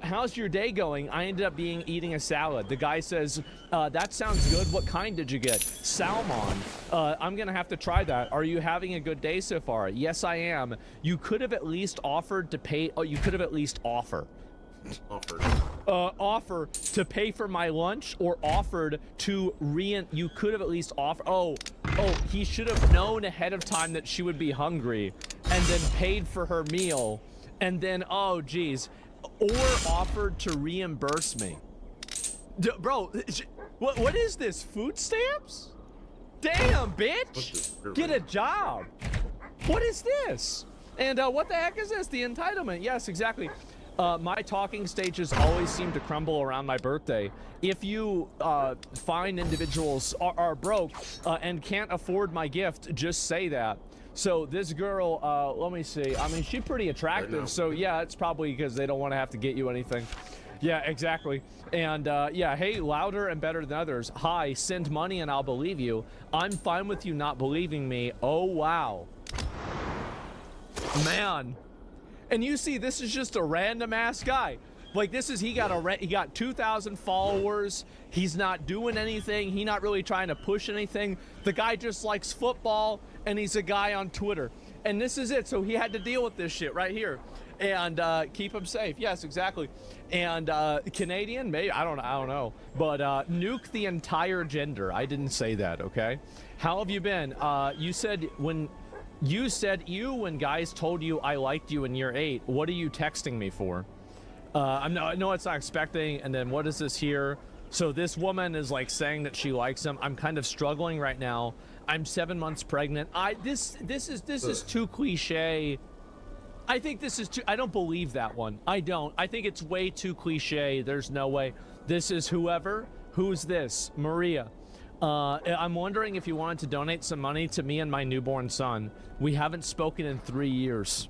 how's your day going? I ended up eating a salad. The guy says, that sounds good. What kind did you get? Salmon. I'm gonna have to try that. Are you having a good day so far? Yes, I am. You could have at least offered to pay. Oh, you could have at least offered to pay for my lunch, or offered to you could have at least offered. Oh, he should have known ahead of time that she would be hungry and then paid for her meal, and then, oh geez, or offered to reimburse me. Bro, what is this, food stamps? Damn, bitch, get a job. What is this? And what the heck is this? The entitlement. Yes, exactly. My talking stages always seem to crumble around my birthday. If you find individuals are broke and can't afford my gift, just say that. So this girl, let me see. I mean, she's pretty attractive. So yeah, it's probably because they don't want to have to get you anything. Yeah, exactly. And yeah, hey, louder and better than others. Hi, send money and I'll believe you. I'm fine with you not believing me. Oh, wow. Man. And you see, this is just a random ass guy. Like, this is, he got 2,000 followers. He's not doing anything. He's not really trying to push anything. The guy just likes football, and he's a guy on Twitter. And this is it. So he had to deal with this shit right here. And keep him safe. Yes, exactly. And Canadian, maybe, I don't know. But nuke the entire gender. I didn't say that, okay? How have you been? You said when guys told you I liked you in year 8. What are you texting me for? I know it's not expecting. And then what is this here? So this woman is like saying that she likes him. I'm kind of struggling right now. I'm 7 months pregnant. This is too cliche. I think this is too, I don't believe that one. I don't. I think it's way too cliche. There's no way. This is whoever. Who's this? Maria. I'm wondering if you wanted to donate some money to me and my newborn son. We haven't spoken in 3 years.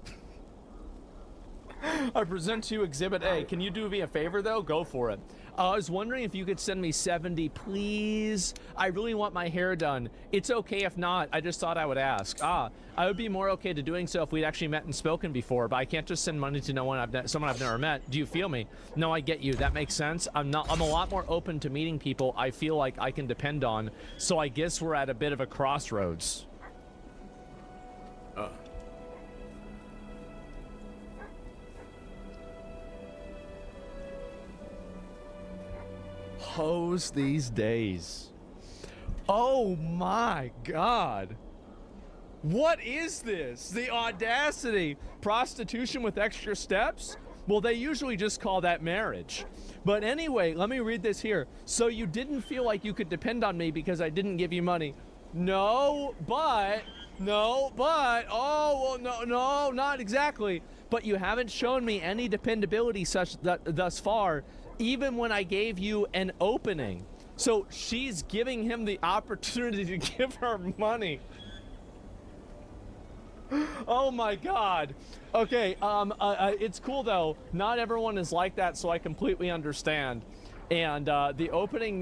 I present to you Exhibit A. Can you do me a favor, though? Go for it. I was wondering if you could send me 70, please. I really want my hair done. It's okay if not. I just thought I would ask. I would be more okay to doing so if we'd actually met and spoken before, but I can't just send money to someone I've never met. Do you feel me? No, I get you. That makes sense. I'm a lot more open to meeting people I feel like I can depend on, so I guess we're at a bit of a crossroads. Hoes these days. Oh my god. What is this? The audacity. Prostitution with extra steps? Well, they usually just call that marriage. But anyway, let me read this here. So you didn't feel like you could depend on me because I didn't give you money. No, but, oh, well, no, not exactly. But you haven't shown me any dependability thus far, even when I gave you an opening. So she's giving him the opportunity to give her money. Oh my god. Okay, it's cool though. Not everyone is like that, so I completely understand. And the opening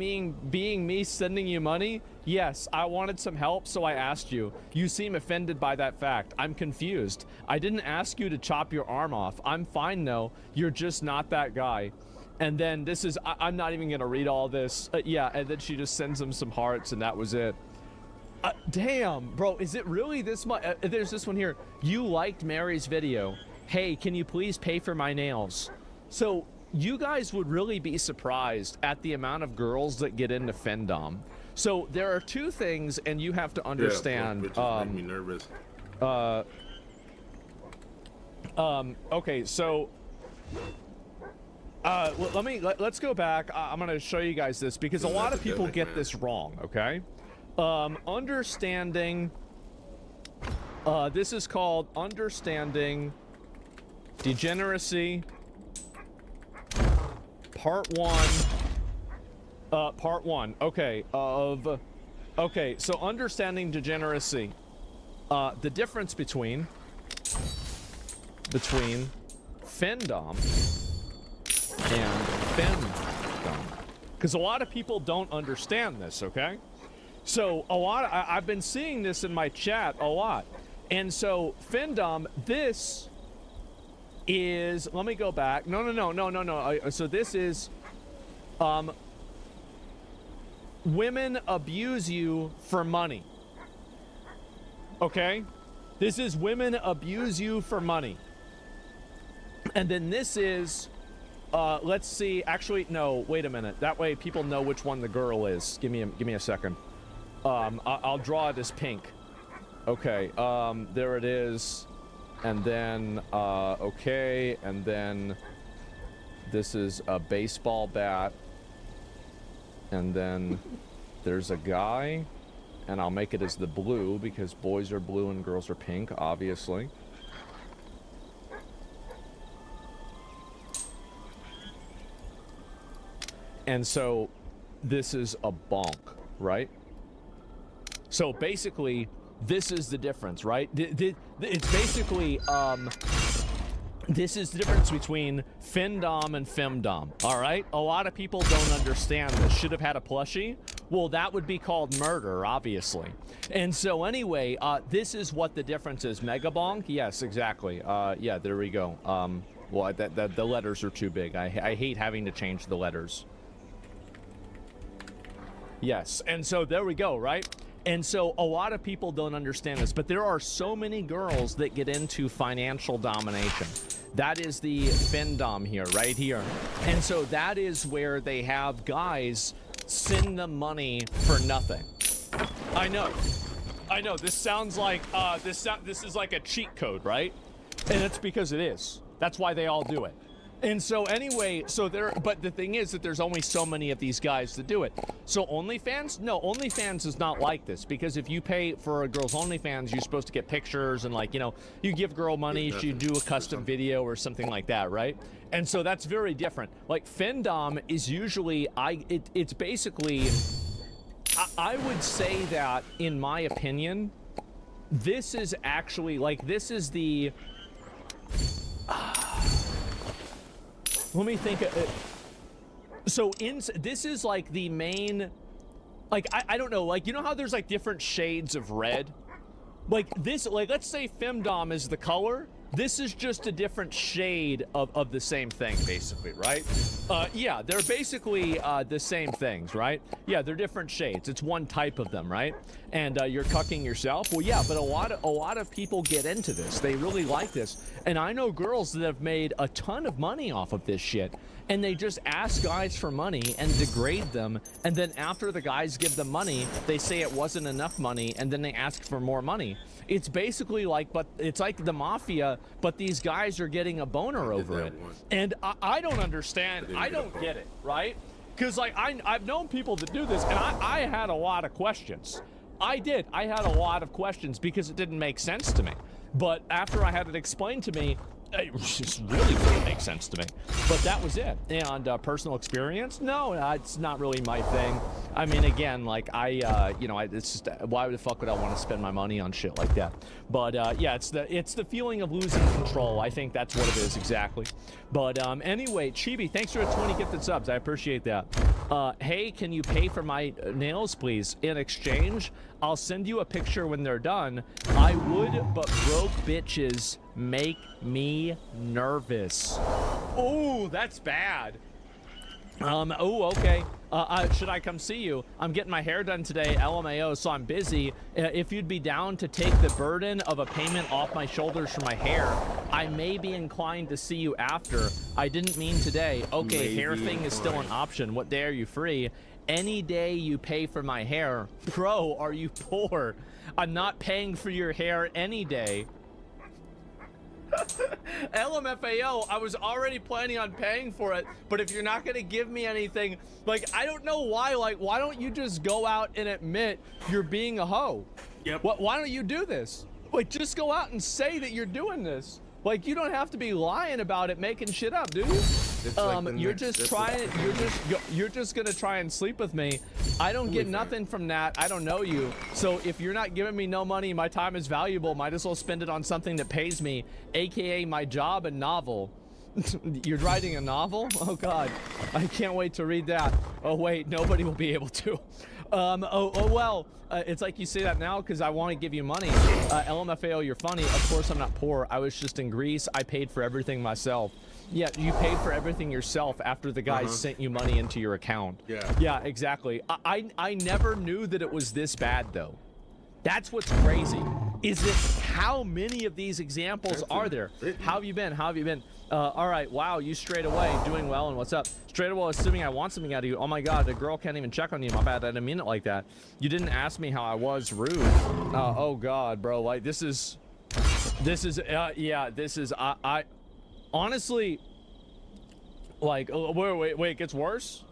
being me sending you money, yes, I wanted some help, so I asked you. You seem offended by that fact. I'm confused. I didn't ask you to chop your arm off. I'm fine though. You're just not that guy. And then this is, I'm not even gonna read all this. Yeah, and then she just sends him some hearts, and that was it. Damn, bro, is it really this much? There's this one here. You liked Mary's video. Hey, can you please pay for my nails? So you guys would really be surprised at the amount of girls that get into Fendom. So there are two things, and you have to understand. Yeah, make me nervous. Okay, so let's go back. I'm gonna show you guys this because a lot of people get this wrong. Okay, understanding. This is called understanding degeneracy. Part one. Okay. Okay. So understanding degeneracy. The difference between Fendom and Femdom, because a lot of people don't understand this. Okay, so I've been seeing this in my chat a lot, and so Fendom, this is, let me go back. No. So this is, women abuse you for money. Okay? This is women abuse you for money. And then this is, let's see. Actually, no, wait a minute. That way people know which one the girl is. Give me a second. I'll draw it as pink. Okay, there it is. And then, okay, and then this is a baseball bat. And then there's a guy, and I'll make it as the blue because boys are blue and girls are pink, obviously. And so this is a bonk, right? So basically, this is the difference, right? It's basically, this is the difference between Findom and Femdom, all right? A lot of people don't understand this. Should have had a plushie? Well, that would be called murder, obviously. And so anyway, this is what the difference is. Mega bonk? Yes, exactly. Yeah, there we go. Well, the letters are too big. I hate having to change the letters. Yes, and so there we go, right? And so a lot of people don't understand this, but there are so many girls that get into financial domination. That is the Findom here, right here. And so that is where they have guys send them money for nothing. I know, this sounds like, this is like a cheat code, right? And it's because it is. That's why they all do it. And so anyway, but the thing is that there's only so many of these guys that do it. So OnlyFans? No, OnlyFans is not like this, because if you pay for a girl's OnlyFans, you're supposed to get pictures and, like, you know, you give girl money, she do a custom video or something like that, right? And so that's very different. Like Findom is usually, it's basically, I would say that, in my opinion, this is actually, like, this is the, let me think. So this is like the main, like, I don't know, like, you know how there's like different shades of red? Like this, like, let's say Femdom is the color. This is just a different shade of the same thing, basically, right? Yeah, they're basically the same things, right? Yeah, they're different shades. It's one type of them, right? And you're cucking yourself. Well, yeah, but a lot of people get into this. They really like this. And I know girls that have made a ton of money off of this shit. And they just ask guys for money and degrade them. And then after the guys give them money, they say it wasn't enough money. And then they ask for more money. It's basically like, but it's like the mafia, but these guys are getting a boner over it. And I don't understand. I don't get it, right? Because, like, I've known people that do this, and I had a lot of questions. I did. I had a lot of questions because it didn't make sense to me. But after I had it explained to me, it just really didn't make sense to me. But that was it. And personal experience? No, it's not really my thing. I mean, again, like, you know, it's just, why the fuck would I want to spend my money on shit like that? But yeah, it's the feeling of losing control. I think that's what it is exactly. But anyway, Chibi, thanks for the 20 gifted subs. I appreciate that. Hey, can you pay for my nails, please? In exchange, I'll send you a picture when they're done. I would, but broke bitches make me nervous. Oh, that's bad. Oh, okay. Should I come see you? I'm getting my hair done today, LMAO, so I'm busy. If you'd be down to take the burden of a payment off my shoulders for my hair, I may be inclined to see you after. I didn't mean today. Okay, maybe hair thing is still an option. What day are you free? Any day you pay for my hair. Bro, are you poor? I'm not paying for your hair any day. LMFAO, I was already planning on paying for it, but if you're not gonna give me anything, like, I don't know why, like, why don't you just go out and admit you're being a hoe? Yep. Why don't you do this? Like, just go out and say that you're doing this. Like, you don't have to be lying about it, making shit up, do you? Like you're just gonna try and sleep with me. I don't get nothing from that. I don't know you. So if you're not giving me no money, my time is valuable. Might as well spend it on something that pays me, aka my job and novel. You're writing a novel? Oh God, I can't wait to read that. Oh wait, nobody will be able to. Well, it's like you say that now because I want to give you money. LMFAO, you're funny. Of course I'm not poor. I was just in Greece. I paid for everything myself. Yeah, you paid for everything yourself after the guy sent you money into your account. Yeah, exactly. I never knew that it was this bad, though. That's what's crazy. Is it how many of these examples are there? How have you been? How have you been? All right, wow, you straight away doing well, and what's up? Straight away assuming I want something out of you. Oh my God, the girl can't even check on you. My bad, I didn't mean it like that. You didn't ask me how I was. Rude. Oh God, bro, like this is, yeah, this is, I honestly, like, wait, it gets worse?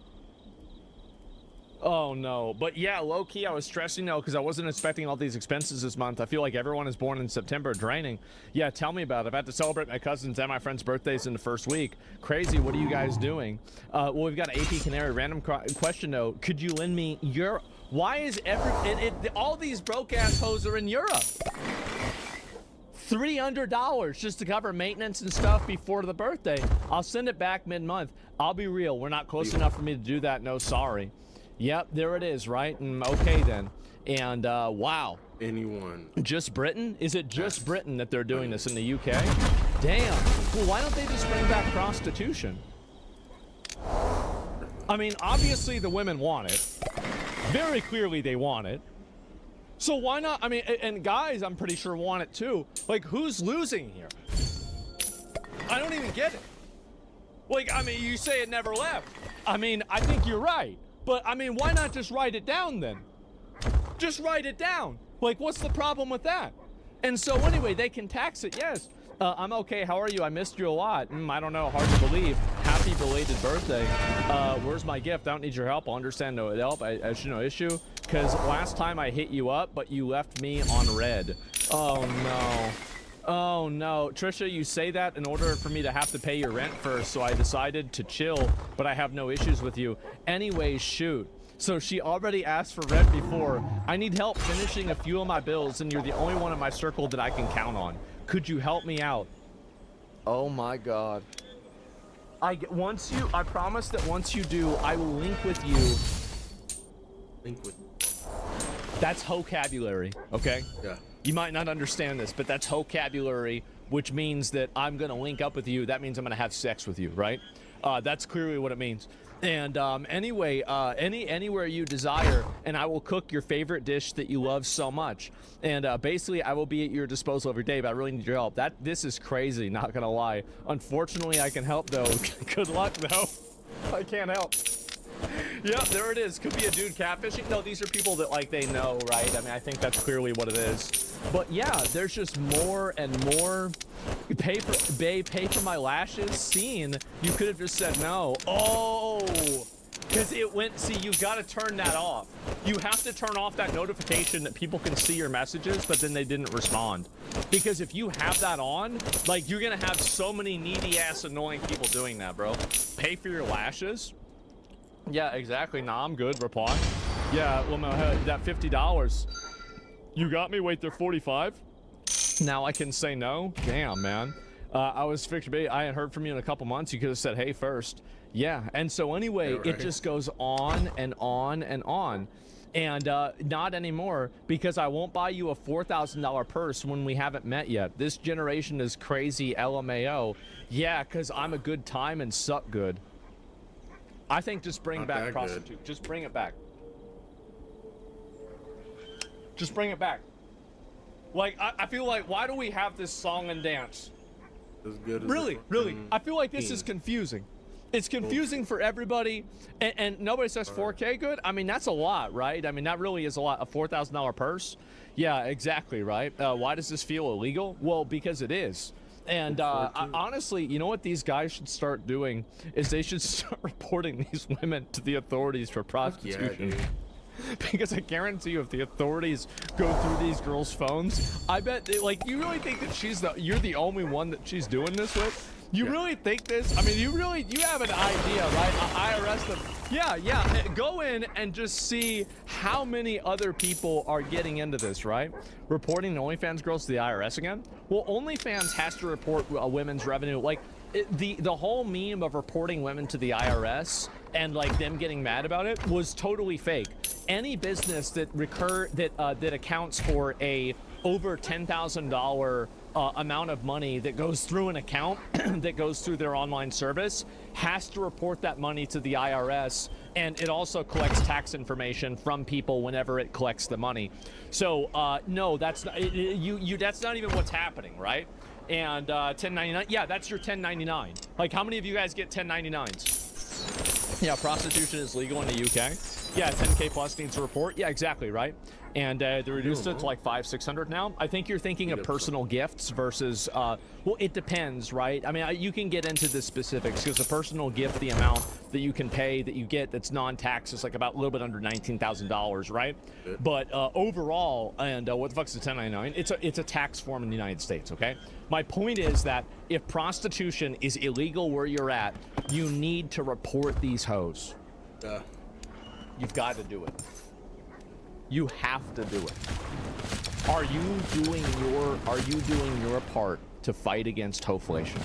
Oh no, but yeah, low-key I was stressing though because I wasn't expecting all these expenses this month. I feel like everyone is born in September. Draining. Yeah, tell me about it. I've had to celebrate my cousins and my friends' birthdays in the first week. Crazy. What are you guys doing? Well, we've got an AP Canary random question though. Could you lend me your, why is all these broke ass hoes are in Europe? $300 just to cover maintenance and stuff before the birthday. I'll send it back mid-month. I'll be real, we're not close enough for me to do that. No, sorry. Yep, there it is, right? Okay then. And wow. Anyone. Just Britain? Is it just Britain that they're doing this in the UK? Damn. Well, why don't they just bring back prostitution? I mean, obviously the women want it. Very clearly they want it. So why not? I mean, and guys, I'm pretty sure want it too. Like, who's losing here? I don't even get it. Like, I mean, you say it never left. I mean, I think you're right. But, I mean, why not just write it down then? Just write it down. Like, what's the problem with that? And so, anyway, they can tax it, yes. I'm okay, how are you? I missed you a lot. I don't know, hard to believe. Happy belated birthday. Where's my gift? I don't need your help. I'll understand no help. I should no issue. Because last time I hit you up, but you left me on red. Oh, no. Oh no, Trisha, you say that in order for me to have to pay your rent first, so I decided to chill, but I have no issues with you. Anyways, shoot. So she already asked for rent before. I need help finishing a few of my bills, and you're the only one in my circle that I can count on. Could you help me out? Oh my God. I promise that once you do, I will link with you. Link with. That's vocabulary, okay? Yeah. You might not understand this, but that's vocabulary, which means that I'm going to link up with you. That means I'm going to have sex with you, right? That's clearly what it means. And anyway, anywhere you desire, and I will cook your favorite dish that you love so much. And basically, I will be at your disposal every day, but I really need your help. This is crazy, not going to lie. Unfortunately, I can help, though. Good luck, though. I can't help. Yep, there it is. To be a dude catfishing. No, these are people that, like, they know, right? I mean, I think that's clearly what it is. But yeah, there's just more and more. Pay for my lashes. Scene. You could have just said no. Oh, because it went. See, you've got to turn that off. You have to turn off that notification that people can see your messages, but then they didn't respond. Because if you have that on, like, you're gonna have so many needy ass annoying people doing that, bro. Pay for your lashes. Yeah, exactly. Nah, I'm good. Reply. Yeah, well, no, that $50. You got me. Wait, they're 45. Now I can say no. Damn, man. I was fixed. I hadn't heard from you in a couple months. You could have said hey first. Yeah. And so anyway, yeah, right. It just goes on and on and on. And not anymore, because I won't buy you a $4,000 purse when we haven't met yet. This generation is crazy. LMAO. Yeah, because I'm a good time and suck good. I think just bring back prostitute. Just bring it back. Just bring it back. Like, I feel like, why do we have this song and dance? As good as really. I feel like this is confusing. It's confusing for everybody, and nobody says 4K good. I mean, that's a lot, right? I mean, that really is a lot. A $4,000 purse? Yeah, exactly, right? Why does this feel illegal? Well, because it is. And honestly, you know what these guys should start doing is they should start reporting these women to the authorities for prostitution. Yeah, because I guarantee you, if the authorities go through these girls' phones, I bet they, like, you really think that you're the only one that she's doing this with? You really think this? I mean, you have an idea, right? IRS them. Yeah. Go in and just see how many other people are getting into this, right? Reporting OnlyFans girls to the IRS again? Well, OnlyFans has to report women's revenue. Like, the whole meme of reporting women to the IRS and like them getting mad about it was totally fake. Any business that that accounts for a over $10,000 amount of money that goes through an account that goes through their online service has to report that money to the IRS, and it also collects tax information from people whenever it collects the money. So no, that's not, that's not even what's happening, right? And 1099, yeah, that's your 1099. Like, how many of you guys get 1099s? Yeah, prostitution is legal in the UK. Yeah, 10K plus needs a report. Yeah, exactly, right? And they reduced it to like 500-600 now. I think you're thinking of personal gifts versus, well, it depends, right? I mean, you can get into the specifics because the personal gift, the amount that you can pay that you get that's non-tax is like about a little bit under $19,000, right? Good. But overall, and what the fuck's a 1099? It's a tax form in the United States, okay? My point is that if prostitution is illegal where you're at, you need to report these hoes. You've got to do it. You have to do it. Are you doing your part to fight against hoflation?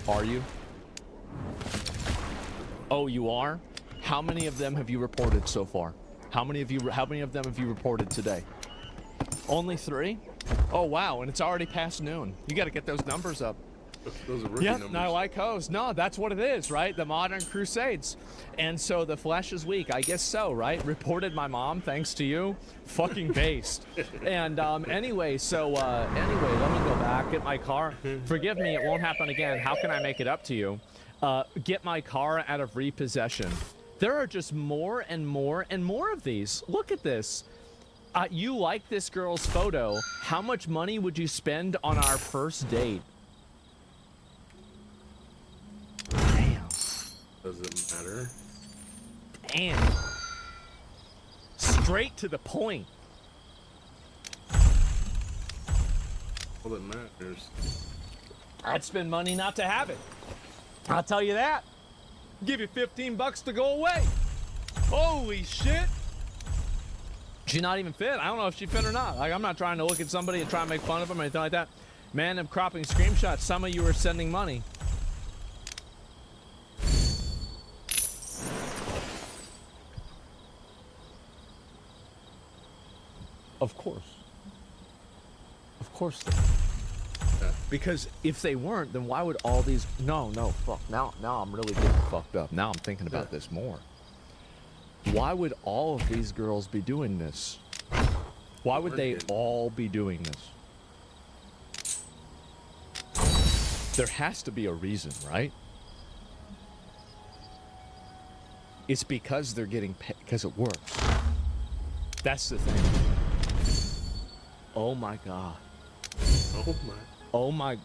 Are you? Oh, you are? How many of them have you reported so far? How many of them have you reported today? Only 3? Oh wow, and it's already past noon. You got to get those numbers up. Those are rookie numbers. I like hoes. No, that's what it is, right? The modern crusades. And so the flesh is weak. I guess so, right? Reported my mom, thanks to you. Fucking based. And anyway, let me go back, get my car. Forgive me, it won't happen again. How can I make it up to you? Get my car out of repossession. There are just more and more and more of these. Look at this. You like this girl's photo. How much money would you spend on our first date? Damn. Does it matter? Damn. Straight to the point. All that matters. I'd spend money not to have it. I'll tell you that. Give you $15 to go away. Holy shit. She not even fit. I don't know if she fit or not. Like, I'm not trying to look at somebody and try and make fun of them or anything like that. Man, I'm cropping screenshots. Some of you are sending money. Of course. Of course they are. Because if they weren't, then why would all these... No, fuck. Now I'm really getting fucked up. Now I'm thinking about this more. Why would all of these girls be doing this? Why would they all be doing this? There has to be a reason, right? It's because they're getting paid, because it works. That's the thing. Oh my God. Oh my.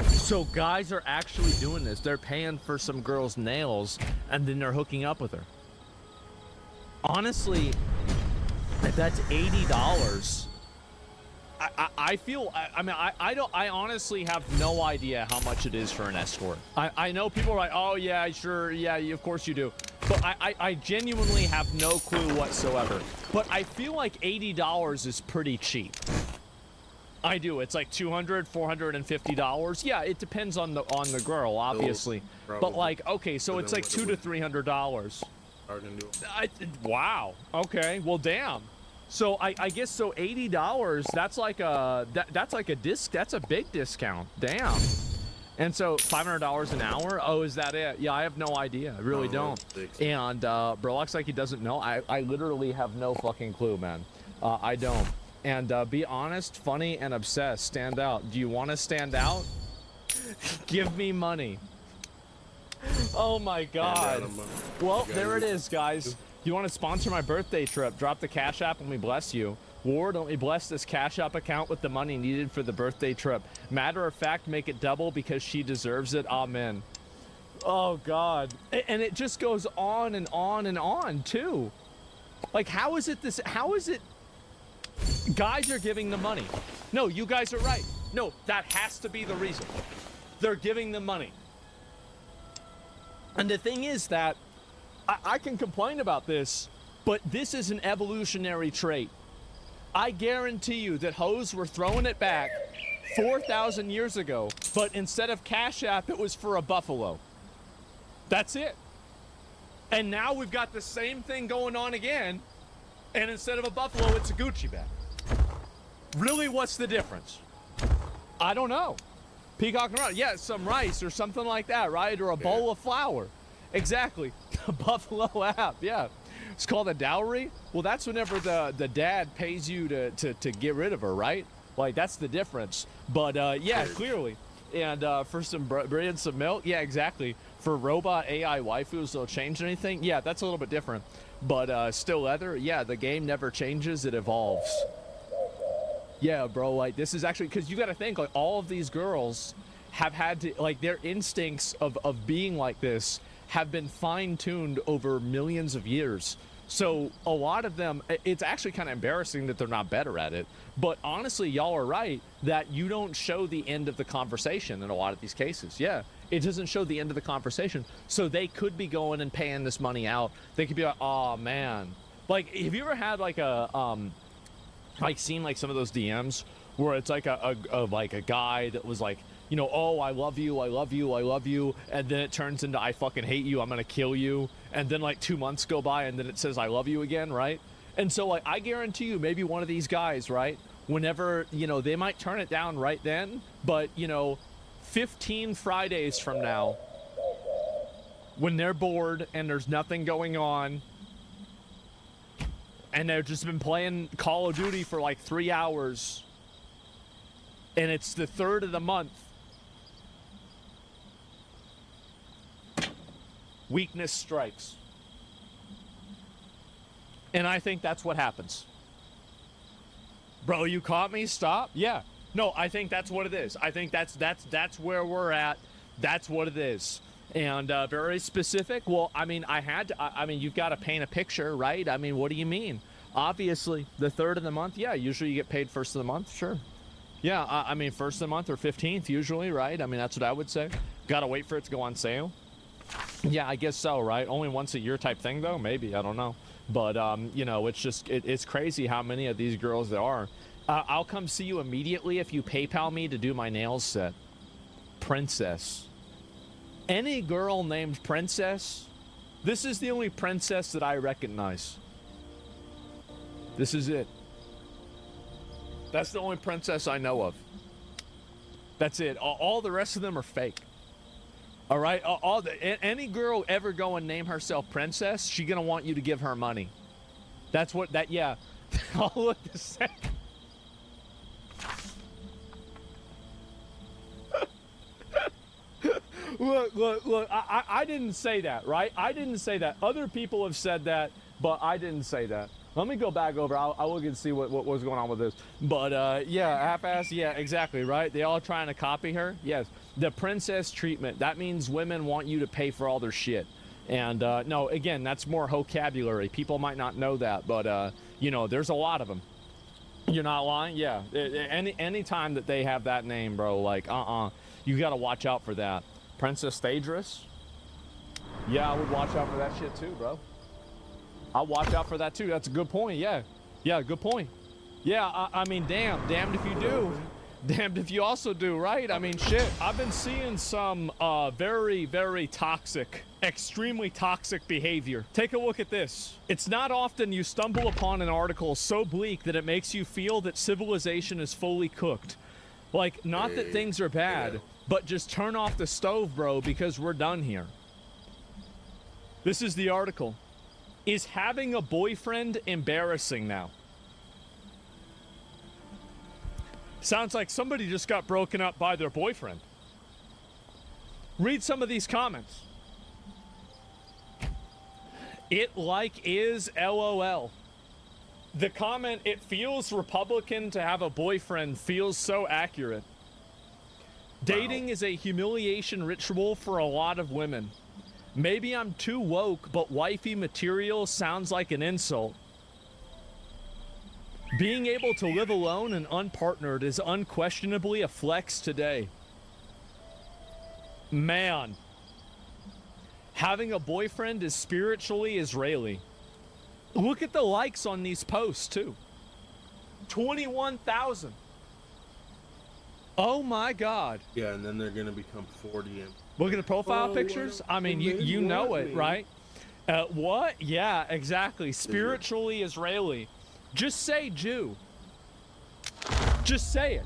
So guys are actually doing this. They're paying for some girl's nails and then they're hooking up with her. Honestly, if that's $80, I feel, I honestly have no idea how much it is for an escort. I know people are like, oh yeah, sure, yeah, of course you do. But I genuinely have no clue whatsoever. But I feel like $80 is pretty cheap. I do. It's like $200, $450. Yeah, it depends on the girl, obviously. But like, okay, so it's like $200 to $300. Wow. Okay. Well, damn. So I guess so. $80. That's like a that's like a That's a big discount. Damn. And so $500 an hour. Oh, is that it? Yeah, I have no idea. I really don't. And bro, looks like he doesn't know. I literally have no fucking clue, man. I don't. And be honest, funny, and obsessed. Stand out. Do you want to stand out? Give me money. Oh my God. Well, there it is, guys. You want to sponsor my birthday trip? Drop the Cash App and we bless you. Ward, let me bless this Cash App account with the money needed for the birthday trip. Matter of fact, make it double because she deserves it. Amen. Oh God. And it just goes on and on and on too. Like, how is it guys are giving the money? No, you guys are right. No, that has to be the reason. They're giving the money. And the thing is that I can complain about this, but this is an evolutionary trait. I guarantee you that hoes were throwing it back 4,000 years ago, but instead of Cash App, it was for a buffalo. That's it. And now we've got the same thing going on again, and instead of a buffalo, it's a Gucci bag. Really, what's the difference? I don't know. Peacock and rice. Yeah, some rice or something like that, right? Or a bowl of flour. Exactly. Buffalo app, yeah. It's called a dowry. Well, that's whenever the dad pays you to get rid of her, right? Like, that's the difference. But, yeah, clearly. And for some bread and some milk, yeah, exactly. For robot AI waifus, they'll change anything. Yeah, that's a little bit different. But still leather, yeah, the game never changes, it evolves. Yeah, bro, like, this is actually, because you got to think, like, all of these girls have had to, like, their instincts of being like this have been fine-tuned over millions of years. So a lot of them, it's actually kind of embarrassing that they're not better at it. But honestly, y'all are right that you don't show the end of the conversation in a lot of these cases. Yeah, it doesn't show the end of the conversation. So they could be going and paying this money out. They could be like, oh, man. Like, have you ever had, like, like, seen, like, some of those DMs where it's like a guy that was like, you know, oh, I love you, I love you, I love you, and then it turns into I fucking hate you, I'm gonna kill you, and then like 2 months go by and then it says I love you again, right? And so, like, I guarantee you, maybe one of these guys, right, whenever, you know, they might turn it down right then, but, you know, 15 Fridays from now, when they're bored and there's nothing going on, and they've just been playing Call of Duty for like 3 hours, and it's the 3rd of the month, weakness strikes. And I think that's what happens. Bro, you caught me? Stop? Yeah. No, I think that's what it is. I think that's where we're at. That's what it is. And very specific. Well, I mean, I mean, you've got to paint a picture, right? I mean, what do you mean? Obviously, the 3rd of the month, yeah, usually you get paid 1st of the month, sure. Yeah, I mean, 1st of the month or 15th usually, right? I mean, that's what I would say. Got to wait for it to go on sale. Yeah, I guess so, right? Only once a year type thing, though? Maybe, I don't know. But, you know, it's just, it's crazy how many of these girls there are. I'll come see you immediately if you PayPal me to do my nails set. Princess. Any girl named Princess, this is the only princess that I recognize. This is it. That's the only princess I know of. That's it. All the rest of them are fake. All right? Any girl ever go and name herself Princess, she gonna want you to give her money. That's what, yeah. I'll look the same. Look, I didn't say that, right? I didn't say that. Other people have said that, but I didn't say that. Let me go back over. I'll look and see what was going on with this. But, yeah, half-ass, yeah, exactly, right? They all trying to copy her? Yes. The princess treatment. That means women want you to pay for all their shit. And, no, again, that's more vocabulary. People might not know that, but, you know, there's a lot of them. You're not lying? Yeah. Any time that they have that name, bro, like, you got to watch out for that. Princess Phaedrus? Yeah, I would watch out for that shit too, bro. I'll watch out for that too. That's a good point. Yeah. Yeah, good point. Yeah, I mean, damned if you do. Damned if you also do, right? I mean, shit. I've been seeing some very, very toxic, extremely toxic behavior. Take a look at this. It's not often you stumble upon an article so bleak that it makes you feel that civilization is fully cooked. Like, not that things are bad, but just turn off the stove, bro, because we're done here. This is the article. Is having a boyfriend embarrassing now? Sounds like somebody just got broken up by their boyfriend. Read some of these comments. It like is LOL. The comment, it feels Republican to have a boyfriend, feels so accurate. Dating is a humiliation ritual for a lot of women. Maybe I'm too woke, but wifey material sounds like an insult. Being able to live alone and unpartnered is unquestionably a flex today. Man. Having a boyfriend is spiritually Israeli. Look at the likes on these posts, too. 21,000. Oh my God. Yeah, and then they're gonna become 40 and Look at the profile Oh, pictures. well, I mean, well, you they know want it, me. right? What? Yeah, exactly. Spiritually Israeli. Just say Jew. Just say it.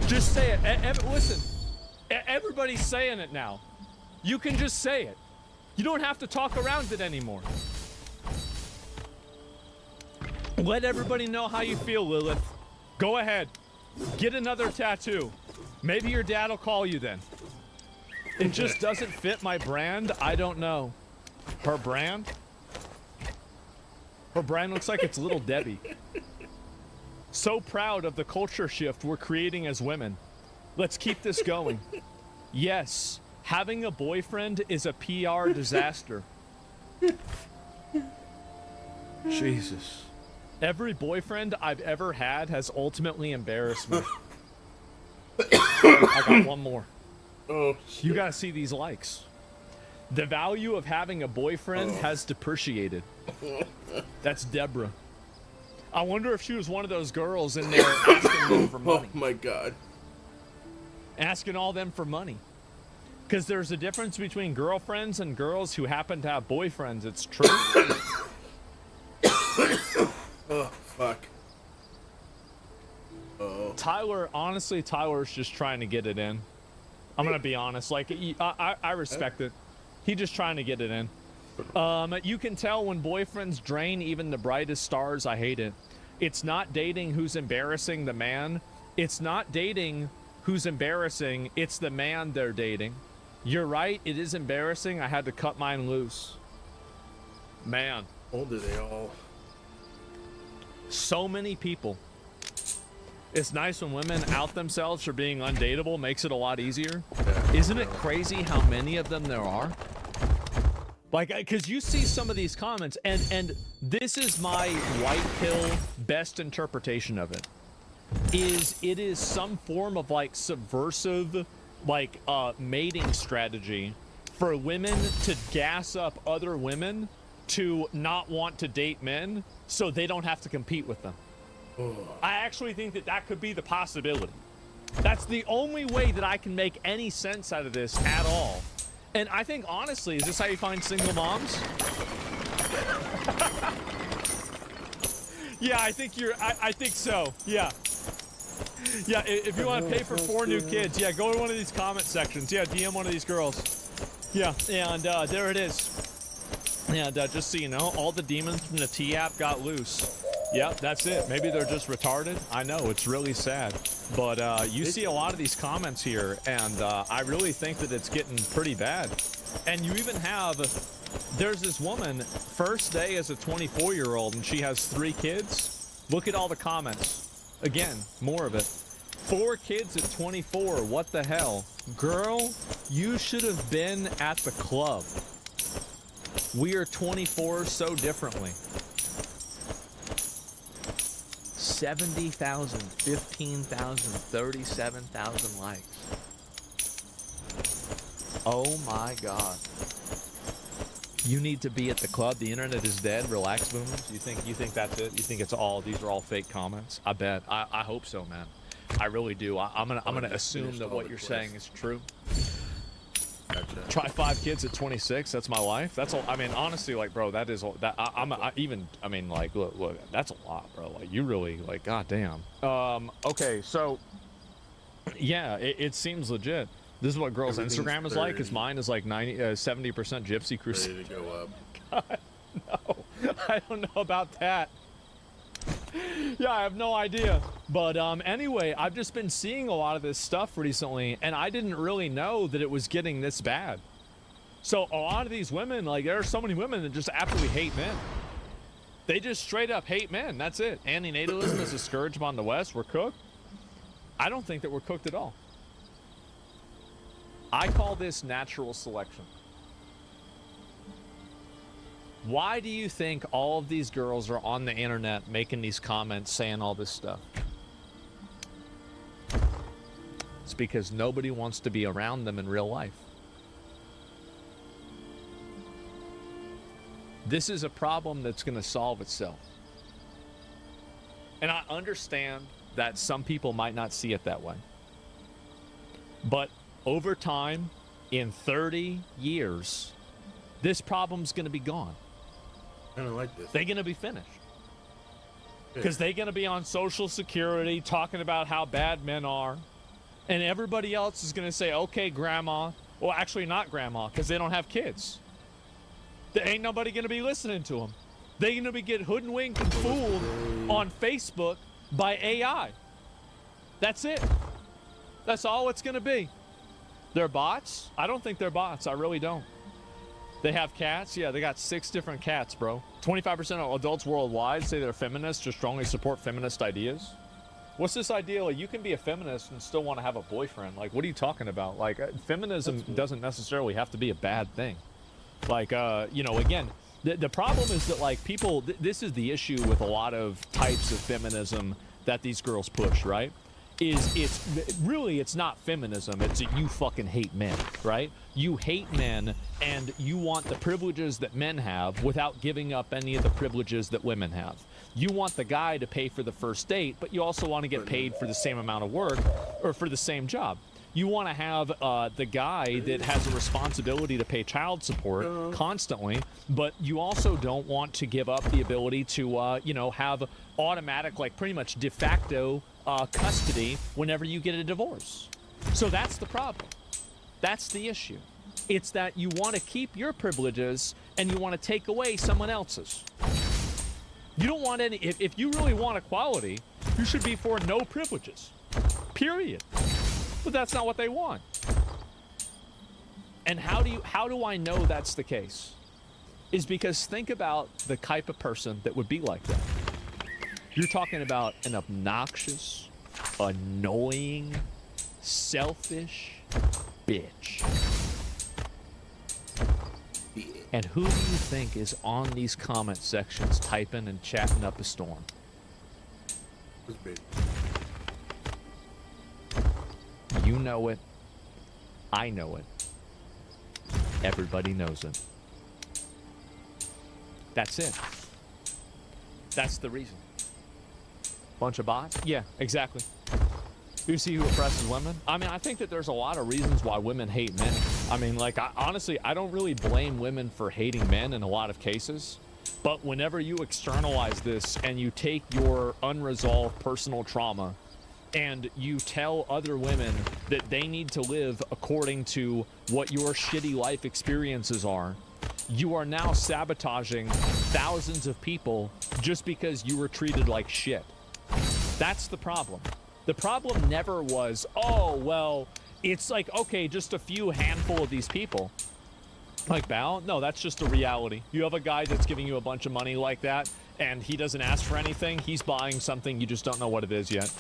Just say it. Listen, everybody's saying it now. You can just say it. You don't have to talk around it anymore. Let everybody know how you feel, Lilith. Go ahead. Get another tattoo. Maybe your dad will call you then. It just doesn't fit my brand. I don't know. Her brand? Her brand looks like it's Little Debbie. So proud of the culture shift we're creating as women. Let's keep this going. Yes, having a boyfriend is a PR disaster. Jesus. Every boyfriend I've ever had has ultimately embarrassed me. I got one more. Oh, shit. You gotta see these likes. The value of having a boyfriend has depreciated. That's Deborah. I wonder if she was one of those girls in there asking them for Oh money. my God. Asking all them for money. Because there's a difference between girlfriends and girls who happen to have boyfriends. It's true. Oh, fuck. Oh. Tyler, honestly, Tyler's just trying to get it in. I'm gonna be honest. Like, I respect it. He's just trying to get it in. You can tell when boyfriends drain even the brightest stars. I hate it. It's not dating who's embarrassing the man. It's not dating who's embarrassing. It's the man they're dating. You're right. It is embarrassing. I had to cut mine loose. Man. Old are they all? So many people. It's nice when women out themselves for being undateable. Makes it a lot easier. Isn't it crazy how many of them there are? Like, because you see some of these comments, and this is my white pill best interpretation of it. It is some form of like subversive, like mating strategy for women to gas up other women to not want to date men so they don't have to compete with them. I actually think that that could be the possibility. That's the only way that I can make any sense out of this at all. And I think, honestly, is this how you find single moms? Yeah, I think I think so. Yeah. Yeah, if you want to pay for 4 new kids, yeah, go to one of these comment sections. Yeah, DM one of these girls. Yeah, and there it is. And just so you know, all the demons from the T-app got loose. Yep, that's it. Maybe they're just retarded. I know, it's really sad. But you see a lot of these comments here, and I really think that it's getting pretty bad. And you even have, there's this woman, first day as a 24-year-old, and she has 3 kids. Look at all the comments. Again, more of it. 4 kids at 24, what the hell? Girl, you should have been at the club. We are 24 so differently. 70,000, 15,000, 37,000 likes. Oh my God. You need to be at the club. The internet is dead. Relax, boomers. You think that's it? You think it's all? These are all fake comments? I bet. I hope so, man. I really do. I'm gonna assume that what you're saying is true. Gotcha. Try 5 kids at 26. That's my life. That's all. I mean, honestly, like, bro, that is that. I mean, like, look, that's a lot, bro. Like, you really, like, goddamn. Okay, so, yeah, it seems legit. This is what girls' Instagram is like. Cause mine is like 70% Gypsy Crusade. Ready to go up. God, no, I don't know about that. Yeah, I have no idea. But anyway, I've just been seeing a lot of this stuff recently, and I didn't really know that it was getting this bad. So a lot of these women, like, there are so many women that just absolutely hate men. They just straight up hate men. That's it. Antinatalism is a scourge upon the West. We're cooked. I don't think that we're cooked at all. I call this natural selection. Why do you think all of these girls are on the internet making these comments saying all this stuff? It's because nobody wants to be around them in real life. This is a problem that's going to solve itself. And I understand that some people might not see it that way. But over time, in 30 years, this problem's going to be gone. I don't like this. They're going to be finished. Because they're going to be on Social Security talking about how bad men are. And everybody else is going to say, okay, grandma. Well, actually not grandma, because they don't have kids. There ain't nobody going to be listening to them. They're going to be get hoodwinked and fooled on Facebook by AI. That's it. That's all it's going to be. They're bots? I don't think they're bots. I really don't. They have cats? Yeah, they got 6 different cats, bro. 25% of adults worldwide say they're feminists or strongly support feminist ideas. What's this idea? Like, you can be a feminist and still want to have a boyfriend. Like, what are you talking about? Like, feminism doesn't necessarily have to be a bad thing. Like, you know, again, the problem is that, like, people, this is the issue with a lot of types of feminism that these girls push, right? It's not feminism. It's that you fucking hate men, right? You hate men and you want the privileges that men have without giving up any of the privileges that women have. You want the guy to pay for the first date, but you also want to get paid for the same amount of work or for the same job. You want to have the guy that has a responsibility to pay child support constantly, but you also don't want to give up the ability to, you know, have automatic, like pretty much de facto custody whenever you get a divorce. So that's the problem. That's the issue. It's that you want to keep your privileges and you want to take away someone else's. You don't want any, if you really want equality, you should be for no privileges. Period. But that's not what they want. And how do I know that's the case? Is because think about the type of person that would be like that. You're talking about an obnoxious, annoying, selfish bitch. And who do you think is on these comment sections typing and chatting up a storm? This baby. You know it. I know it. Everybody knows it. That's it. That's the reason. Bunch of bots? Yeah, exactly. You see who oppresses women? I mean, I think that there's a lot of reasons why women hate men. I mean, like, honestly, I don't really blame women for hating men in a lot of cases. But whenever you externalize this and you take your unresolved personal trauma and you tell other women that they need to live according to what your shitty life experiences are, you are now sabotaging thousands of people just because you were treated like shit. That's the problem. The problem never was, oh, well, it's like, okay, just a few handful of these people. Like, Bao? No, that's just a reality. You have a guy that's giving you a bunch of money like that, and he doesn't ask for anything. He's buying something. You just don't know what it is yet.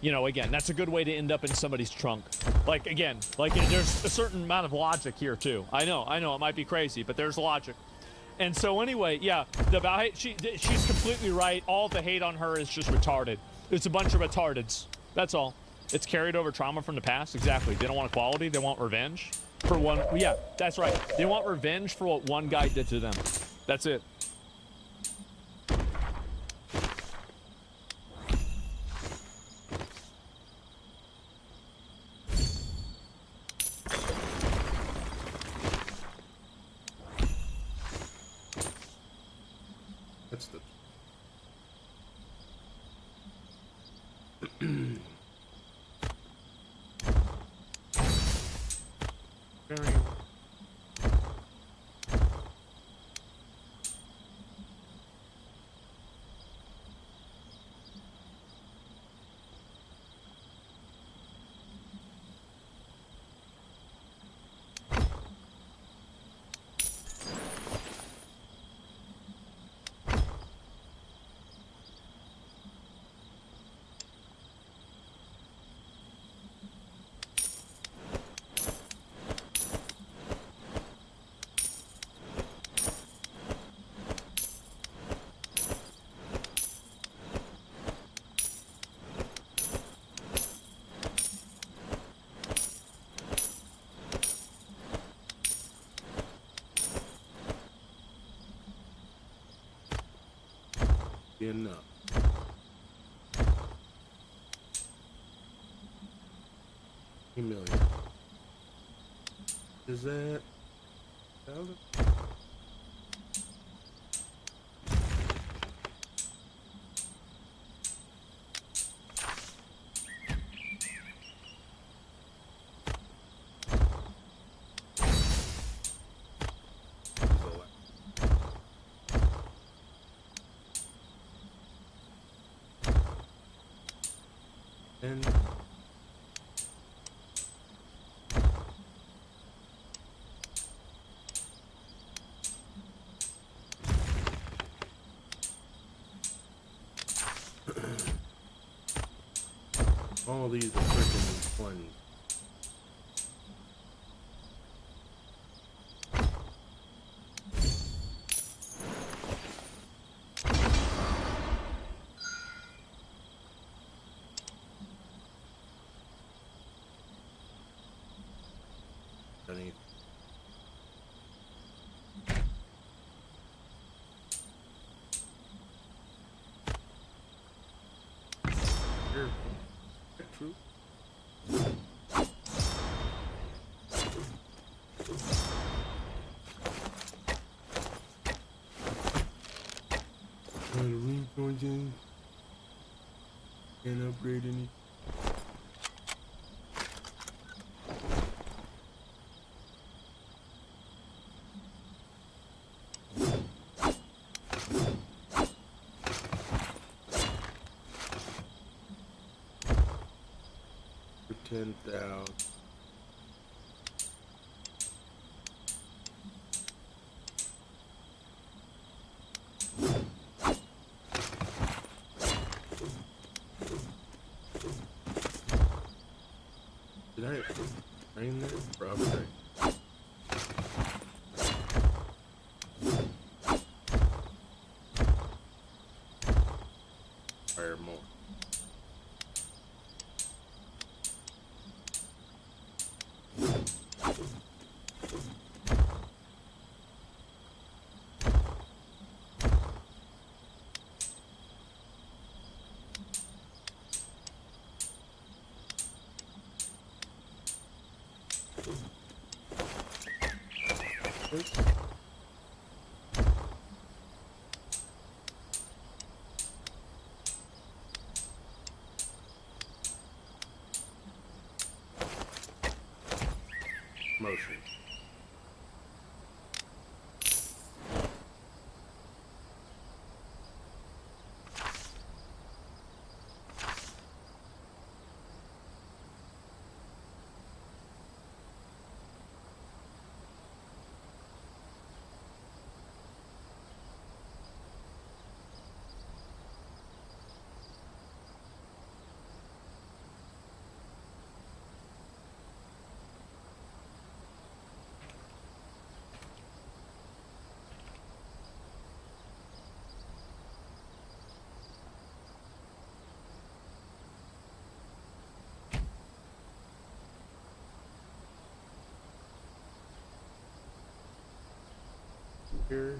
You know, again, that's a good way to end up in somebody's trunk. Like, again, like, there's a certain amount of logic here, too. I know, it might be crazy, but there's logic. And so, anyway, yeah, the Bao, she's completely right. All the hate on her is just retarded. It's a bunch of retardeds. That's all. It's carried over trauma from the past. Exactly. They don't want equality. They want revenge for one. Yeah, that's right. They want revenge for what one guy did to them. That's it. That's the. Very. Enough. $1 million. is that? 1,000? And all these are freaking fun. Funny. Sure. True. Room pointing. Can't upgrade any. For 10,000. Did I train that? Probably. Fire more. Motion. Here.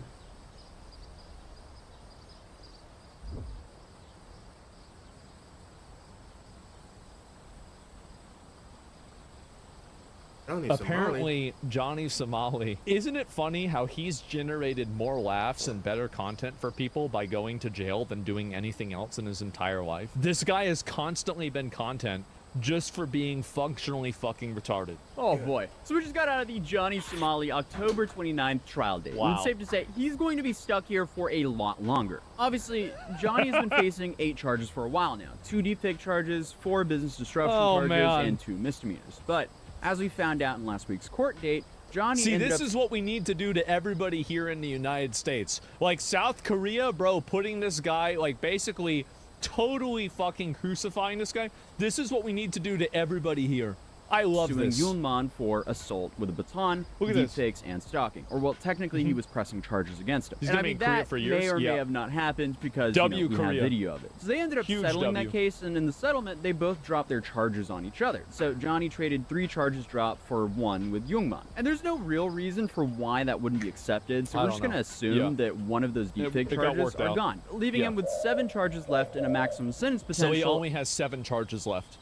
Apparently, Johnny Somali. Isn't it funny how he's generated more laughs and better content for people by going to jail than doing anything else in his entire life? This guy has constantly been content just for being functionally fucking retarded. Oh boy. So we just got out of the Johnny Somali October 29th trial date. Wow. And it's safe to say he's going to be stuck here for a lot longer. Obviously, Johnny has been facing 8 charges for a while now. 2 deepfake charges, 4 business disruption charges, and 2 misdemeanors. But as we found out in last week's court date, Johnny See, ended this up... is what we need to do to everybody here in the United States. Like South Korea, bro, putting this guy, like basically totally fucking crucifying this guy. This is what we need to do to everybody here. I love suing this. Yulman for assault with a baton, Look at this. deepfakes, and stalking. Or, well, technically, he was pressing charges against him. He's And gonna I be mean, in Korea that for years. may or Yeah. may have not happened because W we have Korea. video of it. So they ended up Huge settling W. that case, and in the settlement, they both dropped their charges on each other. So Johnny traded 3 charges dropped for 1 with Yulman. And there's no real reason for why that wouldn't be accepted, so I we're don't just going to know. assume Yeah. that one of those deepfake it got charges worked are out. gone, leaving Yeah. him with 7 charges left and a maximum sentence So potential. he only has 7 charges left.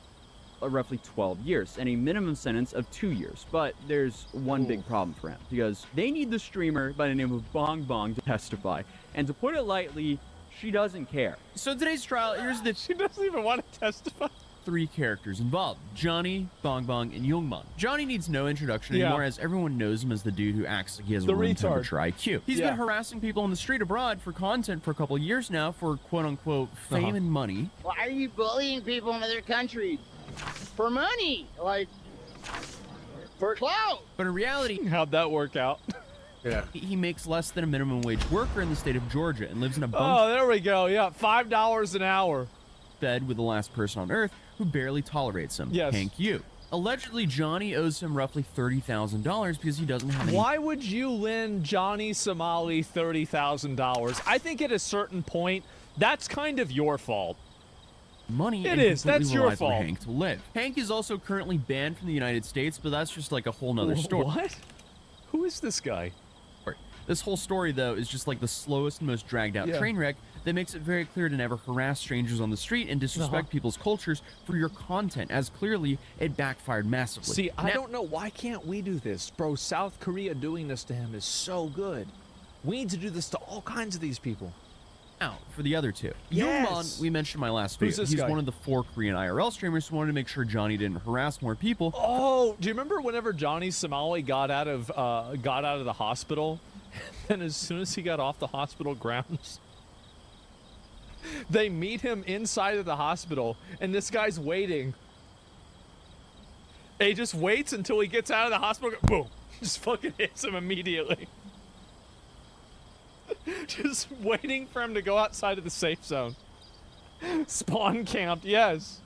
roughly 12 years and a minimum sentence of 2 years. But there's one big problem for him, because they need the streamer by the name of Bong Bong to testify. And to put it lightly, she doesn't care. So today's trial, here's the She doesn't even want to testify. 3 characters involved: Johnny, Bong Bong, and Youngman. Johnny needs no introduction anymore, as everyone knows him as the dude who acts like he has a room temperature IQ. He's been harassing people on the street abroad for content for a couple years now for quote-unquote fame and money. Why are you bullying people in other countries? For money, like, for clout. But in reality, How'd that work out? Yeah. he makes less than a minimum wage worker in the state of Georgia and lives in a bunk Oh, there we go. Yeah, $5 an hour. bed with the last person on Earth who barely tolerates him, Yes. Hank Yu. Allegedly, Johnny owes him roughly $30,000 because he doesn't have any Why would you lend Johnny Somali $30,000? I think at a certain point, that's kind of your fault. money. It and is. completely That's your relies on fault. Hank to live. Hank is also currently banned from the United States, but that's just like a whole nother story. What? Who is this guy? This whole story, though, is just like the slowest and most dragged out train wreck that makes it very clear to never harass strangers on the street and disrespect people's cultures for your content, as clearly it backfired massively. See, I don't know. Why can't we do this? Bro, South Korea doing this to him is so good. We need to do this to all kinds of these people. Now, for the other two. Yes. Youngman, we mentioned in my last Who's video. this He's guy? one of the 4 Korean IRL streamers who wanted to make sure Johnny didn't harass more people. Oh, do you remember whenever Johnny Somali got out of the hospital, and as soon as he got off the hospital grounds, they meet him inside of the hospital, and this guy's waiting. And he just waits until he gets out of the hospital. Boom! Just fucking hits him immediately. Just waiting for him to go outside of the safe zone. Spawn camped, yes.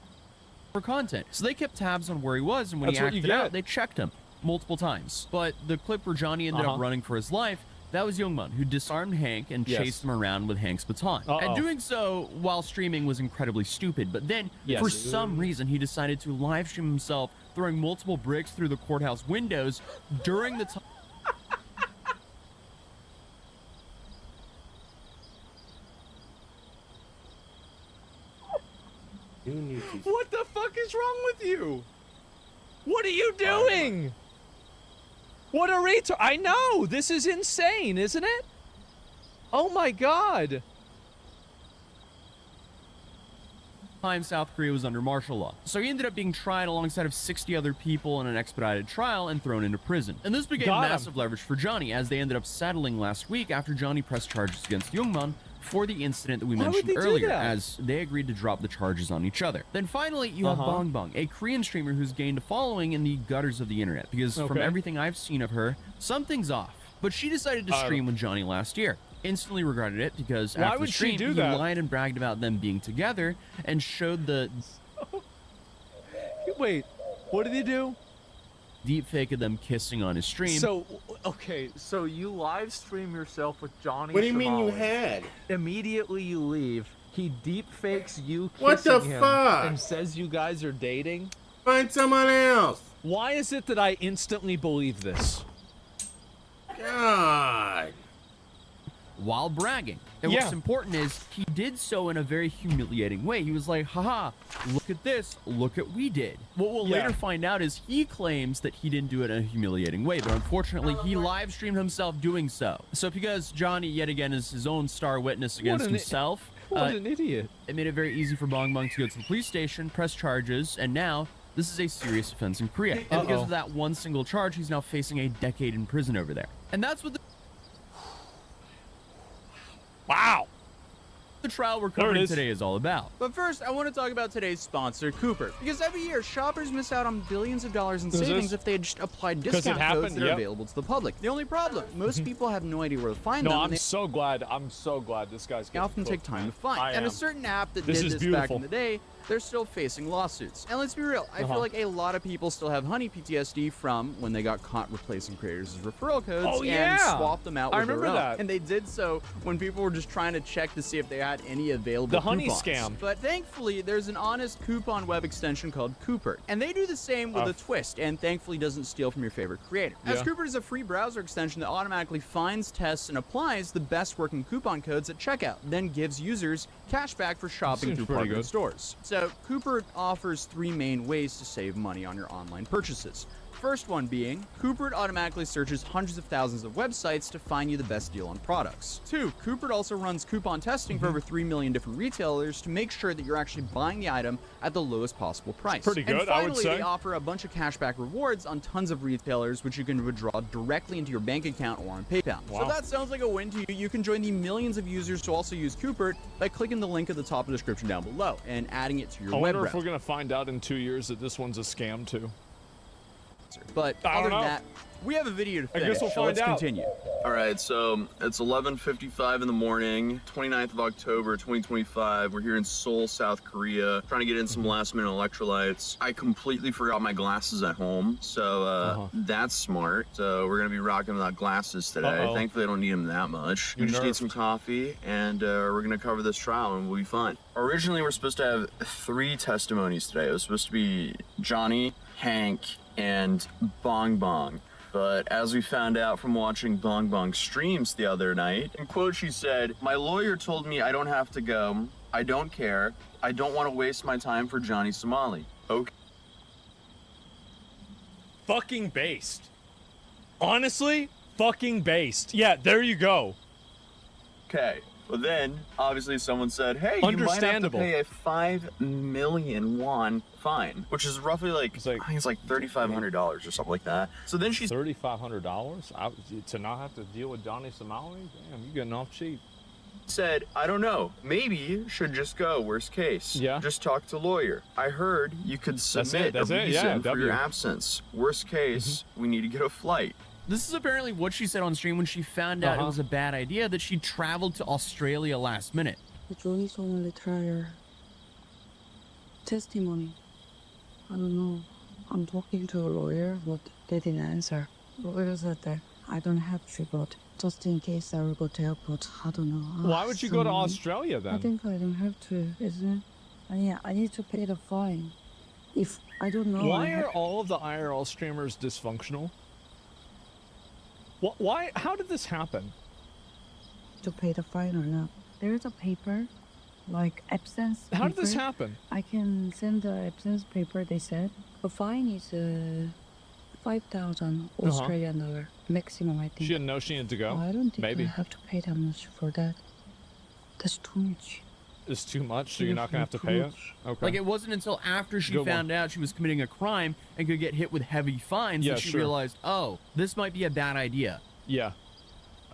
For content. So they kept tabs on where he was, and when That's he what you acted get. out, they checked him multiple times. But the clip where Johnny ended up running for his life, that was Youngman, who disarmed Hank and chased him around with Hank's baton. And doing so while streaming was incredibly stupid. But then, for some reason, he decided to live stream himself throwing multiple bricks through the courthouse windows during the time. What the fuck is wrong with you? What are you doing? What a retard. I know. This is insane, isn't it? Oh my god. Time South Korea was under martial law. So he ended up being tried alongside of 60 other people in an expedited trial and thrown into prison. And this became massive leverage for Johnny, as they ended up settling last week after Johnny pressed charges against Youngman for the incident that we mentioned earlier, as they agreed to drop the charges on each other. Then finally, you have Bong Bong, a Korean streamer who's gained a following in the gutters of the internet, because from everything I've seen of her, something's off. But she decided to stream with Johnny last year. Instantly regretted it, because after the stream, he lied and bragged about them being together and showed the Wait, what did he do? deep fake of them kissing on his stream. So, okay, so you live stream yourself with Johnny What do you mean you Somali. had? Immediately you leave. He deep fakes you kissing What the him fuck? and says you guys are dating. Find someone else. Why is it that I instantly believe this? God. While bragging. And what's important is he did so in a very humiliating way. He was like, haha, look at this, look at we did. What we'll later find out is he claims that he didn't do it in a humiliating way, but unfortunately he live streamed himself doing so. So because Johnny yet again is his own star witness against himself, What an idiot. it made it very easy for Bong Bong to go to the police station, press charges, and now this is a serious offense in Korea. And because of that one single charge, he's now facing a decade in prison over there. And that's what Wow. the trial we're covering today is all about. But first, I want to talk about today's sponsor, Cooper. Because every year, shoppers miss out on billions of dollars in savings if they had just applied discount codes that are available to the public. The only problem, most people have no idea where to find them. I'm so glad this guy's They often take time to find. And a certain app that did this back in the day, they're still facing lawsuits. And let's be real, I feel like a lot of people still have honey PTSD from when they got caught replacing creators' referral codes and swapped them out with their own. And they did so when people were just trying to check to see if they had at any available The honey coupons. scam. But thankfully, there's an honest coupon web extension called Coopert, and they do the same with a twist, and thankfully doesn't steal from your favorite creator. As Coopert is a free browser extension that automatically finds, tests, and applies the best working coupon codes at checkout, then gives users cash back for shopping through partner stores. So Coopert offers 3 main ways to save money on your online purchases. First one being, Coopert automatically searches hundreds of thousands of websites to find you the best deal on products. 2, Coopert also runs coupon testing for over 3 million different retailers to make sure that you're actually buying the item at the lowest possible price. Pretty good, and finally, I would say. They offer a bunch of cashback rewards on tons of retailers, which you can withdraw directly into your bank account or on PayPal. Wow. So that sounds like a win to you. You can join the millions of users who also use Coopert by clicking the link at the top of the description down below and adding it to your I web wonder browser. if we're gonna find out in 2 years that this one's a scam too. But other than that, we have a video to finish, I guess we'll so find let's out. continue. All right, so it's 11:55 in the morning, 29th of October, 2025. We're here in Seoul, South Korea, trying to get in some last-minute electrolytes. I completely forgot my glasses at home, so that's smart. So we're gonna be rocking without glasses today. Thankfully, I don't need them that much. We just need some coffee, and we're gonna cover this trial, and we'll be fine. Originally, we're supposed to have 3 testimonies today. It was supposed to be Johnny, Hank, and Bong Bong. But as we found out from watching Bong Bong's streams the other night, in quote she said, "My lawyer told me I don't have to go. I don't care. I don't want to waste my time for Johnny Somali." Okay. Fucking based. Honestly, fucking based. Yeah, there you go. Okay. Well then, obviously someone said, hey, you might have to Understandable. pay a 5 million won fine, which is roughly like, I think it's like $3,500 or something like that. So then she $3,500 to not have to deal with Johnny Somali? Damn, you getting off cheap. said, I don't know, maybe should just go, worst case. Yeah. Just talk to lawyer. I heard you could submit That's a it, reason yeah, for W. your absence. Worst case, we need to get a flight. This is apparently what she said on stream when she found out it was a bad idea that she traveled to Australia last minute. The Johnny Somali trial testimony. I don't know. I'm talking to a lawyer, but they didn't answer. Lawyer said that I don't have to, but just in case I will go to airport. I don't know. Why would you go to Australia then? I think I don't have to, isn't it? And yeah, I need to pay the fine. If I don't know. Why are all of the IRL streamers dysfunctional? Why? How did this happen? To pay the fine or not? There is a paper, like absence. How did this paper. happen? I can send the absence paper. They said the fine is 5,000 Australian dollar maximum. I think. She didn't know she needed to go. I don't think Maybe I have to pay that much for that. That's too much. it's too much, so you're not gonna have to pay it. Okay. Like, it wasn't until after she Good found out she was committing a crime and could get hit with heavy fines Yeah, that she sure. realized, oh, this might be a bad idea. Yeah.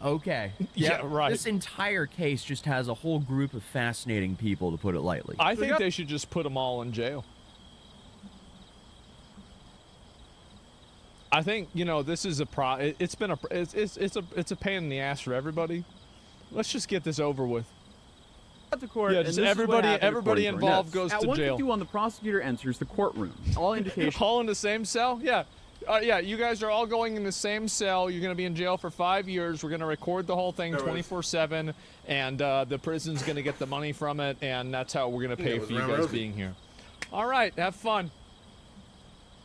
Okay. Yeah, right. This entire case just has a whole group of fascinating people, to put it lightly. I think they should just put them all in jail. I think, you know, this is it's a pain in the ass for everybody. Let's just get this over with. At the court, Yeah, and just this is what happened everybody according to our involved notes. goes to jail. At 1:51, the prosecutor enters the courtroom. All indications. All in the same cell? Yeah. Yeah, you guys are all going in the same cell. You're going to be in jail for 5 years. We're going to record the whole thing 24/7, and the prison's going to get the money from it, and that's how we're going to pay for you guys being here. All right, have fun.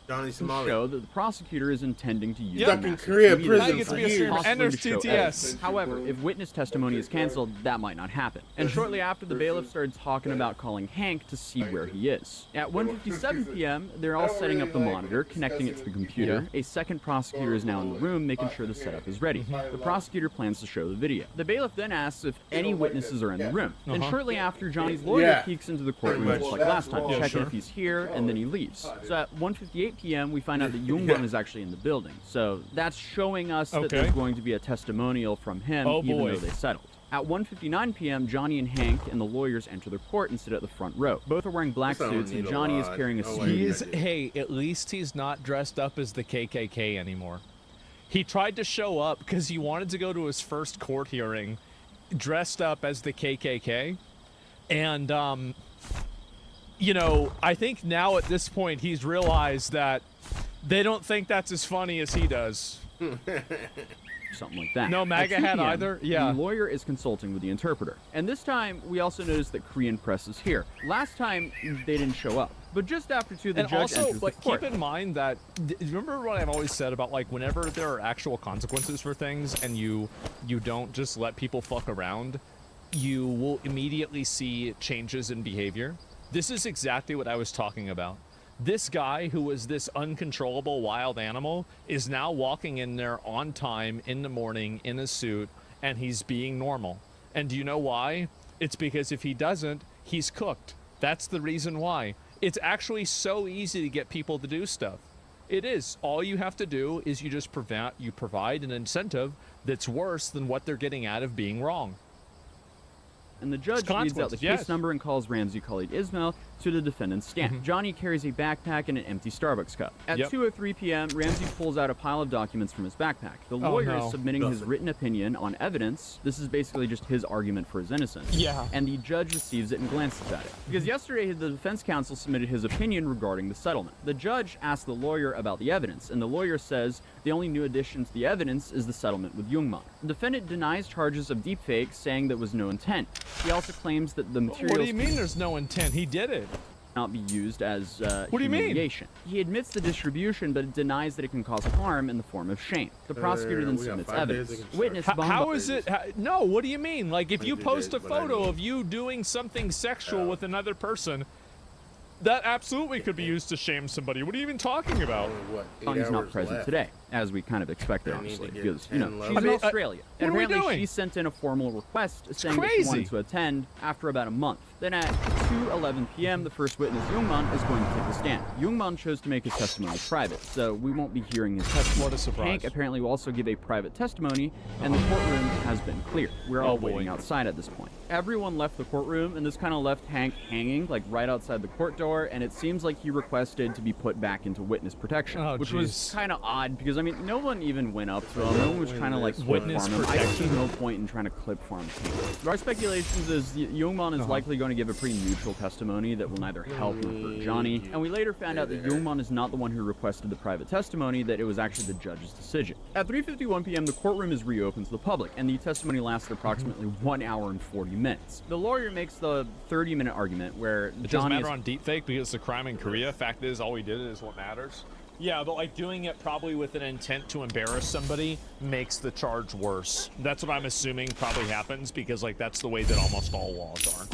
Johnny Somali. Show that the prosecutor is intending to use Stuck the in massive Korea media prison Now you get to be a streamer, possibly and there's to show TTS. evidence. However, if witness testimony is canceled, that might not happen. And shortly after, the bailiff started talking about calling Hank to see where he is. At 1:57 p.m., they're all setting up the monitor, connecting it to the computer. A second prosecutor is now in the room, making sure the setup is ready. The prosecutor plans to show the video. The bailiff then asks if any witnesses are in the room. Then shortly after, Johnny's lawyer peeks into the courtroom just like last time, checking if he's here, and then he leaves. So at 1:58 p.m., we find out that Yoongbun is actually in the building. So that's showing us that there's going to be a testimonial from him, even though they settled. At 1:59 p.m., Johnny and Hank and the lawyers enter the court and sit at the front row. Both are wearing black suits, and Johnny is carrying a suit. Hey, at least he's not dressed up as the KKK anymore. He tried to show up because he wanted to go to his first court hearing dressed up as the KKK. And, you know, I think now at this point he's realized that they don't think that's as funny as he does. something like that. No At MAGA 2 hat p.m., either? Yeah. The lawyer is consulting with the interpreter. And this time, we also noticed that Korean press is here. Last time, they didn't show up. But just after 2, the And judge also, enters the like, court. keep in mind that, remember what I've always said about, like, whenever there are actual consequences for things and you don't just let people fuck around, you will immediately see changes in behavior. This is exactly what I was talking about. This guy who was this uncontrollable wild animal is now walking in there on time in the morning in a suit, and he's being normal. And do you know why? It's because if he doesn't, he's cooked. That's the reason why. It's actually so easy to get people to do stuff. It is. All you have to do is you just provide an incentive that's worse than what they're getting out of being wrong. And the judge reads out the case number and calls Ramsey Khalid Ismail to the defendant's stand. Johnny carries a backpack and an empty Starbucks cup. At 2:03 p.m., Ramsey pulls out a pile of documents from his backpack. The lawyer is submitting his written opinion on evidence. This is basically just his argument for his innocence. Yeah. And the judge receives it and glances at it. Because yesterday, the defense counsel submitted his opinion regarding the settlement. The judge asked the lawyer about the evidence, and the lawyer says the only new addition to the evidence is the settlement with Youngman. The defendant denies charges of deepfake, saying there was no intent. He also claims that the materials... What do you mean there's no intent? He did it. ...not be used as What do you mean? humiliation. He admits the distribution, but denies that it can cause harm in the form of shame. The prosecutor then we got submits 5 days evidence. to Witness How is it? No, what do you mean? Like, if you 22 post a days, but I photo mean- of you doing something sexual with another person, that absolutely could be used to shame somebody. What are you even talking about? What, 8 Johnny's not hours present left? today, as we kind of expected, I need honestly, to get because, 10 she's levels. in Australia. what And are we apparently doing? she sent in a formal request saying that she crazy. wanted to attend after about a month. Then at 2:11 p.m., the first witness, Youngman, is going to take the stand. Youngman chose to make his testimony private, so we won't be hearing his testimony. What a surprise. Hank apparently will also give a private testimony, and the courtroom has been cleared. We're all boy. waiting outside at this point. Everyone left the courtroom, and this kind of left Hank hanging, like right outside the court door, and it seems like he requested to be put back into witness protection, Oh, which was jeez. kind of odd because, I mean, no one even went up to him. No one was trying to, like, clip Witness farm him. I see protection? no point in trying to clip farm Hank. Our speculations is Youngman is likely going to give a pretty neutral testimony that will neither help nor hurt Johnny, and we later found out that Youngman is not the one who requested the private testimony, that it was actually the judge's decision. At 3:51 p.m., the courtroom is reopened to the public, and the testimony lasted approximately 1 hour and 40 minutes. The lawyer makes the 30-minute argument where It doesn't Johnny matter is on deepfake because it's a crime in Korea. Fact is, all we did is what matters. Yeah, but like doing it probably with an intent to embarrass somebody makes the charge worse. That's what I'm assuming probably happens because like that's the way that almost all laws are.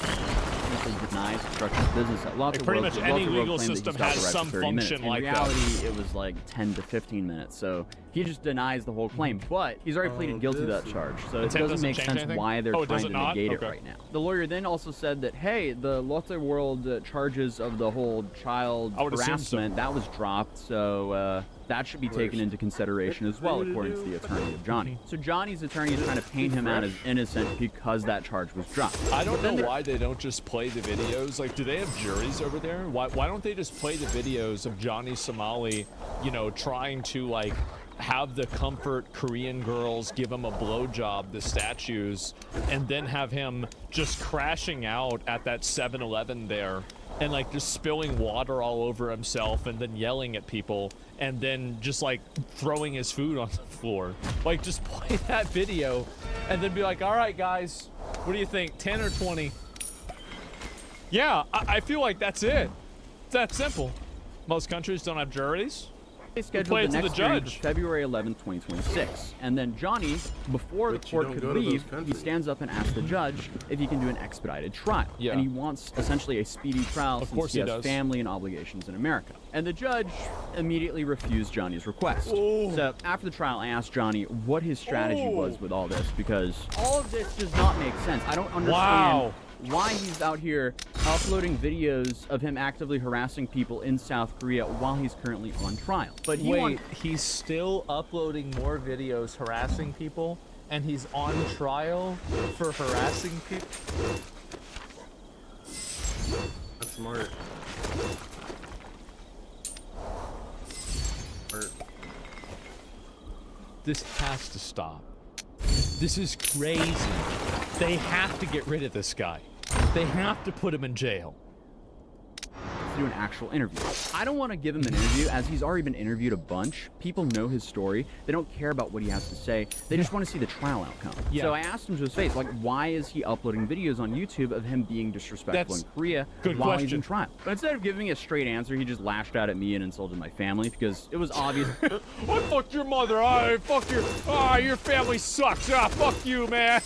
denies obstruction of business. Lots of Pretty world- much lots any of world legal claim that he system stopped has the ride for some 30 minutes. function In like that. reality, it was like 10 to 15 minutes. So he just denies the whole claim, but he's already pleaded guilty to that charge. So it Intent doesn't doesn't make change sense anything? why they're Oh, does trying it to not? negate Okay. it right now. The lawyer then also said that, hey, the Lotte World charges of the whole child I would assume so. harassment, that was dropped. So that should be taken into consideration as well, according to the attorney of Johnny. So Johnny's attorney is trying to paint him out as innocent because that charge was dropped. I don't Then know there- why they don't just play the videos. Like, do they have juries over there? Why don't they just play the videos of Johnny Somali, you know, trying to, like, have the comfort Korean girls give him a blowjob, the statues, and then have him just crashing out at that 7-Eleven there and, like, just spilling water all over himself and then yelling at people and then just, like, throwing his food on the floor. Like, just play that video and then be like, all right, guys, what do you think, 10 or 20? Yeah, I feel like that's it. It's that simple. Most countries don't have juries. They scheduled play the it to the next hearing for judge. February 11th, 2026. And then Johnny, before But the you court don't could go to those leave, he countries. stands up and asks the judge if he can do an expedited trial. Yeah. And he wants essentially a speedy trial since course he he has does. family and obligations in America. And the judge immediately refused Johnny's request. Ooh. So after the trial, I asked Johnny what his strategy Ooh. was with all this, because all of this does not make sense. I don't understand Wow. why he's out here uploading videos of him actively harassing people in South Korea while he's currently on trial. But he Wait, he's still uploading more videos harassing people, and he's on trial for harassing people? That's smart. Smart. This has to stop. This is crazy. They have to get rid of this guy. They have to put him in jail. It's do an actual interview. I don't want to give him an interview as he's already been interviewed a bunch. People know his story. They don't care about what he has to say. They just want to see the trial outcome. Yeah. So I asked him to his face, like, why is he uploading videos on YouTube of him being disrespectful in Korea while he's in trial? But instead of giving me a straight answer, he just lashed out at me and insulted my family because it was obvious. I fucked your mother. I fuck your family sucks. Fuck you, man.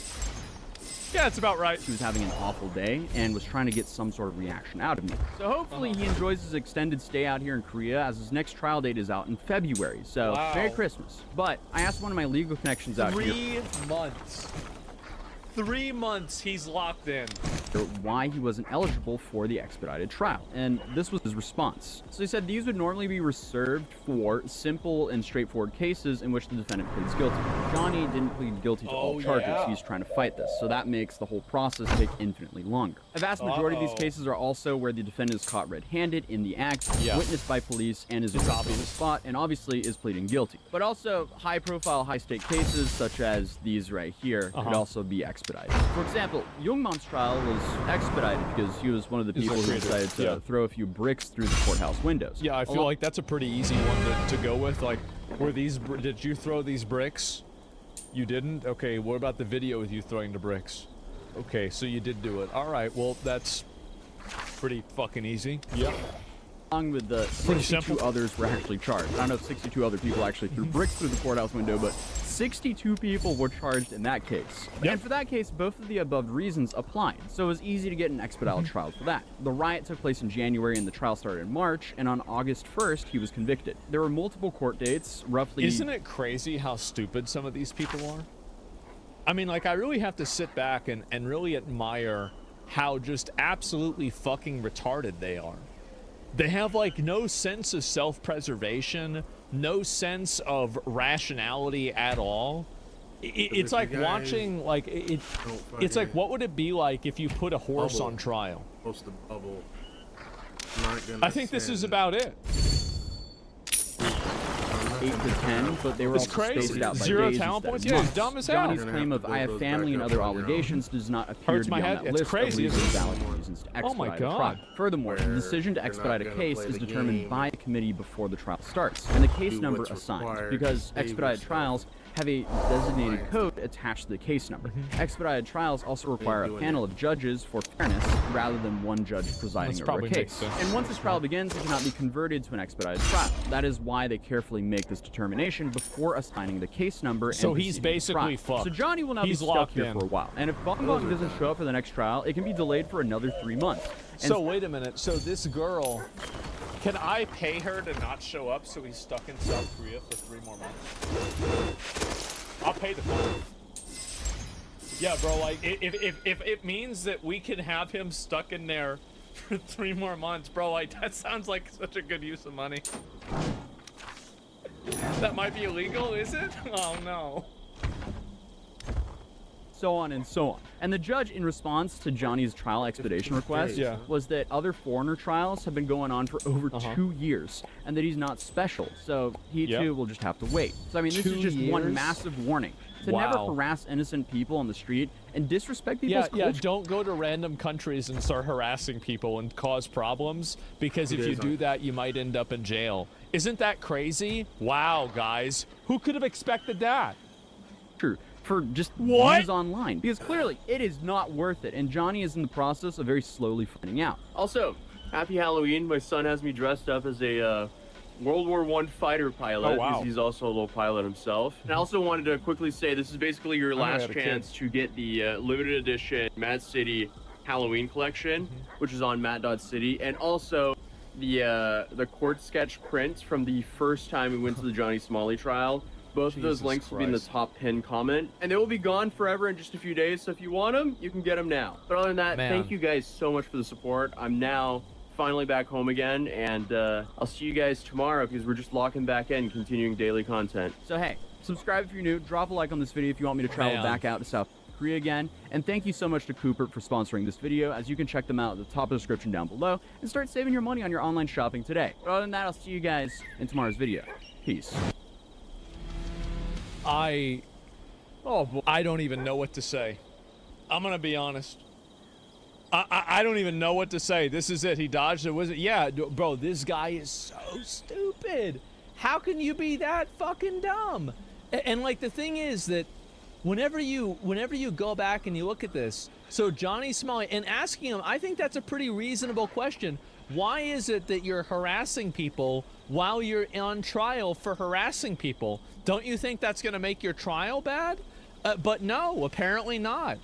Yeah, that's about right. He was having an awful day and was trying to get some sort of reaction out of me. So hopefully he enjoys his extended stay out here in Korea, as his next trial date is out in February. So Merry Christmas. But I asked one of my legal connections out here 3 months. 3 months he's locked in. Why he wasn't eligible for the expedited trial, and this was his response. So he said these would normally be reserved for simple and straightforward cases in which the defendant pleads guilty. Johnny didn't plead guilty to all charges. He's trying to fight this, so that makes the whole process take infinitely longer. A vast majority of these cases are also where the defendant is caught red-handed in the act, witnessed by police, and is arrested on the spot, and obviously is pleading guilty. But also high-profile, high-stake cases such as these right here could also be expedited. For example, Youngman's trial was expedited because he was one of the people who decided to throw a few bricks through the courthouse windows. Yeah, I feel like that's a pretty easy one to go with. Like, did you throw these bricks? You didn't? Okay, what about the video with you throwing the bricks? Okay, so you did do it. All right, well, that's pretty fucking easy. Yeah. Along with the 62 others were actually charged. I don't know if 62 other people actually threw bricks through the courthouse window, but 62 people were charged in that case. And for that case, both of the above reasons applied, so it was easy to get an expedited trial for that. The riot took place in January and the trial started in March, and on August 1st, he was convicted. There were multiple court dates, roughly... Isn't it crazy how stupid some of these people are? I mean, like, I really have to sit back and really admire how just absolutely fucking retarded they are. They have, like, no sense of self-preservation, no sense of rationality at all. It's like watching, like, it's like, what would it be like if you put a horse on trial? Supposed to bubble. I think this is about it. 8 to 10, but they were also spaced out by Zero days talent instead points? of Yeah, months. it's dumb as hell. Johnny's claim of I have family and other obligations does not appear to be on that list of legally valid reasons to expedite a trial. Furthermore, the decision to expedite a case is determined by a committee before the trial starts, and the case number assigned, because expedited trials have a designated code attached to the case number. Expedited trials also require a panel of judges for fairness rather than one judge presiding over a case. And once the trial begins, it cannot be converted to an expedited trial. That is why they carefully make this determination before assigning the case number. So he's basically fucked. So Johnny will now be stuck here for a while. And if Bong Bong doesn't show up for the next trial, it can be delayed for another 3 months. And so wait a minute. So this girl, can I pay her to not show up so he's stuck in South Korea for 3 more months? I'll pay the fine. Yeah, bro, like, if it means that we can have him stuck in there for 3 more months, bro, like, that sounds like such a good use of money. That might be illegal, is it? Oh, no. So on and so on. And the judge, in response to Johnny's trial expedition request, was that other foreigner trials have been going on for over 2 years, and that he's not special, so he too will just have to wait. So I mean, this is just one massive warning to never harass innocent people on the street and disrespect people's culture. Yeah, don't go to random countries and start harassing people and cause problems, because if you do that, you might end up in jail. Isn't that crazy? Wow, guys, who could have expected that? True. For just views online, because clearly it is not worth it, and Johnny is in the process of very slowly finding out. Also, happy Halloween. My son has me dressed up as a World War I fighter pilot, because he's also a little pilot himself. And I also wanted to quickly say this is basically your last chance to get the limited edition Matt City Halloween collection, which is on matt.city, and also the court sketch print from the first time we went to the Johnny Smalley trial. Both of those links will be in the top pinned comment, and they will be gone forever in just a few days, so if you want them, you can get them now. But other than that, thank you guys so much for the support. I'm now finally back home again, and I'll see you guys tomorrow, because we're just locking back in, continuing daily content. So hey, subscribe if you're new, drop a like on this video if you want me to travel back out to South Korea again, and thank you so much to Cooper for sponsoring this video, as you can check them out at the top of the description down below, and start saving your money on your online shopping today. But other than that, I'll see you guys in tomorrow's video. Peace. I don't even know what to say. I'm gonna be honest. I don't even know what to say. This is it. He dodged it. Was it? Yeah, bro, this guy is so stupid. How can you be that fucking dumb? And like, the thing is that whenever you go back and you look at this, so Johnny Smalley, and asking him, I think that's a pretty reasonable question. Why is it that you're harassing people while you're on trial for harassing people? Don't you think that's going to make your trial bad? But no, apparently not.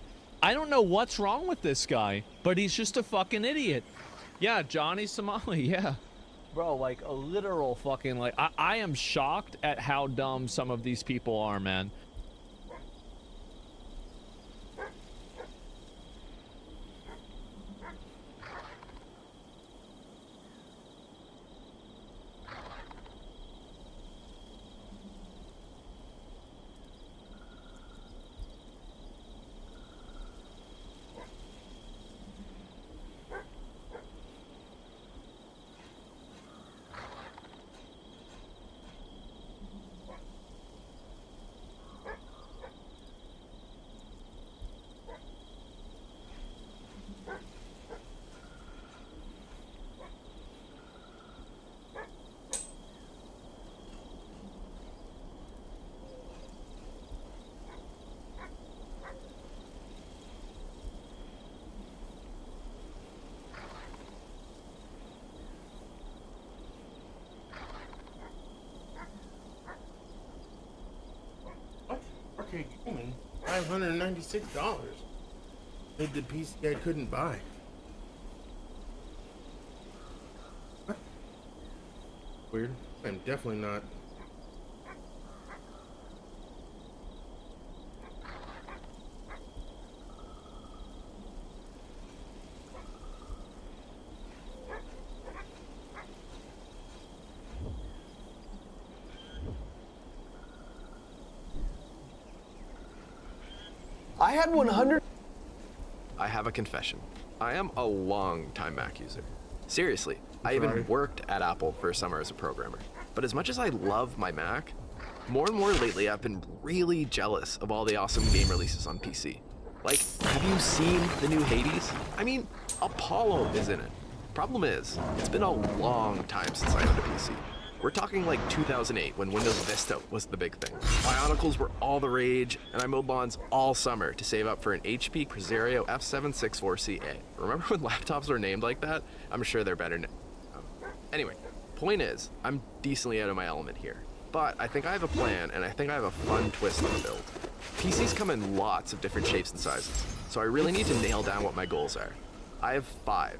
I don't know what's wrong with this guy, but he's just a fucking idiot. Yeah, Johnny Somali, yeah. Bro, like a literal fucking, like, I am shocked at how dumb some of these people are, man. Okay, gaming, $596. Made the PC I couldn't buy. What? Weird. I'm definitely not. I had 100. I have a confession. I am a long-time Mac user. Seriously, I even worked at Apple for a summer as a programmer. But as much as I love my Mac, more and more lately I've been really jealous of all the awesome game releases on PC. Like, have you seen the new Hades? I mean, Apollo is in it. Problem is, it's been a long time since I owned a PC. We're talking like 2008 when Windows Vista was the big thing. Bionicles were all the rage, and I mowed lawns all summer to save up for an HP Presario F764CA. Remember when laptops were named like that? I'm sure they're better now. Anyway, point is, I'm decently out of my element here. But I think I have a plan, and I think I have a fun twist on the build. PCs come in lots of different shapes and sizes, so I really need to nail down what my goals are. I have 5.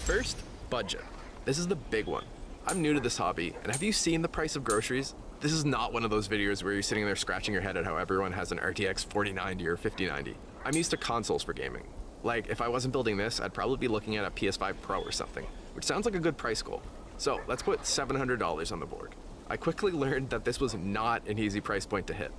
First, budget. This is the big one. I'm new to this hobby, and have you seen the price of groceries? This is not one of those videos where you're sitting there scratching your head at how everyone has an RTX 4090 or 5090. I'm used to consoles for gaming. Like, if I wasn't building this, I'd probably be looking at a PS5 Pro or something, which sounds like a good price goal. So let's put $700 on the board. I quickly learned that this was not an easy price point to hit.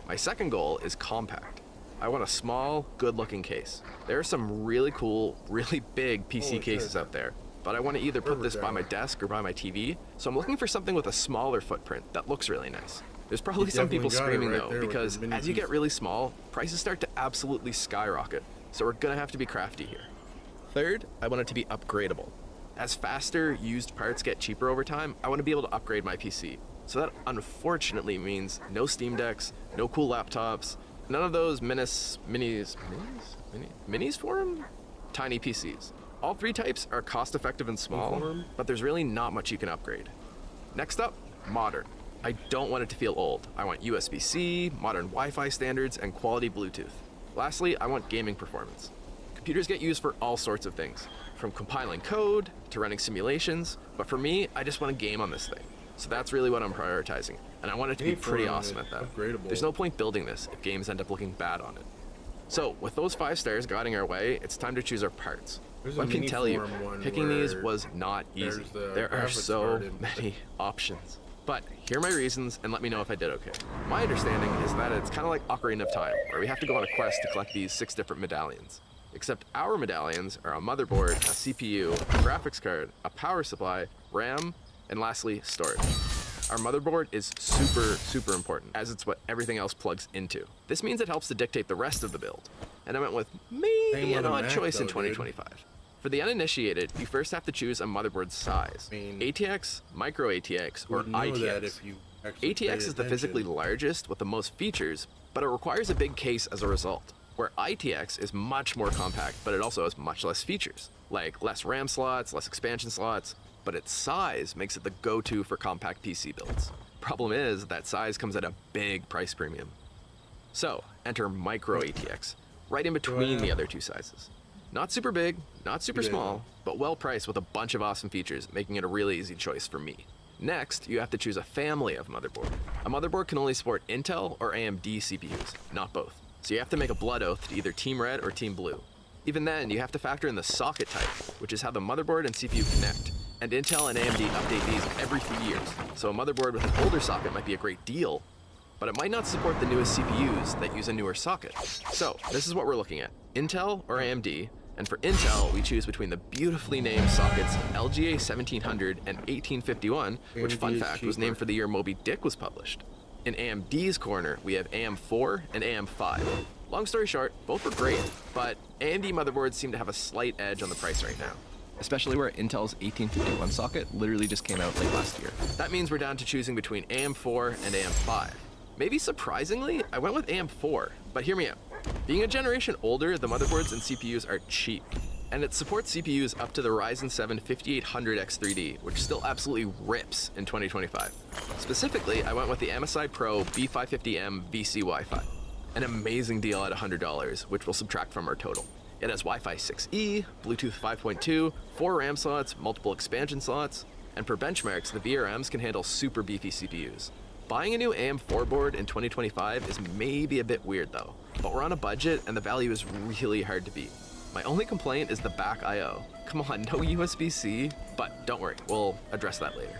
My second goal is compact. I want a small, good-looking case. There are some really cool, really big PC cases out there, but I want to either put this by my desk or by my TV, so I'm looking for something with a smaller footprint that looks really nice. There's probably some people screaming though, because as you get really small, prices start to absolutely skyrocket, so we're gonna have to be crafty here. Third, I want it to be upgradable. As faster, used parts get cheaper over time, I want to be able to upgrade my PC. So that unfortunately means no Steam Decks, no cool laptops, none of those minis for them? Tiny PCs. All 3 types are cost-effective and small, but there's really not much you can upgrade. Next up, modern. I don't want it to feel old. I want USB-C, modern Wi-Fi standards, and quality Bluetooth. Lastly, I want gaming performance. Computers get used for all sorts of things, from compiling code to running simulations, but for me, I just want to game on this thing. So that's really what I'm prioritizing, and I want it to be pretty awesome at that. There's no point building this if games end up looking bad on it. So, with those 5 stars guiding our way, it's time to choose our parts. I can tell you, picking these was not easy. There are so many options. But here are my reasons, and let me know if I did okay. My understanding is that it's kind of like Ocarina of Time, where we have to go on a quest to collect these 6 different medallions. Except our medallions are a motherboard, a CPU, a graphics card, a power supply, RAM, and lastly, storage. Our motherboard is super important, as it's what everything else plugs into. This means it helps to dictate the rest of the build. And I went with maybe an odd choice in 2025. For the uninitiated, you first have to choose a motherboard size. ATX, Micro ATX, or ITX. ATX is the physically largest with the most features, but it requires a big case as a result, where ITX is much more compact, but it also has much less features, like less RAM slots, less expansion slots, but its size makes it the go-to for compact PC builds. Problem is, that size comes at a big price premium. So, enter Micro ATX, right in between the other two sizes. Not super big, not super small, but well priced with a bunch of awesome features, making it a really easy choice for me. Next, you have to choose a family of motherboard. A motherboard can only support Intel or AMD CPUs, not both. So you have to make a blood oath to either Team Red or Team Blue. Even then, you have to factor in the socket type, which is how the motherboard and CPU connect. And Intel and AMD update these every few years, so a motherboard with an older socket might be a great deal, but it might not support the newest CPUs that use a newer socket. So this is what we're looking at, Intel or AMD, and for Intel, we choose between the beautifully named sockets LGA 1700 and 1851, which fun fact was named for the year Moby Dick was published. In AMD's corner, we have AM4 and AM5. Long story short, both were great, but AMD motherboards seem to have a slight edge on the price right now. Especially where Intel's 1851 socket literally just came out late last year. That means we're down to choosing between AM4 and AM5. Maybe surprisingly, I went with AM4, but hear me out. Being a generation older, the motherboards and CPUs are cheap, and it supports CPUs up to the Ryzen 7 5800X3D, which still absolutely rips in 2025. Specifically, I went with the MSI Pro B550M VC Wi-Fi, an amazing deal at $100, which will subtract from our total. It has Wi-Fi 6E, Bluetooth 5.2, 4 RAM slots, multiple expansion slots, and for benchmarks, the VRMs can handle super beefy CPUs. Buying a new AM4 board in 2025 is maybe a bit weird though, but we're on a budget and the value is really hard to beat. My only complaint is the back I/O. Come on, no USB-C, but don't worry, we'll address that later.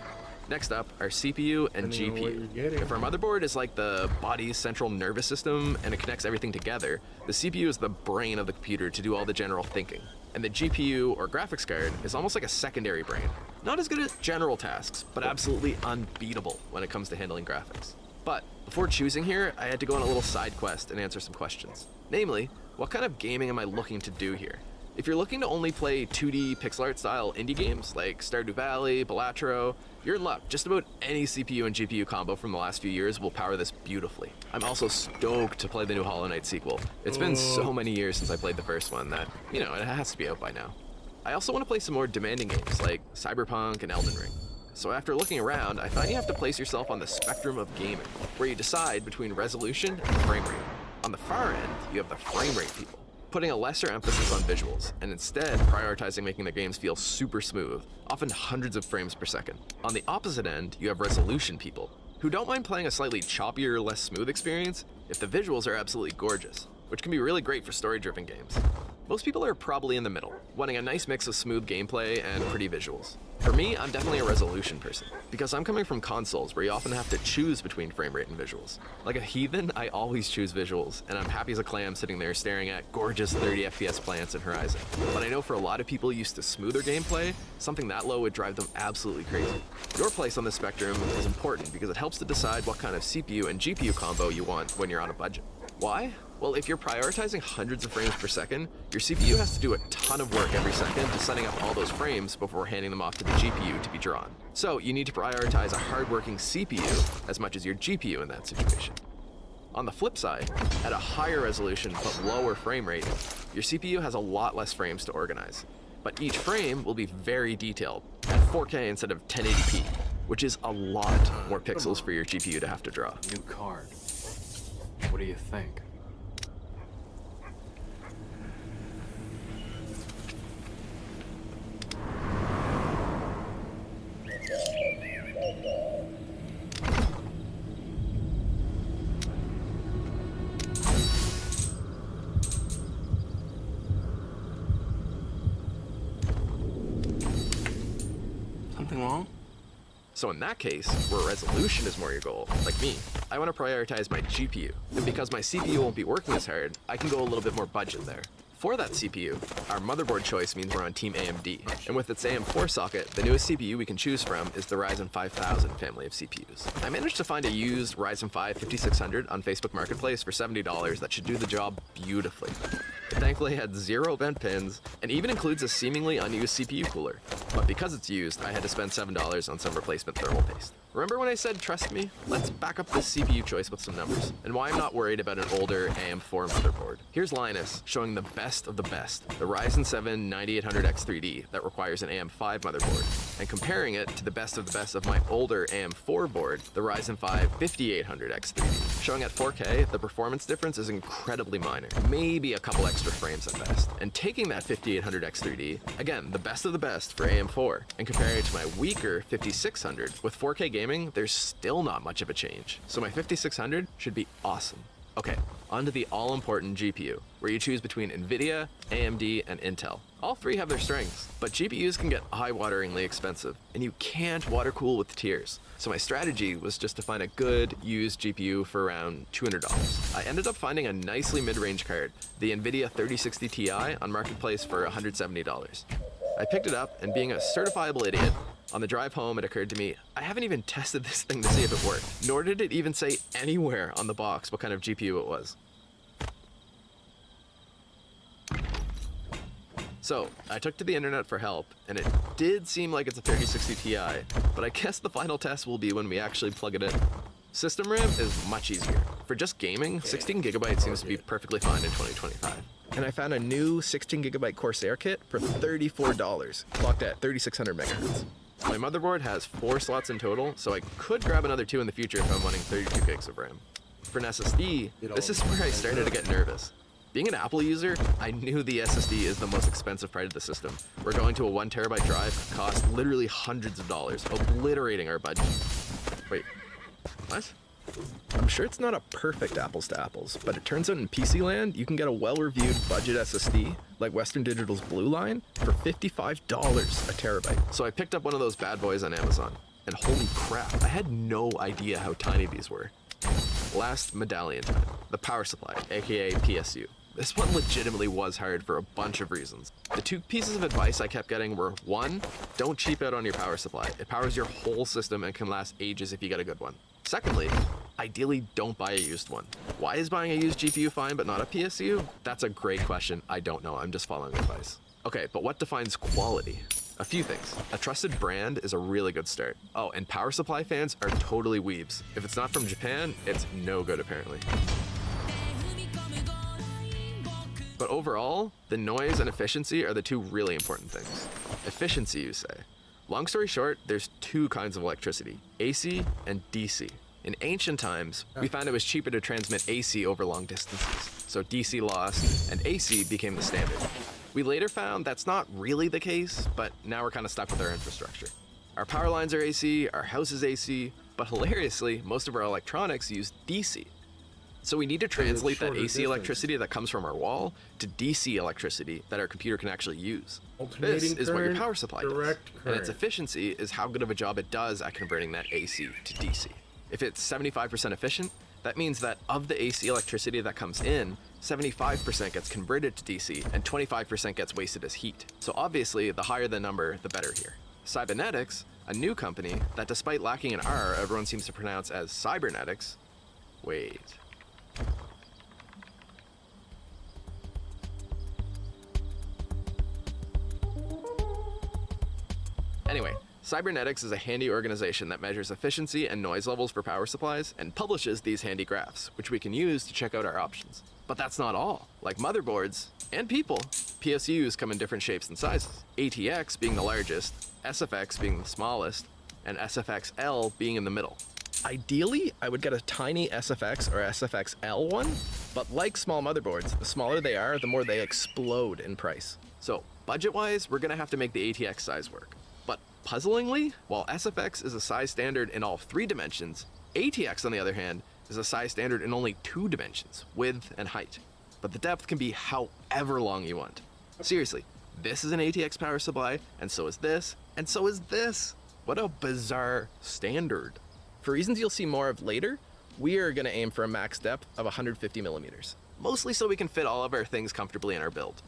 Next up, our CPU and GPU. If our motherboard is like the body's central nervous system and it connects everything together, the CPU is the brain of the computer to do all the general thinking. And the GPU or graphics card is almost like a secondary brain. Not as good at general tasks, but absolutely unbeatable when it comes to handling graphics. But before choosing here, I had to go on a little side quest and answer some questions. Namely, what kind of gaming am I looking to do here? If you're looking to only play 2D pixel art style indie games like Stardew Valley, Balatro, you're in luck. Just about any CPU and GPU combo from the last few years will power this beautifully. I'm also stoked to play the new Hollow Knight sequel. It's been so many years since I played the first one that, you know, it has to be out by now. I also want to play some more demanding games like Cyberpunk and Elden Ring. So after looking around, I thought you have to place yourself on the spectrum of gaming, where you decide between resolution and frame rate. On the far end, you have the frame rate people, putting a lesser emphasis on visuals, and instead prioritizing making their games feel super smooth, often hundreds of frames per second. On the opposite end, you have resolution people, who don't mind playing a slightly choppier, less smooth experience if the visuals are absolutely gorgeous, which can be really great for story-driven games. Most people are probably in the middle, wanting a nice mix of smooth gameplay and pretty visuals. For me, I'm definitely a resolution person, because I'm coming from consoles where you often have to choose between frame rate and visuals. Like a heathen, I always choose visuals, and I'm happy as a clam sitting there staring at gorgeous 30 FPS plants in Horizon. But I know for a lot of people used to smoother gameplay, something that low would drive them absolutely crazy. Your place on the spectrum is important because it helps to decide what kind of CPU and GPU combo you want when you're on a budget. Why? Well, if you're prioritizing hundreds of frames per second, your CPU has to do a ton of work every second to setting up all those frames before handing them off to the GPU to be drawn. So you need to prioritize a hardworking CPU as much as your GPU in that situation. On the flip side, at a higher resolution but lower frame rate, your CPU has a lot less frames to organize. But each frame will be very detailed, at 4K instead of 1080p, which is a lot more pixels for your GPU to have to draw. New card. What do you think? Something wrong? So in that case, where resolution is more your goal, like me, I want to prioritize my GPU. And because my CPU won't be working as hard, I can go a little bit more budget there. For that CPU, our motherboard choice means we're on Team AMD, and with its AM4 socket, the newest CPU we can choose from is the Ryzen 5000 family of CPUs. I managed to find a used Ryzen 5 5600 on Facebook Marketplace for $70 that should do the job beautifully. It thankfully had 0 vent pins, and even includes a seemingly unused CPU cooler. But because it's used, I had to spend $7 on some replacement thermal paste. Remember when I said trust me? Let's back up this CPU choice with some numbers, and why I'm not worried about an older AM4 motherboard. Here's Linus showing the best of the best, the Ryzen 7 9800X3D that requires an AM5 motherboard, and comparing it to the best of my older AM4 board, the Ryzen 5 5800X3D. Showing at 4K, the performance difference is incredibly minor, maybe a couple extra frames at best. And taking that 5800X3D, again, the best of the best for AM4, and comparing it to my weaker 5600, with 4K gaming, there's still not much of a change. So my 5600 should be awesome. Okay, onto the all-important GPU, where you choose between NVIDIA, AMD, and Intel. All three have their strengths, but GPUs can get eye-wateringly expensive, and you can't water cool with tiers. So my strategy was just to find a good, used GPU for around $200. I ended up finding a nicely mid-range card, the NVIDIA 3060 Ti on Marketplace for $170. I picked it up, and being a certifiable idiot, on the drive home, it occurred to me, I haven't even tested this thing to see if it worked, nor did it even say anywhere on the box what kind of GPU it was. So, I took to the internet for help, and it did seem like it's a 3060 Ti, but I guess the final test will be when we actually plug it in. System RAM is much easier. For just gaming, 16GB seems to be perfectly fine in 2025. And I found a new 16GB Corsair kit for $34, clocked at 3600 megahertz. My motherboard has 4 slots in total, so I could grab another 2 in the future if I'm wanting 32 gigs of RAM. For an SSD, this is where I started to get nervous. Being an Apple user, I knew the SSD is the most expensive part of the system. We're going to a 1TB drive cost literally hundreds of dollars, obliterating our budget. Wait, what? I'm sure it's not a perfect apples to apples, but it turns out in PC land, you can get a well-reviewed budget SSD, like Western Digital's Blue Line, for $55 a terabyte. So I picked up one of those bad boys on Amazon, and holy crap, I had no idea how tiny these were. Last medallion time, the power supply, aka PSU. This one legitimately was hard for a bunch of reasons. The 2 pieces of advice I kept getting were, 1, don't cheap out on your power supply. It powers your whole system and can last ages if you get a good one. Secondly, ideally don't buy a used one. Why is buying a used GPU fine but not a PSU? That's a great question. I don't know. I'm just following advice. Okay, but what defines quality? A few things. A trusted brand is a really good start. Oh, and power supply fans are totally weebs. If it's not from Japan, it's no good apparently. But overall, the noise and efficiency are the 2 really important things. Efficiency, you say. Long story short, there's 2 kinds of electricity, AC and DC. In ancient times, we found it was cheaper to transmit AC over long distances, so DC lost and AC became the standard. We later found that's not really the case, but now we're kind of stuck with our infrastructure. Our power lines are AC, our house is AC, but hilariously, most of our electronics use DC. So we need to translate that AC electricity that comes from our wall to DC electricity that our computer can actually use. This is what your power supply does, and its efficiency is how good of a job it does at converting that AC to DC. If it's 75% efficient, that means that of the AC electricity that comes in, 75% gets converted to DC and 25% gets wasted as heat. So obviously, the higher the number, the better here. Cybernetics, a new company that despite lacking an R, everyone seems to pronounce as cybernetics. Wait. Anyway, Cybernetics is a handy organization that measures efficiency and noise levels for power supplies and publishes these handy graphs, which we can use to check out our options. But that's not all. Like motherboards and people, PSUs come in different shapes and sizes. ATX being the largest, SFX being the smallest, and SFXL being in the middle. Ideally, I would get a tiny SFX or SFXL one, but like small motherboards, the smaller they are, the more they explode in price. So budget-wise, we're gonna have to make the ATX size work. But puzzlingly, while SFX is a size standard in all 3 dimensions, ATX on the other hand is a size standard in only 2 dimensions, width and height. But the depth can be however long you want. Seriously, this is an ATX power supply, and so is this, and so is this. What a bizarre standard. For reasons you'll see more of later, we are going to aim for a max depth of 150 millimeters. mostly so we can fit all of our things comfortably in our build.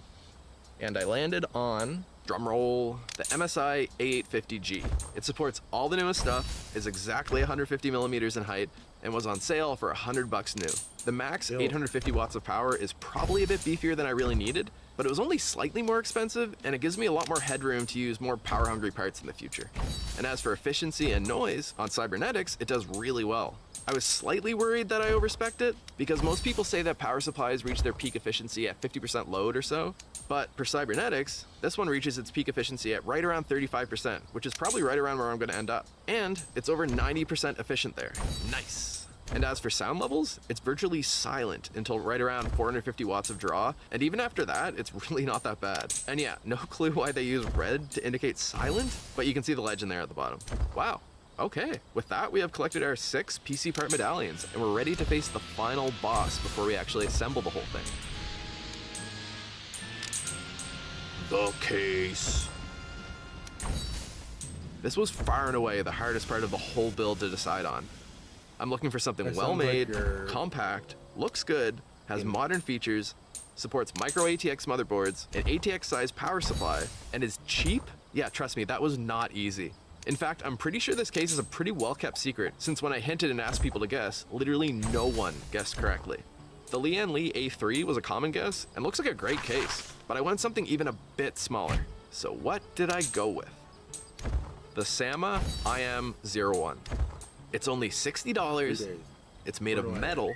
And I landed on, drumroll, the MSI A850G. It supports all the newest stuff, is exactly 150 millimeters in height, and was on sale for $100 new. The max 850 watts of power is probably a bit beefier than I really needed, but it was only slightly more expensive, and it gives me a lot more headroom to use more power-hungry parts in the future. And as for efficiency and noise, on cybernetics, it does really well. I was slightly worried that I overspec'd it, because most people say that power supplies reach their peak efficiency at 50% load or so, but for cybernetics, this one reaches its peak efficiency at right around 35%, which is probably right around where I'm gonna end up. And it's over 90% efficient there. Nice. And as for sound levels, it's virtually silent until right around 450 watts of draw, and even after that, it's really not that bad. And yeah, no clue why they use red to indicate silent, but you can see the legend there at the bottom. Wow. Okay, with that, we have collected our 6 PC part medallions, and we're ready to face the final boss before we actually assemble the whole thing. The case. This was far and away the hardest part of the whole build to decide on. I'm looking for something well-made, compact, looks good, has modern features, supports micro ATX motherboards, an ATX-sized power supply, and is cheap? Yeah, trust me, that was not easy. In fact, I'm pretty sure this case is a pretty well-kept secret, since when I hinted and asked people to guess, literally no one guessed correctly. The Lian Li A3 was a common guess, and looks like a great case, but I wanted something even a bit smaller. So what did I go with? The Sama IM01. It's only $60, it's made of metal,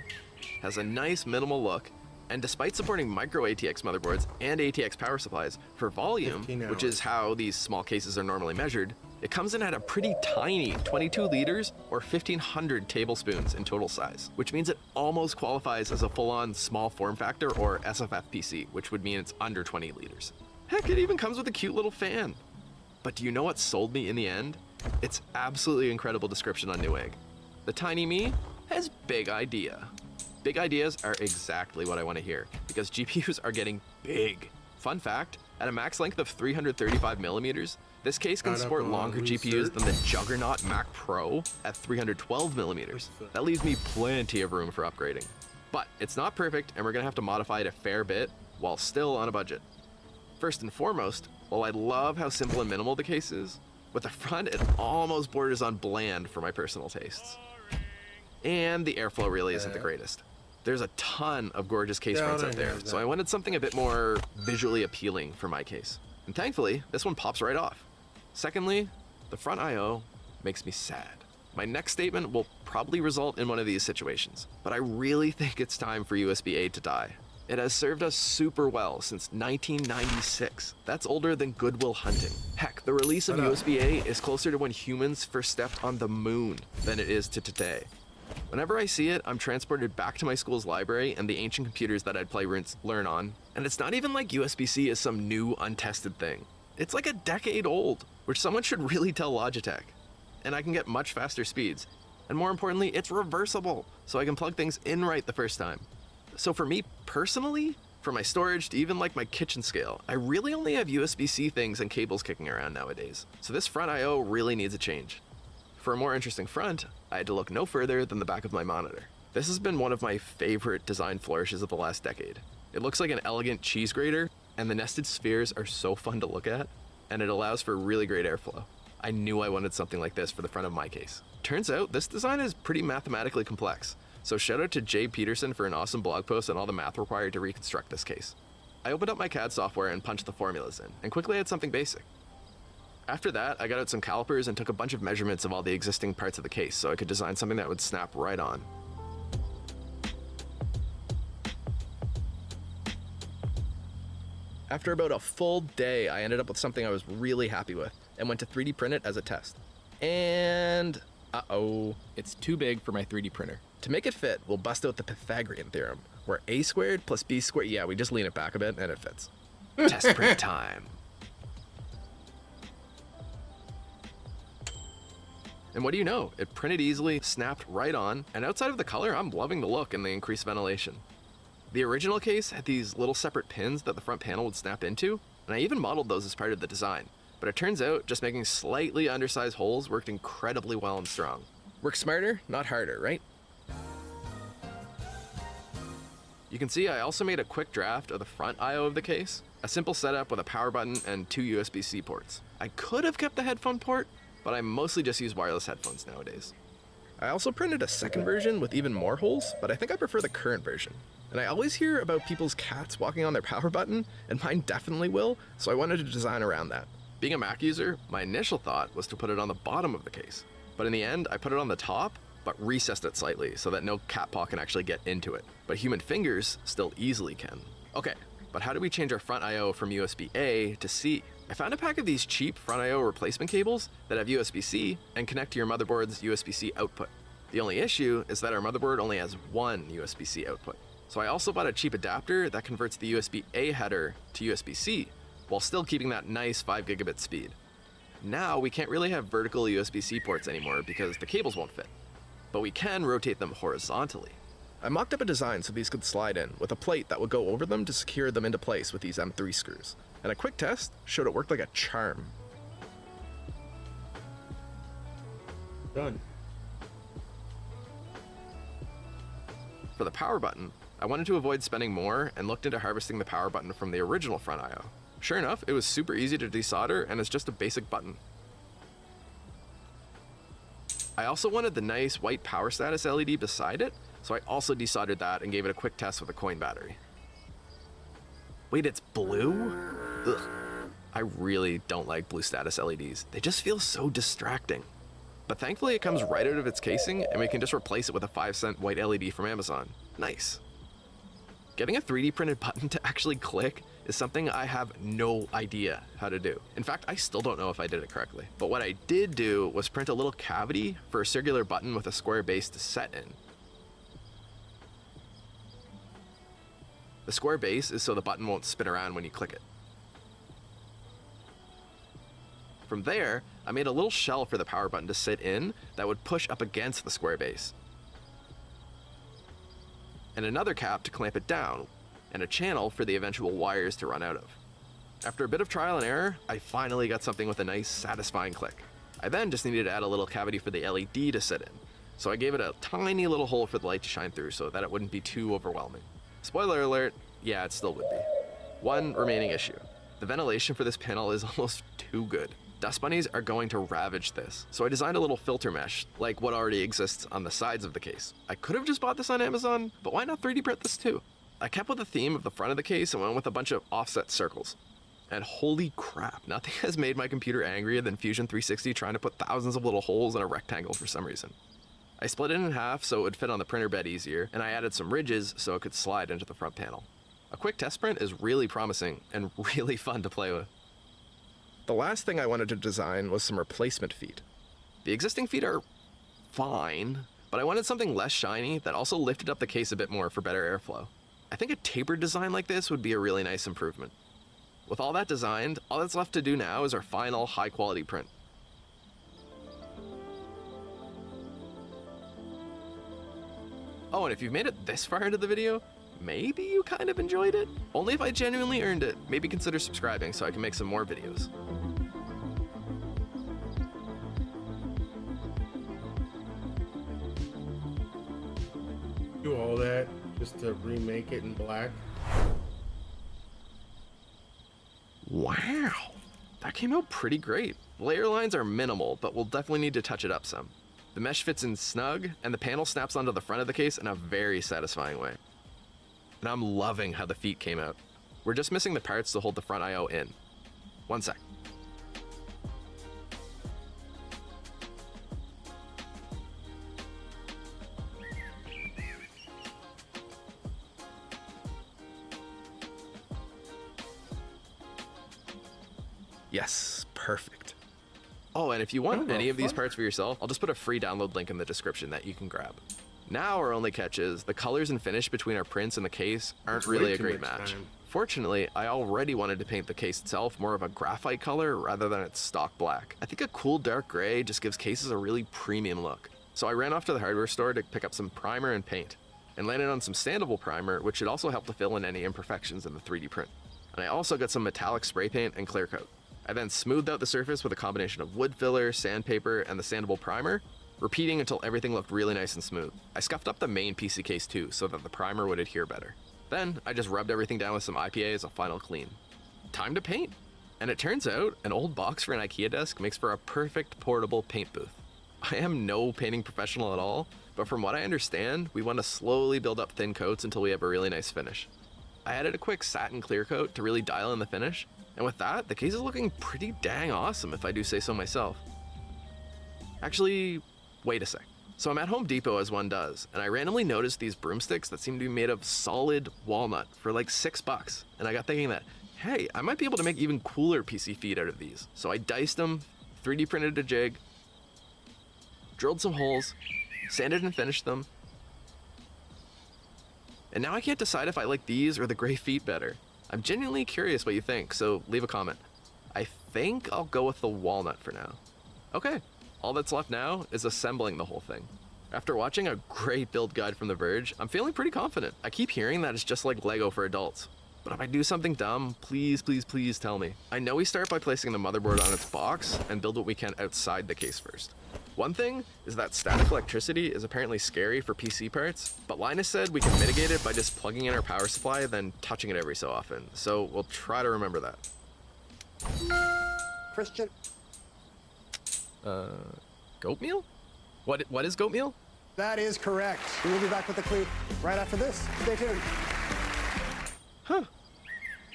has a nice minimal look, and despite supporting micro ATX motherboards and ATX power supplies, for volume, which is how these small cases are normally measured, it comes in at a pretty tiny 22 liters or 1,500 tablespoons in total size, which means it almost qualifies as a full-on small form factor or SFF PC, which would mean it's under 20 liters. Heck, it even comes with a cute little fan. But do you know what sold me in the end? Its absolutely incredible description on Newegg. The tiny me has big idea. Big ideas are exactly what I want to hear, because GPUs are getting big. Fun fact, at a max length of 335 millimeters, this case can support longer GPUs than the Juggernaut Mac Pro at 312 millimeters. That leaves me plenty of room for upgrading. But it's not perfect, and we're gonna have to modify it a fair bit while still on a budget. First and foremost, while I love how simple and minimal the case is, with the front it almost borders on bland for my personal tastes. And the airflow really isn't the greatest. There's a ton of gorgeous case fronts out there, so I wanted something a bit more visually appealing for my case. And thankfully, this one pops right off. Secondly, the front I/O makes me sad. My next statement will probably result in one of these situations, but I really think it's time for USB-A to die. It has served us super well since 1996. That's older than Good Will Hunting. Heck, the release of USB-A is closer to when humans first stepped on the moon than it is to today. Whenever I see it, I'm transported back to my school's library and the ancient computers that I'd play Learn on. And it's not even like USB-C is some new, untested thing. It's like a decade old, which someone should really tell Logitech. And I can get much faster speeds. And more importantly, it's reversible, so I can plug things in right the first time. So for me personally, for my storage to even like my kitchen scale, I really only have USB-C things and cables kicking around nowadays. So this front I/O really needs a change. For a more interesting front, I had to look no further than the back of my monitor. This has been one of my favorite design flourishes of the last decade. It looks like an elegant cheese grater, and the nested spheres are so fun to look at, and it allows for really great airflow. I knew I wanted something like this for the front of my case. Turns out, this design is pretty mathematically complex, so shout out to Jay Peterson for an awesome blog post on all the math required to reconstruct this case. I opened up my CAD software and punched the formulas in, and quickly had something basic. After that, I got out some calipers and took a bunch of measurements of all the existing parts of the case so I could design something that would snap right on. After about a full day, I ended up with something I was really happy with and went to 3D print it as a test. And uh-oh, it's too big for my 3D printer. To make it fit, we'll bust out the Pythagorean theorem, where a squared plus b squared, yeah, we just lean it back a bit and it fits. Test print time. And what do you know? It printed easily, snapped right on, and outside of the color, I'm loving the look and the increased ventilation. The original case had these little separate pins that the front panel would snap into, and I even modeled those as part of the design. But it turns out just making slightly undersized holes worked incredibly well and strong. Work smarter, not harder, right? You can see I also made a quick draft of the front I/O of the case, a simple setup with a power button and 2 USB-C ports. I could have kept the headphone port, but I mostly just use wireless headphones nowadays. I also printed a second version with even more holes, but I think I prefer the current version. And I always hear about people's cats walking on their power button, and mine definitely will, so I wanted to design around that. Being a Mac user, my initial thought was to put it on the bottom of the case, but in the end I put it on the top, but recessed it slightly so that no cat paw can actually get into it. But human fingers still easily can. Okay, but how do we change our front I/O from USB-A to C? I found a pack of these cheap front I/O replacement cables that have USB-C and connect to your motherboard's USB-C output. The only issue is that our motherboard only has one USB-C output. So I also bought a cheap adapter that converts the USB-A header to USB-C while still keeping that nice 5 gigabit speed. Now we can't really have vertical USB-C ports anymore because the cables won't fit, but we can rotate them horizontally. I mocked up a design so these could slide in with a plate that would go over them to secure them into place with these M3 screws. And a quick test showed it worked like a charm. Done. For the power button, I wanted to avoid spending more and looked into harvesting the power button from the original front I/O. Sure enough, it was super easy to desolder and it's just a basic button. I also wanted the nice white power status LED beside it, so I also desoldered that and gave it a quick test with a coin battery. Wait, it's blue? Ugh. I really don't like blue status LEDs. They just feel so distracting. But thankfully it comes right out of its casing and we can just replace it with a 5-cent white LED from Amazon. Nice. Getting a 3D printed button to actually click is something I have no idea how to do. In fact, I still don't know if I did it correctly. But what I did do was print a little cavity for a circular button with a square base to set in. The square base is so the button won't spin around when you click it. From there, I made a little shell for the power button to sit in that would push up against the square base. And another cap to clamp it down, and a channel for the eventual wires to run out of. After a bit of trial and error, I finally got something with a nice, satisfying click. I then just needed to add a little cavity for the LED to sit in, so I gave it a tiny little hole for the light to shine through so that it wouldn't be too overwhelming. Spoiler alert, yeah, it still would be. One remaining issue. The ventilation for this panel is almost too good. Dust bunnies are going to ravage this, so I designed a little filter mesh, like what already exists on the sides of the case. I could have just bought this on Amazon, but why not 3D print this too? I kept with the theme of the front of the case and went with a bunch of offset circles. And holy crap, nothing has made my computer angrier than Fusion 360 trying to put thousands of little holes in a rectangle for some reason. I split it in half so it would fit on the printer bed easier, and I added some ridges so it could slide into the front panel. A quick test print is really promising and really fun to play with. The last thing I wanted to design was some replacement feet. The existing feet are fine, but I wanted something less shiny that also lifted up the case a bit more for better airflow. I think a tapered design like this would be a really nice improvement. With all that designed, all that's left to do now is our final high-quality print. Oh, and if you've made it this far into the video, maybe you kind of enjoyed it? Only if I genuinely earned it, maybe consider subscribing so I can make some more videos. Do all that just to remake it in black. Wow, that came out pretty great. Layer lines are minimal, but we'll definitely need to touch it up some. The mesh fits in snug, and the panel snaps onto the front of the case in a very satisfying way. And I'm loving how the feet came out. We're just missing the parts to hold the front I/O in. One sec. Yes, perfect. Oh, and if you want any of these parts for yourself, I'll just put a free download link in the description that you can grab. Now our only catch is, the colors and finish between our prints and the case aren't really a great match. Fortunately, I already wanted to paint the case itself more of a graphite color rather than its stock black. I think a cool dark gray just gives cases a really premium look. So I ran off to the hardware store to pick up some primer and paint, and landed on some sandable primer, which should also help to fill in any imperfections in the 3D print. And I also got some metallic spray paint and clear coat. I then smoothed out the surface with a combination of wood filler, sandpaper, and the sandable primer, repeating until everything looked really nice and smooth. I scuffed up the main PC case too, so that the primer would adhere better. Then I just rubbed everything down with some IPA as a final clean. Time to paint. And it turns out an old box for an IKEA desk makes for a perfect portable paint booth. I am no painting professional at all, but from what I understand, we want to slowly build up thin coats until we have a really nice finish. I added a quick satin clear coat to really dial in the finish, and with that, the case is looking pretty dang awesome if I do say so myself. Actually, wait a sec. So I'm at Home Depot as one does, and I randomly noticed these broomsticks that seem to be made of solid walnut for like $6, and I got thinking that, hey, I might be able to make even cooler PC feet out of these. So I diced them, 3D printed a jig, drilled some holes, sanded and finished them, and now I can't decide if I like these or the gray feet better. I'm genuinely curious what you think, so leave a comment. I think I'll go with the walnut for now. Okay, all that's left now is assembling the whole thing. After watching a great build guide from The Verge, I'm feeling pretty confident. I keep hearing that it's just like Lego for adults. But if I do something dumb, please, please, please tell me. I know we start by placing the motherboard on its box and build what we can outside the case first. One thing is that static electricity is apparently scary for PC parts, but Linus said we can mitigate it by just plugging in our power supply, then touching it every so often. So we'll try to remember that. Christian? Goat meal? What is goat meal? That is correct. We will be back with the clue right after this. Stay tuned. Huh.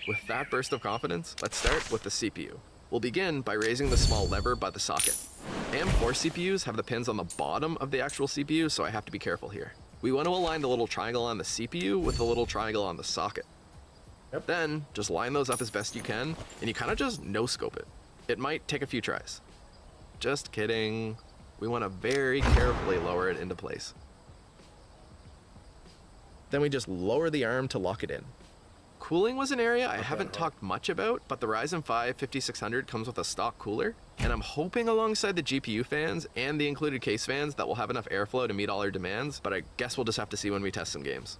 With that burst of confidence, let's start with the CPU. We'll begin by raising the small lever by the socket. AM4 CPUs have the pins on the bottom of the actual CPU, so I have to be careful here. We want to align the little triangle on the CPU with the little triangle on the socket. Yep. Then, just line those up as best you can, and you kind of just no-scope it. It might take a few tries. Just kidding. We want to very carefully lower it into place. Then we just lower the arm to lock it in. Cooling was an area I haven't talked much about, but the Ryzen 5 5600 comes with a stock cooler, and I'm hoping alongside the GPU fans and the included case fans that we'll have enough airflow to meet all our demands, but I guess we'll just have to see when we test some games.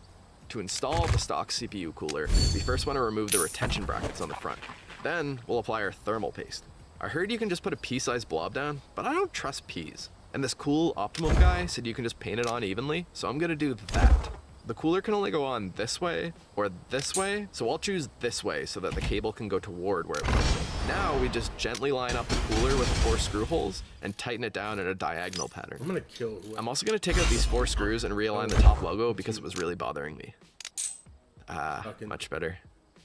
To install the stock CPU cooler, we first want to remove the retention brackets on the front. Then we'll apply our thermal paste. I heard you can just put a pea-sized blob down, but I don't trust peas. And this cool Optimum guy said you can just paint it on evenly, so I'm gonna do that. The cooler can only go on this way or this way, so I'll choose this way so that the cable can go toward where it wants. Now we just gently line up the cooler with 4 screw holes and tighten it down in a diagonal pattern. I'm gonna kill whoever. I'm also gonna take out these 4 screws and realign the top logo because it was really bothering me. Much better.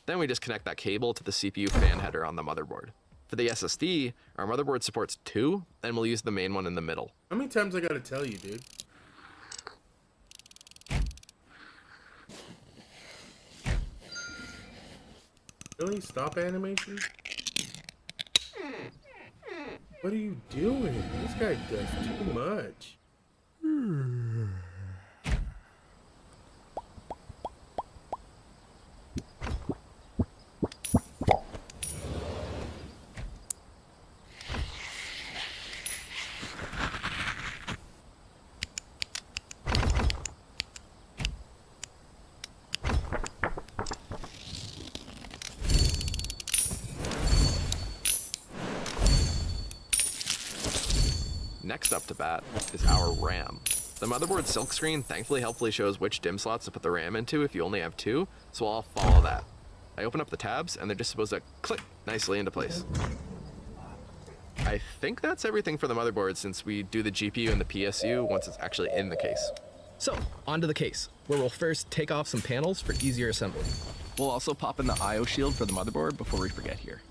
Then we just connect that cable to the CPU fan header on the motherboard. For the SSD, our motherboard supports 2, and we'll use the main one in the middle. How many times I gotta tell you, dude? Really? Stop animation? What are you doing? This guy does too much. Next up to bat is our RAM. The motherboard silkscreen thankfully helpfully shows which DIMM slots to put the RAM into if you only have 2, so I'll follow that. I open up the tabs and they're just supposed to click nicely into place. I think that's everything for the motherboard since we do the GPU and the PSU once it's actually in the case. So, onto the case, where we'll first take off some panels for easier assembly. We'll also pop in the I/O shield for the motherboard before we forget here.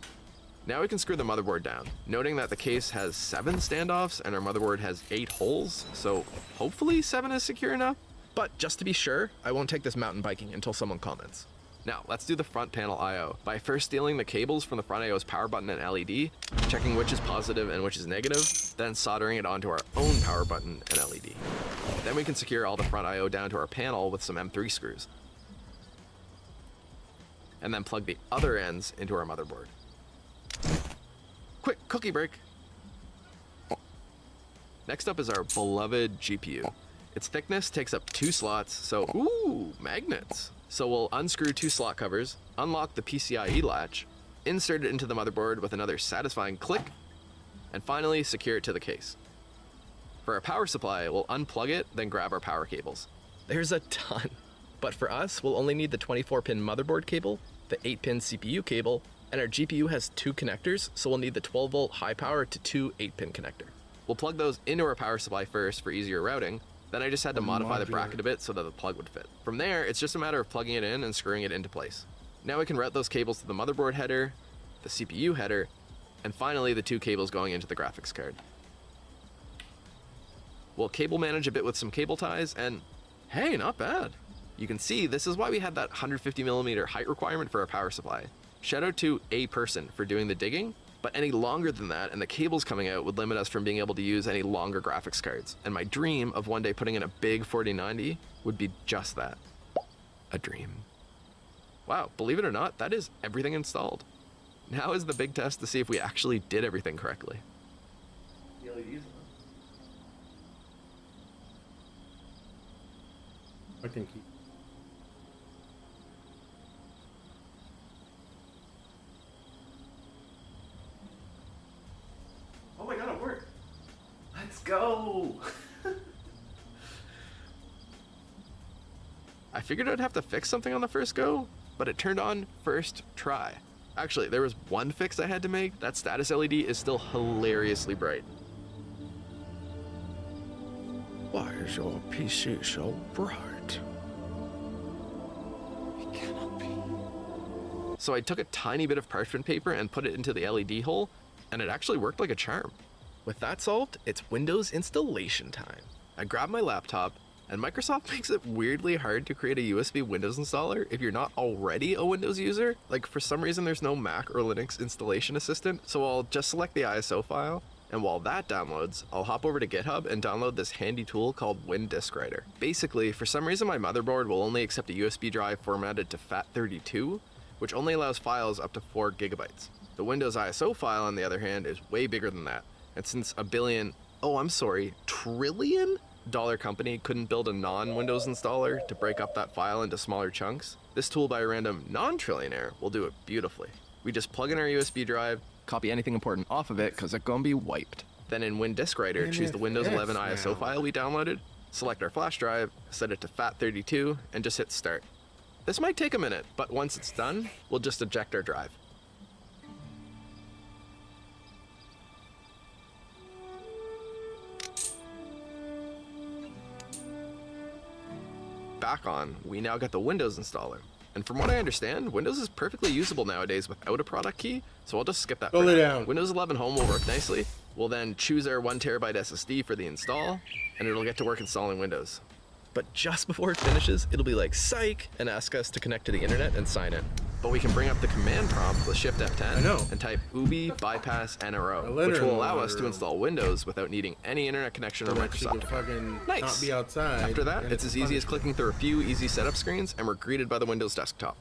Now we can screw the motherboard down, noting that the case has 7 standoffs and our motherboard has 8 holes, so hopefully 7 is secure enough. But just to be sure, I won't take this mountain biking until someone comments. Now, let's do the front panel I/O by first stealing the cables from the front I/O's power button and LED, checking which is positive and which is negative, then soldering it onto our own power button and LED. Then we can secure all the front I/O down to our panel with some M3 screws. And then plug the other ends into our motherboard. Quick cookie break. Next up is our beloved GPU. Its thickness takes up 2 slots, so ooh, magnets. So we'll unscrew 2 slot covers, unlock the PCIe latch, insert it into the motherboard with another satisfying click, and finally secure it to the case. For our power supply, we'll unplug it, then grab our power cables. There's a ton. But for us, we'll only need the 24-pin motherboard cable, the 8-pin CPU cable, and our GPU has 2 connectors, so we'll need the 12-volt high power to 2 8-pin connector. We'll plug those into our power supply first for easier routing, then I just had to modify the bracket a bit so that the plug would fit. From there, it's just a matter of plugging it in and screwing it into place. Now we can route those cables to the motherboard header, the CPU header, and finally the 2 cables going into the graphics card. We'll cable manage a bit with some cable ties, and hey, not bad. You can see this is why we had that 150mm height requirement for our power supply. Shout out to a person for doing the digging, but any longer than that and the cables coming out would limit us from being able to use any longer graphics cards. And my dream of one day putting in a big 4090 would be just that, a dream. Wow, believe it or not, that is everything installed. Now is the big test to see if we actually did everything correctly. The LEDs. I can keep. Oh my god, it worked. Let's go. I figured I'd have to fix something on the first go, but it turned on first try. Actually, there was one fix I had to make. That status LED is still hilariously bright. Why is your PC so bright? It cannot be. So I took a tiny bit of parchment paper and put it into the LED hole, and it actually worked like a charm. With that solved, it's Windows installation time. I grabbed my laptop, and Microsoft makes it weirdly hard to create a USB Windows installer if you're not already a Windows user. Like, for some reason there's no Mac or Linux installation assistant, so I'll just select the ISO file, and while that downloads, I'll hop over to GitHub and download this handy tool called WinDiskWriter. Basically, for some reason my motherboard will only accept a USB drive formatted to FAT32, which only allows files up to 4 gigabytes. The Windows ISO file, on the other hand, is way bigger than that. And since a billion, trillion dollar company couldn't build a non-Windows installer to break up that file into smaller chunks, this tool by a random non-trillionaire will do it beautifully. We just plug in our USB drive, copy anything important off of it because it's gonna be wiped. Then in WinDiskWriter, choose the Windows 11 ISO file we downloaded, select our flash drive, set it to FAT32, and just hit start. This might take a minute, but once it's done, we'll just eject our drive. Back on, we now got the Windows installer. And from what I understand, Windows is perfectly usable nowadays without a product key, so I'll just skip that. Pull it down. Windows 11 Home will work nicely. We'll then choose our 1TB SSD for the install, and it'll get to work installing Windows. But just before it finishes, it'll be like, psych, and ask us to connect to the internet and sign in. But we can bring up the command prompt with Shift F10 and type ubi bypass NRO, which will allow us to install Windows without needing any internet connection or Microsoft account. Nice. Not be outside. After that, it's as easy as clicking through a few easy setup screens, and we're greeted by the Windows desktop.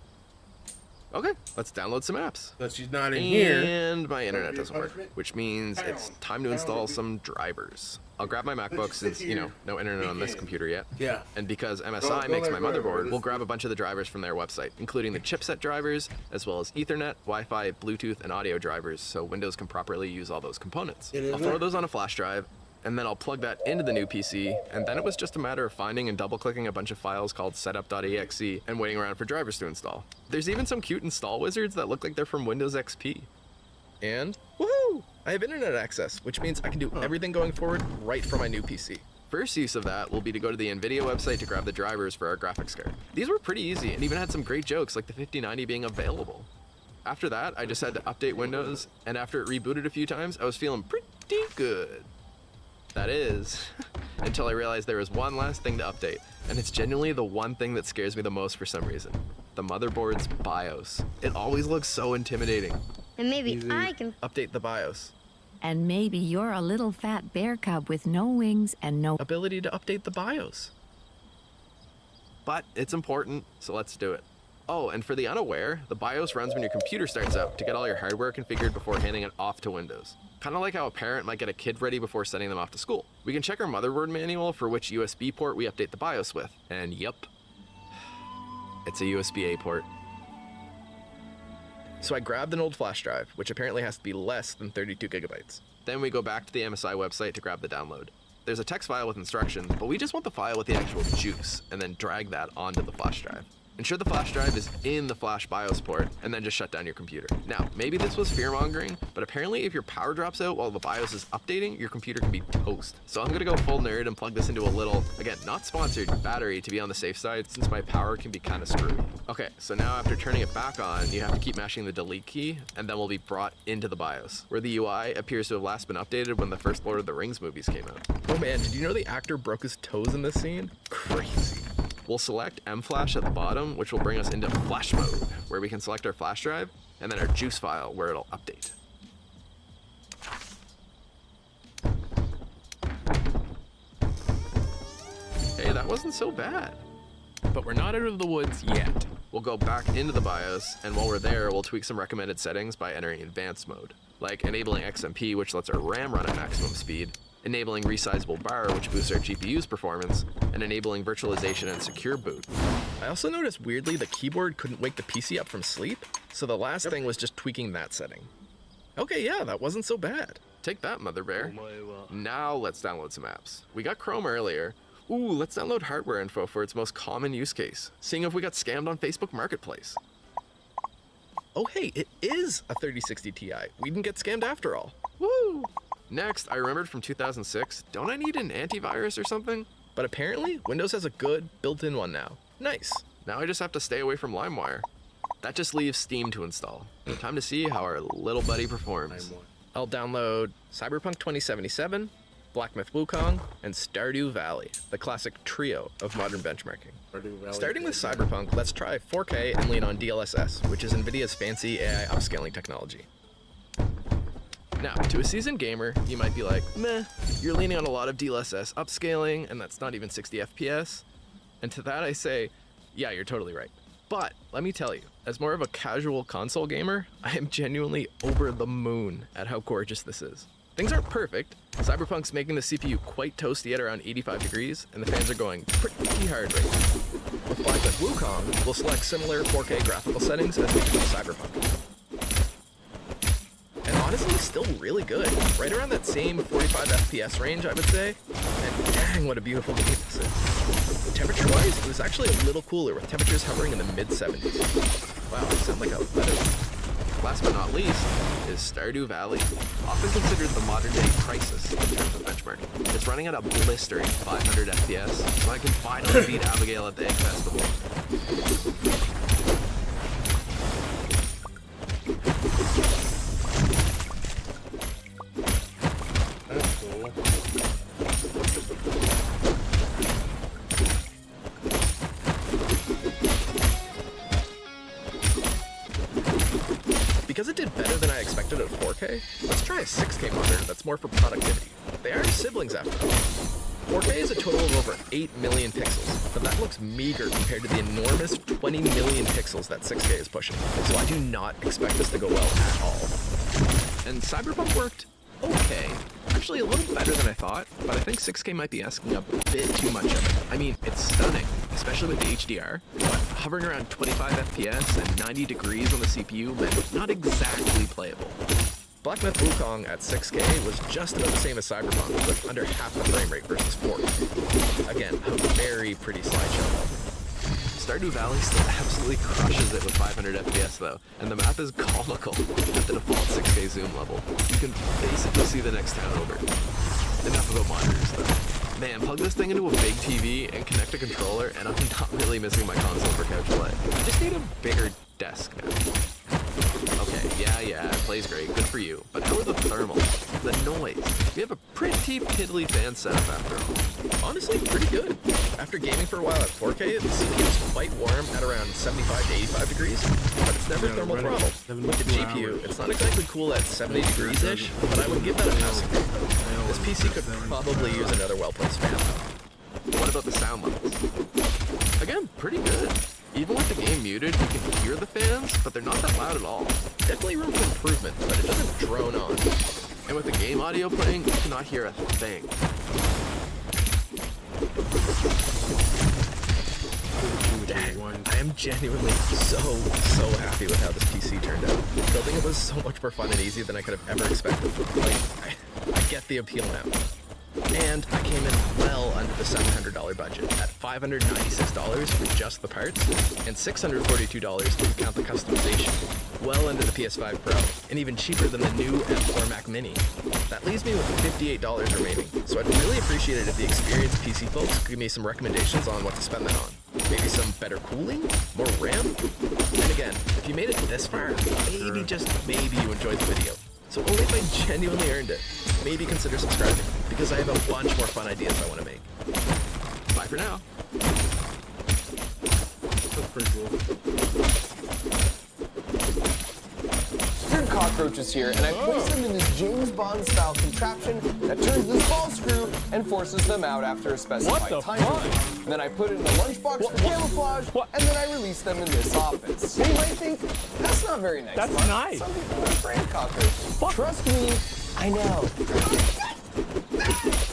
Okay, let's download some apps. But she's not in here. And my internet doesn't work, which means it's time to install some drivers. I'll grab my MacBook since, no internet on this computer yet. Yeah. And because MSI makes my motherboard, we'll grab a bunch of the drivers from their website, including the chipset drivers, as well as Ethernet, Wi-Fi, Bluetooth, and audio drivers, so Windows can properly use all those components. I'll throw those on a flash drive, and then I'll plug that into the new PC, and then it was just a matter of finding and double-clicking a bunch of files called setup.exe and waiting around for drivers to install. There's even some cute install wizards that look like they're from Windows XP. And, woohoo! I have internet access, which means I can do everything going forward right from my new PC. First use of that will be to go to the NVIDIA website to grab the drivers for our graphics card. These were pretty easy and even had some great jokes like the 5090 being available. After that, I just had to update Windows, and after it rebooted a few times, I was feeling pretty good. That is, until I realized there was one last thing to update, and it's genuinely the one thing that scares me the most for some reason. The motherboard's BIOS. It always looks so intimidating. And maybe I can update the BIOS. And maybe you're a little fat bear cub with no wings and no ability to update the BIOS. But it's important, so let's do it. Oh, and for the unaware, the BIOS runs when your computer starts up to get all your hardware configured before handing it off to Windows. Kind of like how a parent might get a kid ready before sending them off to school. We can check our motherboard manual for which USB port we update the BIOS with. And yup, it's a USB-A port. So I grabbed an old flash drive, which apparently has to be less than 32 gigabytes. Then we go back to the MSI website to grab the download. There's a text file with instructions, but we just want the file with the actual juice, and then drag that onto the flash drive. Ensure the flash drive is in the flash BIOS port, and then just shut down your computer. Now, maybe this was fear-mongering, but apparently if your power drops out while the BIOS is updating, your computer can be toast. So I'm gonna go full nerd and plug this into a little, again, not sponsored, battery to be on the safe side, since my power can be kind of screwed. Okay, so now after turning it back on, you have to keep mashing the delete key, and then we'll be brought into the BIOS, where the UI appears to have last been updated when the first Lord of the Rings movies came out. Oh man, did you know the actor broke his toes in this scene? Crazy. We'll select M-Flash at the bottom, which will bring us into flash mode, where we can select our flash drive, and then our juice file, where it'll update. Hey, that wasn't so bad. But we're not out of the woods yet. We'll go back into the BIOS, and while we're there, we'll tweak some recommended settings by entering advanced mode, like enabling XMP, which lets our RAM run at maximum speed, enabling resizable bar, which boosts our GPU's performance, and enabling virtualization and secure boot. I also noticed weirdly the keyboard couldn't wake the PC up from sleep, so the last thing was just tweaking that setting. Okay, yeah, that wasn't so bad. Take that, Mother Bear. Now let's download some apps. We got Chrome earlier. Ooh, let's download hardware info for its most common use case, seeing if we got scammed on Facebook Marketplace. Oh hey, it is a 3060 Ti. We didn't get scammed after all. Woo! Next, I remembered from 2006, don't I need an antivirus or something? But apparently, Windows has a good built-in one now. Nice. Now I just have to stay away from LimeWire. That just leaves Steam to install. Time to see how our little buddy performs. I'll download Cyberpunk 2077, Black Myth Wukong, and Stardew Valley, the classic trio of modern benchmarking. Starting with Cyberpunk, let's try 4K and lean on DLSS, which is NVIDIA's fancy AI upscaling technology. Now, to a seasoned gamer, you might be like, meh, you're leaning on a lot of DLSS upscaling, and that's not even 60 FPS. And to that I say, yeah, you're totally right. But let me tell you, as more of a casual console gamer, I am genuinely over the moon at how gorgeous this is. Things aren't perfect. Cyberpunk's making the CPU quite toasty at around 85 degrees, and the fans are going pretty hard right now. With Black Myth Wukong, we'll select similar 4K graphical settings as we do with Cyberpunk. And honestly, still really good. Right around that same 45 FPS range, I would say. And dang, what a beautiful game this is. Temperature-wise, it was actually a little cooler, with temperatures hovering in the mid-70s. Wow, I sound like a better. Last but not least is Stardew Valley, often considered the modern-day Crisis in terms of benchmarking. It's running at a blistering 500 FPS, so I can finally beat Abigail at the Egg Festival. Because it did better than I expected at 4K, let's try a 6K monitor that's more for productivity. They are siblings after all. 4K is a total of over 8 million pixels, but that looks meager compared to the enormous 20 million pixels that 6K is pushing, so I do not expect this to go well at all. And Cyberpunk worked okay. Actually a little better than I thought, but I think 6K might be asking a bit too much of it. I mean, it's stunning, especially with the HDR, but hovering around 25 FPS and 90 degrees on the CPU meant not exactly playable. Black Myth Wukong at 6K was just about the same as Cyberpunk, with under half the frame rate versus 4K. Again, a very pretty slideshow level. Stardew Valley still absolutely crushes it with 500 FPS though, and the map is comical at the default 6K zoom level. You can basically see the next town over. Enough about monitors though. Man, plug this thing into a big TV and connect a controller, and I'm not really missing my console for couch play. I just need a bigger desk now. Okay, yeah, it plays great, good for you. But how are the thermals? The noise? We have a pretty piddly fan setup after all. Honestly, pretty good. After gaming for a while at 4K, the CPU is quite warm at around 75 to 85 degrees, but it's never thermal throttled. With the GPU, it's not exactly cool at 70 degrees-ish, but I would give that a passing grade. This PC could probably use another well-placed fan. What about the sound levels? Again, pretty good. Even with the game muted, you can hear the fans, but they're not that loud at all. Definitely room for improvement, but it doesn't drone on. And with the game audio playing, you cannot hear a thing. Dang, I am genuinely so happy with how this PC turned out. Building it was so much more fun and easy than I could have ever expected. Like, I get the appeal now. And I came in well under the $700 budget at $596 for just the parts and $642 if you count the customization. Well under the PS5 Pro and even cheaper than the new M4 Mac Mini. That leaves me with $58 remaining, so I'd really appreciate it if the experienced PC folks could give me some recommendations on what to spend that on. Maybe some better cooling? More RAM? And again, if you made it this far, maybe, just maybe you enjoyed the video. So only if I genuinely earned it, maybe consider subscribing, because I have a bunch more fun ideas I want to make. Bye for now. That's pretty cool. Cockroaches here, and I place them in this James Bond style contraption that turns this ball screw and forces them out after a specified time limit. And then I put it in a lunchbox for camouflage, and then I release them in this office. Now you might think, that's not very nice. That's nice. Some people are afraid of cockroaches. Trust me, I know.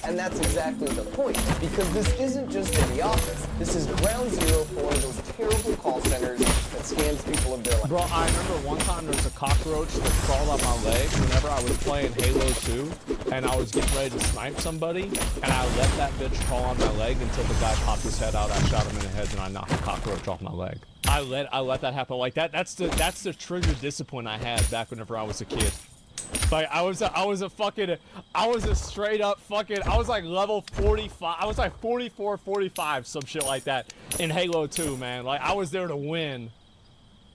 And that's exactly the point, because this isn't just in the office. This is ground zero for one of those terrible call centers that scams people of their life. Bro, I remember one time there was a cockroach that crawled up my leg whenever I was playing Halo 2, and I was getting ready to snipe somebody, and I let that bitch crawl on my leg until the guy popped his head out. I shot him in the head, and I knocked the cockroach off my leg. I let that happen like that. That's the trigger discipline I had back whenever I was a kid. Like I was a straight up fucking, I was like level 45, I was like 44, 45, some shit like that in Halo 2, man. Like I was there to win.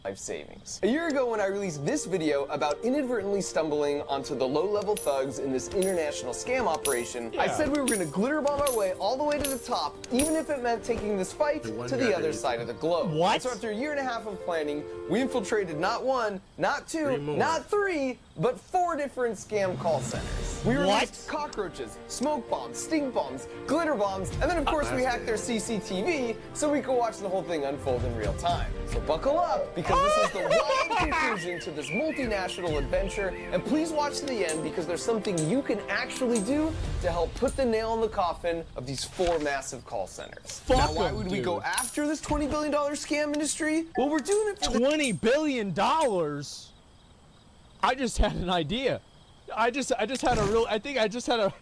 Life savings. A year ago when I released this video about inadvertently stumbling onto the low-level thugs in this international scam operation, I said we were going to glitter bomb our way all the way to the top, even if it meant taking this fight to the other side of the globe. What? And so after a year and a half of planning, we infiltrated not one, not two, not three, but 4 different scam call centers. We released cockroaches, smoke bombs, stink bombs, glitter bombs, and then of course we hacked their CCTV so we could watch the whole thing unfold in real time. So buckle up, because this is the wild conclusion to this multinational adventure, and please watch to the end because there's something you can actually do to help put the nail in the coffin of these 4 massive call centers. Now why would we go after this $20 billion scam industry? Well, we're doing it for $20 billion? I just had an idea. I think I just had a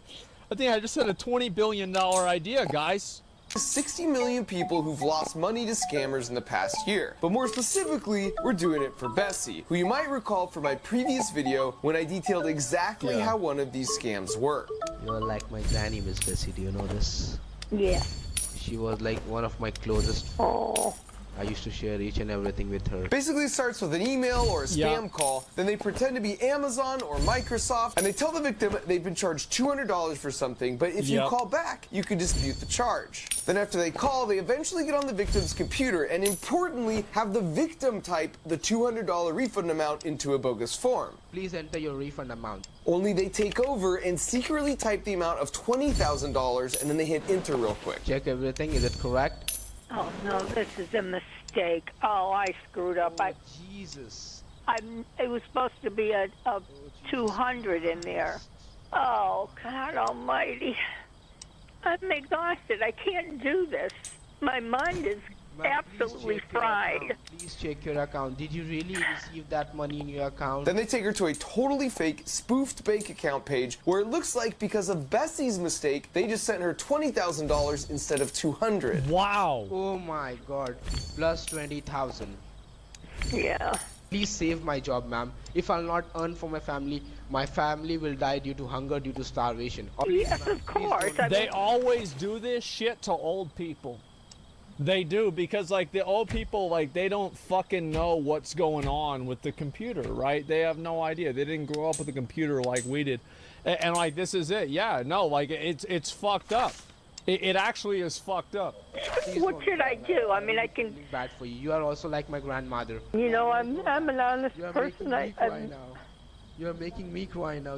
$20 billion idea, guys. 60 million people who've lost money to scammers in the past year. But more specifically, we're doing it for Bessie, who you might recall from my previous video when I detailed exactly how one of these scams worked. You're like my granny, Miss Bessie. Do you know this? Yeah. She was like one of my closest. Oh. I used to share each and everything with her. Basically, it starts with an email or a spam call, then they pretend to be Amazon or Microsoft, and they tell the victim they've been charged $200 for something, but if you call back, you can dispute the charge. Then after they call, they eventually get on the victim's computer and importantly, have the victim type the $200 refund amount into a bogus form. Please enter your refund amount. Only they take over and secretly type the amount of $20,000 and then they hit enter real quick. Check everything, is it correct? Oh no, this is a mistake. Oh, I screwed up. Jesus. It was supposed to be a 200 in there. Oh, God almighty. I'm exhausted. I can't do this. My mind is absolutely fried. Please check your account. Did you really receive that money in your account? Then they take her to a totally fake, spoofed bank account page where it looks like because of Bessie's mistake, they just sent her $20,000 instead of $200. Wow. Oh my God. Plus 20,000. Yeah. Please save my job, ma'am. If I'll not earn for my family will die due to hunger, due to starvation. Yes, of course. They always do this shit to old people. They do, because like the old people, like they don't fucking know what's going on with the computer, right? They have no idea. They didn't grow up with a computer like we did. And like this is it. Yeah, no, like it's fucked up. It actually is fucked up. What should I do? I mean, I can. Bad for you. You are also like my grandmother. You know, I'm an honest person. You're making me cry now.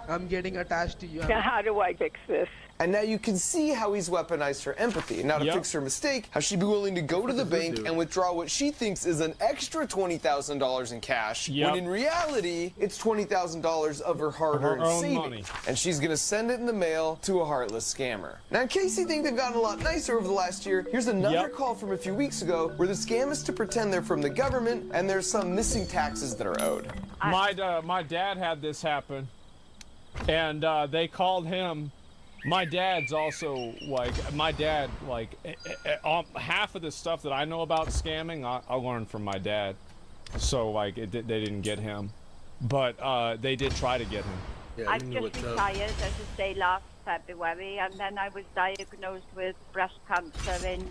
I'm getting attached to you. Now, how do I fix this? And now you can see how he's weaponized her empathy. Now to fix her mistake, how she'd be willing to go to the bank and withdraw what she thinks is an extra $20,000 in cash, when in reality, it's $20,000 of her hard-earned savings. Money. And she's gonna send it in the mail to a heartless scammer. Now in case you think they've gotten a lot nicer over the last year, here's another call from a few weeks ago where the scam is to pretend they're from the government and there's some missing taxes that are owed. My dad had this happen. And they called him My dad's also like, half of the stuff that I know about scamming, I learned from my dad. So like, they didn't get him, but they did try to get him. Yeah, I just retired, as I say, last February, and then I was diagnosed with breast cancer in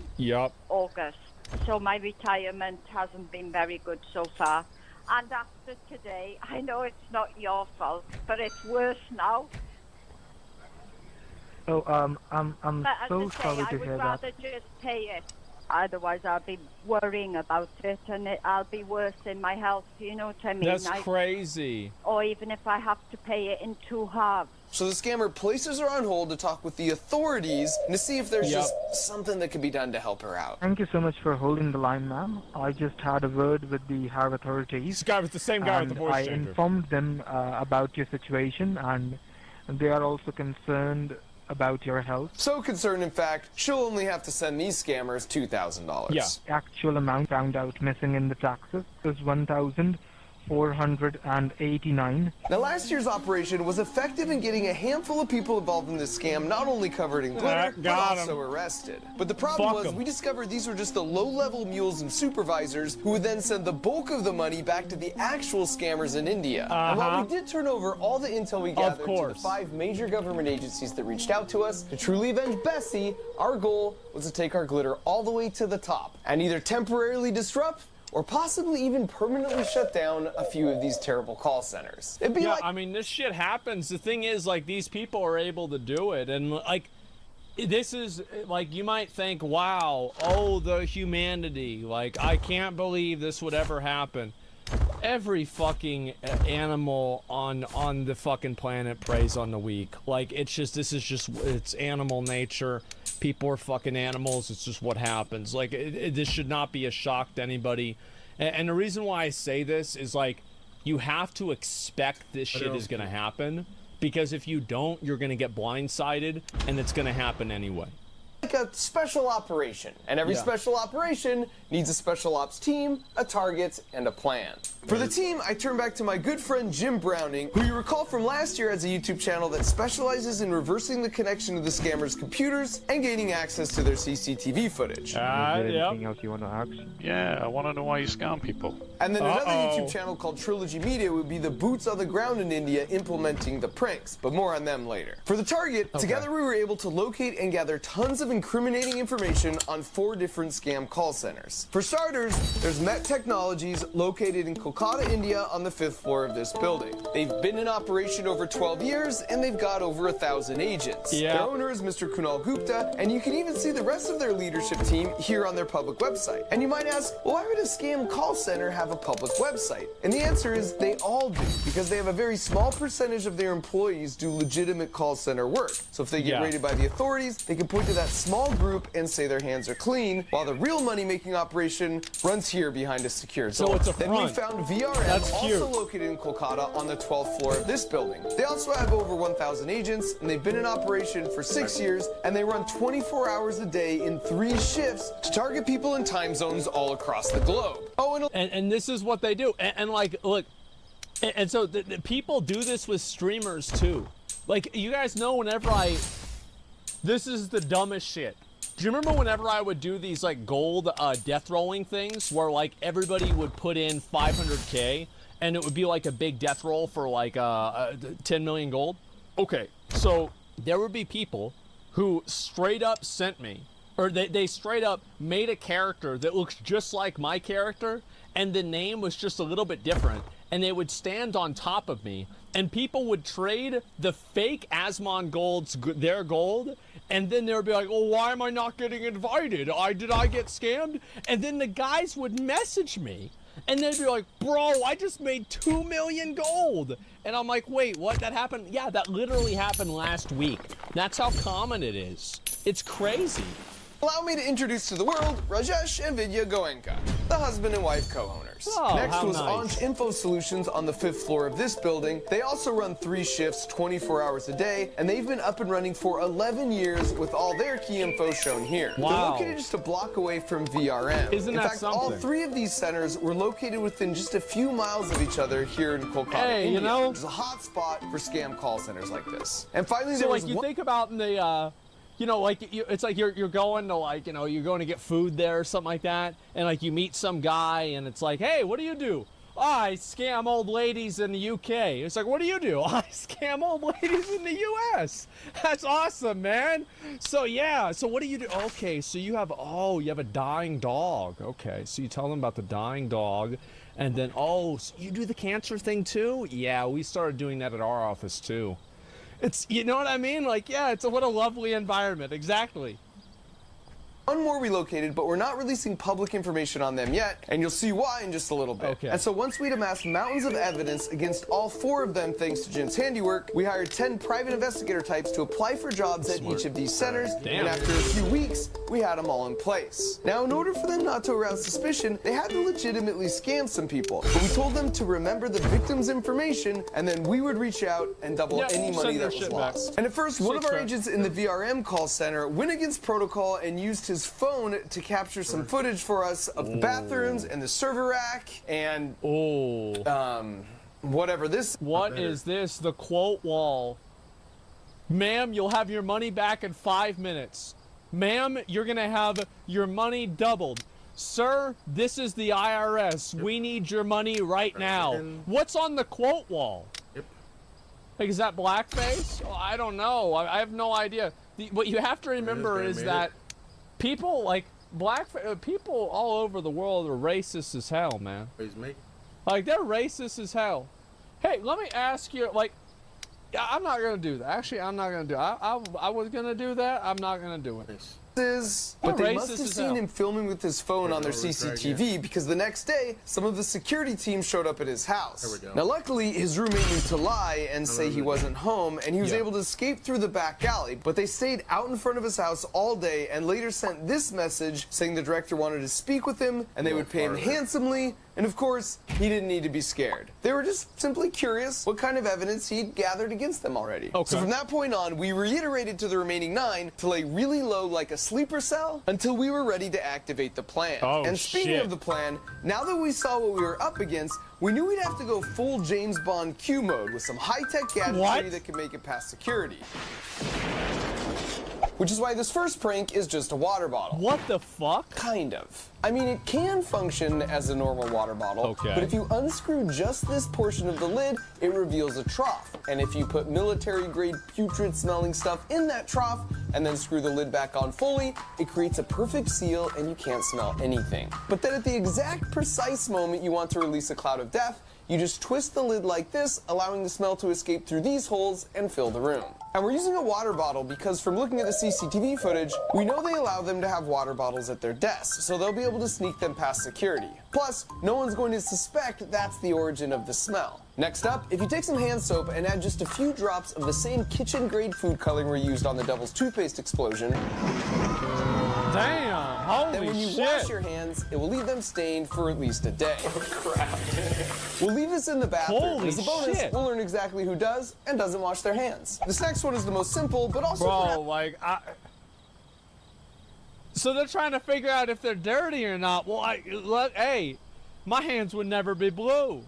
August. So my retirement hasn't been very good so far. And after today, I know it's not your fault, but it's worse now. Oh, I'm so sorry to I hear would that. rather just pay it. Otherwise, I'll be worrying about it, and I'll be worse in my health. You know what I mean? That's crazy. Or even if I have to pay it in 2 halves. So the scammer places her on hold to talk with the authorities to see if there's just something that could be done to help her out. Thank you so much for holding the line, ma'am. I just had a word with the Har authorities. This guy was the same guy with the voice I changer. informed them about your situation, and they are also concerned about your health. So concerned, in fact, she'll only have to send these scammers $2,000. Yeah. Actual amount found out missing in the taxes is $1,489. Now, last year's operation was effective in getting a handful of people involved in this scam not only covered in glitter, but also arrested. But the problem was we discovered these were just the low-level mules and supervisors who would then send the bulk of the money back to the actual scammers in India. And while we did turn over all the intel we gathered to the 5 major government agencies that reached out to us to truly avenge Bessie, our goal was to take our glitter all the way to the top and either temporarily disrupt or possibly even permanently shut down a few of these terrible call centers. It'd be I mean, this shit happens. The thing is, like, these people are able to do it, and like, this is like, you might think, wow, oh, the humanity, like, I can't believe this would ever happen. Every fucking animal on the fucking planet preys on the weak. Like, it's animal nature. People are fucking animals. It's just what happens. Like, this should not be a shock to anybody. And the reason why I say this is, like, you have to expect this shit is gonna happen, because if you don't, you're gonna get blindsided, and it's gonna happen anyway. Like a special operation, and every special operation needs a special ops team, a target, and a plan. For the team, I turn back to my good friend Jim Browning, who you recall from last year has a YouTube channel that specializes in reversing the connection to the scammers' computers and gaining access to their CCTV footage. Is there anything else you want to ask? Yeah, I want to know why you scam people. And then another YouTube channel called Trilogy Media would be the boots on the ground in India implementing the pranks, but more on them later. For the target, together we were able to locate and gather tons of incriminating information on 4 different scam call centers. For starters, there's Met Technologies, located in Kolkata, India, on the 5th floor of this building. They've been in operation over 12 years, and they've got over 1,000 agents. Their owner is Mr. Kunal Gupta, and you can even see the rest of their leadership team here on their public website. And you might ask, well, why would a scam call center have a public website? And the answer is they all do, because they have a very small percentage of their employees do legitimate call center work. So if they get raided by the authorities, they can point to that small group and say their hands are clean, while the real money-making operation runs here behind a secure door. So it's a Then we found VRM, also located in Kolkata, on the 12th floor of this building. They also have over 1,000 agents, and they've been in operation for 6 years, and they run 24 hours a day in 3 shifts to target people in time zones all across the globe. Oh, and this is what they do. And like, look, and so the people do this with streamers too. Like, you guys know, whenever this is the dumbest shit. Do you remember whenever I would do these like gold death rolling things where like everybody would put in 500K and it would be like a big death roll for like 10 million gold? Okay, so there would be people who straight up sent me, or they straight up made a character that looks just like my character, and the name was just a little bit different, and they would stand on top of me, and people would trade the fake Asmon golds, their gold, and then they would be like, oh, why am I not getting invited? Did I get scammed? And then the guys would message me, and they'd be like, bro, I just made 2 million gold. And I'm like, wait, what? That happened? Yeah, that literally happened last week. That's how common it is. It's crazy. Allow me to introduce to the world Rajesh and Vidya Goenka, the husband and wife co-owners. Oh, Next was nice. Launch Info Solutions on the 5th floor of this building. They also run 3 shifts, 24 hours a day, and they've been up and running for 11 years with all their key info shown here. Wow. They're located just a block away from VRM. Isn't in that fact, all something? 3 of these centers were located within just a few miles of each other here in Kolkata, Hey, you India, know- which is a hot spot for scam call centers like this. And finally, So there like was you one think about in the, you know, like it's like you're going to like, you know, you're going to get food there or something like that, and like you meet some guy and it's like, hey, what do you do? Oh, I scam old ladies in the UK. It's like, what do you do? I scam old ladies in the US. That's awesome, man. So yeah, so what do you do? Okay, so you have a dying dog. Okay, so you tell them about the dying dog, and then so you do the cancer thing too? Yeah, we started doing that at our office too. It's, you know what I mean? Like, yeah, what a lovely environment. Exactly. One more we located, but we're not releasing public information on them yet, and you'll see why in just a little bit. Okay. And so once we'd amassed mountains of evidence against all 4 of them thanks to Jim's handiwork, we hired 10 private investigator types to apply for jobs at each of these centers, Damn. and after a few weeks, we had them all in place. Now, in order for them not to arouse suspicion, they had to legitimately scam some people, but we told them to remember the victim's information, and then we would reach out and double Yep, any send money their that was shit back. lost. And at first, one of our Sure. agents in the VRM call center went against protocol and used his phone to capture some footage for us of the bathrooms and the server rack and whatever this. What is this? The quote wall. Ma'am, you'll have your money back in 5 minutes. Ma'am, you're gonna have your money doubled. Sir, this is the IRS. We need your money right now. What's on the quote wall? Yep. Like, is that blackface? Oh, I don't know. I have no idea. What you have to remember is that people like people all over the world are racist as hell, man. Like, they're racist as hell. Hey, let me ask you, like, I'm not gonna do that. Actually, I'm not gonna do it. I was gonna do that. I'm not gonna do it. But they must racist have as seen hell. him filming with his phone on their CCTV because the next day, some of the security team showed up at his house. There we go. Now, luckily, his roommate knew to lie and say he wasn't home, and he was able to escape through the back alley. But they stayed out in front of his house all day and later sent this message saying the director wanted to speak with him and they would pay him handsomely. And of course, he didn't need to be scared. They were just simply curious what kind of evidence he'd gathered against them already. Okay. So from that point on, we reiterated to the remaining 9 to lay really low like a sleeper cell until we were ready to activate the plan. Oh, and speaking shit. of the plan, now that we saw what we were up against, we knew we'd have to go full James Bond Q mode with some high-tech gadgetry that could make it past security. Which is why this first prank is just a water bottle. What the fuck? Kind of. I mean, it can function as a normal water bottle, but if you unscrew just this portion of the lid, it reveals a trough. And if you put military-grade putrid-smelling stuff in that trough and then screw the lid back on fully, it creates a perfect seal and you can't smell anything. But then at the exact precise moment you want to release a cloud of death, you just twist the lid like this, allowing the smell to escape through these holes and fill the room. And we're using a water bottle because from looking at the CCTV footage, we know they allow them to have water bottles at their desks, so they'll be able to sneak them past security. Plus, no one's going to suspect that's the origin of the smell. Next up, if you take some hand soap and add just a few drops of the same kitchen-grade food coloring we used on the Devil's Toothpaste explosion, damn, holy then when you shit. wash your hands, it will leave them stained for at least a day. Oh, crap. We'll leave this in the bathroom. Holy As a bonus, shit. we'll learn exactly who does and doesn't wash their hands. This next one is the most simple, but also Bro, like, so they're trying to figure out if they're dirty or not. Well, hey, my hands would never be blue.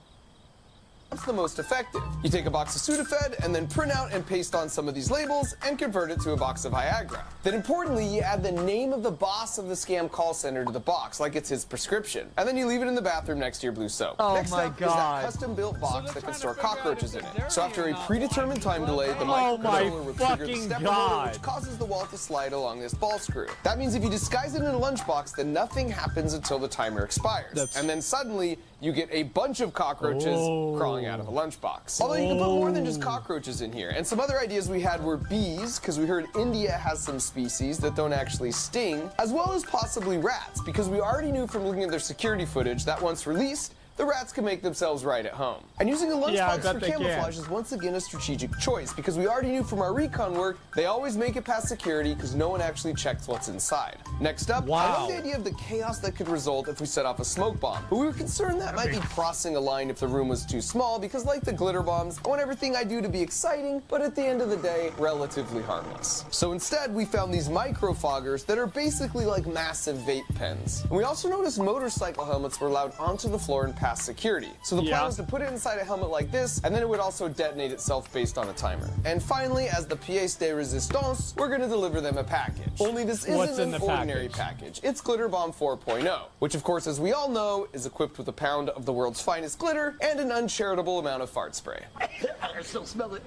That's the most effective. You take a box of Sudafed and then print out and paste on some of these labels and convert it to a box of Viagra. Then importantly, you add the name of the boss of the scam call center to the box, like it's his prescription. And then you leave it in the bathroom next to your blue soap. Oh Next my up is God. that custom-built box that can store cockroaches in it. So after a not. predetermined time delay, the Oh my microcontroller will trigger the fucking stepper God. motor, which causes the wall to slide along this ball screw. That means if you disguise it in a lunchbox, then nothing happens until the timer expires. And then suddenly, you get a bunch of cockroaches crawling out of a lunchbox. Although you can put more than just cockroaches in here. And some other ideas we had were bees, because we heard India has some species that don't actually sting, as well as possibly rats, because we already knew from looking at their security footage that once released, the rats can make themselves right at home. And using a lunchbox for camouflage is once again a strategic choice, because we already knew from our recon work, they always make it past security because no one actually checks what's inside. Next up, I love the idea of the chaos that could result if we set off a smoke bomb, but we were concerned that might be crossing a line if the room was too small, because like the glitter bombs, I want everything I do to be exciting, but at the end of the day, relatively harmless. So instead, we found these micro foggers that are basically like massive vape pens. And we also noticed motorcycle helmets were allowed onto the floor and past security. So the plan was to put it inside a helmet like this, and then it would also detonate itself based on a timer. And finally, as the pièce de résistance, we're gonna deliver them a package. Only this isn't an ordinary package. It's Glitter Bomb 4.0, which of course, as we all know, is equipped with a pound of the world's finest glitter and an uncharitable amount of fart spray. I still smell it.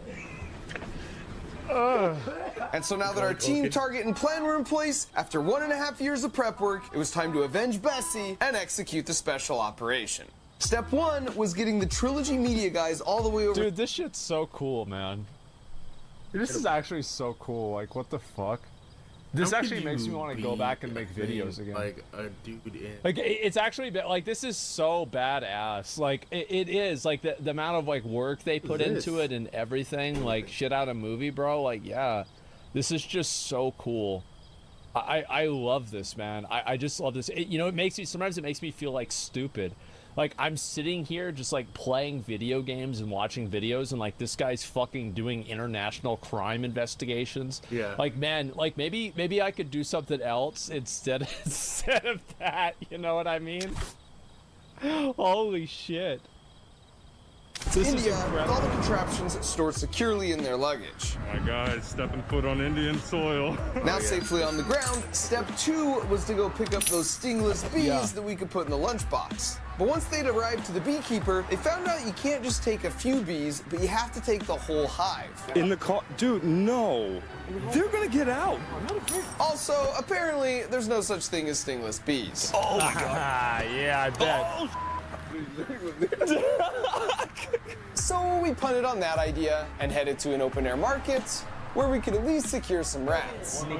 And so now that our team, target, and plan were in place, after 1.5 years of prep work, it was time to avenge Bessie and execute the special operation. Step 1 was getting the Trilogy Media guys all the way over. Dude, this shit's so cool, man. This is actually so cool. Like, what the fuck? This actually makes me want to go back and make videos again. Like a dude in. Like, it's actually like, this is so badass. Like, it is like the amount of like work they put into it and everything. Like, shit out of movie, bro. Like, yeah, this is just so cool. I love this, man. I just love this. You know, it makes me, sometimes it makes me feel like stupid. Like, I'm sitting here just like playing video games and watching videos, and like this guy's fucking doing international crime investigations. Yeah. Like, man, like maybe I could do something else instead of that. You know what I mean? Holy shit. India, with all the contraptions stored securely in their luggage. Oh my God, stepping foot on Indian soil. Now safely on the ground, step 2 was to go pick up those stingless bees that we could put in the lunchbox. But once they'd arrived to the beekeeper, they found out you can't just take a few bees, but you have to take the whole hive. In the car, dude, no. They're gonna get out. Also, apparently, there's no such thing as stingless bees. Oh my God. Yeah, I bet. So we punted on that idea and headed to an open-air market where we could at least secure some rats. By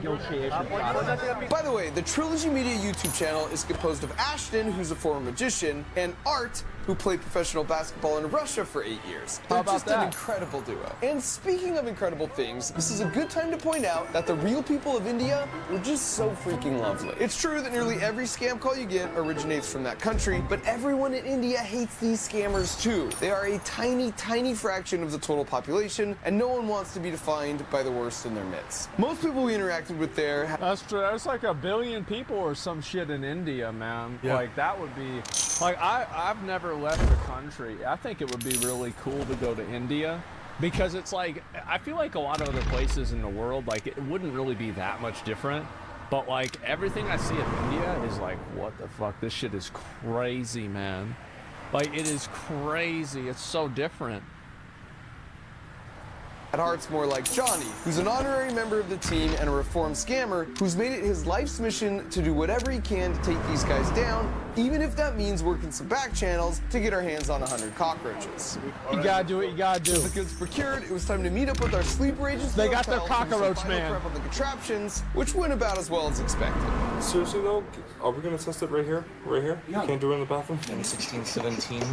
the way, the Trilogy Media YouTube channel is composed of Ashton, who's a former magician, and Art, who played professional basketball in Russia for 8 years. They're just an incredible duo. And speaking of incredible things, this is a good time to point out that the real people of India were just so freaking lovely. It's true that nearly every scam call you get originates from that country, but everyone in India hates these scammers too. They are a tiny, tiny fraction of the total population, and no one wants to be defined by the worst in their midst. Most people we interacted with there... That's true. There's like 1 billion people or some shit in India, man. Yeah. Like, that would be... Like, I've never left the country. I think it would be really cool to go to India, because it's like, I feel like a lot of other places in the world, like, it wouldn't really be that much different. But like, everything I see of India is like, what the fuck? This shit is crazy, man. Like, it is crazy. It's so different. At heart's more like Johnny, who's an honorary member of the team and a reformed scammer who's made it his life's mission to do whatever he can to take these guys down, even if that means working some back channels to get our hands on 100 cockroaches. You gotta do what you gotta do. With the goods procured, it was time to meet up with our sleeper agents. They got their cockroach man. Prep on the contraptions, which went about as well as expected. Seriously though, are we gonna test it right here? Right here? Yeah. You can't do it in the bathroom? 16, 17.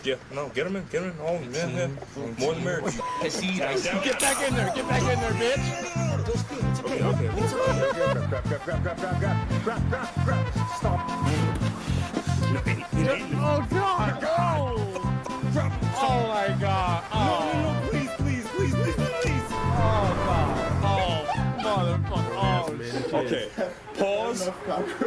Yeah, no, get him in. Oh, yeah. More the merrier. I see. Get back in there. Get back in there, bitch. Okay. Grab. Stop. Oh, God. Oh, my God. Oh. No, please. Oh, God. Oh, motherfucker. Oh, okay.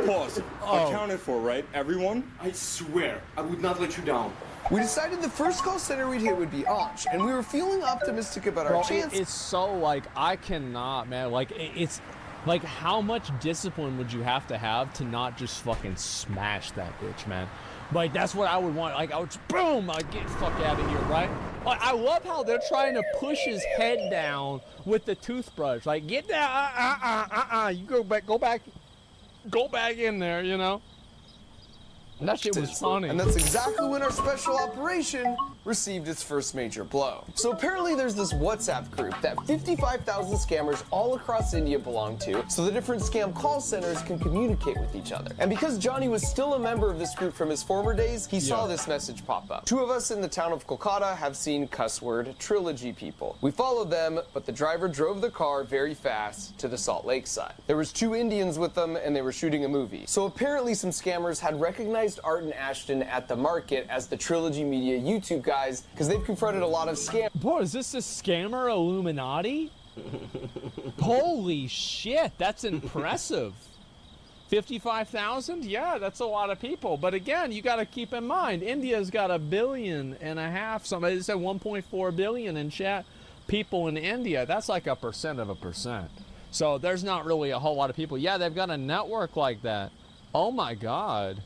Pause. Accounted for, right? Everyone? I swear, I would not let you down. We decided the first call center we'd hit would be Anch, and we were feeling optimistic about our chances. It's so, like, I cannot, man. Like, it's, like, how much discipline would you have to not just fucking smash that bitch, man? Like, that's what I would want. Like, I would, boom, I'd get the fuck out of here, right? Like, I love how they're trying to push his head down with the toothbrush. Like, get down, you go back in there, you know? That shit was funny. And that's exactly when our special operation received its first major blow. So apparently there's this WhatsApp group that 55,000 scammers all across India belong to, so the different scam call centers can communicate with each other. And because Johnny was still a member of this group from his former days, he saw this message pop up. Two of us in the town of Kolkata have seen cuss word trilogy people. We followed them, but the driver drove the car very fast to the Salt Lake side. There was 2 Indians with them, and they were shooting a movie. So apparently some scammers had recognized Art and Ashton at the market as the Trilogy Media YouTube guys, because they've confronted a lot of scams. Bro, is this a scammer Illuminati? Holy shit, that's impressive. 55,000? Yeah, that's a lot of people. But again, you got to keep in mind, India's got 1.5 billion. Somebody said 1.4 billion in chat people in India. That's like 1% of 1%. So there's not really a whole lot of people. Yeah, they've got a network like that. Oh my God.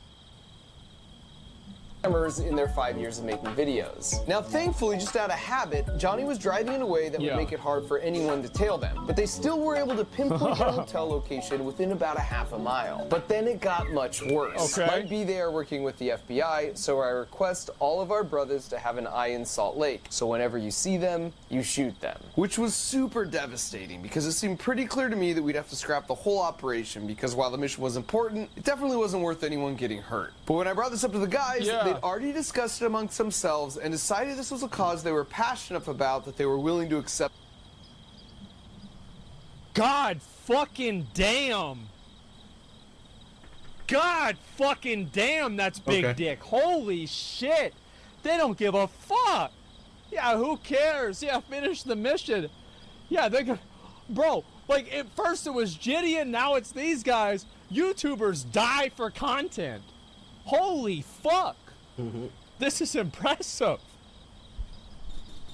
In their 5 years of making videos. Now, thankfully, just out of habit, Johnny was driving in a way that would make it hard for anyone to tail them. But they still were able to pinpoint their hotel location within about a half a mile. But then it got much worse. Might be they are working with the FBI, so I request all of our brothers to have an eye in Salt Lake. So whenever you see them, you shoot them. Which was super devastating because it seemed pretty clear to me that we'd have to scrap the whole operation because while the mission was important, it definitely wasn't worth anyone getting hurt. But when I brought this up to the guys, they'd already discussed it amongst themselves and decided this was a cause they were passionate about that they were willing to accept. God fucking damn. God fucking damn, that's big dick. Holy shit. They don't give a fuck. Yeah, who cares? Yeah, finish the mission. Yeah, they're gonna... Bro, like, at first it was Gideon, now it's these guys. YouTubers die for content. Holy fuck. This is impressive.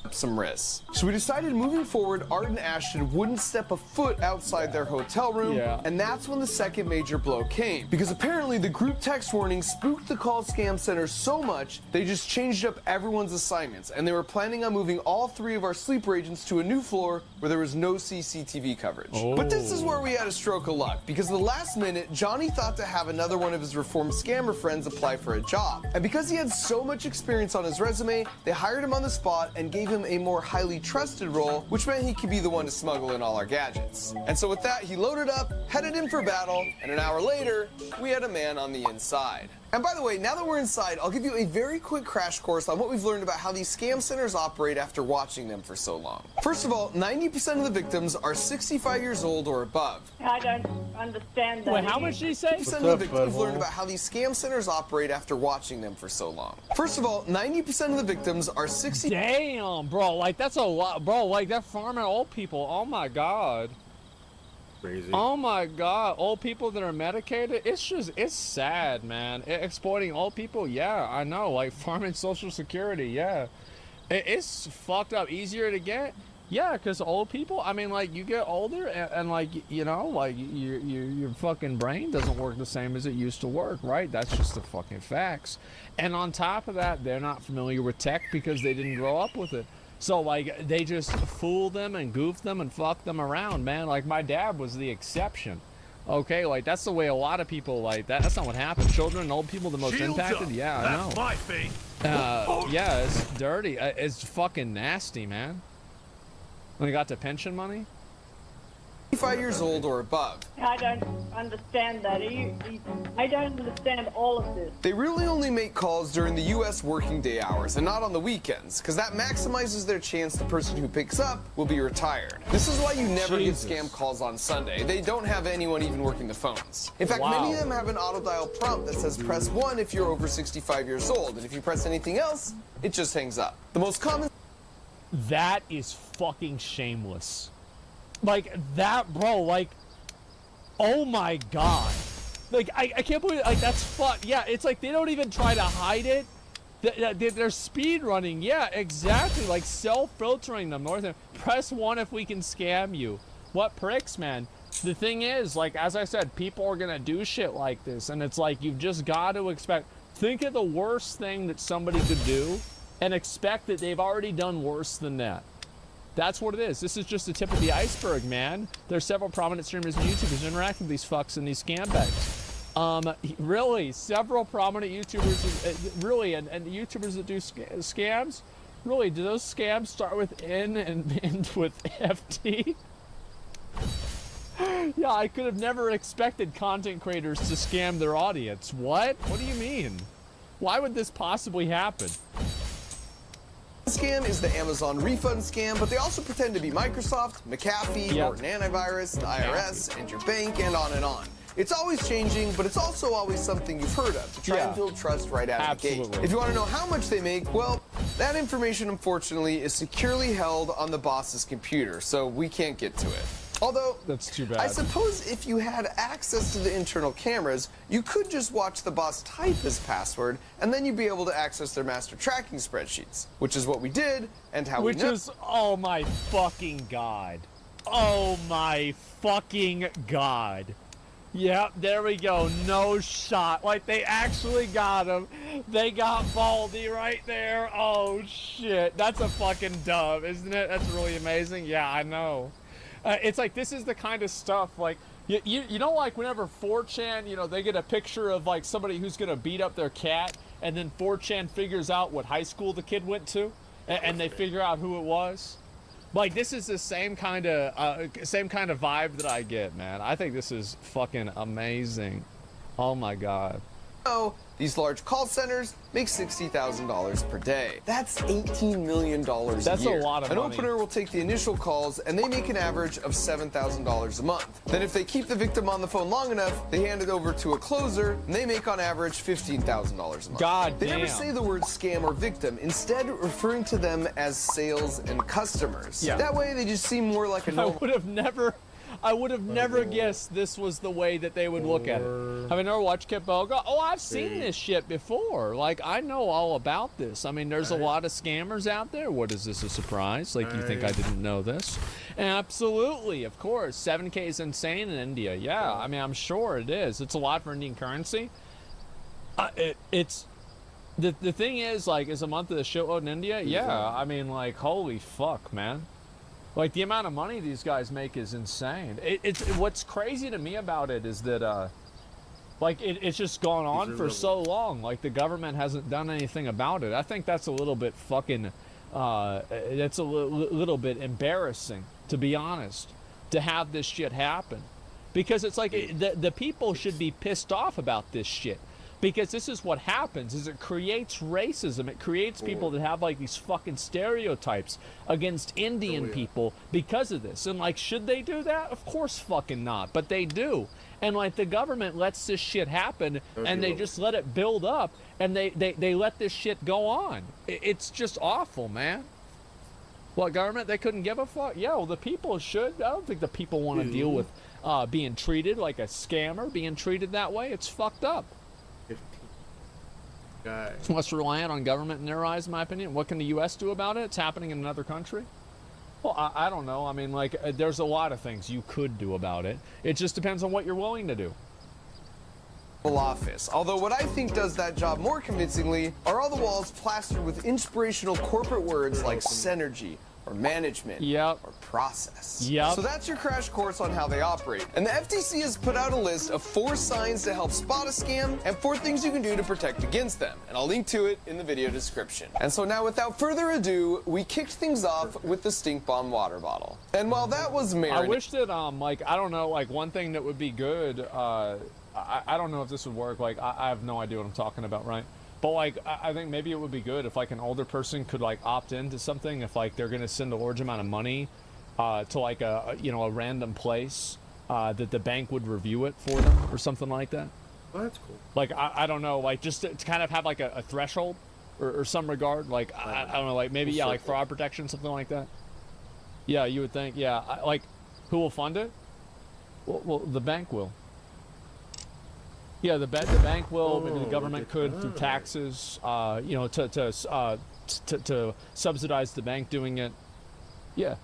Some risks. So we decided moving forward, Art and Ashton wouldn't step a foot outside their hotel room, and that's when the second major blow came. Because apparently the group text warning spooked the call scam center so much, they just changed up everyone's assignments, and they were planning on moving all 3 of our sleeper agents to a new floor where there was no CCTV coverage. But this is where we had a stroke of luck, because at the last minute, Johnny thought to have another one of his reformed scammer friends apply for a job. And because he had so much experience on his resume, they hired him on the spot and gave him a more highly trusted role, which meant he could be the one to smuggle in all our gadgets. And so with that, he loaded up, headed in for battle, and an hour later, we had a man on the inside. And by the way, now that we're inside, I'll give you a very quick crash course on what we've learned about how these scam centers operate after watching them for so long. First of all, 90% of the victims are 65 years old or above. I don't understand that. Wait, how much did he say? 90% of the victims have learned about how these scam centers operate after watching them for so long. First of all, 90% of the victims are 60. Damn, bro, like that's a lot, bro. Like that farming old people. Oh my God. Crazy. Oh my God, old people that are medicated. It's sad, man. Exploiting old people. Yeah, I know. Like farming Social Security. Yeah, it's fucked up. Easier to get. Yeah, because old people, I mean, like, you get older and like, you know, like, your fucking brain doesn't work the same as it used to work, right? That's just the fucking facts. And on top of that, they're not familiar with tech because they didn't grow up with it. So, like, they just fool them and goof them and fuck them around, man. Like, my dad was the exception. Okay, like, that's the way a lot of people, like, that's not what happened. Children and old people the most impacted? Yeah, I know. That's my fate. Yeah, it's dirty. It's fucking nasty, man. When they got to pension money? 65 years old or above. I don't understand that. I don't understand all of this. They really only make calls during the U.S. working day hours and not on the weekends, because that maximizes their chance the person who picks up will be retired. This is why you never get scam calls on Sunday. They don't have anyone even working the phones. In fact, many of them have an auto-dial prompt that says press 1 if you're over 65 years old, and if you press anything else, it just hangs up. The most common... That is fucking shameless. Like, that, bro, like, oh my God. Like, I can't believe, like, that's fuck. Yeah, it's like they don't even try to hide it. They're speed running. Yeah, exactly. Like, self-filtering them. Press 1 if we can scam you. What pricks, man. The thing is, like, as I said, people are gonna do shit like this. And it's like, you've just got to expect. Think of the worst thing that somebody could do and expect that they've already done worse than that. That's what it is. This is just the tip of the iceberg, man. There's several prominent streamers and YouTubers interacting with these fucks and these scam bags. Really, several prominent YouTubers, really, and YouTubers that do scams, really, do those scams start with N and end with FT? Yeah, I could have never expected content creators to scam their audience. What? What do you mean? Why would this possibly happen? Scam is the Amazon refund scam, but they also pretend to be Microsoft, McAfee, Norton Antivirus, the IRS, and your bank, and on and on. It's always changing, but it's also always something you've heard of to try and build trust right out of the gate. If you want to know how much they make, well, that information, unfortunately, is securely held on the boss's computer, so we can't get to it. Although, that's too bad. I suppose if you had access to the internal cameras, you could just watch the boss type his password, and then you'd be able to access their master tracking spreadsheets, which is what we did, and how we know. Which is, oh my fucking god. Oh my fucking god. Yep, there we go. No shot. Like, they actually got him. They got Baldy right there. Oh, shit. That's a fucking dub, isn't it? That's really amazing. Yeah, I know. It's like, this is the kind of stuff, like, you know, like, whenever 4chan, you know, they get a picture of, like, somebody who's going to beat up their cat, and then 4chan figures out what high school the kid went to, and they figure out who it was? Like, this is the same kind of vibe that I get, man. I think this is fucking amazing. Oh my god. So, these large call centers make $60,000 per day. That's $18 million a year. That's a lot of money. An opener will take the initial calls, and they make an average of $7,000 a month. Then if they keep the victim on the phone long enough, they hand it over to a closer, and they make on average $15,000 a month. God They damn. never say the word scam or victim, instead referring to them as sales and customers. Yeah. That way, they just seem more like a normal... I would have never guessed this was the way that they would look at it. Have you never watched Kit Boga? Oh, I've seen this shit before. Like, I know all about this. I mean, there's a lot of scammers out there. What is this, a surprise? Like, you think I didn't know this? Absolutely, of course. 7K is insane in India. Yeah, I mean, I'm sure it is. It's a lot for Indian currency. It's... The thing is, like, is a month of the shitload in India? Yeah, I mean, like, holy fuck, man. Like, the amount of money these guys make is insane. What's crazy to me about it is that, like, it's just gone on for so long. Like, the government hasn't done anything about it. I think that's a little bit fucking, that's a little bit embarrassing, to be honest, to have this shit happen. Because it's like, the people should be pissed off about this shit. Because this is what happens, is it creates racism. It creates people that have, like, these fucking stereotypes against Indian people because of this. And, like, should they do that? Of course fucking not. But they do. And, like, the government lets this shit happen, and they just let it build up, and they let this shit go on. It's just awful, man. What, government? They couldn't give a fuck? Yeah, well, the people should. I don't think the people want to deal with being treated like a scammer, being treated that way. It's fucked up. Let's rely on government in their eyes, in my opinion. What can the U.S. do about it? It's happening in another country. Well, I don't know. I mean, like, there's a lot of things you could do about it. It just depends on what you're willing to do. Office. Although what I think does that job more convincingly are all the walls plastered with inspirational corporate words like synergy, or management, or process. So that's your crash course on how they operate. And the FTC has put out a list of 4 signs to help spot a scam and 4 things you can do to protect against them. And I'll link to it in the video description. And so now, without further ado, we kicked things off with the stink bomb water bottle. And while that was I wish that, like, I don't know, like, one thing that would be good, I don't know if this would work. Like, I have no idea what I'm talking about, right? But, like, I think maybe it would be good if, like, an older person could, like, opt into something if, like, they're going to send a large amount of money to, like, a random place, that the bank would review it for them or something like that. Well, that's cool. Like, I don't know, like, just to kind of have, like, a threshold or some regard. Like, I don't know, like, maybe, yeah, like, fraud protection, something like that. Yeah, you would think, yeah. Like, who will fund it? Well, the bank will. Yeah, the bank will, maybe the government could through taxes, you know, to subsidize the bank doing it. Yeah.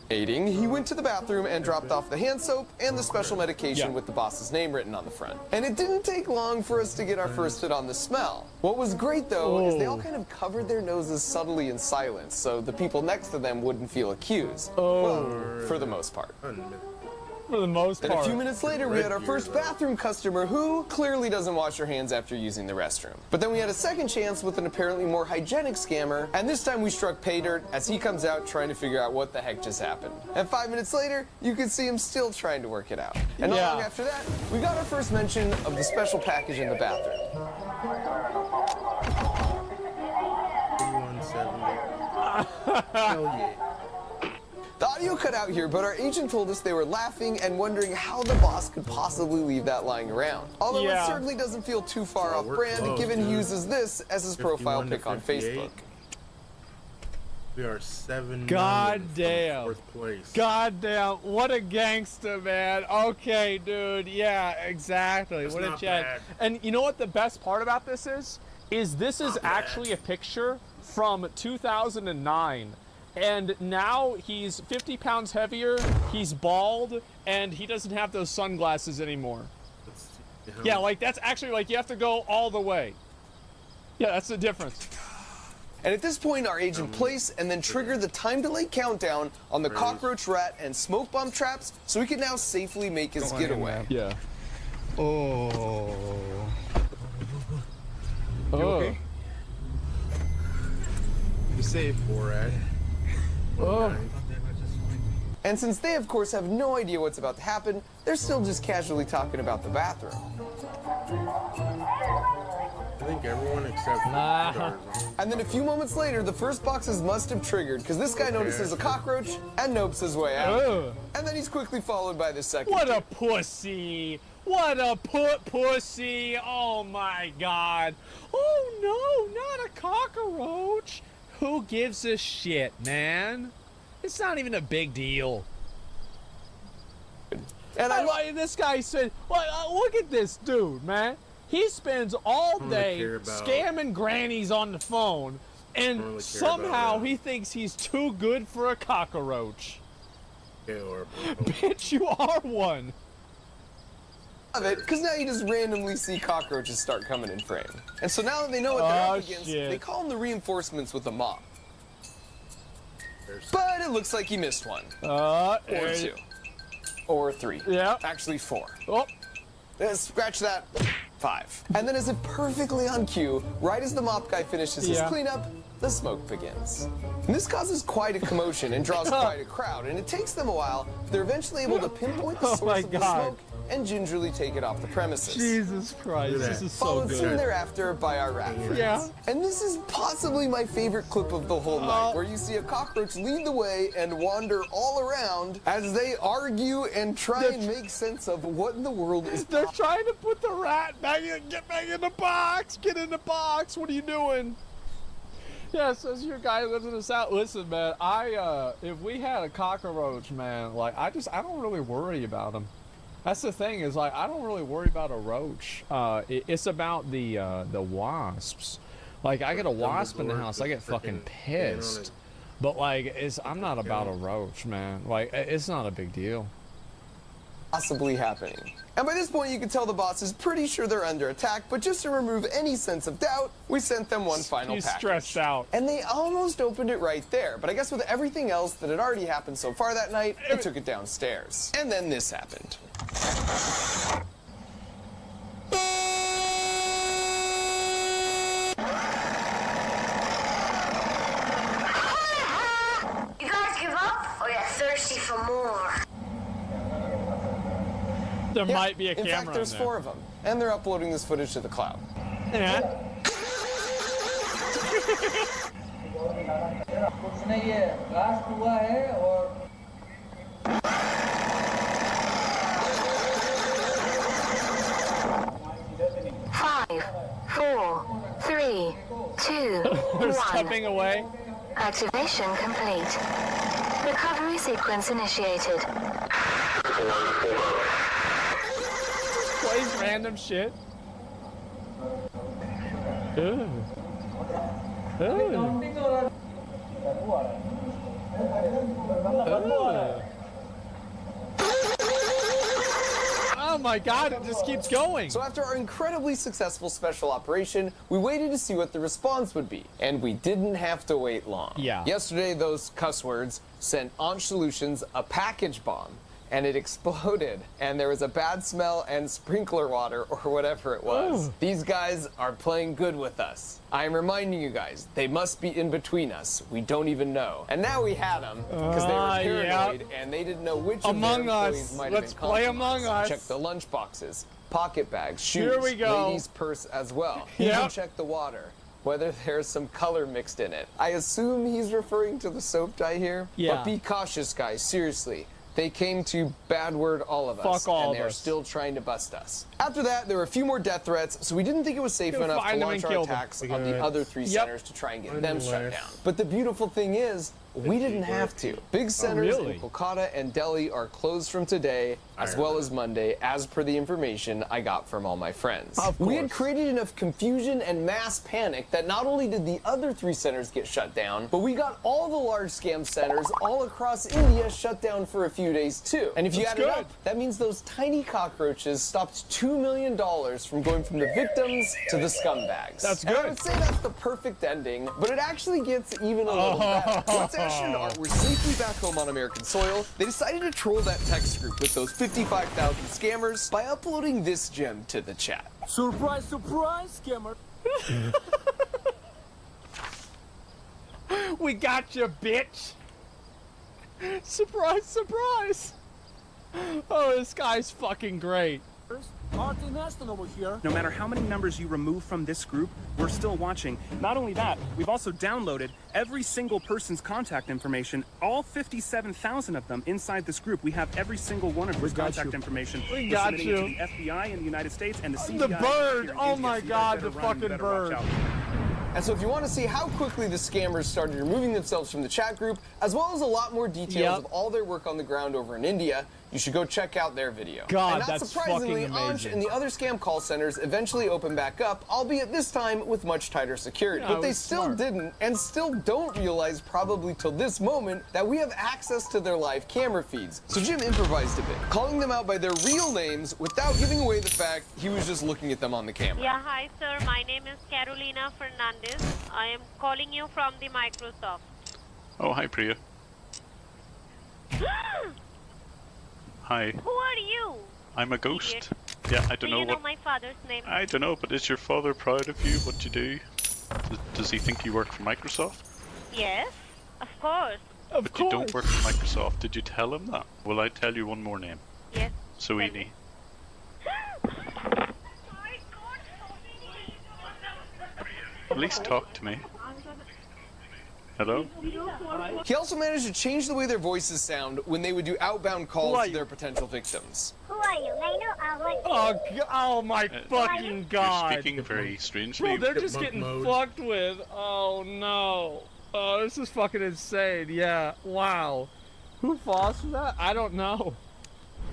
He went to the bathroom and dropped off the hand soap and the special medication with the boss's name written on the front. And it didn't take long for us to get our first hit on the smell. What was great, though, is they all kind of covered their noses subtly in silence, so the people next to them wouldn't feel accused. Well, for the most part. For the most Then part. a few minutes later, we had our first bathroom customer who clearly doesn't wash her hands after using the restroom. But then we had a second chance with an apparently more hygienic scammer, and this time we struck pay dirt as he comes out trying to figure out what the heck just happened. And 5 minutes later, you can see him still trying to work it out. And not long after that, we got our first mention of the special package in the bathroom. 170. Hell yeah. The audio cut out here, but our agent told us they were laughing and wondering how the boss could possibly leave that lying around. Although it certainly doesn't feel too far off brand, given he uses this as his profile pic on Facebook. We are 7 God damn. Fourth place. God damn. What a gangster, man. Okay, dude. Yeah, exactly. That's what a not check. bad. And you know what the best part about this is? This is actually a picture from 2009. And now he's 50 pounds heavier, he's bald, and he doesn't have those sunglasses anymore. Yeah, like that's actually like you have to go all the way. Yeah, that's the difference. And at this point, our agent placed and then triggered the time delay countdown on the cockroach, rat, and smoke bomb traps so he can now safely make his getaway. Yeah. Oh. You okay? You safe, Borat. Oh. And since they, of course, have no idea what's about to happen, they're still just casually talking about the bathroom. I think everyone except Nah. And then a few moments later, the first boxes must have triggered because this guy notices a cockroach and nopes his way out. Ugh. And then he's quickly followed by the second. What a pussy! What a pussy! Oh my god! Oh no, not a cockroach! Who gives a shit, man? It's not even a big deal. And this guy said, well, look at this dude, man. He spends all day scamming grannies on the phone, and somehow he thinks he's too good for a cockroach. Bitch, you are one. Love it, because now you just randomly see cockroaches start coming in frame. And so now that they know what they're up against, they call in the reinforcements with a mop. But it looks like he missed one. Or two. Or three. Yeah. Actually 4. Oh. Scratch that. 5. And then as if perfectly on cue, right as the mop guy finishes his cleanup, the smoke begins. And this causes quite a commotion and draws quite a crowd, and it takes them a while. They're eventually able to pinpoint the source of the smoke and gingerly take it off the premises. Jesus Christ, this is so good. Followed soon thereafter by our rat friends. Yeah. And this is possibly my favorite clip of the whole night, where you see a cockroach lead the way and wander all around as they argue and try and make sense of what in the world is. They're trying to put the rat back in, get back in the box, get in the box, what are you doing? Yeah, says your guy lives in the south. Listen, man, if we had a cockroach, man, like, I don't really worry about them. That's the thing is, like, I don't really worry about a roach. It's about the wasps. Like, I get a wasp in the house, I get fucking pissed. But, like, I'm not about a roach, man. Like, it's not a big deal. Possibly happening. And by this point, you can tell the boss is pretty sure they're under attack, but just to remove any sense of doubt, we sent them one final package. He's stressed out. And they almost opened it right there, but I guess with everything else that had already happened so far that night, they took it downstairs. And then this happened. You guys give up, or you're thirsty for more? There might be a in camera fact, there's in there. 4 of them, and they're uploading this footage to the cloud. Yeah. Five, 4, 3, 2, They're 1. stepping away. Activation complete. Recovery sequence initiated. Plays random shit. Ooh. Ooh. Oh my god, it just keeps going. So after our incredibly successful special operation, we waited to see what the response would be. And we didn't have to wait long. Yeah. Yesterday, those cuss words sent Anch Solutions a package bomb. and it exploded, and there was a bad smell and sprinkler water or whatever it was. Ooh. These guys are playing good with us. I am reminding you guys, they must be in between us. We don't even know. And now we had them because they were paranoid and they didn't know which Among of their Us. employees might Let's have been play compromised. Among Us. Check the lunch boxes, pocket bags, shoes, Here we go. ladies' purse as well. Yep. Even check the water, whether there's some color mixed in it. I assume he's referring to the soap dye here. Yeah. But be cautious, guys, seriously. They came to bad word all of us, Fuck all and they're of us. still trying to bust us. After that, there were a few more death threats, so we didn't think it was safe Gonna enough to find them launch and our kill them. attacks on the other 3 Yep. centers to try and get them shut Unless- down. But the beautiful thing is, we didn't have to. Big centers really? in Kolkata and Delhi are closed from today, as well as Monday, as per the information I got from all my friends. Of We had course. created enough confusion and mass panic that not only did the other 3 centers get shut down, but we got all the large scam centers all across India shut down for a few days too. And if you That's add it good. up, that means those tiny cockroaches stopped $2 million from going from the victims to the scumbags. That's And I good. would say that's the perfect ending, but it actually gets even a little better. Once Asher and Art were safely back home on American soil, they decided to troll that text group with those 55,000 scammers by uploading this gem to the chat. Surprise, surprise, scammer. We got you, bitch. Surprise, surprise. Oh, this guy's fucking great. Martin Aston over here. No matter how many members you remove from this group, we're still watching. Not only that, we've also downloaded every single person's contact information, all 57,000 of them inside this group. We have every single one of your contact information. We We're got submitting you. it to the FBI in the United States and the CIA. The bird. here in Oh India, my so you guys God, better the run, you fucking better watch bird. out. And so if you want to see how quickly the scammers started removing themselves from the chat group, as well as a lot more details Yep. of all their work on the ground over in India, you should go check out their video. God, and not that's surprisingly, fucking Anj amazing. and the other scam call centers eventually opened back up, albeit this time with much tighter security. Yeah, but it they was still smart. didn't, and still don't realize probably till this moment that we have access to their live camera feeds. So Jim improvised a bit, calling them out by their real names without giving away the fact he was just looking at them on the camera. Yeah, hi sir. My name is Carolina Fernandez. I am calling you from the Microsoft. Oh, hi, Priya. Hi. Who are you? I'm a ghost. Idiot. Yeah, I Do don't you know know what. my father's name? I don't know, but is your father proud of you? What you do? Does he think you work for Microsoft? Yes, of course. But you don't work for Microsoft. Did you tell him that? Will I tell you one more name? Yes. Soini. At least talk to me. Hello? He also managed to change the way their voices sound when they would do outbound calls to their potential victims. Who are you? Oh my fucking God. You're speaking very strangely. Bro, they're just getting fucked with. Oh no. Oh, this is fucking insane. Yeah. Wow. Who falls for that? I don't know.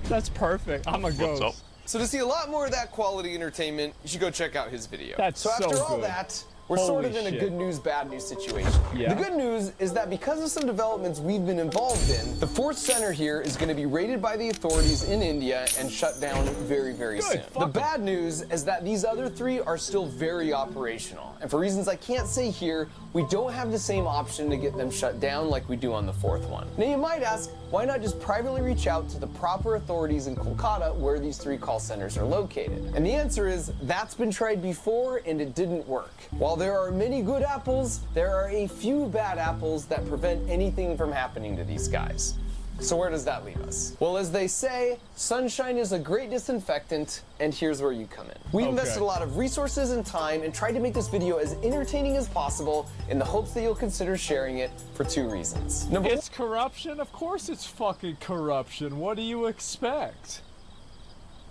That's perfect. I'm a ghost. up? So to see a lot more of that quality entertainment, you should go check out his video. That's so after so all good. that, we're sort of Holy in a shit. good news, bad news situation. Yeah. The good news is that because of some developments we've been involved in, the 4th center here is going to be raided by the authorities in India and shut down very, very soon. The bad news is that these other 3 are still very operational. And for reasons I can't say here, we don't have the same option to get them shut down like we do on the 4th one. Now you might ask, why not just privately reach out to the proper authorities in Kolkata where these 3 call centers are located? And the answer is, that's been tried before and it didn't work. While there are many good apples, there are a few bad apples that prevent anything from happening to these guys. So where does that leave us? Well, as they say, sunshine is a great disinfectant, and here's where you come in. We invested a lot of resources and time and tried to make this video as entertaining as possible in the hopes that you'll consider sharing it for 2 reasons. It's corruption? Of course it's fucking corruption. What do you expect?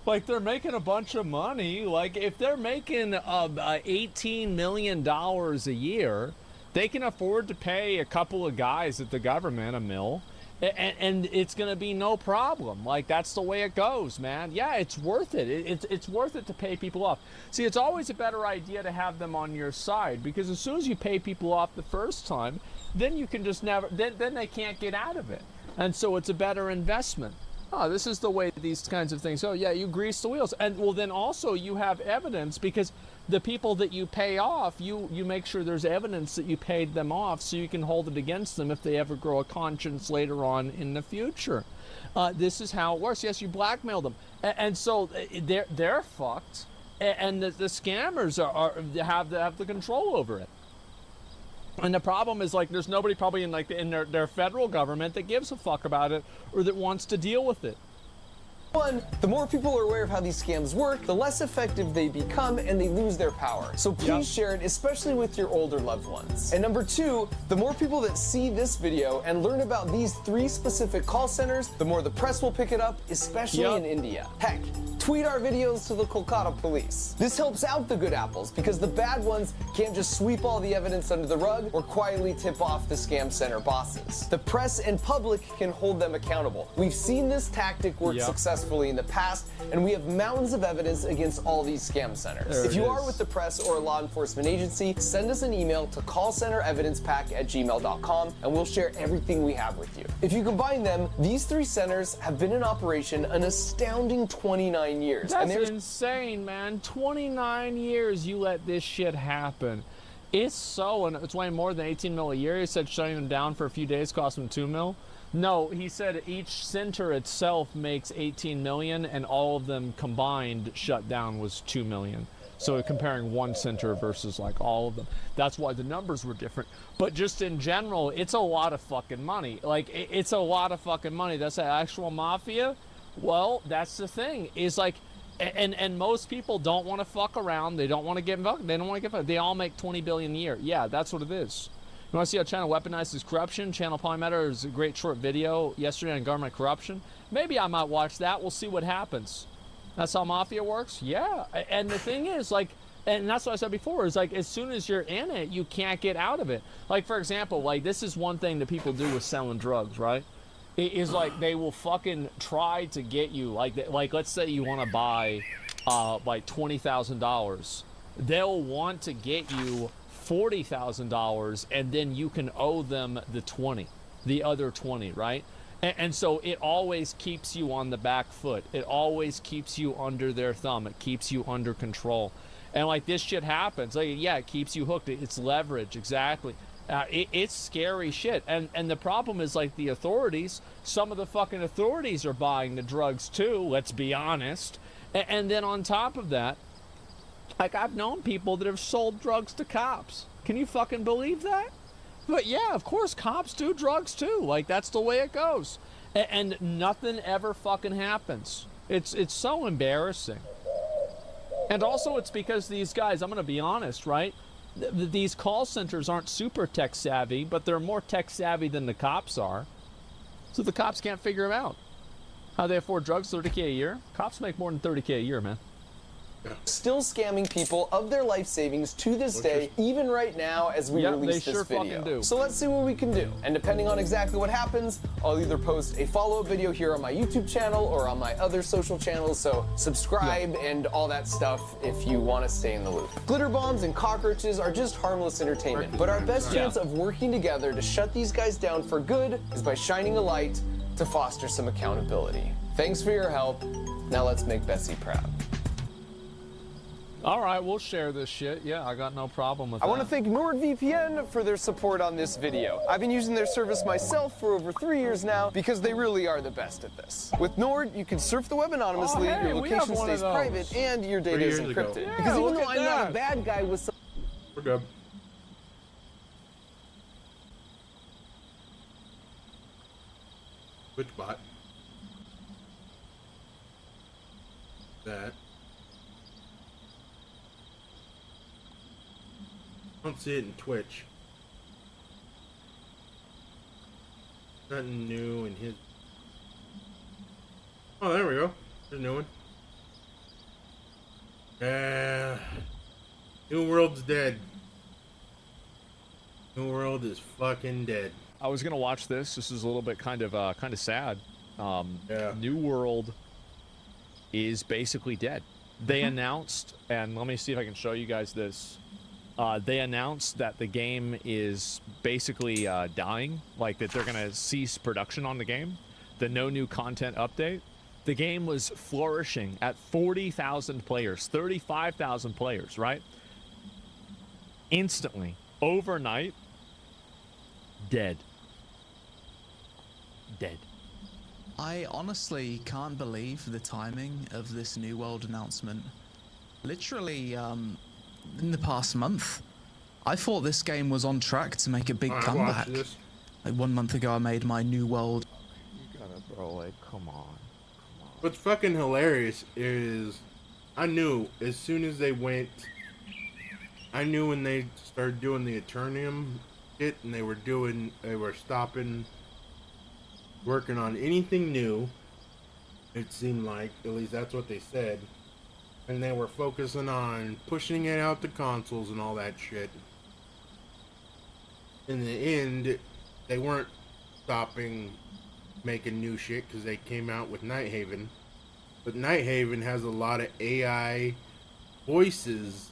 Like, they're making a bunch of money. Like, if they're making $18 million a year, they can afford to pay a couple of guys at the government $1 million. And it's going to be no problem. Like, that's the way it goes, man. Yeah, it's worth it. It's worth it to pay people off. See, it's always a better idea to have them on your side, because as soon as you pay people off the first time, then you can just never, then they can't get out of it. And so it's a better investment. Oh, this is the way these kinds of things. Oh, yeah, you grease the wheels. And well, then also you have evidence, because the people that you pay off, you make sure there's evidence that you paid them off so you can hold it against them if they ever grow a conscience later on in the future. This is how it works. Yes, you blackmail them. And so they're fucked. And the scammers have the control over it. And the problem is, like, there's nobody probably in their federal government that gives a fuck about it or that wants to deal with it. One, the more people are aware of how these scams work, the less effective they become and they lose their power. So please share it, especially with your older loved ones. And number two, the more people that see this video and learn about these 3 specific call centers, the more the press will pick it up, especially in India. Heck, tweet our videos to the Kolkata police. This helps out the good apples because the bad ones can't just sweep all the evidence under the rug or quietly tip off the scam center bosses. The press and public can hold them accountable. We've seen this tactic work successfully in the past, and we have mountains of evidence against all these scam centers. If you are with the press or a law enforcement agency, send us an email to callcenterevidencepack@gmail.com and we'll share everything we have with you. If you combine them, these 3 centers have been in operation an astounding 29 years. That's insane, man. 29 years you let this shit happen. It's way more than 18 mil a year. He said shutting them down for a few days cost him 2 mil. No, he said each center itself makes 18 million and all of them combined shut down was 2 million. So comparing one center versus like all of them. That's why the numbers were different. But just in general, it's a lot of fucking money. Like, it's a lot of fucking money. That's the actual mafia. Well, that's the thing. Is like, and most people don't want to fuck around. They don't want to get involved. They don't want to get fucked. They all make 20 billion a year. Yeah, that's what it is. You want to see how China weaponizes corruption? Channel Polymeter is a great short video yesterday on government corruption. Maybe I might watch that. We'll see what happens. That's how mafia works? Yeah. And the thing is, like, and that's what I said before, is like, as soon as you're in it, you can't get out of it. Like, for example, like, this is one thing that people do with selling drugs, right? It is like, they will fucking try to get you, like let's say you want to buy, like, $20,000. They'll want to get you $40,000 and then you can owe them the other 20, right? And so it always keeps you on the back foot. It always keeps you under their thumb. It keeps you under control. And like, this shit happens. Like, yeah, it keeps you hooked. It's leverage, exactly. It's scary shit. And the problem is, like, the authorities, some of the fucking authorities are buying the drugs too, let's be honest. And then on top of that, like, I've known people that have sold drugs to cops. Can you fucking believe that? But yeah, of course, cops do drugs too. Like, that's the way it goes. And nothing ever fucking happens. It's so embarrassing. And also, it's because these guys, I'm going to be honest, right? These call centers aren't super tech savvy, but they're more tech savvy than the cops are. So the cops can't figure them out. How they afford drugs, 30K a year? Cops make more than 30K a year, man. Still scamming people of their life savings to this day, even right now as we release this video. So let's see what we can do. And depending on exactly what happens, I'll either post a follow-up video here on my YouTube channel or on my other social channels. So subscribe and all that stuff if you want to stay in the loop. Glitter bombs and cockroaches are just harmless entertainment, but our best chance of working together to shut these guys down for good is by shining a light to foster some accountability. Thanks for your help. Now let's make Bessie proud. All right, we'll share this shit. Yeah, I got no problem with that. I want to thank NordVPN for their support on this video. I've been using their service myself for over 3 years now because they really are the best at this. With Nord, you can surf the web anonymously, your location stays private, and your data is encrypted. Yeah, because even though I'm not a bad guy with some... We're good. Which bot? That. I don't see it in Twitch. Nothing new in his. Oh, there we go. There's a new one. New World's dead. New World is fucking dead. I was gonna watch this. This is a little bit kind of sad. New World is basically dead. They announced, and let me see if I can show you guys this. They announced that the game is basically dying, like that they're gonna cease production on the game. The no new content update. the game was flourishing at 40,000 players, 35,000 players, right? Instantly, overnight, dead. Dead. I honestly can't believe the timing of this New World announcement. Literally, in the past month, I thought this game was on track to make a big comeback. Like 1 month ago, I made my New World. You gotta, bro, like, come on. What's fucking hilarious is I knew as soon as they went, I knew when they started doing the Eternium shit and they were stopping working on anything new. It seemed like, at least that's what they said. And they were focusing on pushing it out to consoles and all that shit. In the end, they weren't stopping making new shit because they came out with Nighthaven. But Nighthaven has a lot of AI voices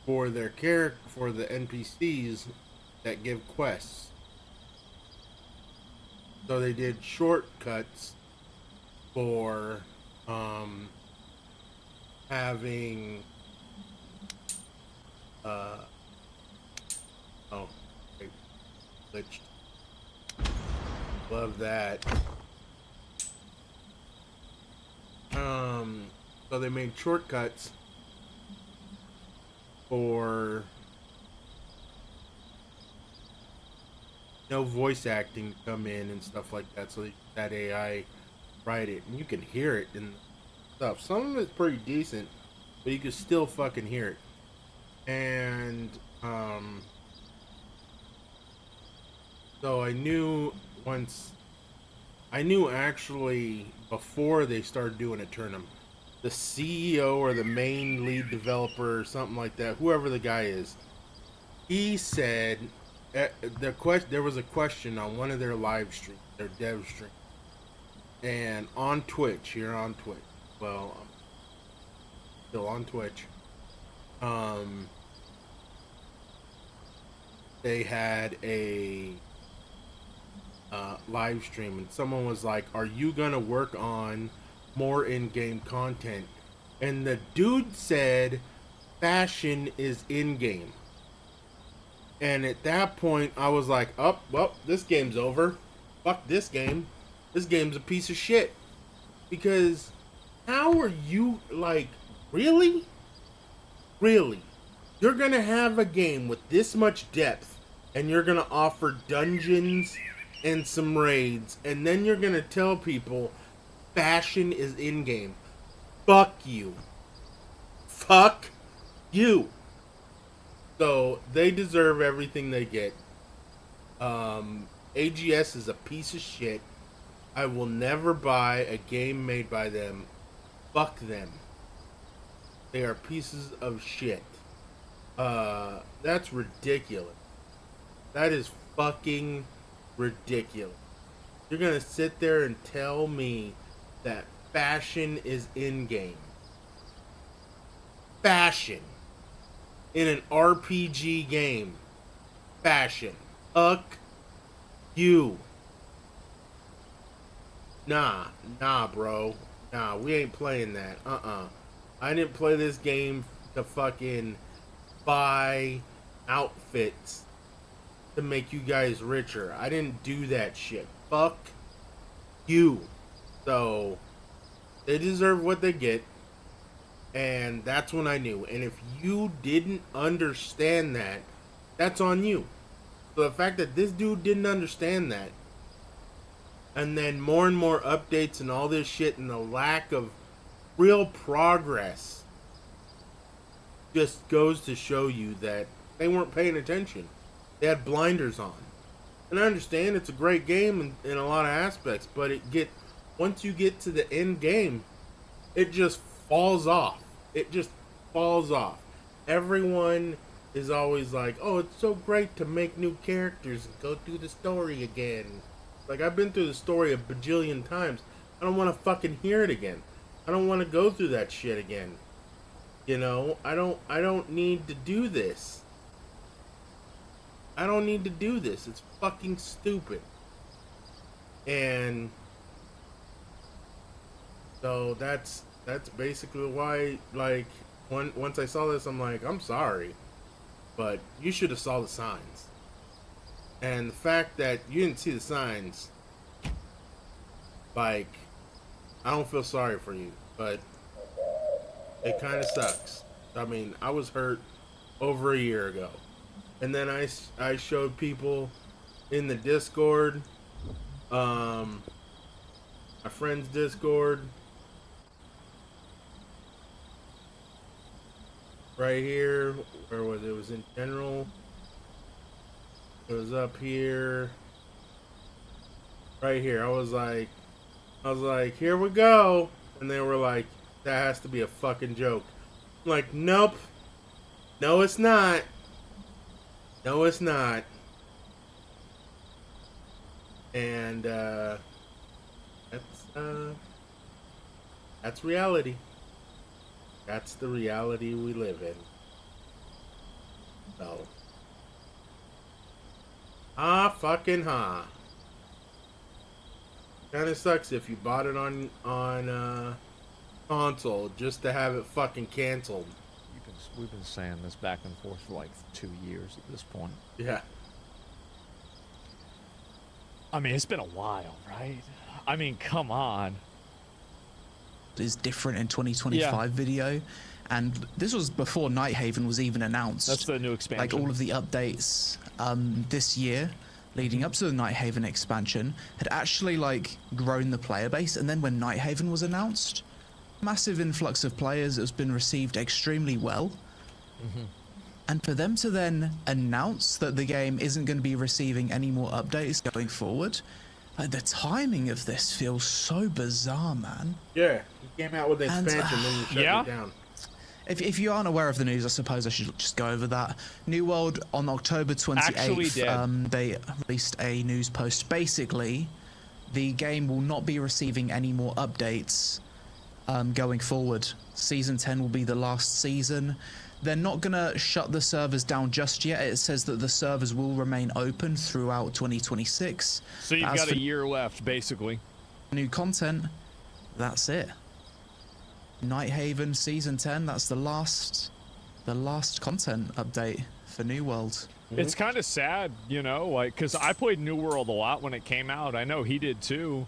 for their for the NPCs that give quests. So they did shortcuts for having glitched. Love that. So they made shortcuts for no voice acting to come in and stuff like that, so that AI write it, and you can hear it in stuff. Some of it's pretty decent, but you can still fucking hear it. And so I knew actually before they started doing Eternum, the CEO or the main lead developer or something like that, whoever the guy is, he said there was a question on one of their live streams, their dev stream, and on Twitch, well, I'm still on Twitch, they had a live stream, and someone was like, are you gonna work on more in-game content? And the dude said fashion is in-game. And at that point I was like, oh, well, this game's over. Fuck this game. This game's a piece of shit. Because how are you, like, really you're gonna have a game with this much depth and you're gonna offer dungeons and some raids, and then you're gonna tell people fashion is in-game? Fuck you. Fuck you. So they deserve everything they get. AGS is a piece of shit. I will never buy a game made by them. Fuck them. They are pieces of shit. That's ridiculous. That is fucking ridiculous. You're gonna sit there and tell me that fashion is in-game. Fashion. In an RPG game. Fashion. Fuck you. Nah, bro. Nah, we ain't playing that. I didn't play this game to fucking buy outfits to make you guys richer. I didn't do that shit. Fuck you. So they deserve what they get, and that's when I knew. And if you didn't understand that, that's on you. So the fact that this dude didn't understand that, and then more and more updates and all this shit, and the lack of real progress, just goes to show you that they weren't paying attention. They had blinders on. And I understand it's a great game in a lot of aspects, but once you get to the end game, it just falls off. It just falls off. Everyone is always like, oh, it's so great to make new characters and go through the story again. Like, I've been through the story a bajillion times. I don't want to fucking hear it again. I don't want to go through that shit again. You know, I don't need to do this. I don't need to do this. It's fucking stupid. And So that's basically why, like, once I saw this, I'm like, I'm sorry, but you should have saw the signs. And the fact that you didn't see the signs, like, I don't feel sorry for you, but it kind of sucks. I mean, I was hurt over a year ago, and then I showed people in the Discord, my friend's Discord, right here. Where was it? It was in general. It was up here. Right here. I was like, here we go. And they were like, that has to be a fucking joke. I'm like, nope. No, it's not. No, it's not. And that's reality. That's the reality we live in. So, fucking Kinda sucks if you bought it on console just to have it fucking canceled. We've been saying this back and forth for like 2 years at this point. Yeah. I mean, it's been a while, right? I mean, come on. Is different in 2025 video, and this was before Nighthaven was even announced. That's the new expansion. Like all of the updates this year leading up to the Nighthaven expansion had actually like grown the player base, and then when Nighthaven was announced, massive influx of players. It's been received extremely well. And for them to then announce that the game isn't going to be receiving any more updates going forward, like, the timing of this feels so bizarre, man. Yeah, you came out with the expansion, then you shut it down. If you aren't aware of the news, I suppose I should just go over that. New World on October 28th, they released a news post. Basically, the game will not be receiving any more updates going forward. Season 10 will be the last season. They're not going to shut the servers down just yet. It says that the servers will remain open throughout 2026. So you've got a year left, basically. New content, that's it. Nighthaven Season 10, that's the last content update for New World. It's kind of sad, you know, like, because I played New World a lot when it came out. I know he did too.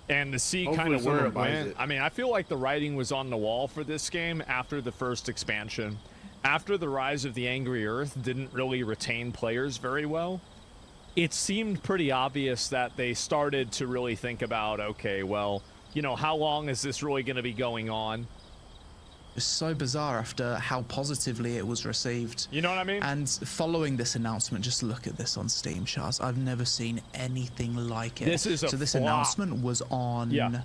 And to see kind of where it went, I mean, I feel like the writing was on the wall for this game after the first expansion. After the Rise of the Angry Earth didn't really retain players very well, it seemed pretty obvious that they started to really think about, okay, well, you know, how long is this really going to be going on? It's so bizarre after how positively it was received. You know what I mean? And following this announcement, just look at this on Steam charts. I've never seen anything like it. This is a so this flop. Announcement was on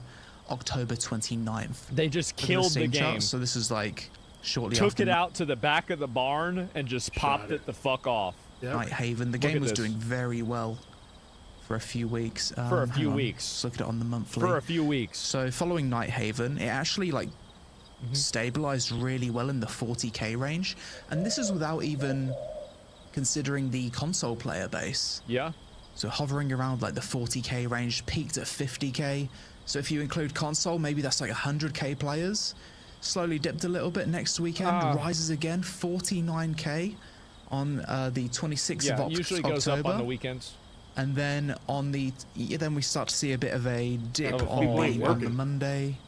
October 29th. They just killed the game. Charts, so this is like shortly Took after it out to the back of the barn and just popped it the fuck off. Nighthaven. The game was doing very well for a few weeks. For a few weeks. Just look at it on the monthly. For a few weeks. So following Nighthaven, it actually like stabilized really well in the 40k range, and this is without even considering the console player base. Yeah. So hovering around like the 40k range, peaked at 50k. So if you include console, maybe that's like 100k players. Slowly dipped a little bit next weekend, rises again, 49k on the 26th of October. Usually goes up on the weekends. And then on the then we start to see a bit of a dip on the Monday.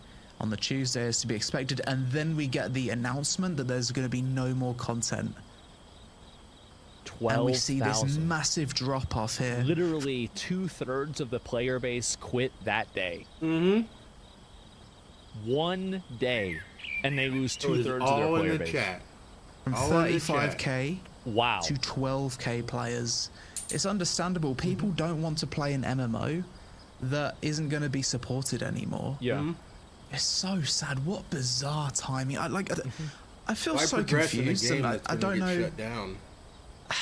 On the Tuesday is to be expected, and then we get the announcement that there's going to be no more content. 12,000. And we see this massive drop off here. Literally 2/3 of the player base quit that day. One day, and they lose 2/3 of their player base. Chat. From 35k to 12k players. It's understandable. People don't want to play an MMO that isn't going to be supported anymore. Yeah. It's so sad. What bizarre timing. I feel Why so progress in a confused, game and that's I gonna don't get know. shut down?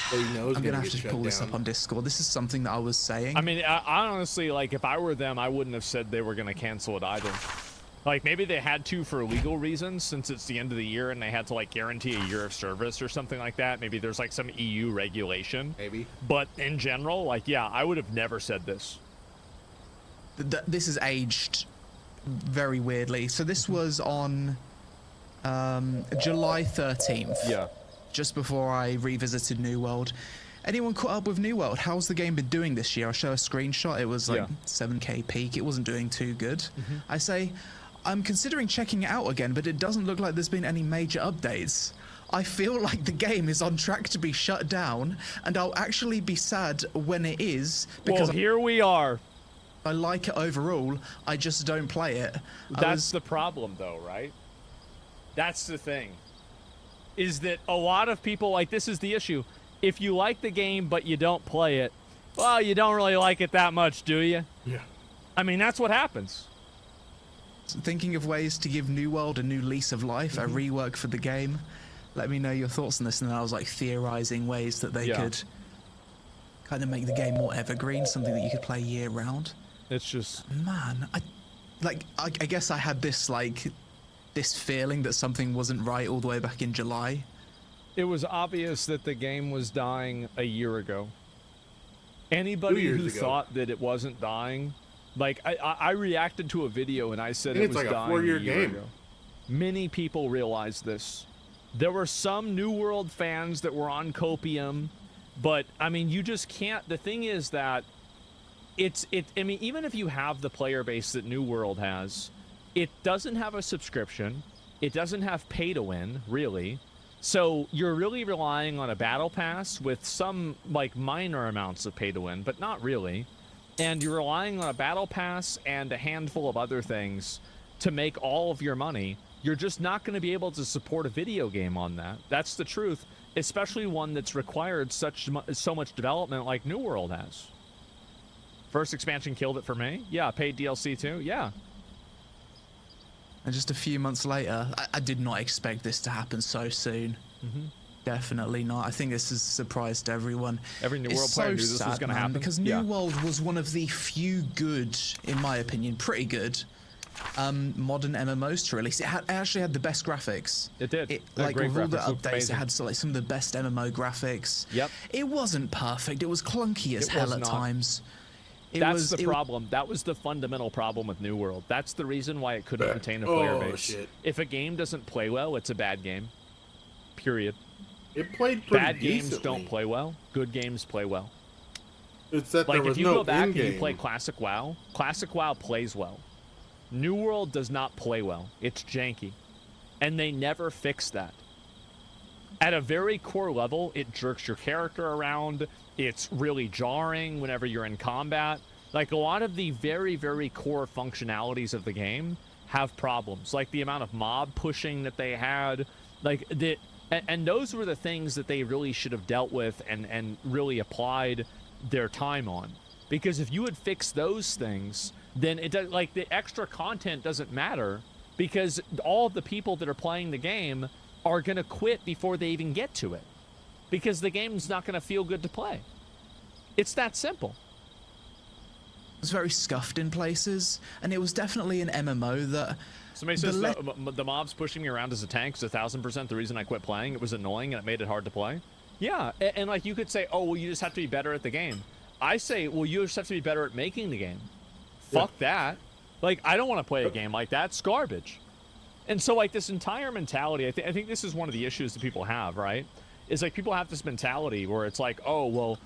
So he knows I'm gonna have get to shut pull this down. up on Discord. This is something that I was saying. I mean, I honestly, like, if I were them, I wouldn't have said they were going to cancel it either. Like, maybe they had to for legal reasons, since it's the end of the year and they had to, like, guarantee a year of service or something like that. Maybe there's, like, some EU regulation. Maybe. But in general, like, yeah, I would have never said this. This is aged very weirdly. So this was on July 13th. Yeah. Just before I revisited New World. Anyone caught up with New World? How's the game been doing this year? I'll show a screenshot. It was like 7K peak. It wasn't doing too good. I say, I'm considering checking it out again, but it doesn't look like there's been any major updates. I feel like the game is on track to be shut down, and I'll actually be sad when it is, because well, here we are. I like it overall, I just don't play it. That's the problem, though, right? That's the thing. Is that a lot of people, like, this is the issue. If you like the game but you don't play it, well, you don't really like it that much, do you? Yeah. I mean, that's what happens. Thinking of ways to give New World a new lease of life, a rework for the game. Let me know your thoughts on this. And then I was like theorizing ways that they could kind of make the game more evergreen, something that you could play year round. It's just, man, I guess I had this this feeling that something wasn't right all the way back in July. It was obvious that the game was dying a year ago. Anybody who thought that it wasn't dying, like I reacted to a video and I said it was like dying a 4-year year game. ago. Many people realized this. There were some New World fans that were on copium, but I mean, you just can't. The thing is that I mean, even if you have the player base that New World has, it doesn't have a subscription. It doesn't have pay to win, really. So you're really relying on a battle pass with some like minor amounts of pay to win, but not really. And you're relying on a battle pass and a handful of other things to make all of your money. You're just not going to be able to support a video game on that. That's the truth, especially one that's required so much development like New World has. First expansion killed it for me. Yeah, paid DLC too. Yeah. And just a few months later, I did not expect this to happen so soon. Definitely not. I think this is a surprise to everyone. Every New World player knew this was going to happen. Because New World was one of the few good, in my opinion, pretty good, modern MMOs to release. It actually had the best graphics. It did. Like with all the updates, it had like some of the best MMO graphics. Yep. It wasn't perfect. It was clunky as hell at times. That's the problem. That was the fundamental problem with New World. That's the reason why it couldn't retain a player base. Shit. If a game doesn't play well, it's a bad game. Period. It played pretty Bad games decently. don't play well. Good games play well. It's that like there was if you no go back and in-game. you play Classic WoW plays well. New World does not play well. It's janky. And they never fix that. At a very core level, it jerks your character around. It's really jarring whenever you're in combat. Like, a lot of the very, very core functionalities of the game have problems. Like, the amount of mob pushing that they had. Like, and those were the things that they really should have dealt with and really applied their time on. Because if you had fixed those things, then it does, like, the extra content doesn't matter, because all of the people that are playing the game are going to quit before they even get to it, because the game's not going to feel good to play. It's that simple. It was very scuffed in places, and it was definitely an MMO that... Somebody says the mobs pushing me around as a tank is 1,000% the reason I quit playing. It was annoying and it made it hard to play. Yeah, and like, you could say, oh, well, you just have to be better at the game. I say, well, you just have to be better at making the game. Fuck that. Like, I don't want to play a game like that. It's garbage. And so, like, this entire mentality, I think this is one of the issues that people have, right? Is, like, people have this mentality where it's like, oh, well,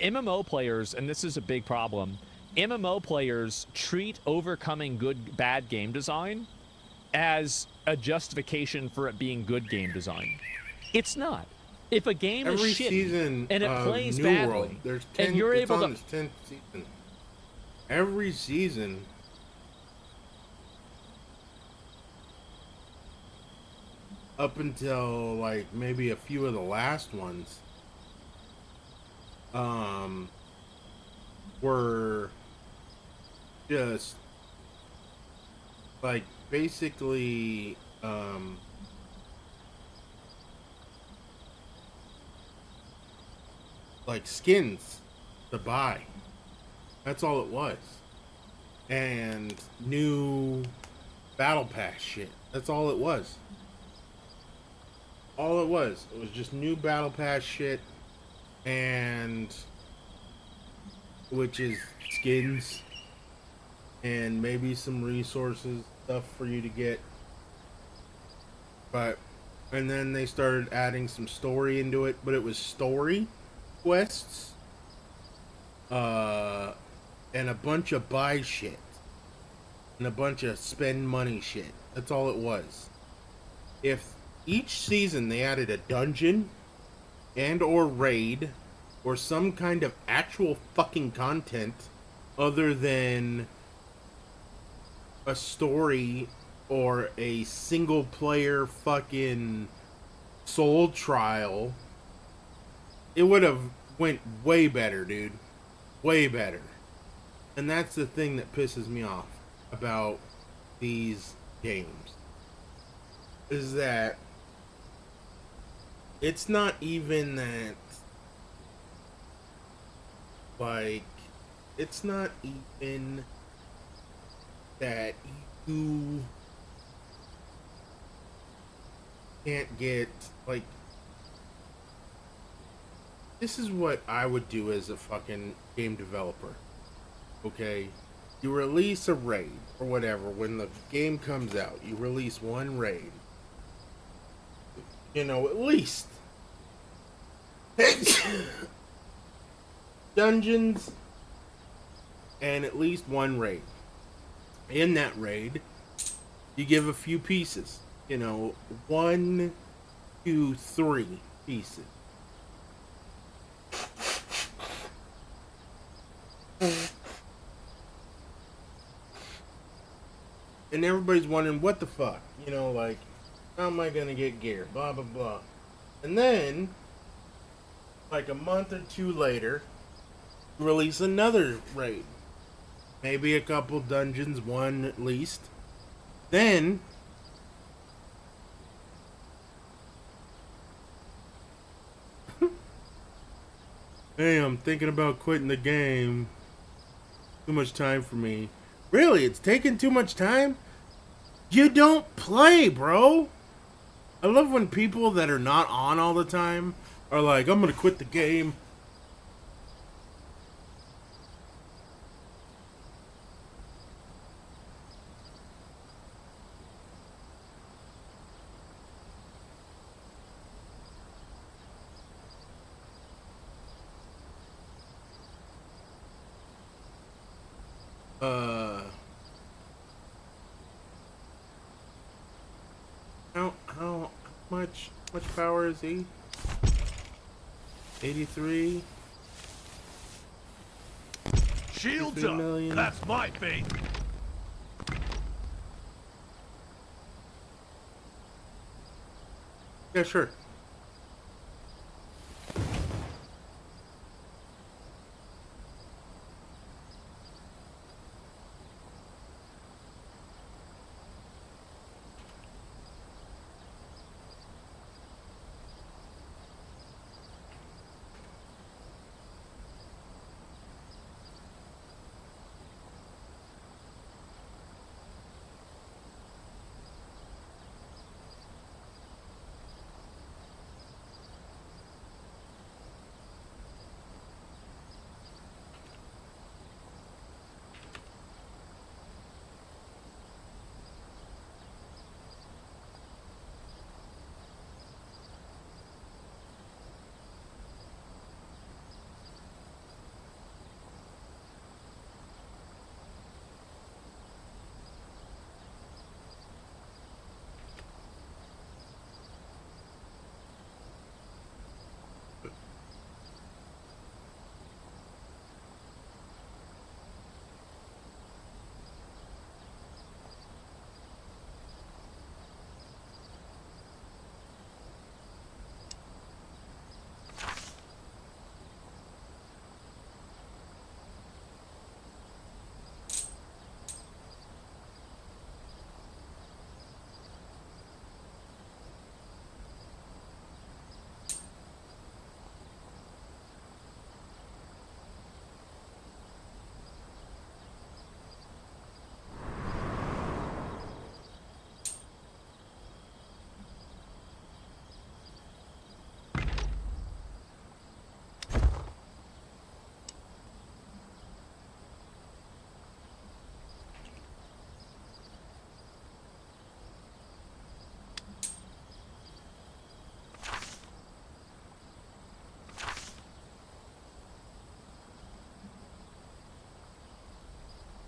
MMO players, and this is a big problem, MMO players treat overcoming bad game design as a justification for it being good game design. It's not. If a game is shitty and it plays New badly, World, there's 10, and you're able to... 10th season. Every season, up until like maybe a few of the last ones, were just like basically like skins to buy. That's all it was. And new battle pass shit. That's all it was. All it was. It was just new battle pass shit, and which is skins. and maybe some resources, stuff for you to get. But, and then they started adding some story into it, but it was story quests, and a bunch of buy shit, and a bunch of spend money shit. That's all it was. If each season they added a dungeon and or raid or some kind of actual fucking content other than a story or a single player fucking soul trial, it would have went way better, dude. Way better. And that's the thing that pisses me off about these games, is that it's not even that, like, it's not even that you can't get, like, this is what I would do as a fucking game developer. Okay? You release a raid or whatever. When the game comes out, you release one raid. You know, at least dungeons and at least one raid. In that raid, you give a few pieces. You know, 1, 2, 3 pieces. And everybody's wondering, what the fuck? You know, like, how am I gonna get gear? Blah, blah, blah. And then, like a month or two later, release another raid. Maybe a couple dungeons, one at least. Then, hey, I'm thinking about quitting the game. Too much time for me. Really? It's taking too much time? You don't play, bro. I love when people that are not on all the time are like, I'm gonna quit the game. How much power is he? 83. Shields up. Million. That's my fate. Yeah, sure.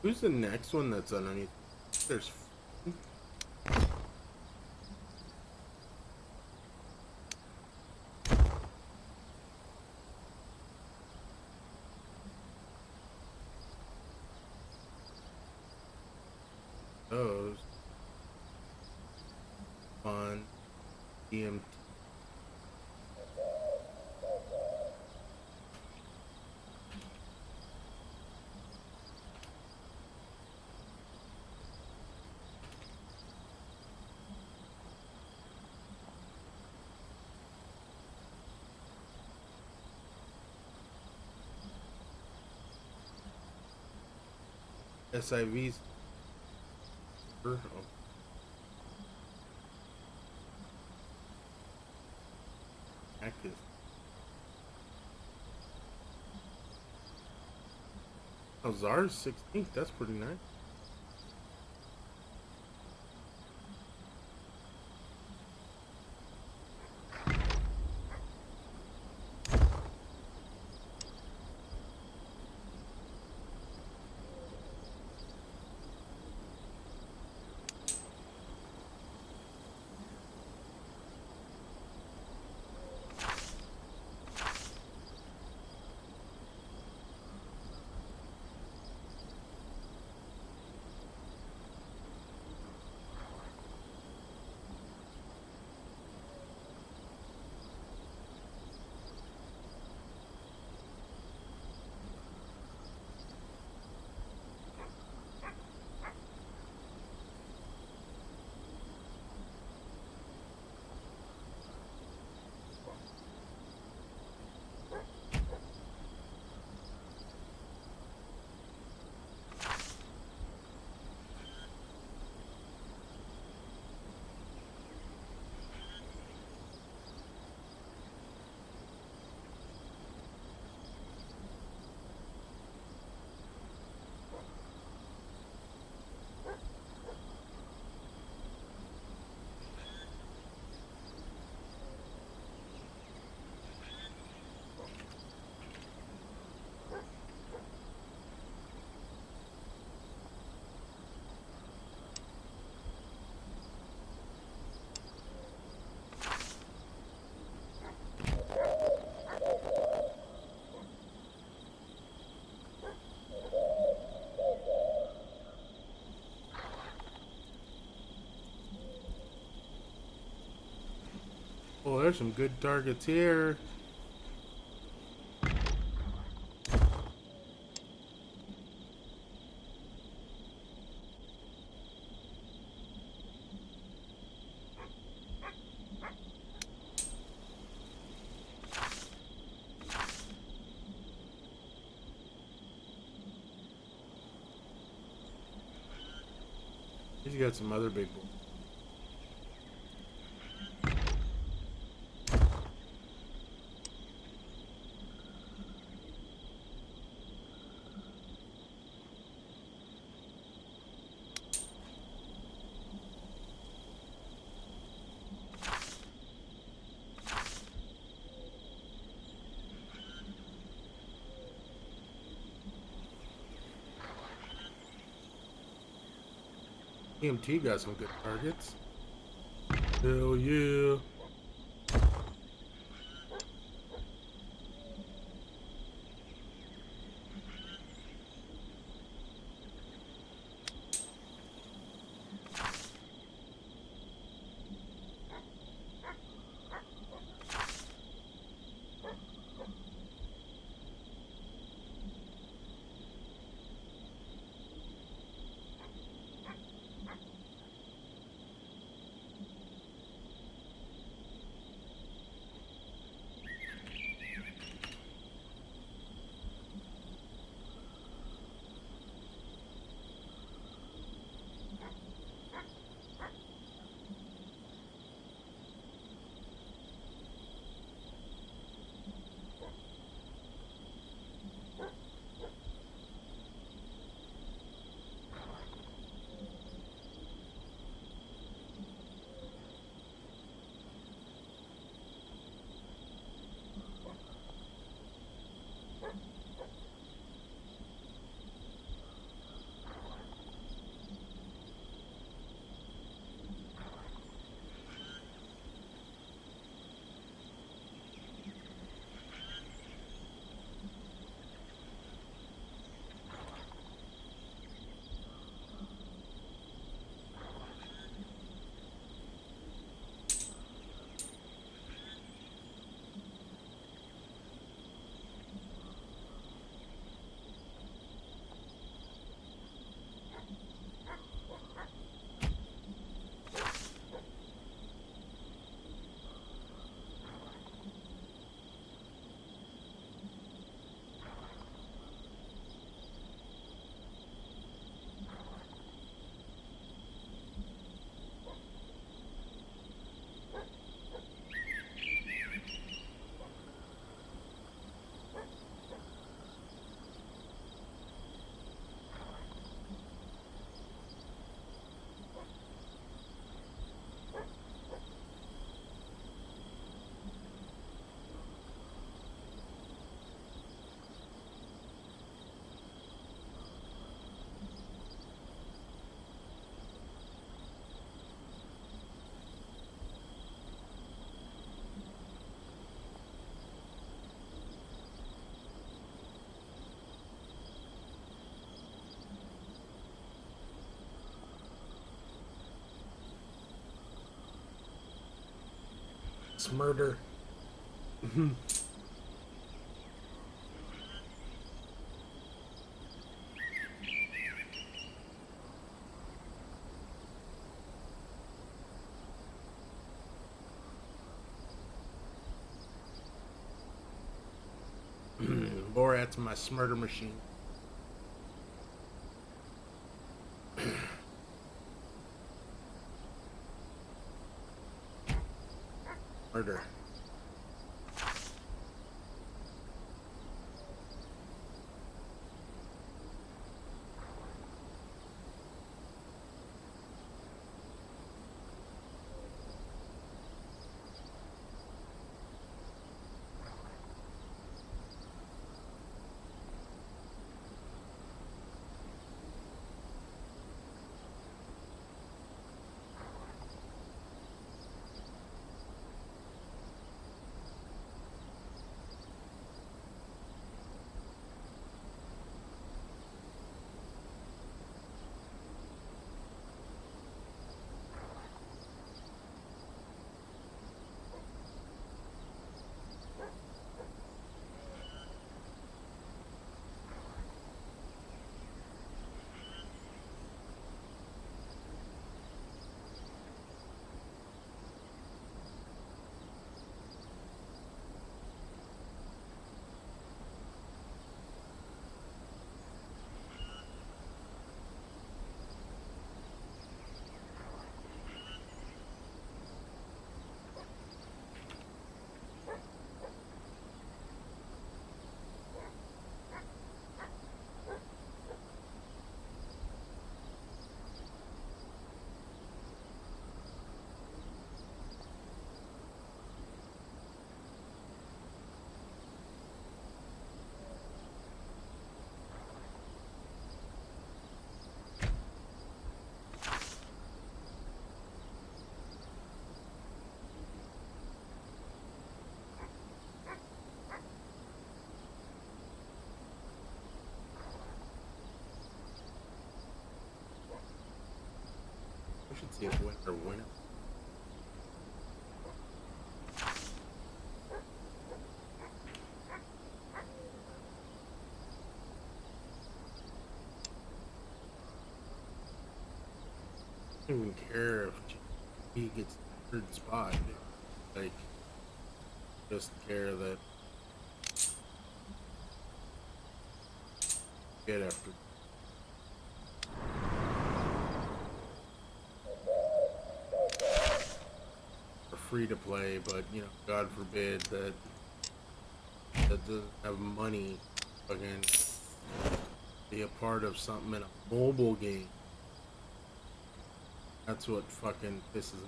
Who's the next one that's underneath? There's. Those. Fun. EMT. SIVs. Oh. Active. Oh, Czar's 16th. That's pretty nice. Oh, there's some good targets here. He's got some other big ones. EMT got some good targets. Hell yeah. Smurder. Borat's my smurder machine. Murder. We should see if winner winner. I don't even care if he gets the third spot. Like, just care that get after. Free to play, but you know, God forbid that doesn't have money fucking be a part of something in a mobile game. That's what fucking pisses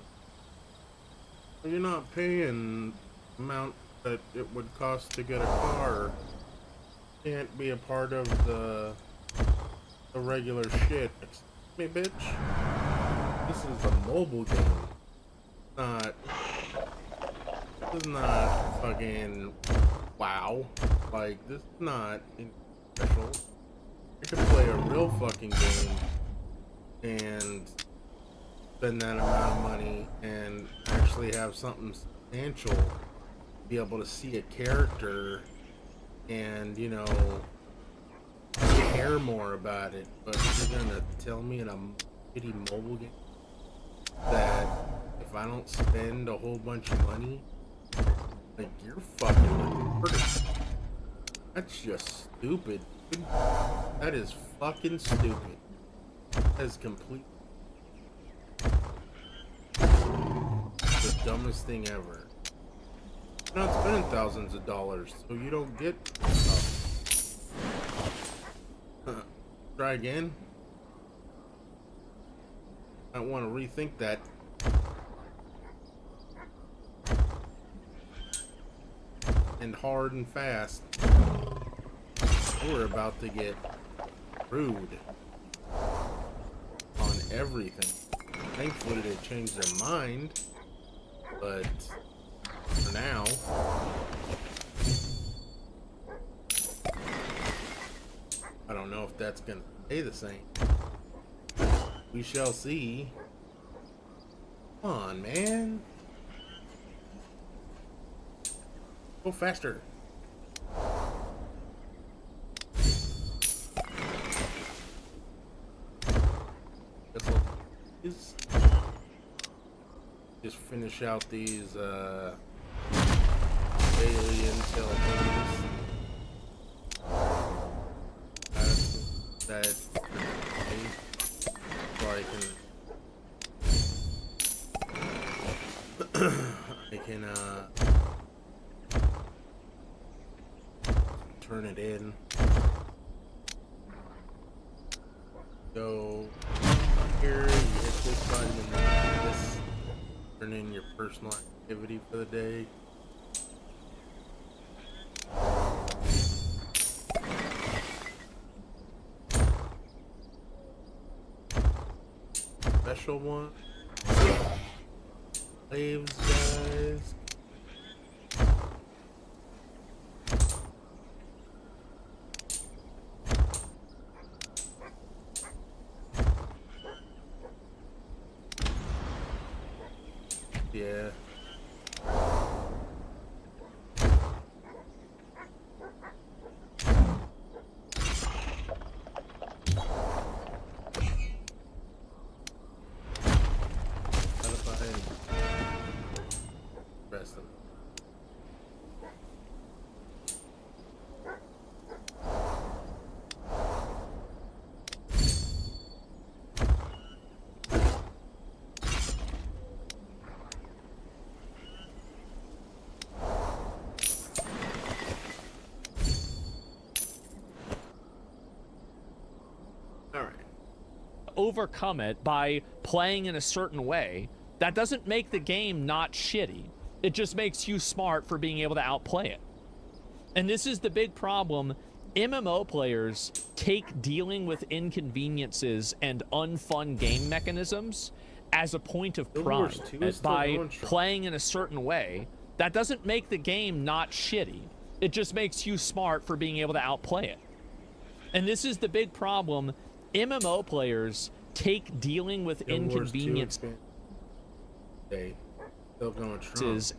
me. You're not paying the amount that it would cost to get a car. Can't be a part of the regular shit. Excuse me, bitch. This is a mobile game. This is not fucking wow. Like, this is not special. You can play a real fucking game and spend that amount of money and actually have something substantial, be able to see a character and, you know, care more about it. But you're gonna tell me in a shitty mobile game that if I don't spend a whole bunch of money, like, you're fucking retarded. That's just stupid. That is fucking stupid. That is complete. The dumbest thing ever. You're not spending thousands of dollars, so you don't get stuff. Try again. I want to rethink that. And hard and fast. We're about to get rude on everything. Thankfully they changed their mind, but for now, I don't know if that's gonna stay the same. We shall see. Come on, man. Go faster. Just finish out these daily intel things. That so I can turn it in. Go here, you hit this button and then this, turn in your personal activity for the day. Special one. Slaves, guys. Yeah. Rest them. Overcome it by playing in a certain way, that doesn't make the game not shitty. It just makes you smart for being able to outplay it. And this is the big problem. MMO players take dealing with inconveniences and unfun game mechanisms as a point of pride. By playing in a certain way, that doesn't make the game not shitty. It just makes you smart for being able to outplay it. And this is the big problem. MMO players take dealing with inconveniences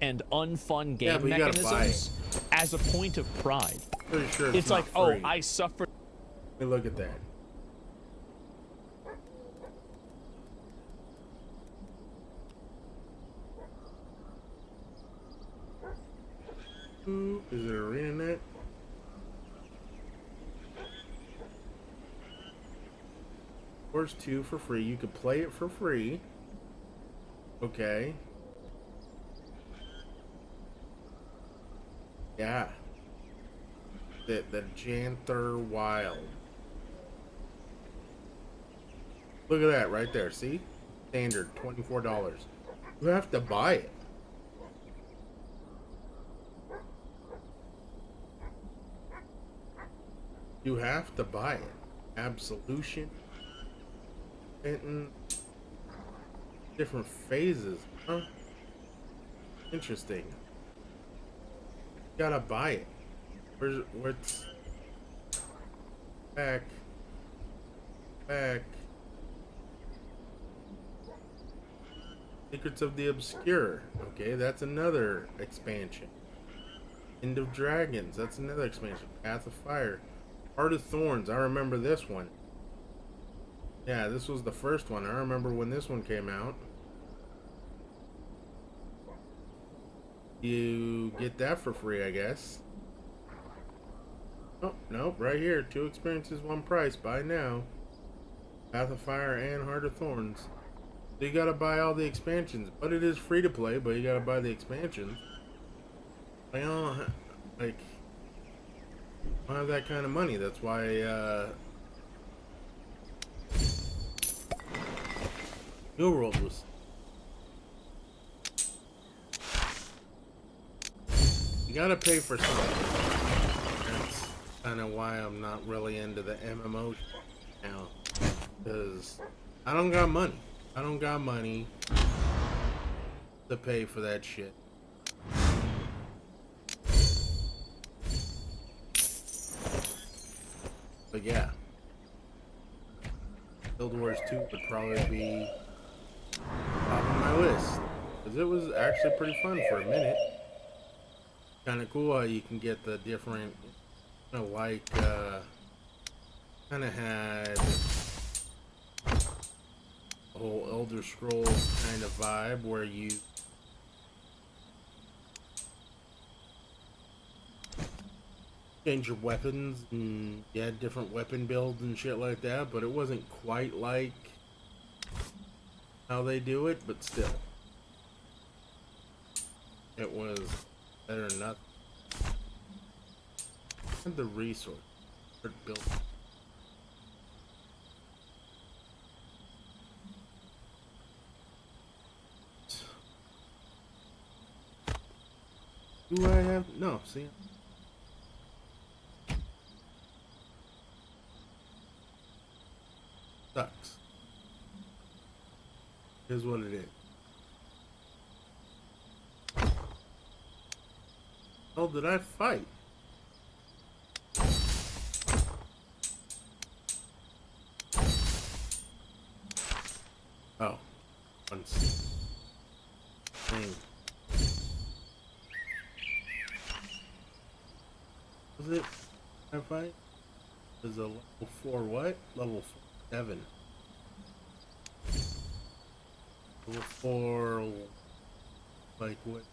and unfun game mechanisms as a point of pride. Pretty sure it's like, free. oh, I suffered. Hey, look at that. Is it ArenaNet? Wars 2 for free. You could play it for free. Okay. Yeah. The Janther Wild. Look at that right there. See? Standard, $24. You have to buy it. You have to buy it. Absolution. Different phases, huh? Interesting. Gotta buy it. Where's back? Secrets of the Obscure. Okay, that's another expansion. End of Dragons. That's another expansion. Path of Fire. Heart of Thorns. I remember this one. Yeah, this was the first one. I remember when this one came out. You get that for free, I guess. Oh, nope, right here. 2 experiences, 1 price. Buy now. Path of Fire and Heart of Thorns. So you gotta buy all the expansions. But it is free to play, but you gotta buy the expansions. I don't have that kind of money. That's why, New World was. You gotta pay for something. That's kind of why I'm not really into the MMO now. Because I don't got money. I don't got money to pay for that shit. But yeah. Guild Wars 2 would probably be top of my list, because it was actually pretty fun for a minute. kind of cool how you can get the different, like, kind of had a whole Elder Scrolls kind of vibe where you change your weapons and you had different weapon builds and shit like that, but it wasn't quite like how they do it, but still. It was better than nothing. And the resource built. Do I have no? See, sucks. Here's what it is. Oh, did I fight? Oh, once. Thing. Was it? I fight? Is a level 4 what? Level 7. Level 4. Like what?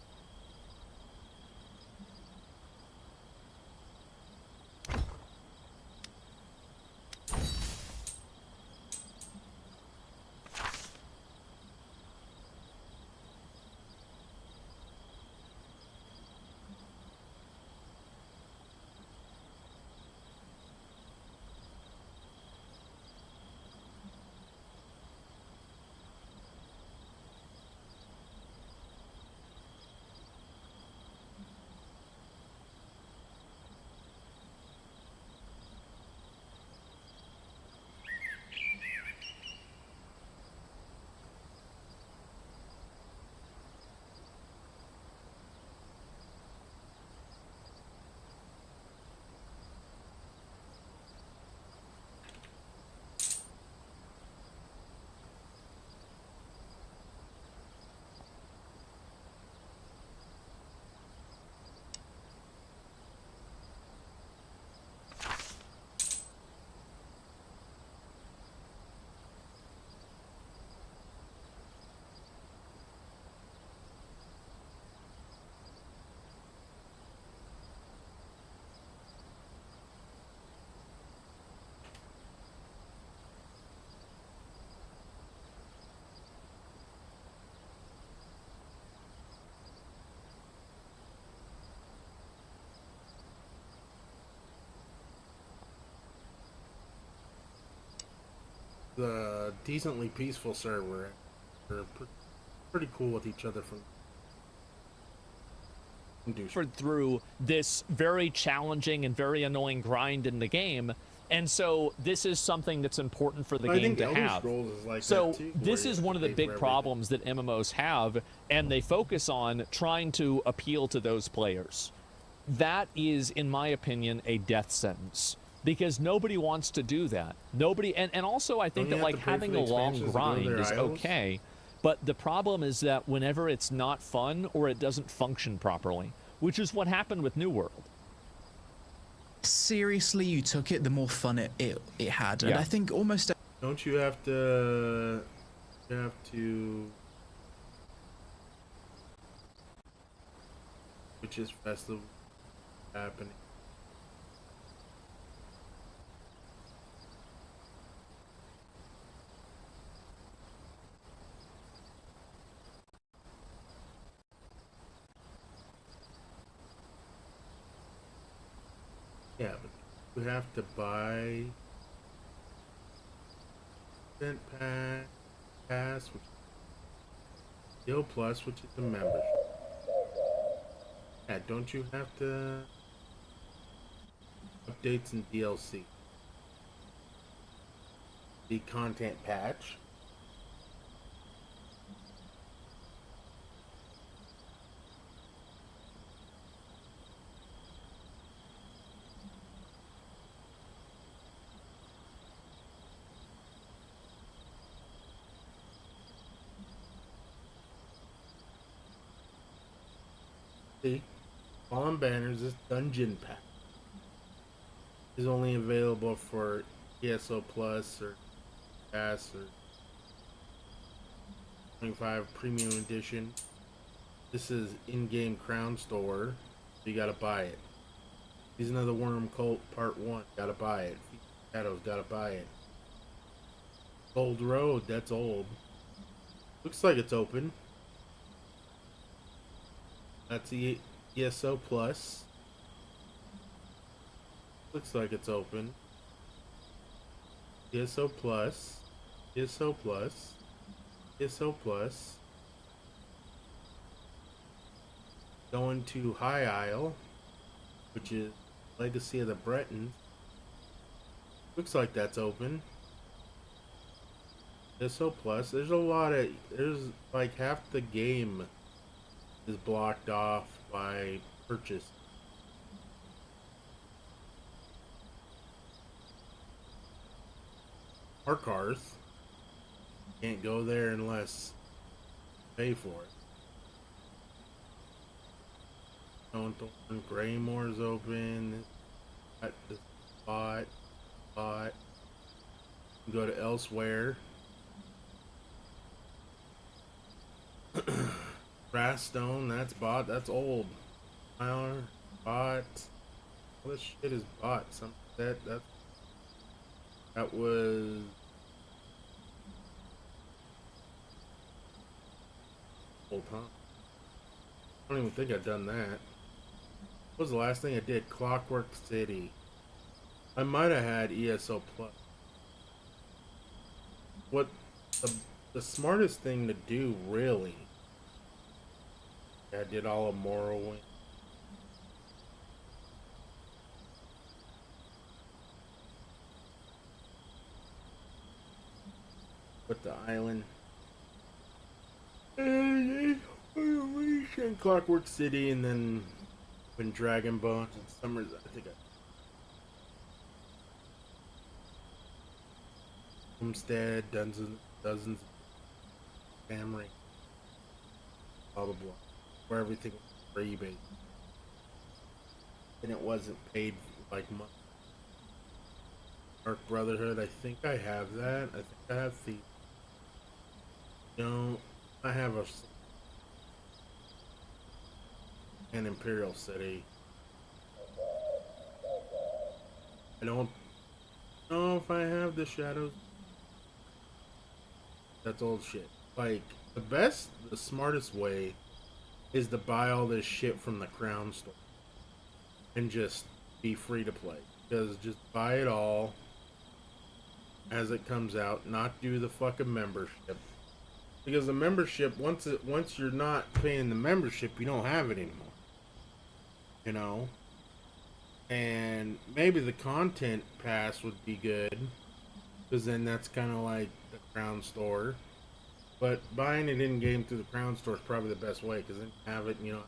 The decently peaceful server. They're pretty cool with each other from through this very challenging and very annoying grind in the game, and so this is something that's important for the game to have. So this is one of the big problems that MMOs have, and they focus on trying to appeal to those players. That is, in my opinion, a death sentence, because nobody wants to do that. Nobody, and also I think that like having a long grind is okay. But the problem is that whenever it's not fun or it doesn't function properly, which is what happened with New World. Seriously, you took it, the more fun it had. And I think almost... Don't you have to... Which is festival happening. Yeah, but you have to buy event pass, which is Deal Plus, which is the membership. Yeah, don't you have to updates and DLC? The content patch. See? Fallen Banners, this dungeon pack is only available for ESO Plus or Pass or 25 Premium Edition. This is in-game Crown Store, so you gotta buy it. Season of the Worm Cult Part 1, gotta buy it. Shadows, gotta buy it. Gold Road, that's old. Looks like it's open. That's the ESO Plus. Looks like it's open. ESO Plus. ESO Plus. ESO Plus. Going to High Isle, which is Legacy of the Bretons. Looks like that's open. ESO Plus. There's a lot of. There's like half the game is blocked off by purchase. Cars can't go there unless you pay for it. Greymore's open. Got the spot. Go to Elsewhere. Brassstone, that's bought. That's old. Bought. All this shit is bought. That was old, huh? I don't even think I've done that. What was the last thing I did? Clockwork City. I might have had ESO Plus. What the smartest thing to do, really? I did all of Morrowind. With the island. And Clockwork City, and then when Dragon Bones and Summers, I think Homestead, dozens Camry, blah blah blah, where everything was free based, and it wasn't paid like money. Dark Brotherhood, I think I have that. I think I have Thief. No, I have an Imperial City. I don't know if I have the Shadows. That's old shit. Like, the smartest way is to buy all this shit from the Crown Store and just be free to play. Because just buy it all as it comes out, not do the fucking membership. Because the membership, once you're not paying the membership, you don't have it anymore. You know? And maybe the content pass would be good, because then that's kind of like the Crown Store. But buying it in-game through the Crown Store is probably the best way, because then you have it, you know,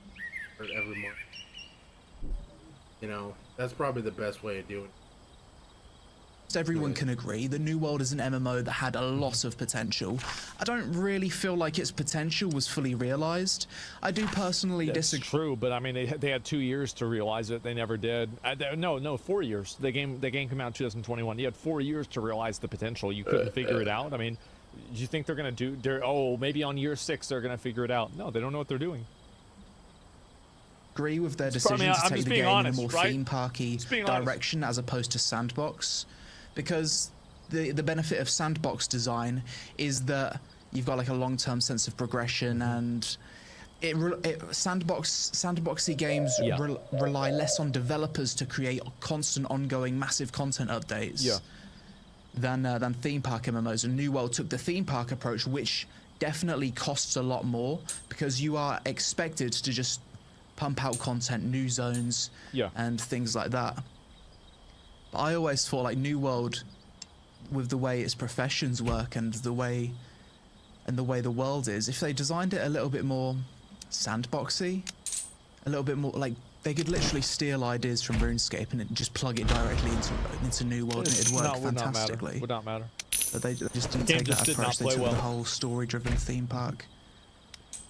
for every month. You know, that's probably the best way of doing it. Everyone can agree the New World is an MMO that had a lot of potential. I don't really feel like its potential was fully realized. I do personally disagree. True, but I mean, they had 2 years to realize it. They never did. No, 4 years. The game came out in 2021. You had 4 years to realize the potential. You couldn't figure it out. I mean, do you think they're gonna do? Maybe on year 6 they're gonna figure it out. No, they don't know what they're doing. Agree with their decision to take the game in a more theme parky direction as opposed to sandbox. Because the benefit of sandbox design is that you've got like a long-term sense of progression, and sandboxy games rely less on developers to create constant, ongoing, massive content updates than theme park MMOs. And New World took the theme park approach, which definitely costs a lot more because you are expected to just pump out content, new zones, and things like that. I always thought like New World, with the way its professions work and the way the world is, if they designed it a little bit more sandboxy, a little bit more like they could literally steal ideas from RuneScape and just plug it directly into New World, and it'd work fantastically. Would not matter. But they just didn't take that approach. They took the whole story-driven theme park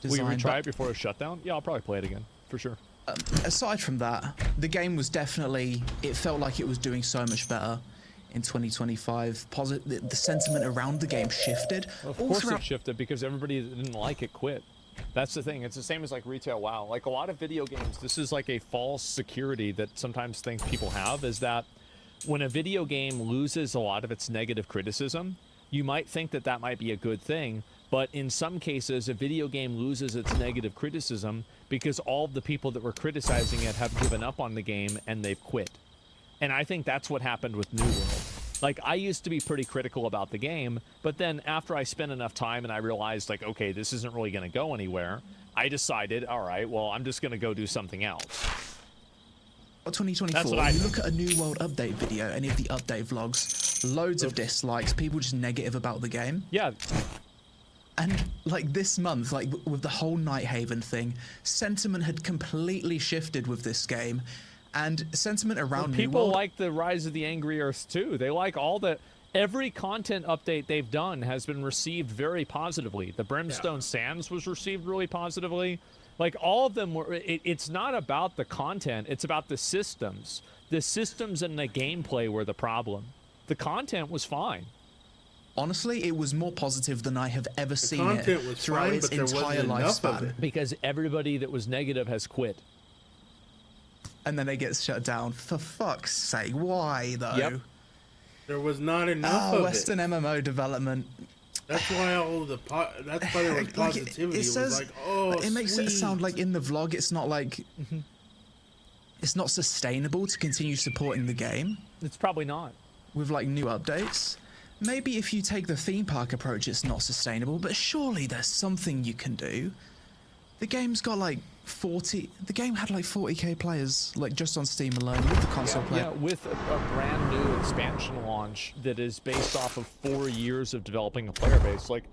design. Will you retry it before a shutdown? Yeah, I'll probably play it again for sure. Aside from that, the game was definitely, it felt like it was doing so much better in 2025. The sentiment around the game shifted. Of course it shifted because everybody that didn't like it quit. That's the thing. It's the same as like retail WoW. Like a lot of video games, this is like a false security that sometimes people have, is that when a video game loses a lot of its negative criticism, you might think that that might be a good thing, but in some cases, a video game loses its negative criticism because all of the people that were criticizing it have given up on the game and they've quit. And I think that's what happened with New World. Like, I used to be pretty critical about the game, but then after I spent enough time and I realized, like, okay, this isn't really going to go anywhere, I decided, all right, well, I'm just going to go do something else. 2024, you look at a New World update video, any of the update vlogs, loads of dislikes, people just negative about the game. Yeah. And like this month, like with the whole Nighthaven thing, sentiment had completely shifted with this game. And sentiment around New people World, like the Rise of the Angry Earth too. They like every content update they've done has been received very positively. The Brimstone Sands was received really positively. Like all of them were. It's not about the content. It's about the systems. The systems and the gameplay were the problem. The content was fine. Honestly, it was more positive than I have ever seen it throughout its entire lifespan. Because everybody that was negative has quit. And then it gets shut down. For fuck's sake, why though? Yep. There was not enough of Western MMO development. That's why all the that's why there was positivity. It was like, oh, it makes it sound like in the vlog, it's not like it's not sustainable to continue supporting the game. It's probably not. With like new updates. Maybe if you take the theme park approach, it's not sustainable, but surely there's something you can do. The game's got like 40. The game had like 40k players, like just on Steam alone with the console player. Yeah, with a brand new expansion launch that is based off of 4 years of developing a player base. Like,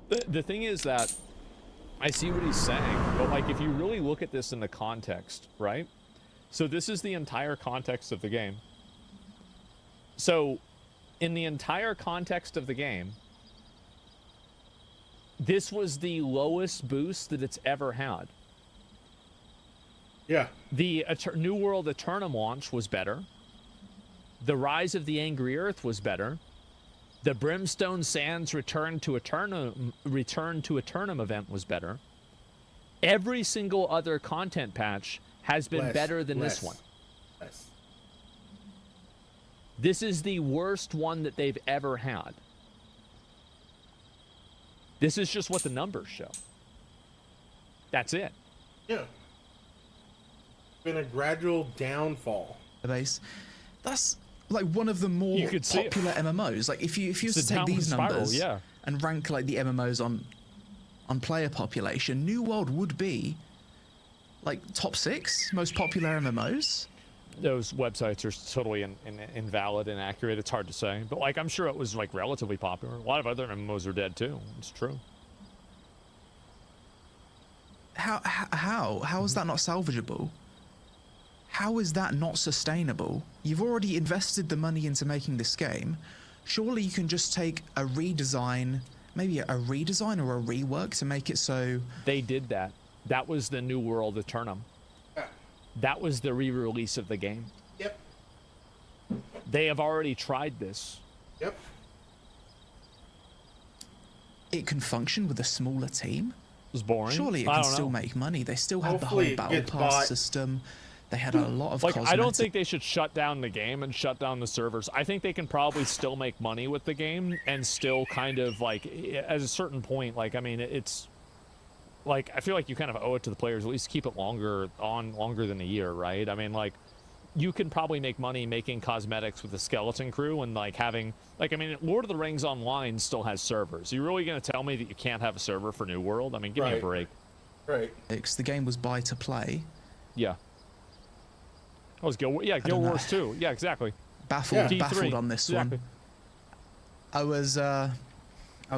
the thing is that I see what he's saying, but like if you really look at this in the context, right? So this is the entire context of the game. So, in the entire context of the game, this was the lowest boost that it's ever had. Yeah. The New World Eternum launch was better. The Rise of the Angry Earth was better. The Brimstone Sands Return to Eternum event was better. Every single other content patch has been better than this one. This is the worst one that they've ever had. This is just what the numbers show. That's it. Yeah. Been a gradual downfall. Base. That's like one of the more popular MMOs. Like if you was to take these numbers and rank like the MMOs on player population, New World would be like top 6 most popular MMOs. Those websites are totally invalid, inaccurate. It's hard to say, but like I'm sure it was like relatively popular. A lot of other MMOs are dead too. It's true. How is that not salvageable? How is that not sustainable? You've already invested the money into making this game. Surely you can just take a redesign, maybe a redesign or a rework to make it so. They did that. That was the New World Eternum. That was the re-release of the game. Yep. They have already tried this. Yep. It can function with a smaller team. It was boring. Surely it can still make money. They still had the whole battle pass system. They had a lot of I don't think they should shut down the game and shut down the servers. I think they can probably still make money with the game and still kind of like at a certain point, like I mean it's like I feel like you kind of owe it to the players at least keep it longer than a year, right? I mean, like you can probably make money making cosmetics with the skeleton crew and like having like I mean Lord of the Rings Online still has servers. Are you really going to tell me that you can't have a server for New World? I mean, give me a break. Right. The game was buy to play. Yeah. That was Guild Wars 2. Yeah, exactly. Baffled on this one. I was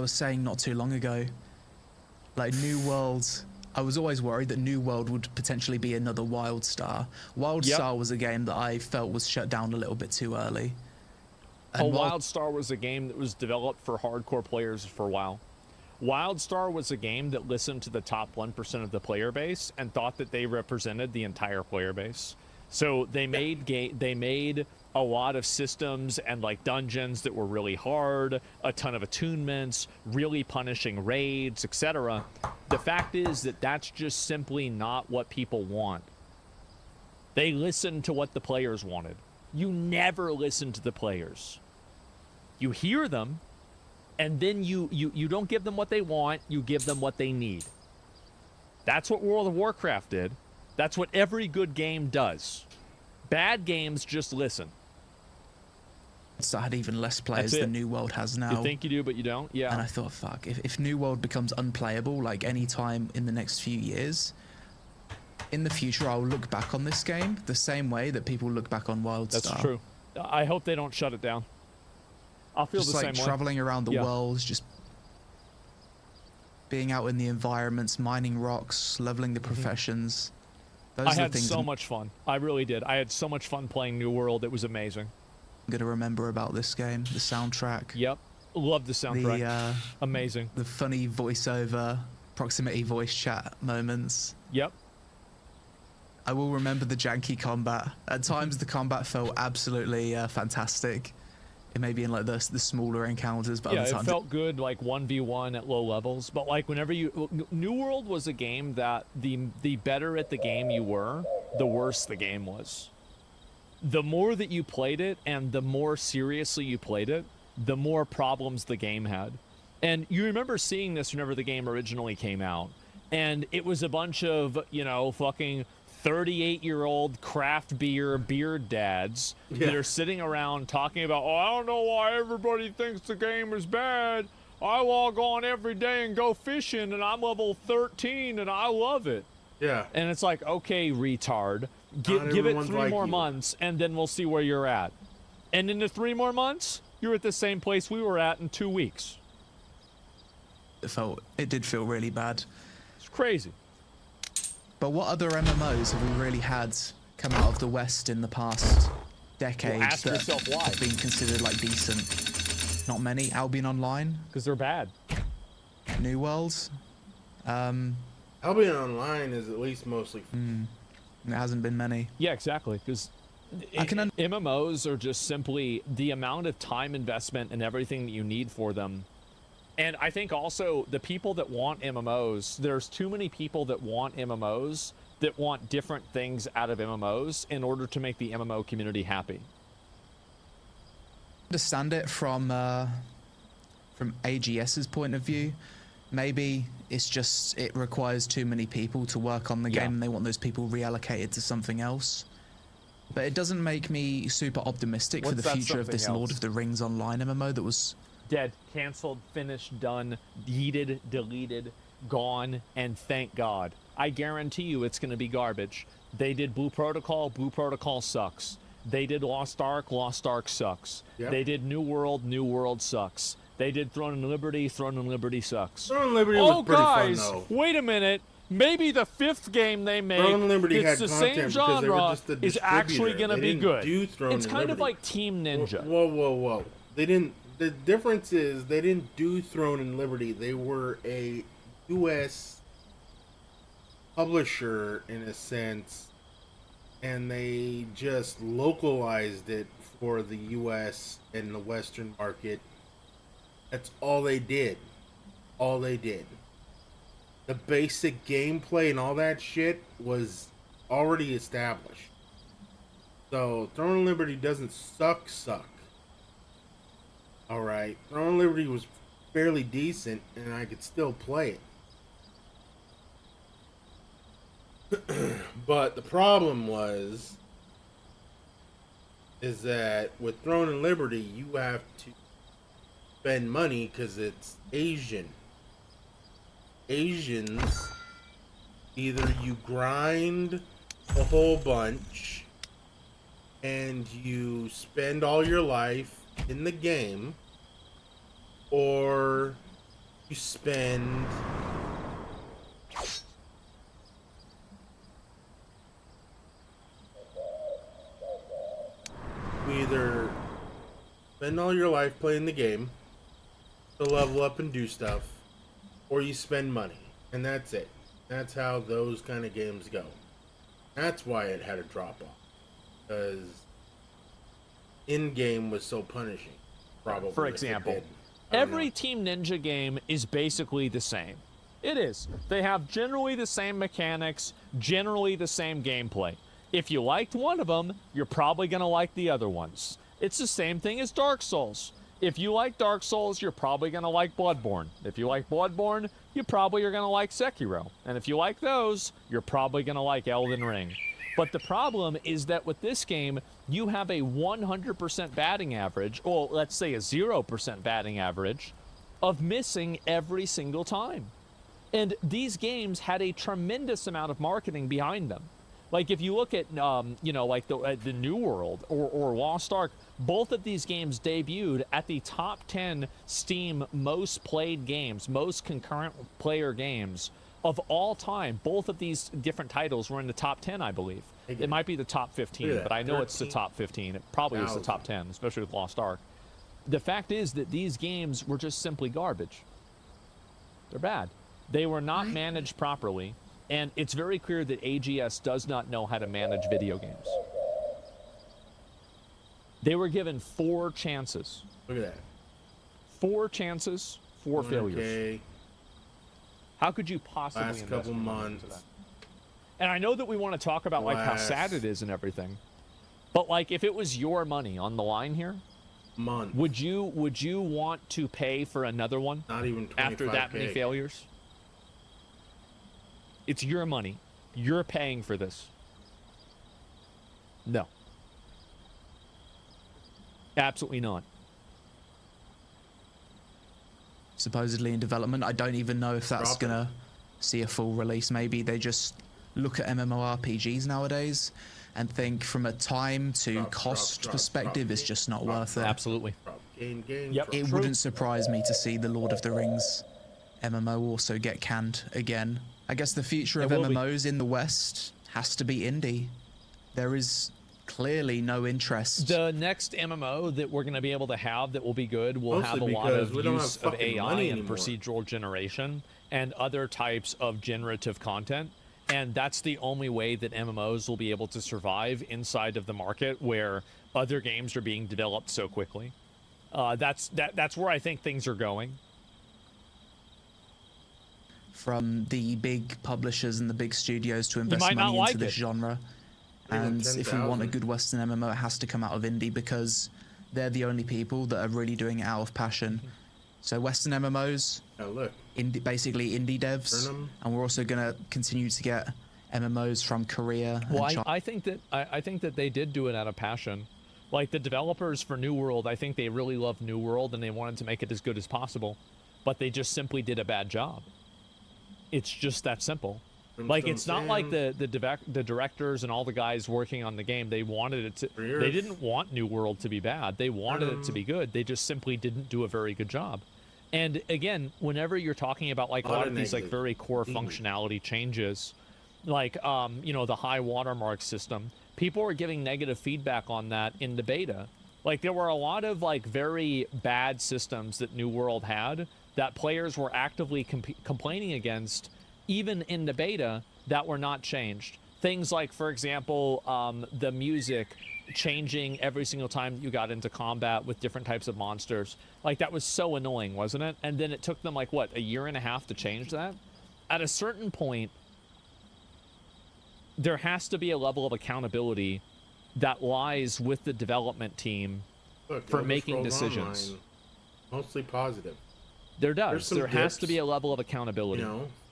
saying not too long ago, like New World, I was always worried that New World would potentially be another WildStar. WildStar was a game that I felt was shut down a little bit too early. And WildStar was a game that was developed for hardcore players for a while. WildStar was a game that listened to the top 1% of the player base and thought that they represented the entire player base. So they made a lot of systems and like dungeons that were really hard, a ton of attunements, really punishing raids, etc. The fact is that that's just simply not what people want. They listened to what the players wanted. You never listen to the players. You hear them, and then you don't give them what they want, you give them what they need. That's what World of Warcraft did. That's what every good game does. Bad games just listen. So I had even less players than New World has now. You think you do, but you don't? Yeah. And I thought, fuck, if New World becomes unplayable, like any time in the next few years, in the future I'll look back on this game the same way that people look back on WildStar. That's true. I hope they don't shut it down. I'll feel just the like same way. Traveling around the world, just being out in the environments, mining rocks, leveling the professions. Those I are the had things so much fun. I really did. I had so much fun playing New World. It was amazing. I'm gonna remember about this game. The soundtrack. Yep. Love the soundtrack. Amazing. The funny voiceover, proximity voice chat moments. Yep. I will remember the janky combat. At times the combat felt absolutely fantastic. It may be in like the smaller encounters, but yeah, other it times felt good, like 1v1 at low levels. But like whenever New World was a game that the better at the game you were, the worse the game was. The more that you played it and the more seriously you played it, the more problems the game had. And you remember seeing this whenever the game originally came out. And it was a bunch of, you know, fucking 38-year-old craft beard dads that are sitting around talking about, oh, I don't know why everybody thinks the game is bad. I log on every day and go fishing, and I'm level 13, and I love it. Yeah. And it's like, okay, retard, give it 3 more months, and then we'll see where you're at. And in the 3 more months, you're at the same place we were at in 2 weeks. It did feel really bad. It's crazy. But what other MMOs have we really had come out of the West in the past decade ask that yourself why. have been considered like decent? Not many. Albion Online. Because they're bad. New Worlds. Albion Online is at least mostly. There hasn't been many. Yeah, exactly. Because MMOs are just simply the amount of time investment and everything that you need for them. And I think also the people that want MMOs, there's too many people that want MMOs that want different things out of MMOs in order to make the MMO community happy. Understand it from AGS's point of view. Maybe it's just it requires too many people to work on the game and they want those people reallocated to something else. But it doesn't make me super optimistic for the future of this Lord of the Rings Online MMO that was... Dead, canceled, finished, done, yeeted, deleted, gone, and thank God. I guarantee you it's going to be garbage. They did Blue Protocol sucks. They did Lost Ark sucks. Yep. They did New World sucks. They did Throne and Liberty sucks. Throne and Liberty was pretty guys, fun, though. Wait a minute. Maybe the 5th game they make, Throne and Liberty it's had the same content because they were genre, just a is actually going to be good. It's kind of Liberty. like Team Ninja. Whoa. They didn't. The difference is they didn't do Throne and Liberty. They were a U.S. publisher in a sense, and they just localized it for the U.S. and the Western market. That's all they did. All they did. The basic gameplay and all that shit was already established. So Throne and Liberty doesn't suck. Alright, Throne and Liberty was fairly decent, and I could still play it. But the problem is that with Throne and Liberty, you have to spend money because it's Asian. Asians, either you grind a whole bunch, and you spend all your life in the game, or you spend either spend all your life playing the game to level up and do stuff, or you spend money, and that's it. That's how those kind of games go. That's why it had a drop off, because in-game was so punishing. Probably. For example, every Team Ninja game is basically the same. It is. They have generally the same mechanics, generally the same gameplay. If you liked one of them, you're probably going to like the other ones. It's the same thing as Dark Souls. If you like Dark Souls, you're probably going to like Bloodborne. If you like Bloodborne, you probably are going to like Sekiro. And if you like those, you're probably going to like Elden Ring. But the problem is that with this game, you have a 100% batting average, or let's say a 0% batting average, of missing every single time. And these games had a tremendous amount of marketing behind them. Like if you look at, like the New World or Lost Ark, both of these games debuted at the top 10 Steam most played games, most concurrent player games of all time. Both of these different titles were in the top 10, I believe. It might be the top 15, but I know it's the top 15. It probably is the top 10, especially with Lost Ark. The fact is that these games were just simply garbage. They're bad. They were not managed properly. And it's very clear that AGS does not know how to manage video games. They were given 4 chances. Look at that. 4 chances, 4 failures. How could you possibly last invest couple money months? into that? And I know that we want to talk about like how sad it is and everything, but like if it was your money on the line here, would you want to pay for another one? Not even after that many 25K. failures. It's your money. You're paying for this. No. Absolutely not. Supposedly in development. I don't even know if that's going to see a full release. Maybe they just look at MMORPGs nowadays and think from a time to cost perspective, it's just not worth it. Absolutely. It wouldn't surprise me to see the Lord of the Rings MMO also get canned again. I guess the future of MMOs in the West has to be indie. There is clearly no interest. The next MMO that we're going to be able to have that will be good will have a lot of use of AI and procedural generation and other types of generative content. And that's the only way that MMOs will be able to survive inside of the market where other games are being developed so quickly. That's where I think things are going. From the big publishers and the big studios to invest money into this genre. And if we want a good Western MMO, it has to come out of indie because they're the only people that are really doing it out of passion. So Western MMOs, basically indie devs, and we're also going to continue to get MMOs from Korea. Well, I think that they did do it out of passion. Like the developers for New World, I think they really loved New World and they wanted to make it as good as possible, but they just simply did a bad job. It's just that simple. Like it's not like the directors and all the guys working on the game, they wanted it to, they didn't want New World to be bad. They wanted it to be good. They just simply didn't do a very good job. And again, whenever you're talking about like a lot of these like very core functionality changes, like the high watermark system, people are giving negative feedback on that in the beta. Like there were a lot of like very bad systems that New World had that players were actively complaining against, even in the beta, that were not changed. Things like, for example, the music changing every single time you got into combat with different types of monsters. Like, that was so annoying, wasn't it? And then it took them, like, what, a year and a half to change that? At a certain point, there has to be a level of accountability that lies with the development team for making decisions. Mostly positive. There does. There has to be a level of accountability.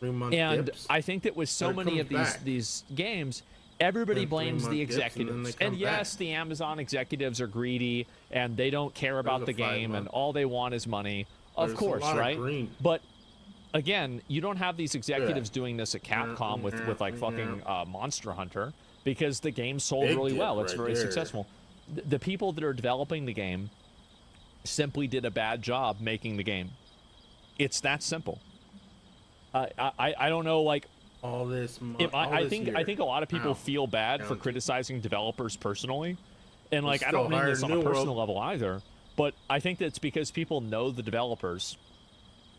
3-month and dips. I think that with so many of these games, everybody blames the executives. And yes, the Amazon executives are greedy and they don't care about the game and all they want is money. Of course, right? But again, you don't have these executives doing this at Capcom with like fucking Monster Hunter because the game sold really well. It's very successful. The people that are developing the game simply did a bad job making the game. It's that simple. I don't know, like all this. I think a lot of people feel bad for criticizing developers personally, and like I don't mean this on a personal level either. But I think that's because people know the developers,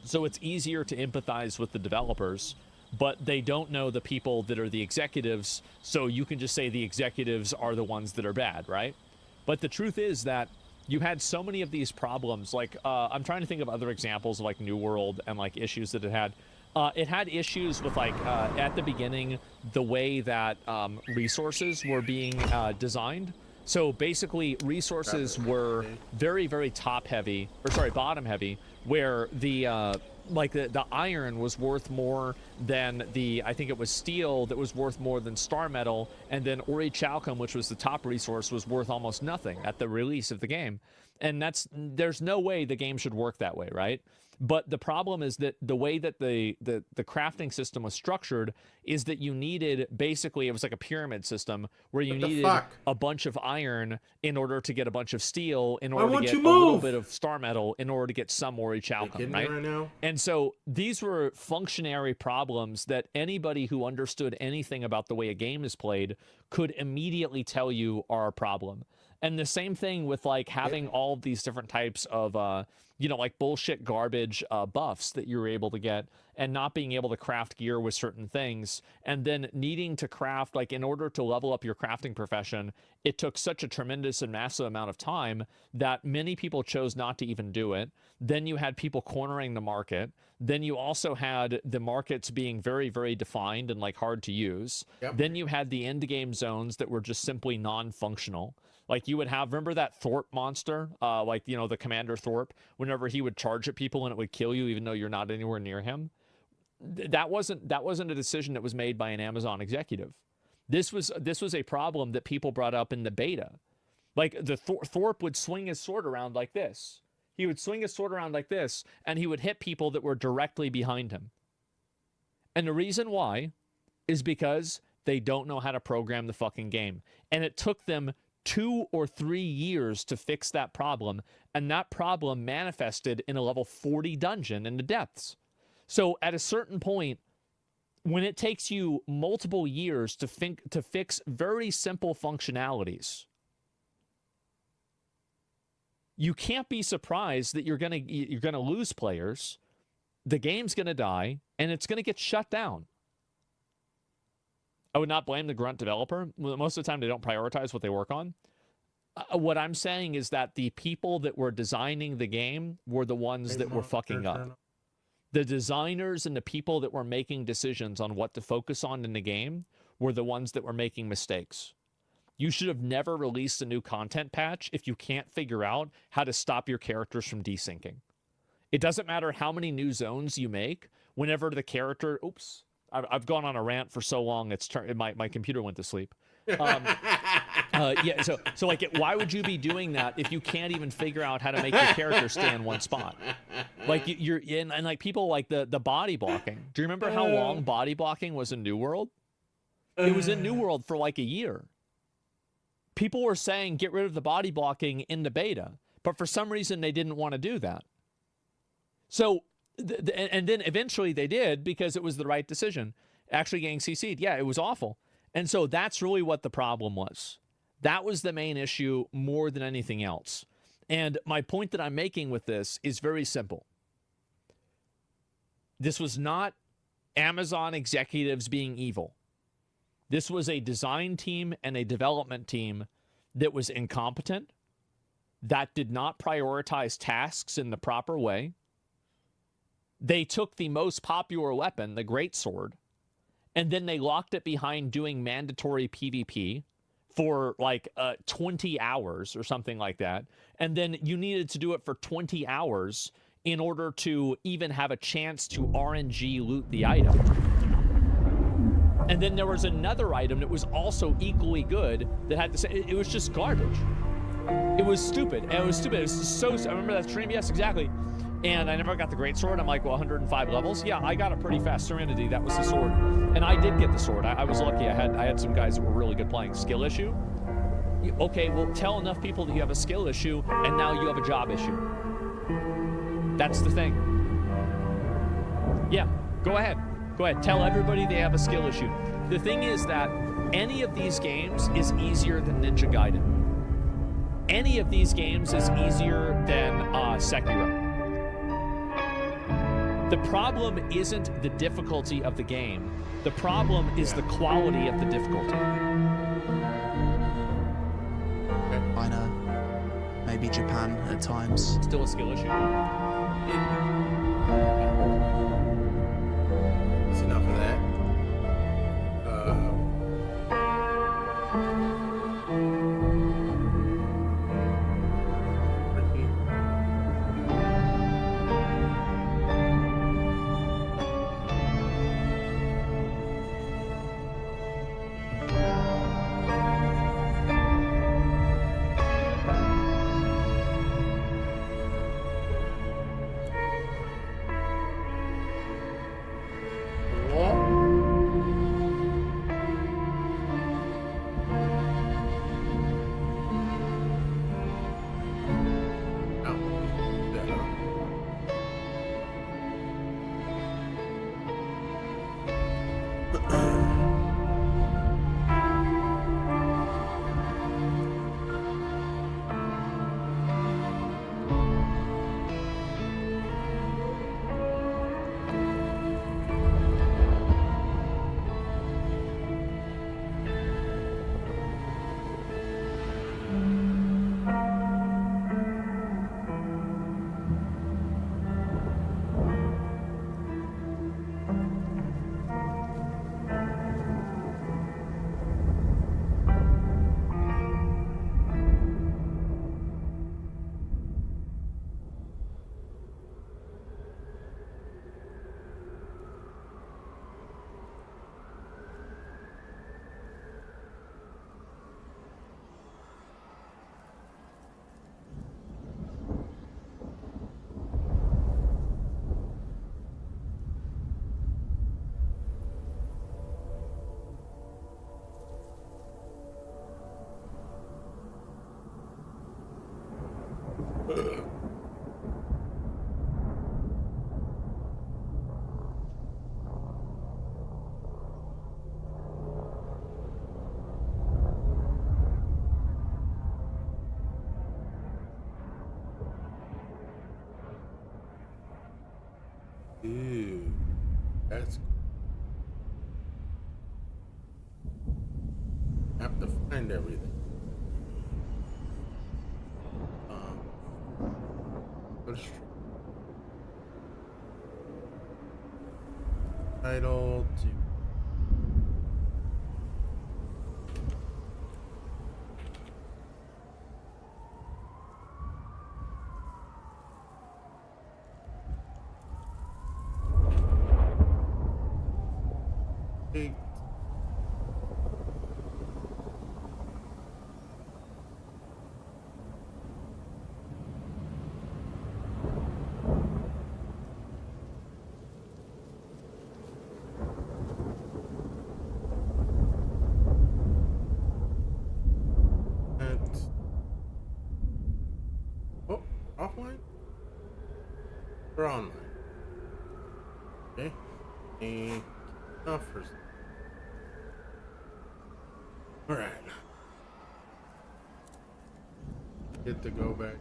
So it's easier to empathize with the developers, but they don't know the people that are the executives, so you can just say the executives are the ones that are bad, right? But the truth is that you had so many of these problems. Like, I'm trying to think of other examples of, like, New World and, like, issues that it had. It had issues with, like, at the beginning, the way that resources were being designed. So basically, resources were very, very bottom heavy, where the like the iron was worth more than I think it was steel that was worth more than star metal, and then Ori Chalcum, which was the top resource, was worth almost nothing at the release of the game. And there's no way the game should work that way, right? But the problem is that the way that the crafting system was structured is that you needed, basically, it was like a pyramid system where you needed a bunch of iron in order to get a bunch of steel, in order to get a little bit of star metal, in order to get some Ori Chalcum, right? And so these were functionary problems that anybody who understood anything about the way a game is played could immediately tell you are a problem. And the same thing with, like, having all of these different types of, you know, like bullshit garbage buffs that you were able to get, and not being able to craft gear with certain things, and then needing to craft, like, in order to level up your crafting profession, it took such a tremendous and massive amount of time that many people chose not to even do it. Then you had people cornering the market. Then you also had the markets being very, very defined and, like, hard to use. Then you had the end game zones that were just simply non-functional. Like, you would have, remember that Thorpe monster? Like, you know, the Commander Thorpe, whenever he would charge at people and it would kill you even though you're not anywhere near him. That wasn't a decision that was made by an Amazon executive. This was a problem that people brought up in the beta. Like, the Thorpe would swing his sword around like this. He would swing his sword around like this, and he would hit people that were directly behind him. And the reason why is because they don't know how to program the fucking game. And it took them 2 or 3 years to fix that problem, and that problem manifested in a level 40 dungeon in the depths. So at a certain point, when it takes you multiple years to fix very simple functionalities, you can't be surprised that you're gonna lose players, the game's gonna die, and it's gonna get shut down. I would not blame the grunt developer. Most of the time, they don't prioritize what they work on. What I'm saying is that the people that were designing the game were the ones that were fucking up. The designers and the people that were making decisions on what to focus on in the game were the ones that were making mistakes. You should have never released a new content patch if you can't figure out how to stop your characters from desyncing. It doesn't matter how many new zones you make, whenever the character... Oops. I've gone on a rant for so long, my computer went to sleep. Yeah, so like, why would you be doing that if you can't even figure out how to make your character stay in one spot? Like, you're in, and like people like the body blocking. Do you remember how long body blocking was in New World? It was in New World for like a year. People were saying get rid of the body blocking in the beta, but for some reason they didn't want to do that. So, and then eventually they did because it was the right decision. Actually getting CC'd, yeah, it was awful. And so that's really what the problem was. That was the main issue more than anything else. And my point that I'm making with this is very simple. This was not Amazon executives being evil. This was a design team and a development team that was incompetent, that did not prioritize tasks in the proper way. They took the most popular weapon, the greatsword, and then they locked it behind doing mandatory PvP for like 20 hours or something like that. And then you needed to do it for 20 hours in order to even have a chance to RNG loot the item. And then there was another item that was also equally good that had to say, it was just garbage. It was stupid. And it was stupid. It was so, I remember that stream, yes, exactly. And I never got the greatsword. I'm like, well, 105 levels. Yeah, I got a pretty fast Serenity. That was the sword. And I did get the sword. I was lucky. I had some guys that were really good playing. Skill issue? Okay, well, tell enough people that you have a skill issue, and now you have a job issue. That's the thing. Yeah, go ahead. Go ahead. Tell everybody they have a skill issue. The thing is that any of these games is easier than Ninja Gaiden. Any of these games is easier than Sekiro. The problem isn't the difficulty of the game. The problem is the quality of the difficulty. China, maybe Japan at times. Still a skill issue. That's enough of that. Ew, that's. Have to find everything. What is title to. Big. Oh, offline? Or online? Okay. And offers. Alright. Get to go back.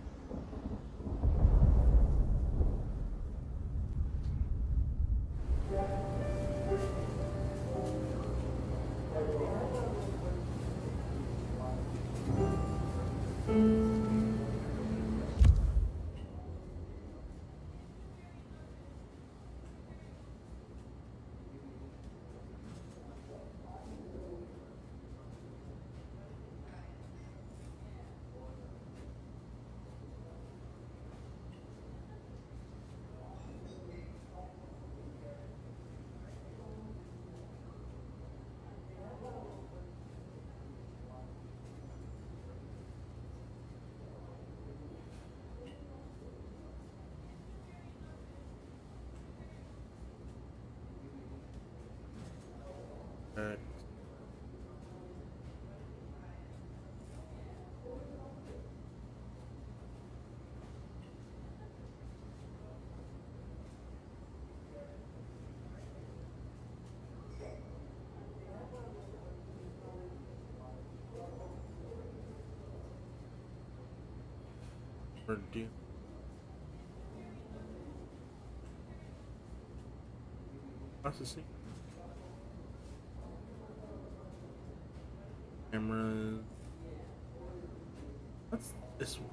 Or do Processing. Cameras. What's this one?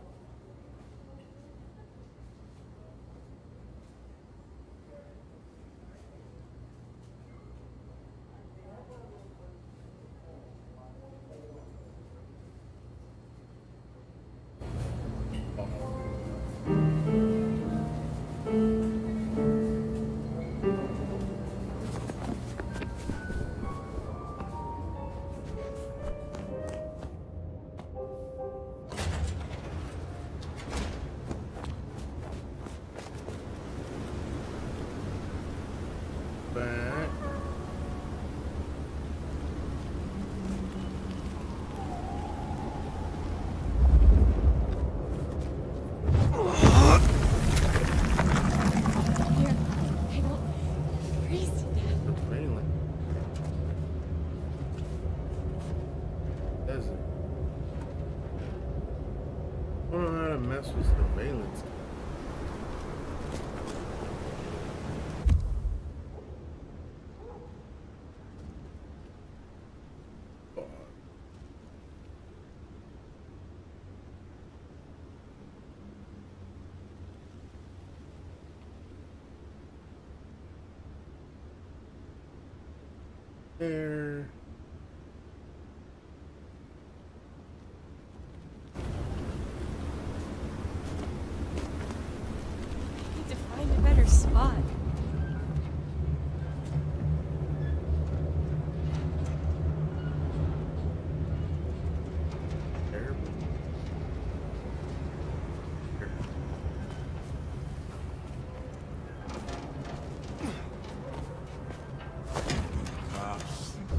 Back. Surveillance. Desert. I don't know how to mess with surveillance. There. Need to find a better spot.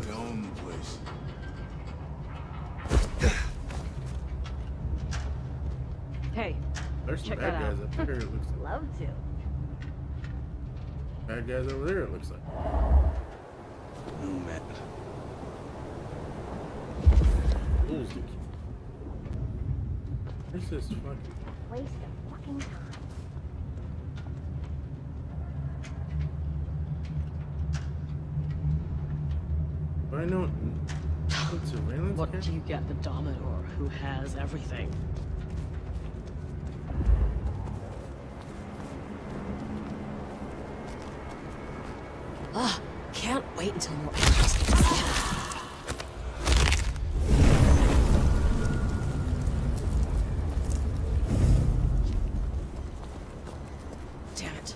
They own the place. Hey, There's some check bad that guys out. up there, it looks like. Love to. Bad guys over there, it looks like. Oh, man. Who's the key? This is fucking. Waste of fucking time. But I know. What surveillance? What do you get the dominant who has everything? Ah, can't wait until more enemies get this. Damn it.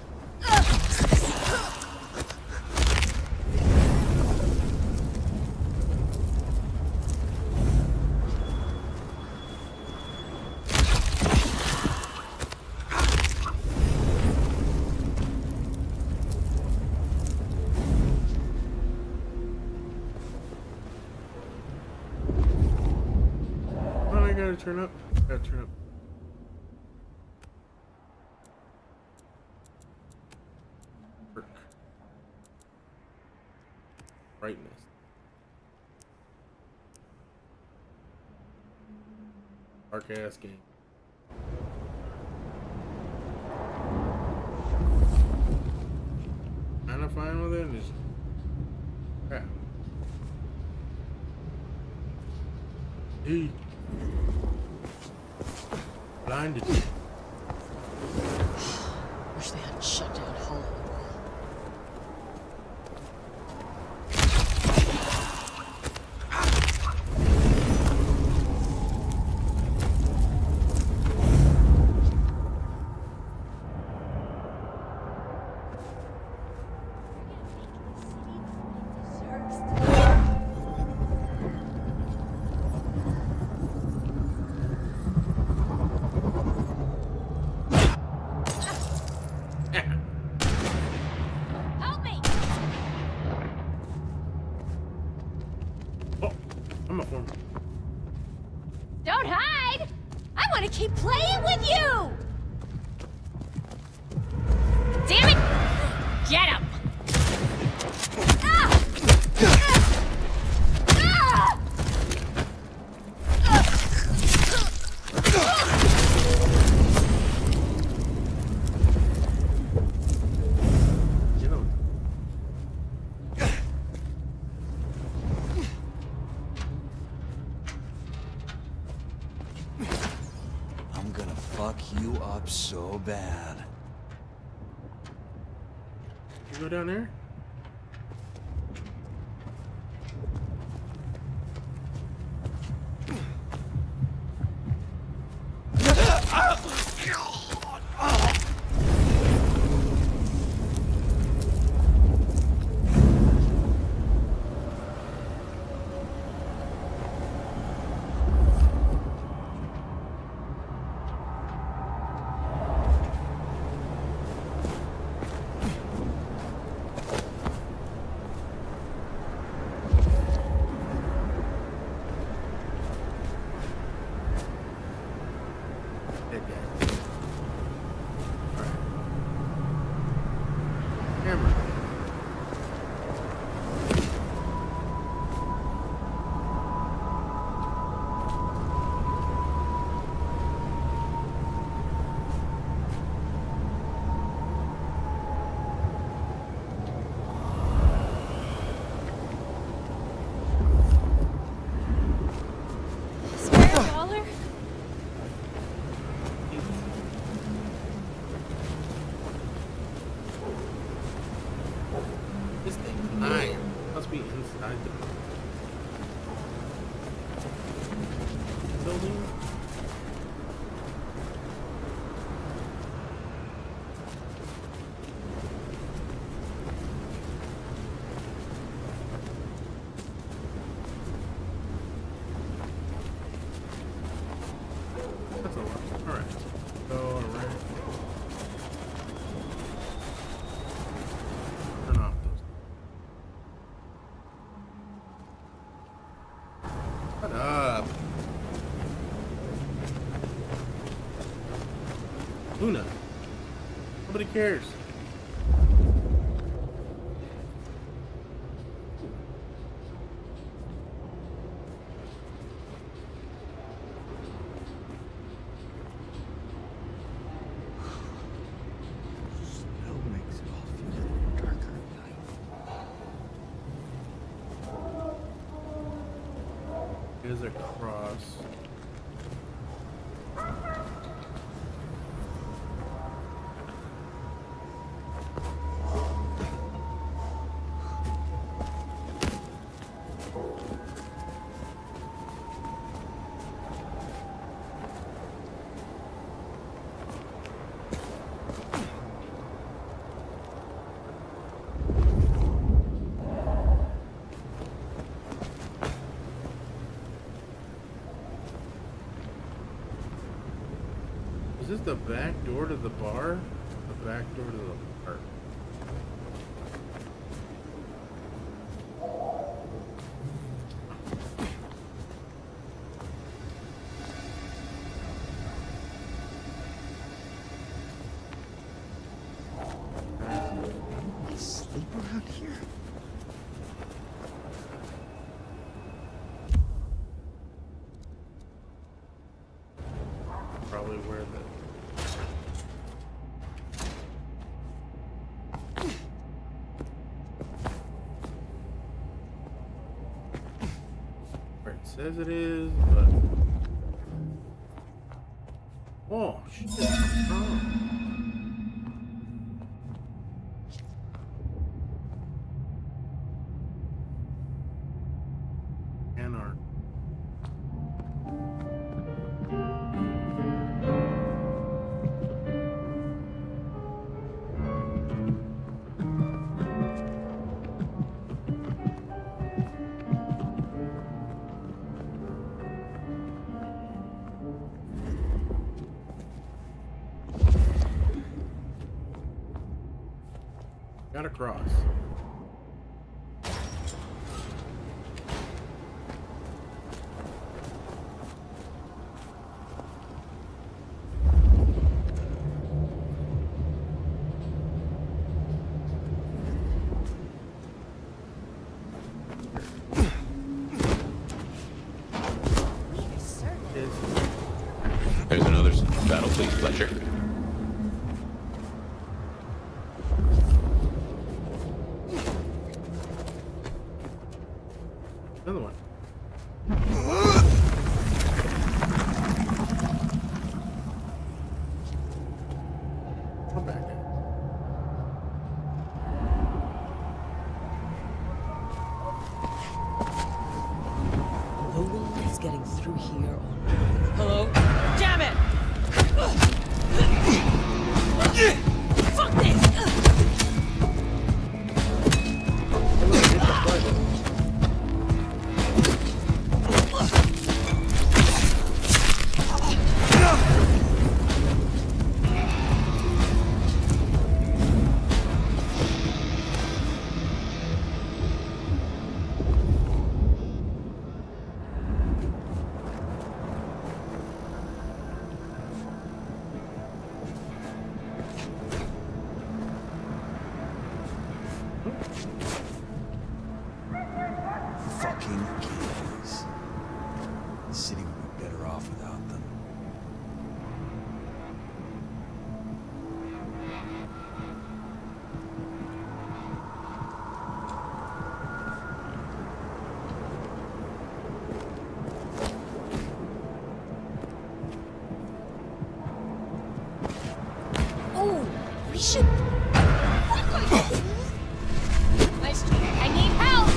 Oh, I gotta turn up. Gotta turn up. Work. Brightness. Dark ass game. Kinda fine with it. Just crap. Hey. Blinded. Wish they hadn't shut down Hollow. Help me! Oh, I'm a form. Don't hide! I want to keep playing with you! Damn it! Get him! Ah! Ah! Get him. up so bad. You go down there? This thing's iron. Must be inside the building. That's a lot. Alright. Go around. Turn off those. Shut up. Luna. Nobody cares. Here's a cross. Is this the back door to the bar? The back door to the bar. Sleep around here? Probably where the where it says it is, but oh shit! Oh. Anarch. Got a cross. There's another battle, please, Fletcher. Another one. Fucking kids. The city would be better off without them. Oh, we should. Nice try. I need help.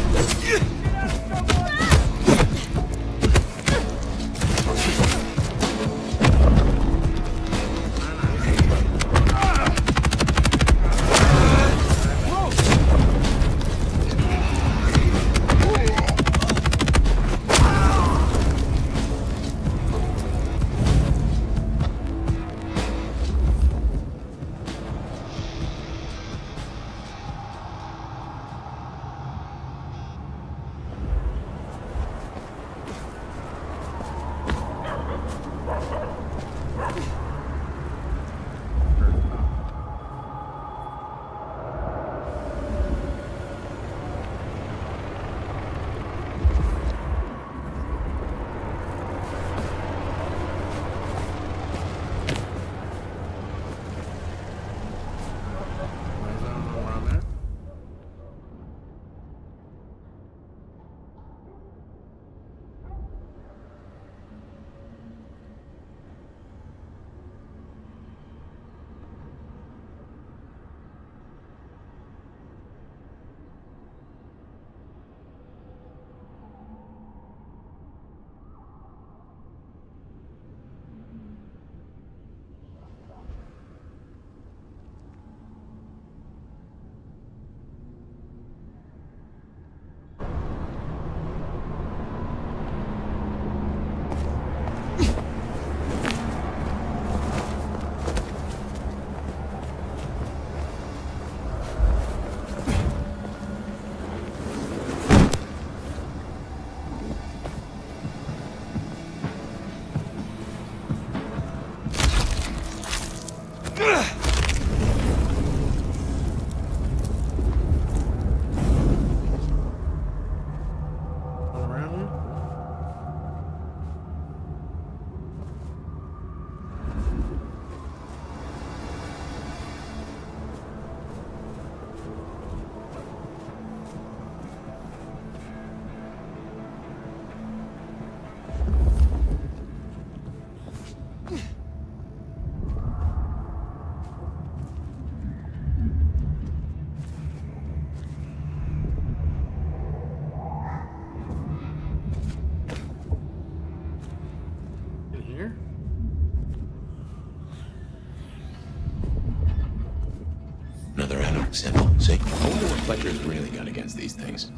Another analog symbol. See? I wonder what Fletcher's really got against these things.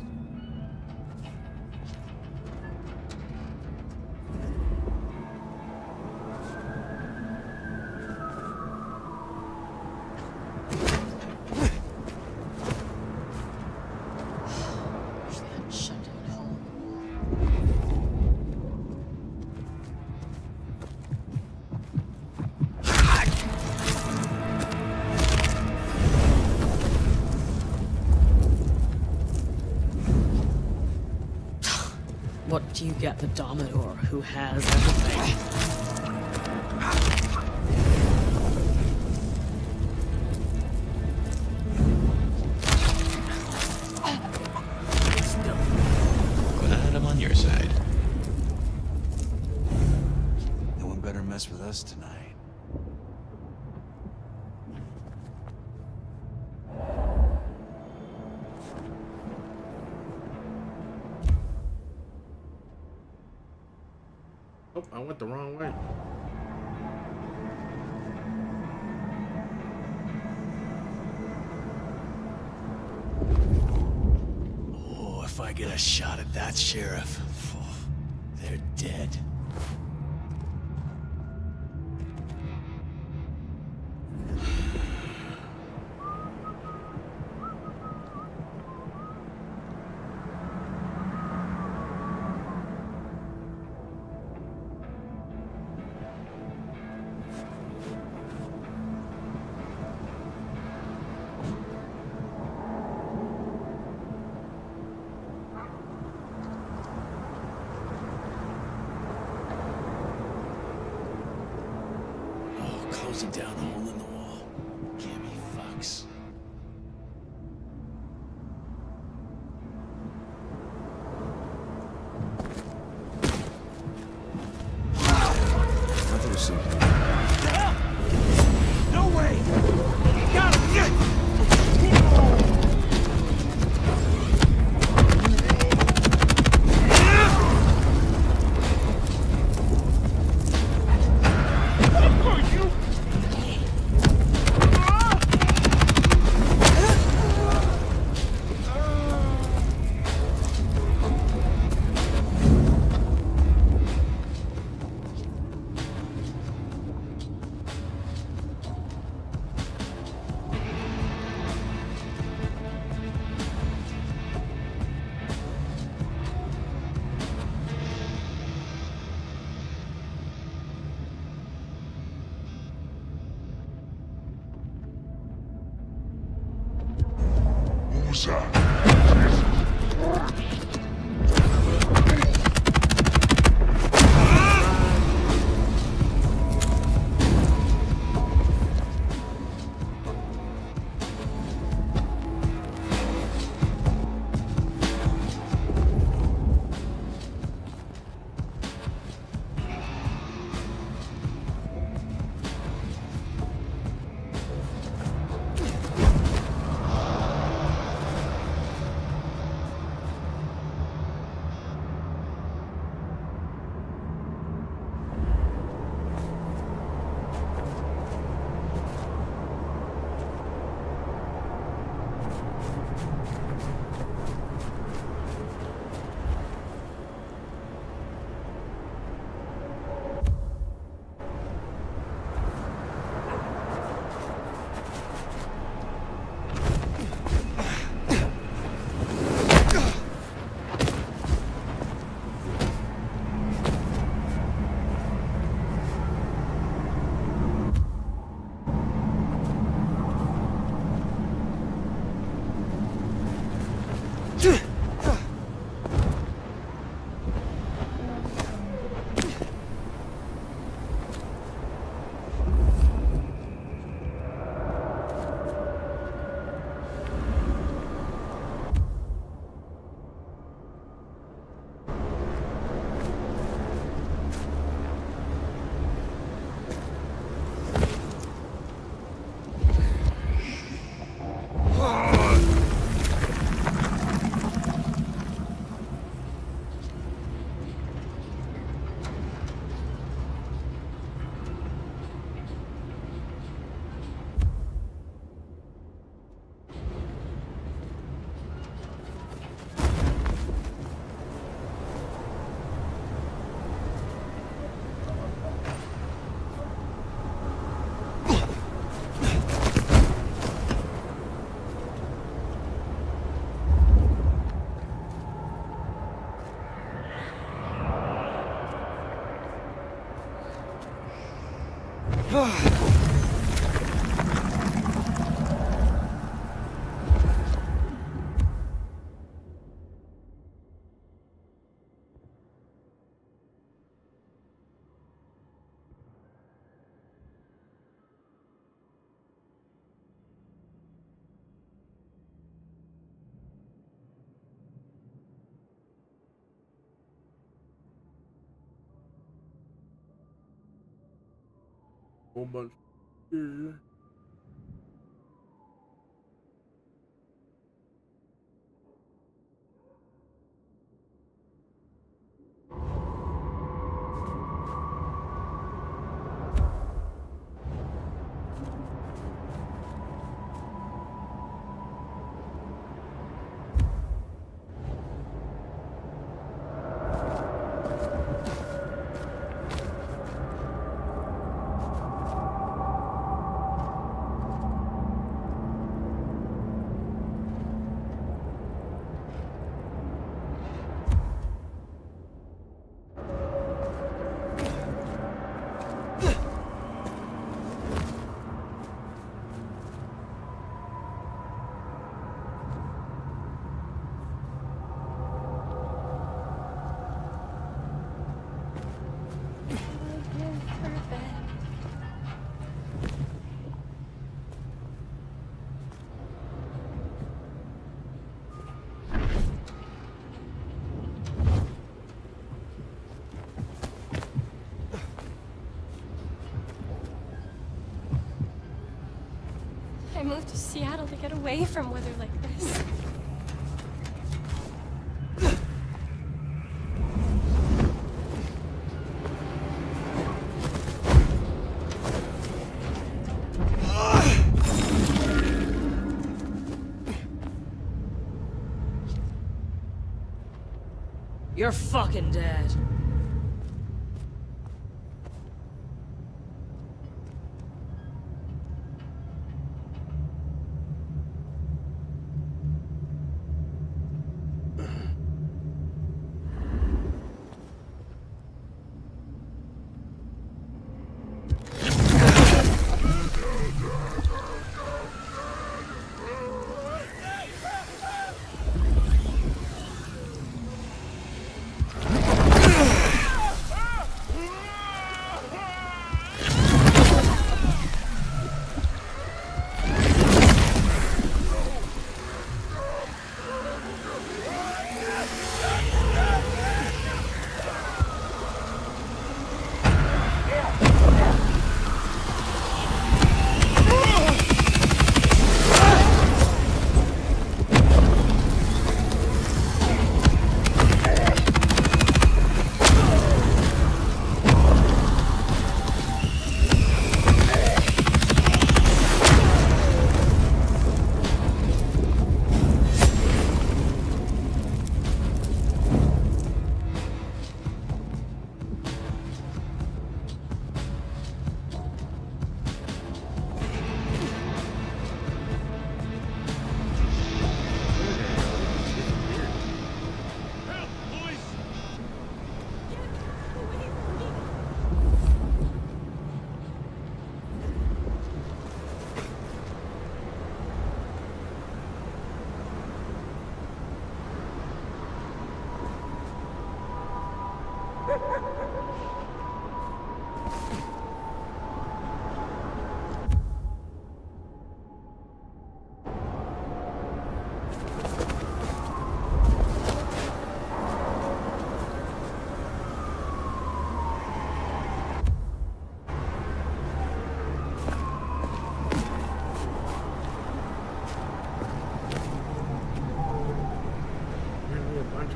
What do you get the Dominor who has everything? Glad I'm on your side. No one better mess with us tonight. Oh, I went the wrong way. Oh, if I get a shot at that sheriff, they're dead. closing down a hole in the wall. Gimme fucks. I thought there was something. No way! Got him! Whole bunch here. moved to Seattle to get away from weather like this. You're fucking dead.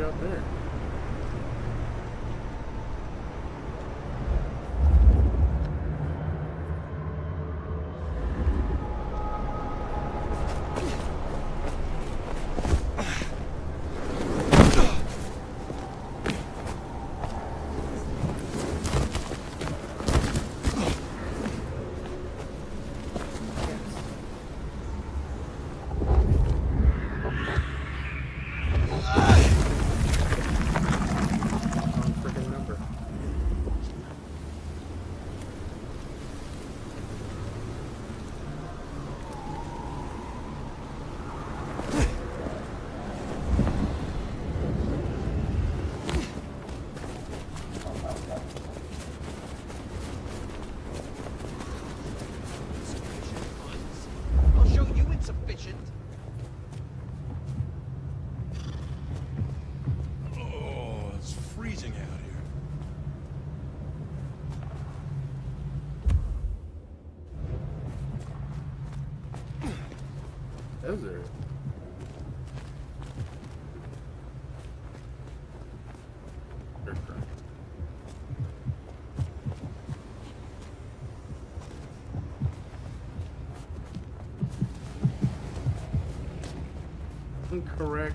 Out there. Oh, it's freezing out here. Desert. Incorrect.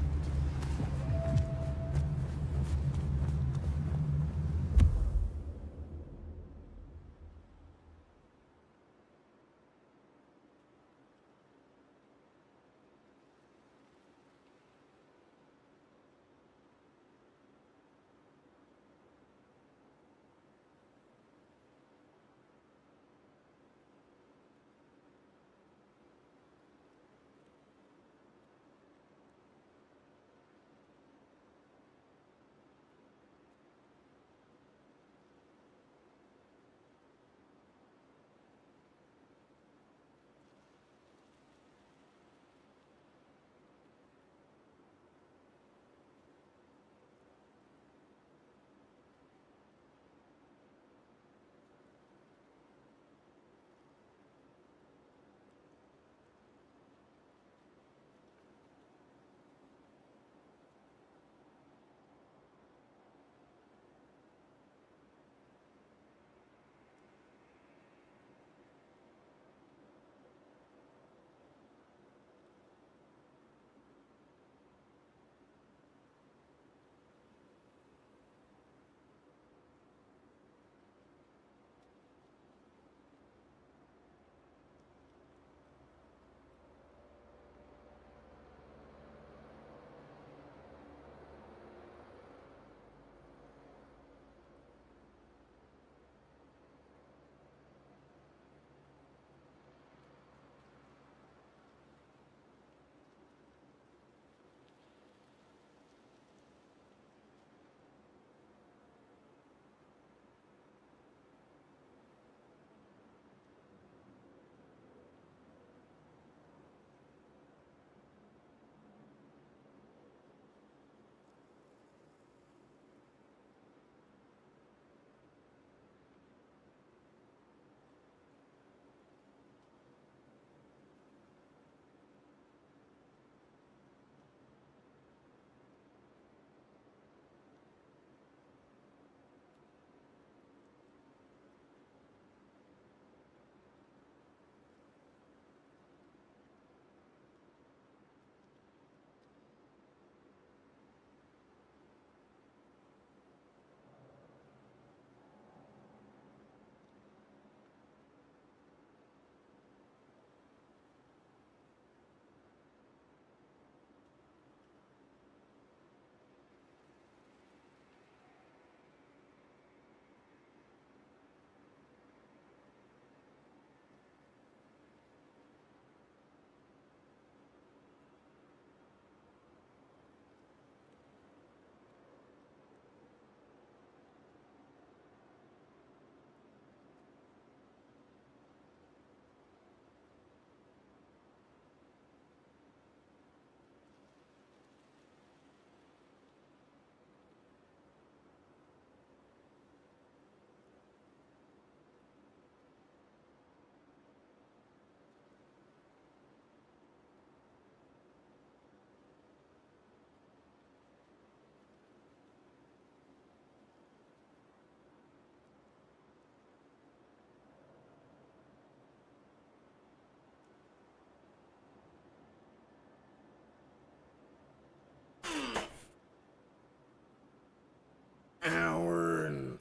hour and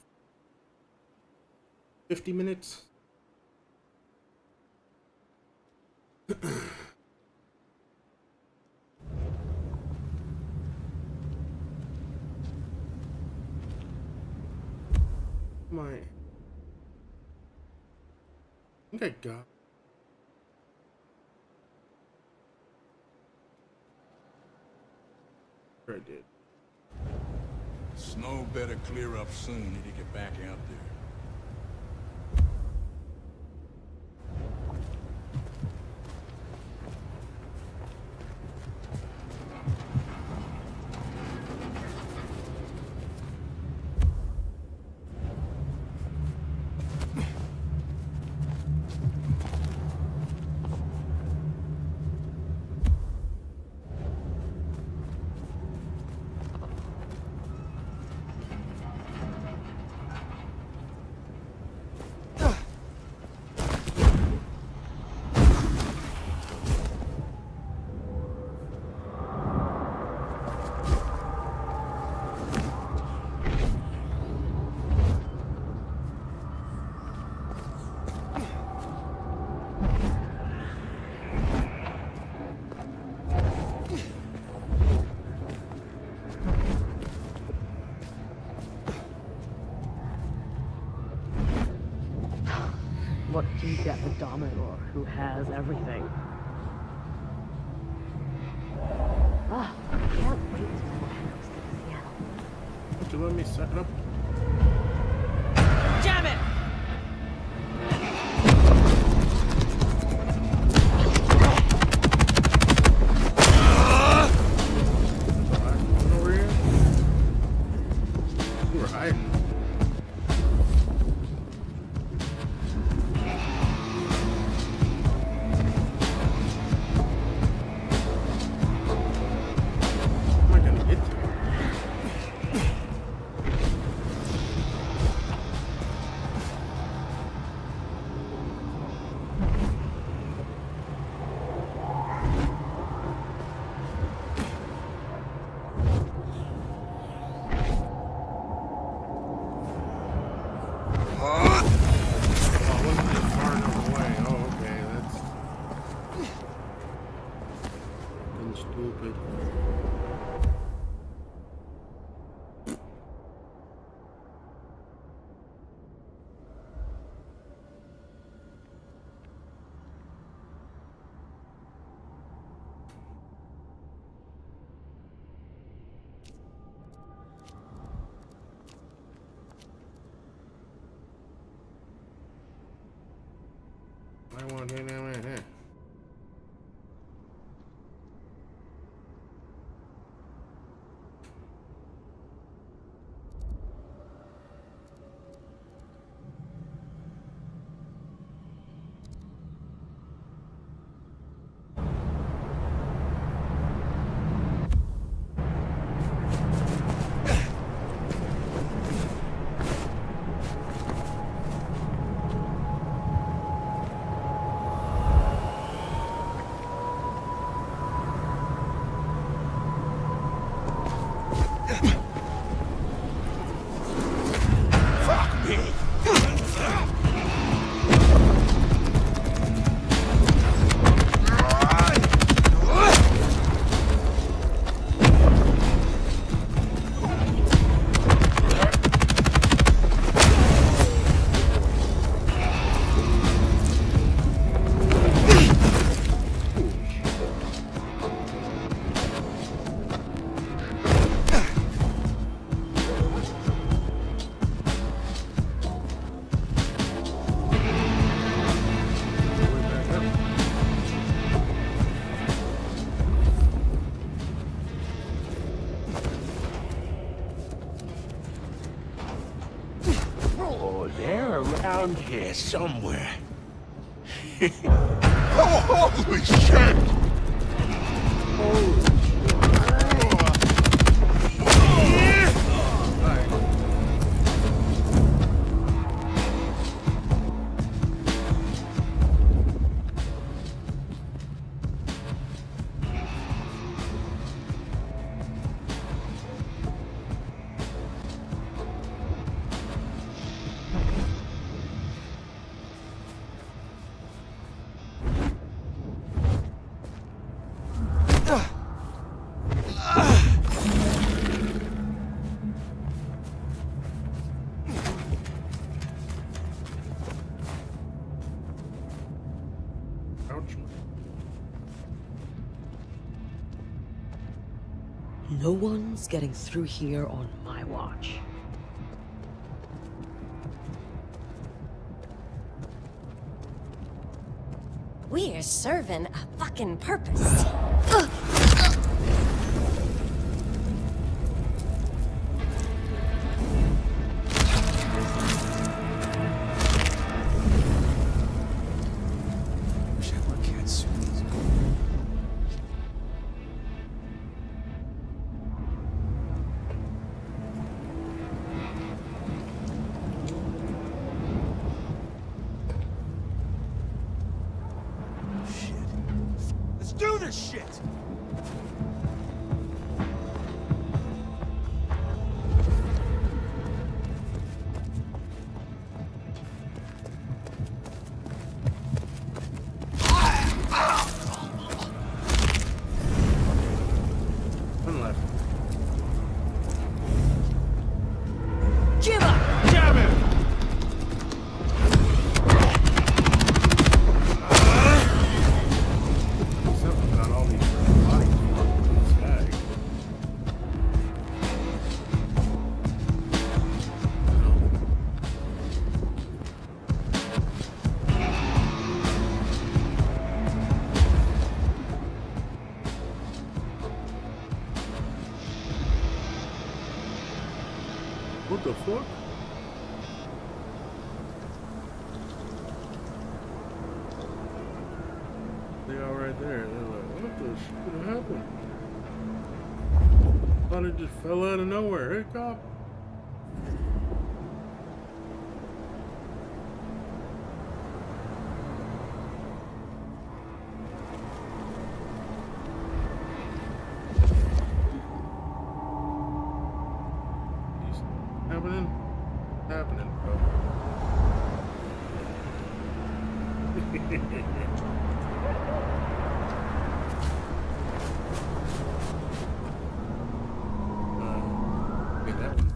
50 minutes. I think I got. I did. Snow better clear up soon. Need to get back out there. What do you get with Dominor, who has everything? Ah, I can't wait to more Henrik's in Seattle. Won't you let me set it up? Damn it! Over here? You were hiding. Stupid. I want to do that right here. They're around here somewhere. Oh, holy shit! Holy No one's getting through here on my watch. We're serving a fucking purpose. Let's do this shit! One left. Give up! Jab him! Something on all these bodies in the sky. What the fuck? They all right there. They're like, what the shit happened? Thought it just fell out of nowhere. Hey, cop. Happening? Happening, bro. That one.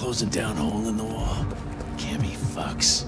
close a down hole in the wall. Cammy fucks.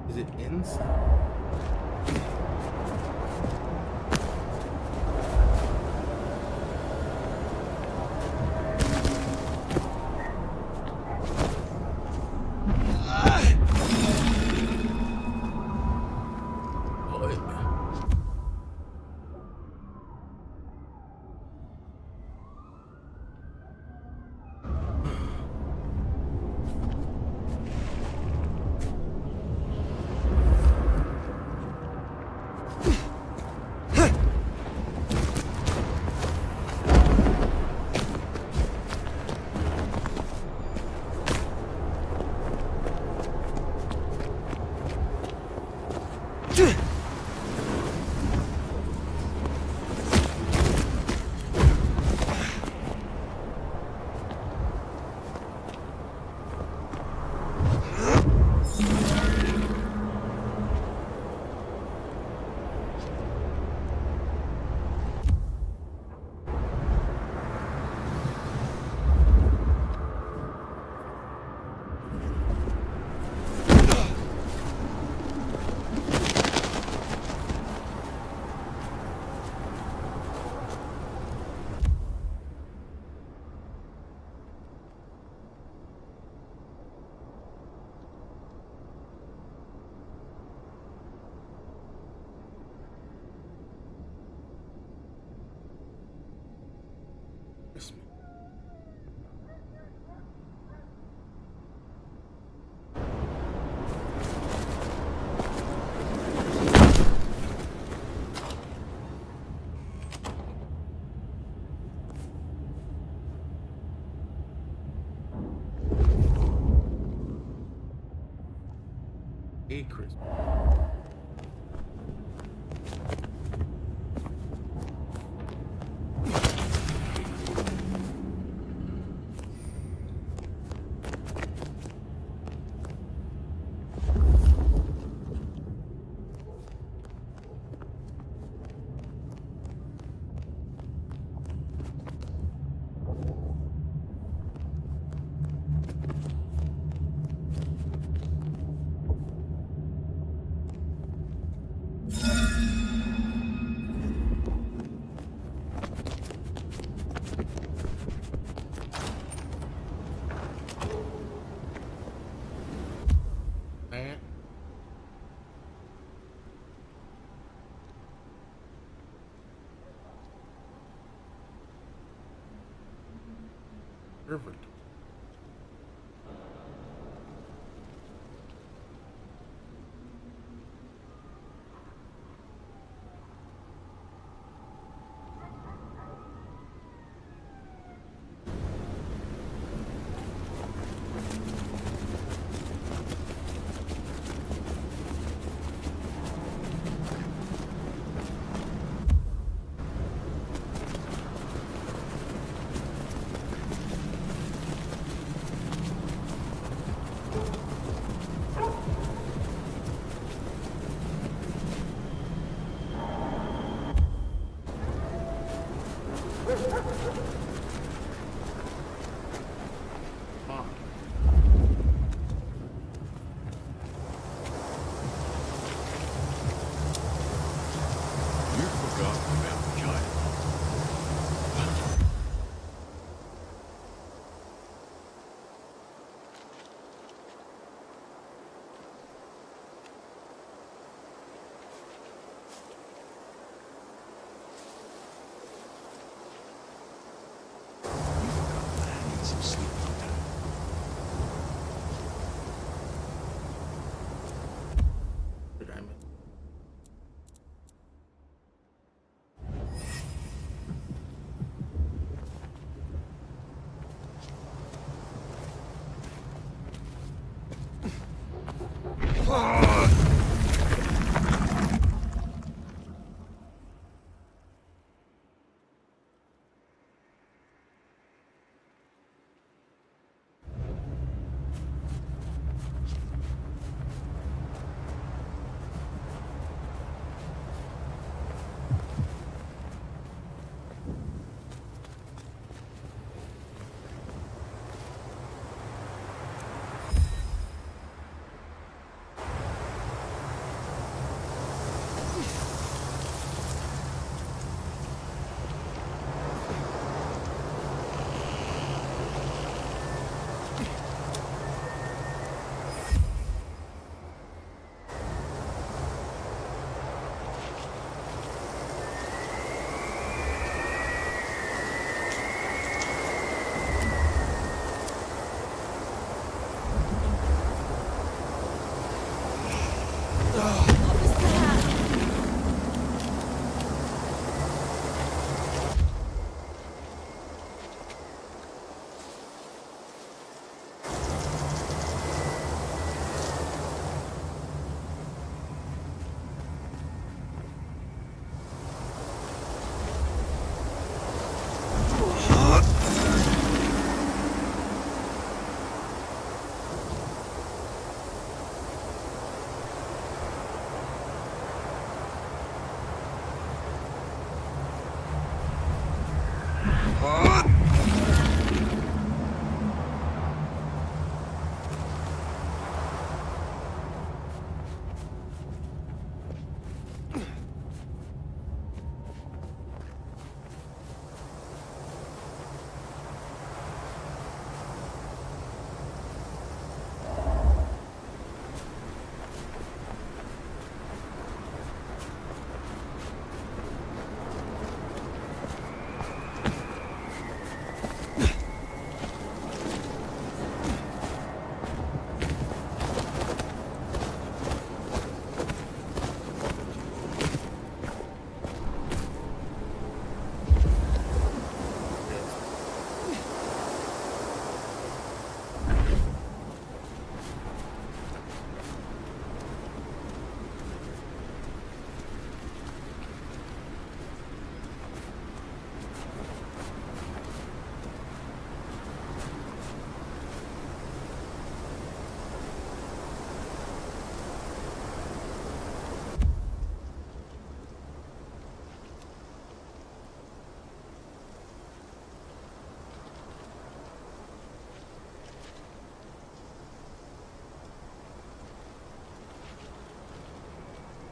Is it inside? Hey, Chris. Perfect.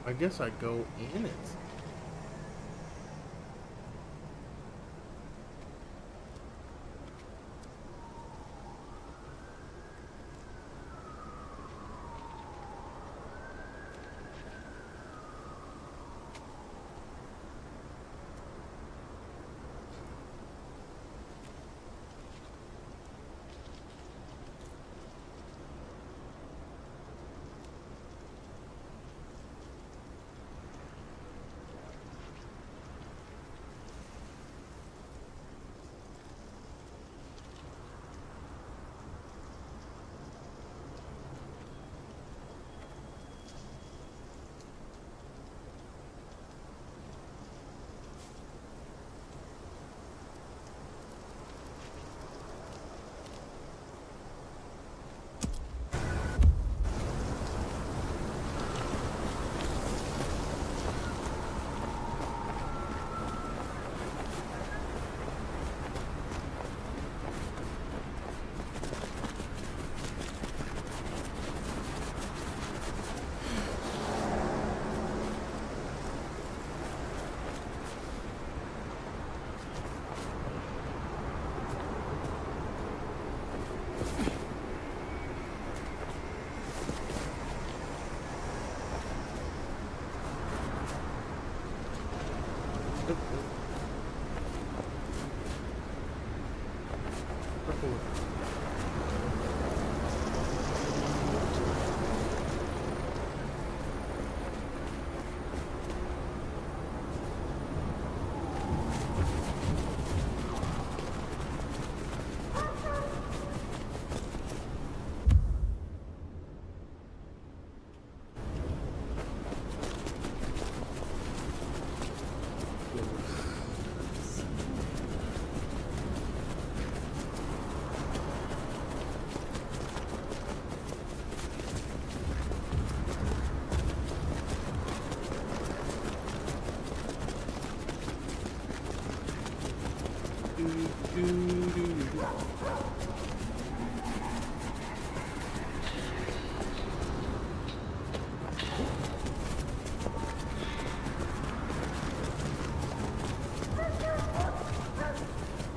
I guess I go in it.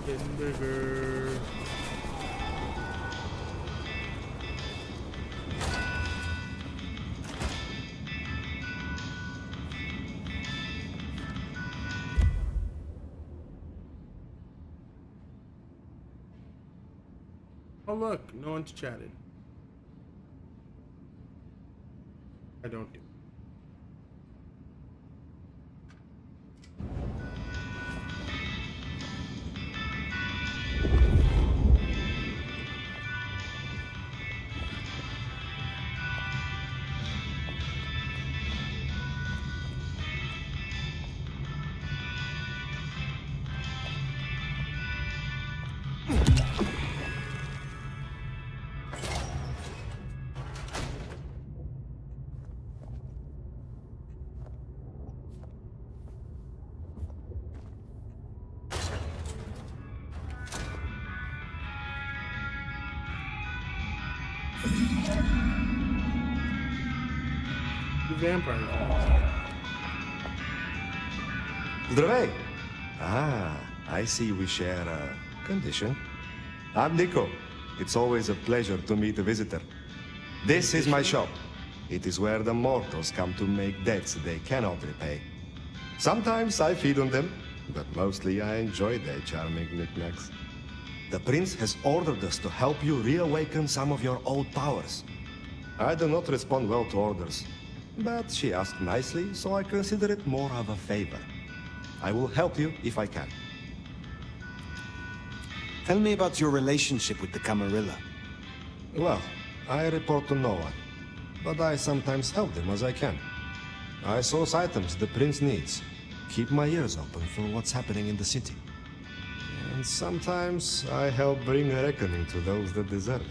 Getting bigger. Oh look, no one's chatted. I don't do. Vampire. Здравей! I see we share a condition. I'm Nico. It's always a pleasure to meet a visitor. This is my shop. It is where the mortals come to make debts they cannot repay. Sometimes I feed on them, but mostly I enjoy their charming knickknacks. The prince has ordered us to help you reawaken some of your old powers. I do not respond well to orders, but she asked nicely, so I consider it more of a favor. I will help you if I can. Tell me about your relationship with the Camarilla. Well, I report to no one, but I sometimes help them as I can. I source items the prince needs, keep my ears open for what's happening in the city. And sometimes I help bring a reckoning to those that deserve it.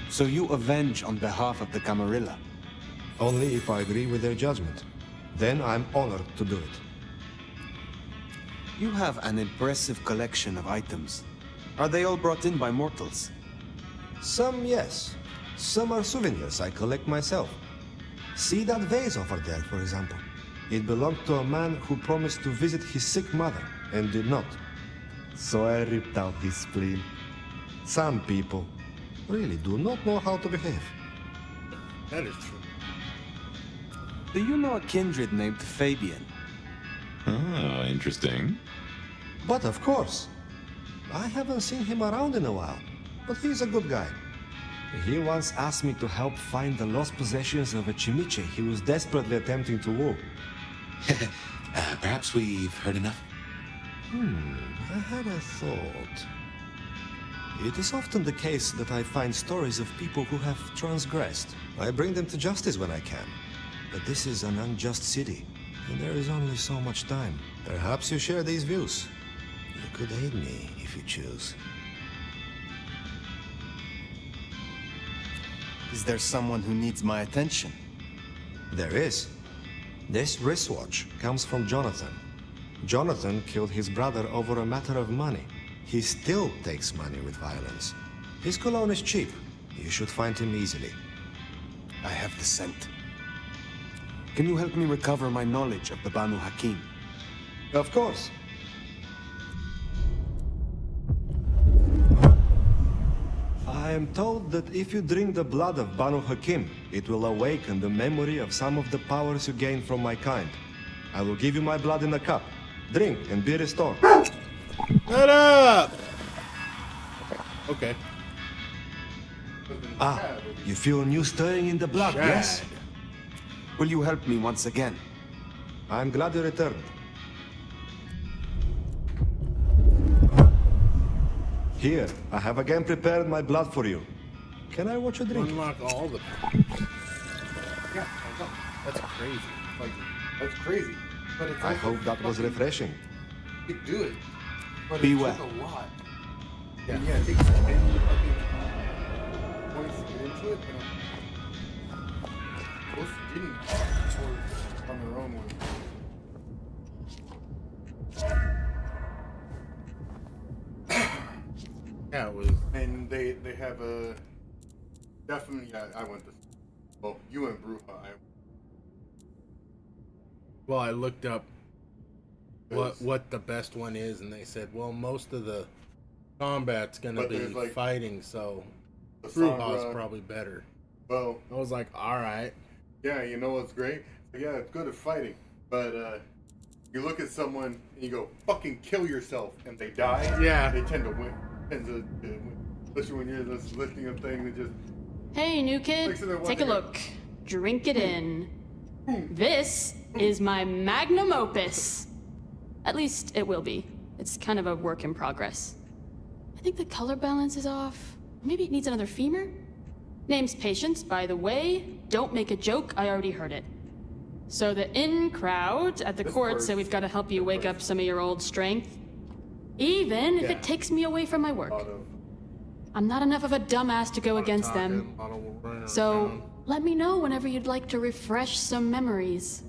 So you avenge on behalf of the Camarilla? Only if I agree with their judgment. Then I'm honored to do it. You have an impressive collection of items. Are they all brought in by mortals? Some, yes. Some are souvenirs I collect myself. See that vase over there, for example. It belonged to a man who promised to visit his sick mother, and did not. So I ripped out his spleen. Some people really do not know how to behave. That is true. Do you know a kindred named Fabian? Oh, interesting. But of course. I haven't seen him around in a while, but he's a good guy. He once asked me to help find the lost possessions of a chimiche he was desperately attempting to woo. Perhaps we've heard enough. I had a thought. It is often the case that I find stories of people who have transgressed. I bring them to justice when I can. But this is an unjust city, and there is only so much time. Perhaps you share these views. You could aid me if you choose. Is there someone who needs my attention? There is. This wristwatch comes from Jonathan. Jonathan killed his brother over a matter of money. He still takes money with violence. His cologne is cheap. You should find him easily. I have the scent. Can you help me recover my knowledge of the Banu Hakim? Of course. I am told that if you drink the blood of Banu Hakim, it will awaken the memory of some of the powers you gained from my kind. I will give you my blood in a cup. Drink and be restored. Shut up! Okay. Ah, you feel a new stirring in the blood, Shad. yes? Will you help me once again? I'm glad you returned. Here, I have again prepared my blood for you. Can I watch you drink? Unlock all the. Yeah, that's crazy. Like, that's crazy. But it's I hope that was refreshing. You could do it. But Be it well. took a lot. Yeah, it takes 10 fucking points to get into it. But most didn't on their own one. Yeah, it was. And they have a definitely. I went this. Well, you went Bruja. Well, I looked up what the best one is, and they said, well, most of the combat's gonna be like, fighting, so Bruja's probably better. Well, I was like, all right. Yeah, you know what's great? Yeah, it's good at fighting, but you look at someone and you go, fucking kill yourself, and they die. Yeah, they tend to win. Especially when you're just lifting a thing that just. Hey, new kid, take a look. Drink it in. This is my magnum opus. At least it will be. It's kind of a work in progress. I think the color balance is off. Maybe it needs another femur? Name's Patience, by the way. Don't make a joke, I already heard it. So the in crowd at the court said we've got to help you wake up some of your old strength. Even if it takes me away from my work. I'm not enough of a dumbass to go against them. So let me know whenever you'd like to refresh some memories.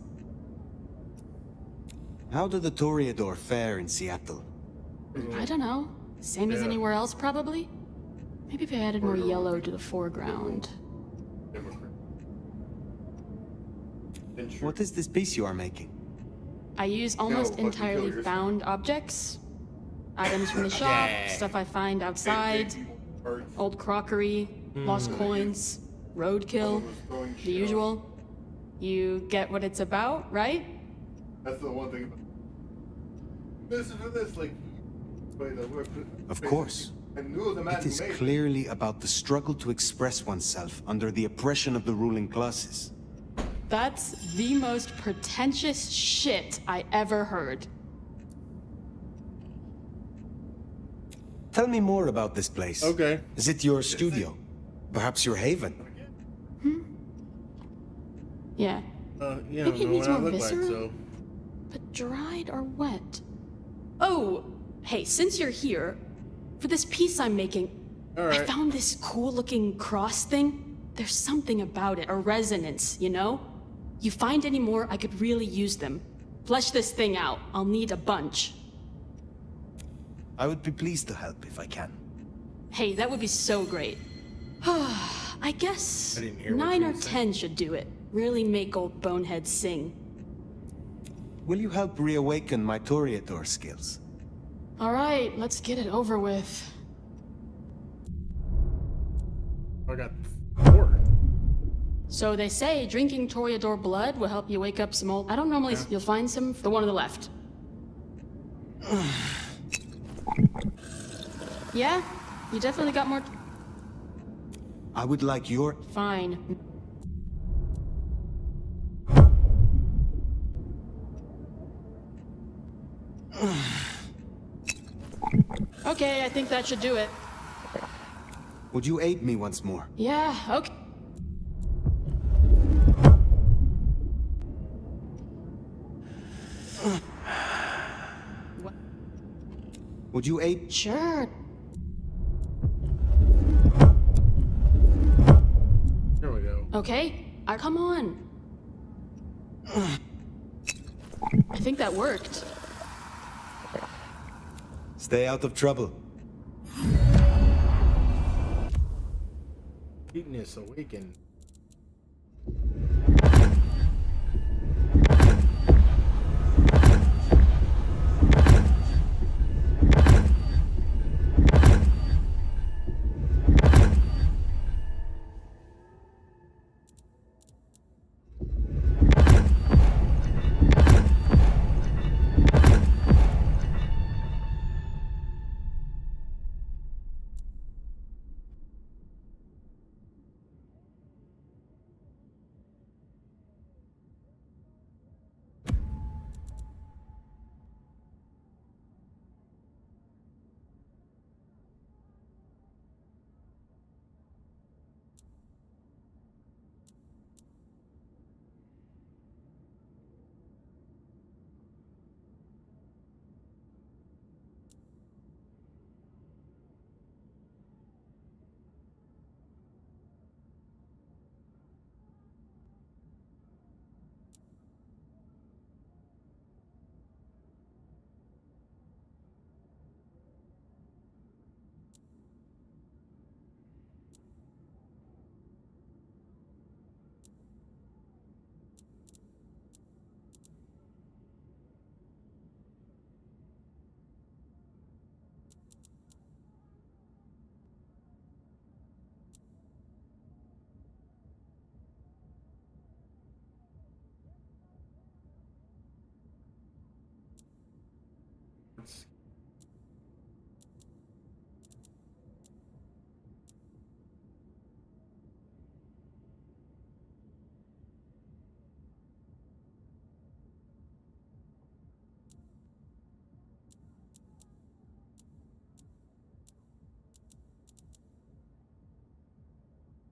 How did the Toreador fare in Seattle? I don't know. Same as anywhere else, probably? Maybe if I added more yellow to the foreground. What is this piece you are making? I use almost entirely found objects. Items from the shop, stuff I find outside, old crockery, lost coins, roadkill, the usual. You get what it's about, right? That's the one thing about this is for this, like, Of course. It is clearly about the struggle to express oneself under the oppression of the ruling classes. That's the most pretentious shit I ever heard. Tell me more about this place. Okay. Is it your studio? Perhaps your haven? Yeah. Yeah, Maybe it needs more viscera, so. but dried or wet. Oh, hey, since you're here, for this piece I'm making, I found this cool-looking cross thing. There's something about it, a resonance, you know? You find any more, I could really use them. Flesh this thing out. I'll need a bunch. I would be pleased to help if I can. Hey, that would be so great. I guess 9 or 10 should do it. Really make old boneheads sing. Will you help reawaken my Toreador skills? All right, let's get it over with. I got 4. So they say drinking Toreador blood will help you wake up some old... I don't normally... You'll find some... The one on the left. Yeah? You definitely got more... I would like your... Fine. Okay, I think that should do it. Would you aid me once more? Yeah, okay. Would you aid? Sure. There we go. Okay, come on. I think that worked. Stay out of trouble. Weakness awakened.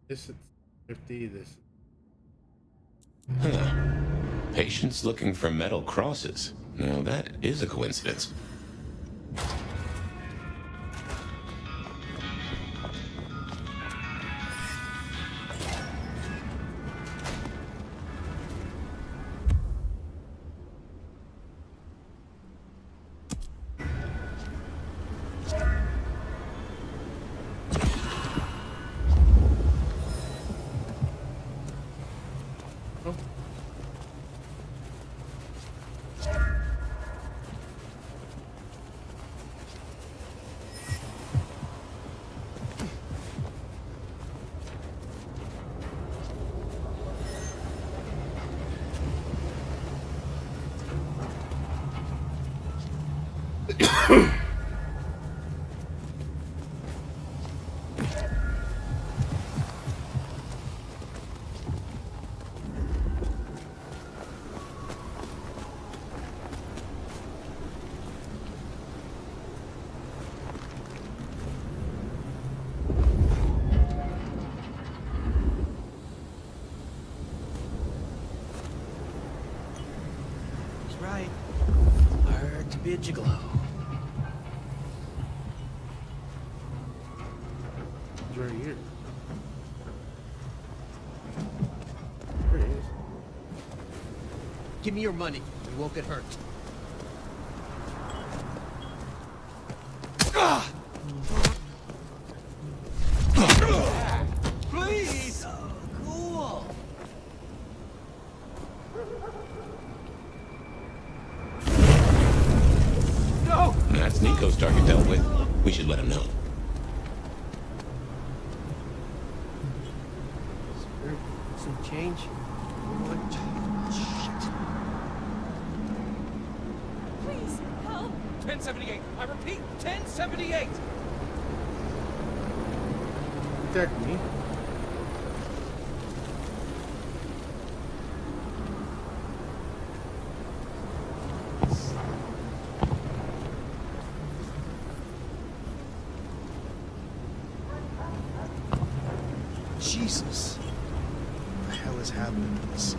This is 50. This. Huh. Patients looking for metal crosses. Now that is a coincidence. Right. Hard to be a gigolo. It's right here. There it is. Give me your money. We won't get hurt. Please! Oh, cool. No! That's Nico's target dealt with. We should let him know. Some change? Please, help! 1078. I repeat, 1078. Protect me. Jesus. What the hell is happening to this?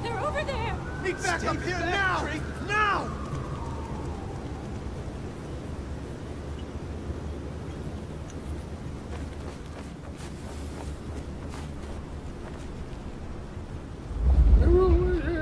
They're over there! Meet back up here now! Now! I moved to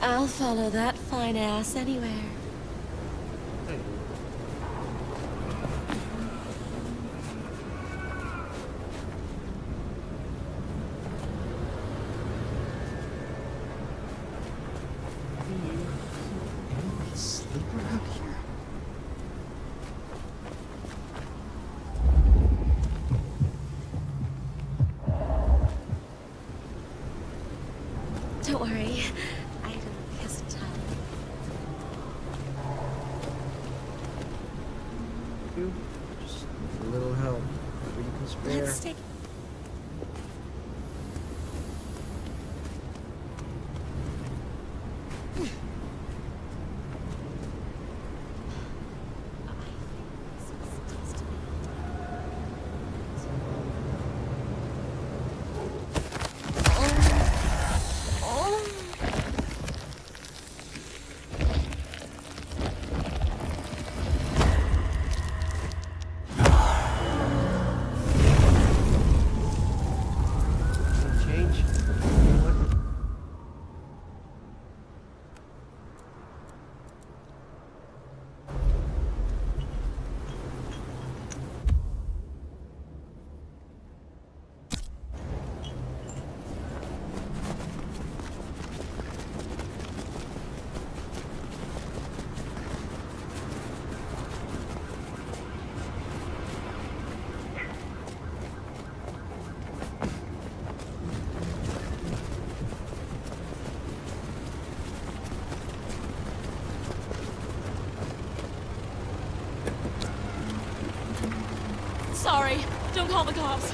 I'll follow that fine ass anywhere. Sleeper out here. Don't worry. I don't kiss a tongue. Just a little help. Whatever you can spare. Let's take. Sorry. Don't call the cops.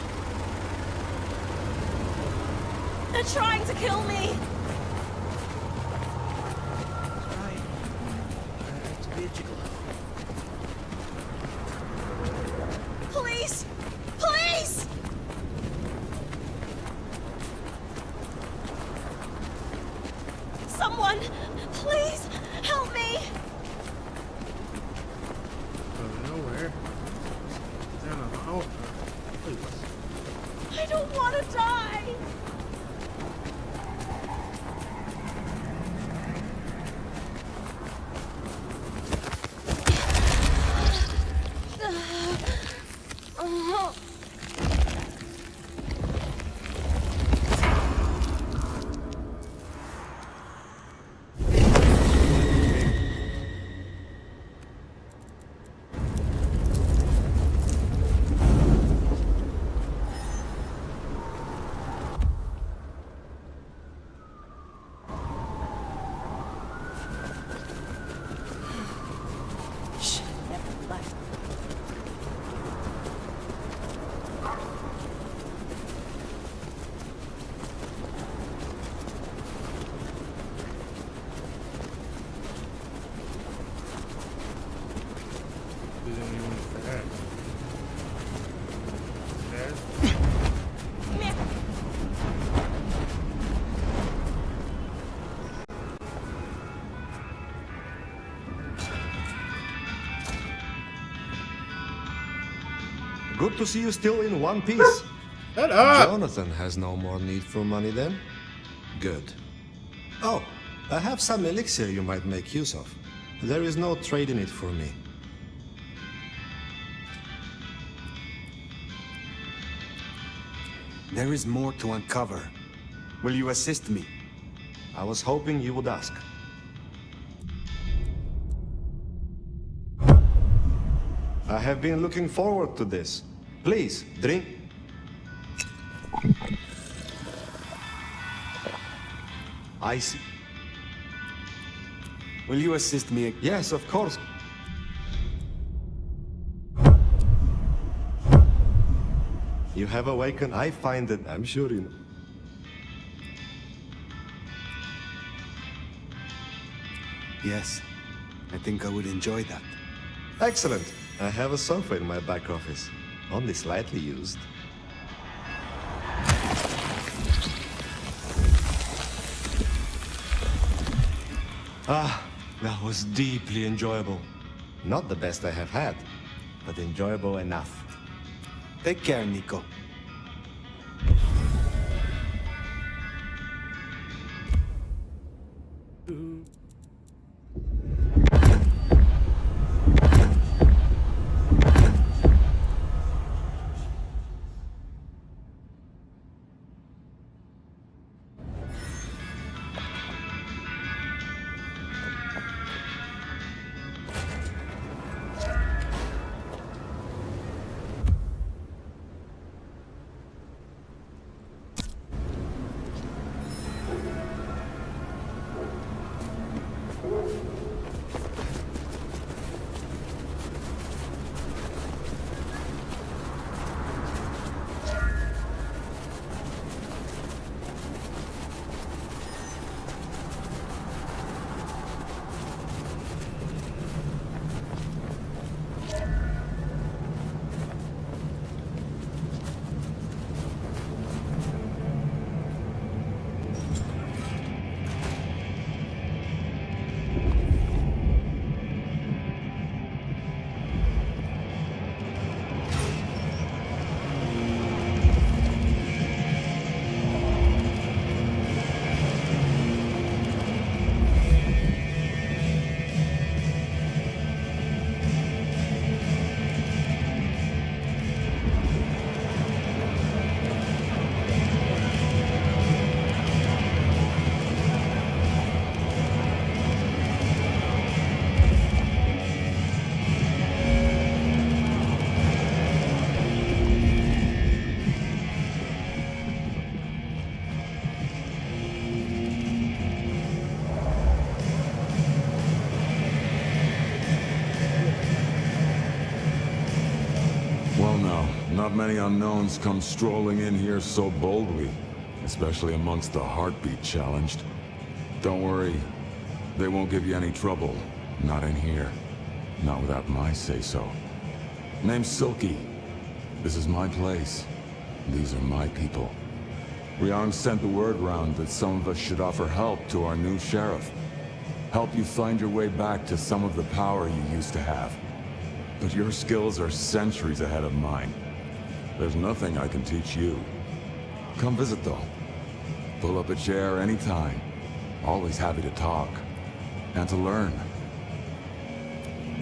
They're trying to kill me. Police! Police! Someone, please help me. Nowhere. Down a hole. I don't want to die. Good to see you still in one piece. Shut up! Jonathan has no more need for money then? Good. Oh, I have some elixir you might make use of. There is no trade in it for me. There is more to uncover. Will you assist me? I was hoping you would ask. I have been looking forward to this. Please, drink. I see. Will you assist me? Yes, of course. You have awakened. I find it. I'm sure you know. Yes, I think I would enjoy that. Excellent. I have a sofa in my back office. Only slightly used. Ah, that was deeply enjoyable. Not the best I have had, but enjoyable enough. Take care, Nico. Not many unknowns come strolling in here so boldly, especially amongst the heartbeat challenged. Don't worry, they won't give you any trouble. Not in here. Not without my say-so. Name's Silky. This is my place. These are my people. Rian sent the word round that some of us should offer help to our new sheriff. Help you find your way back to some of the power you used to have. But your skills are centuries ahead of mine. There's nothing I can teach you. Come visit though. Pull up a chair anytime. Always happy to talk. And to learn.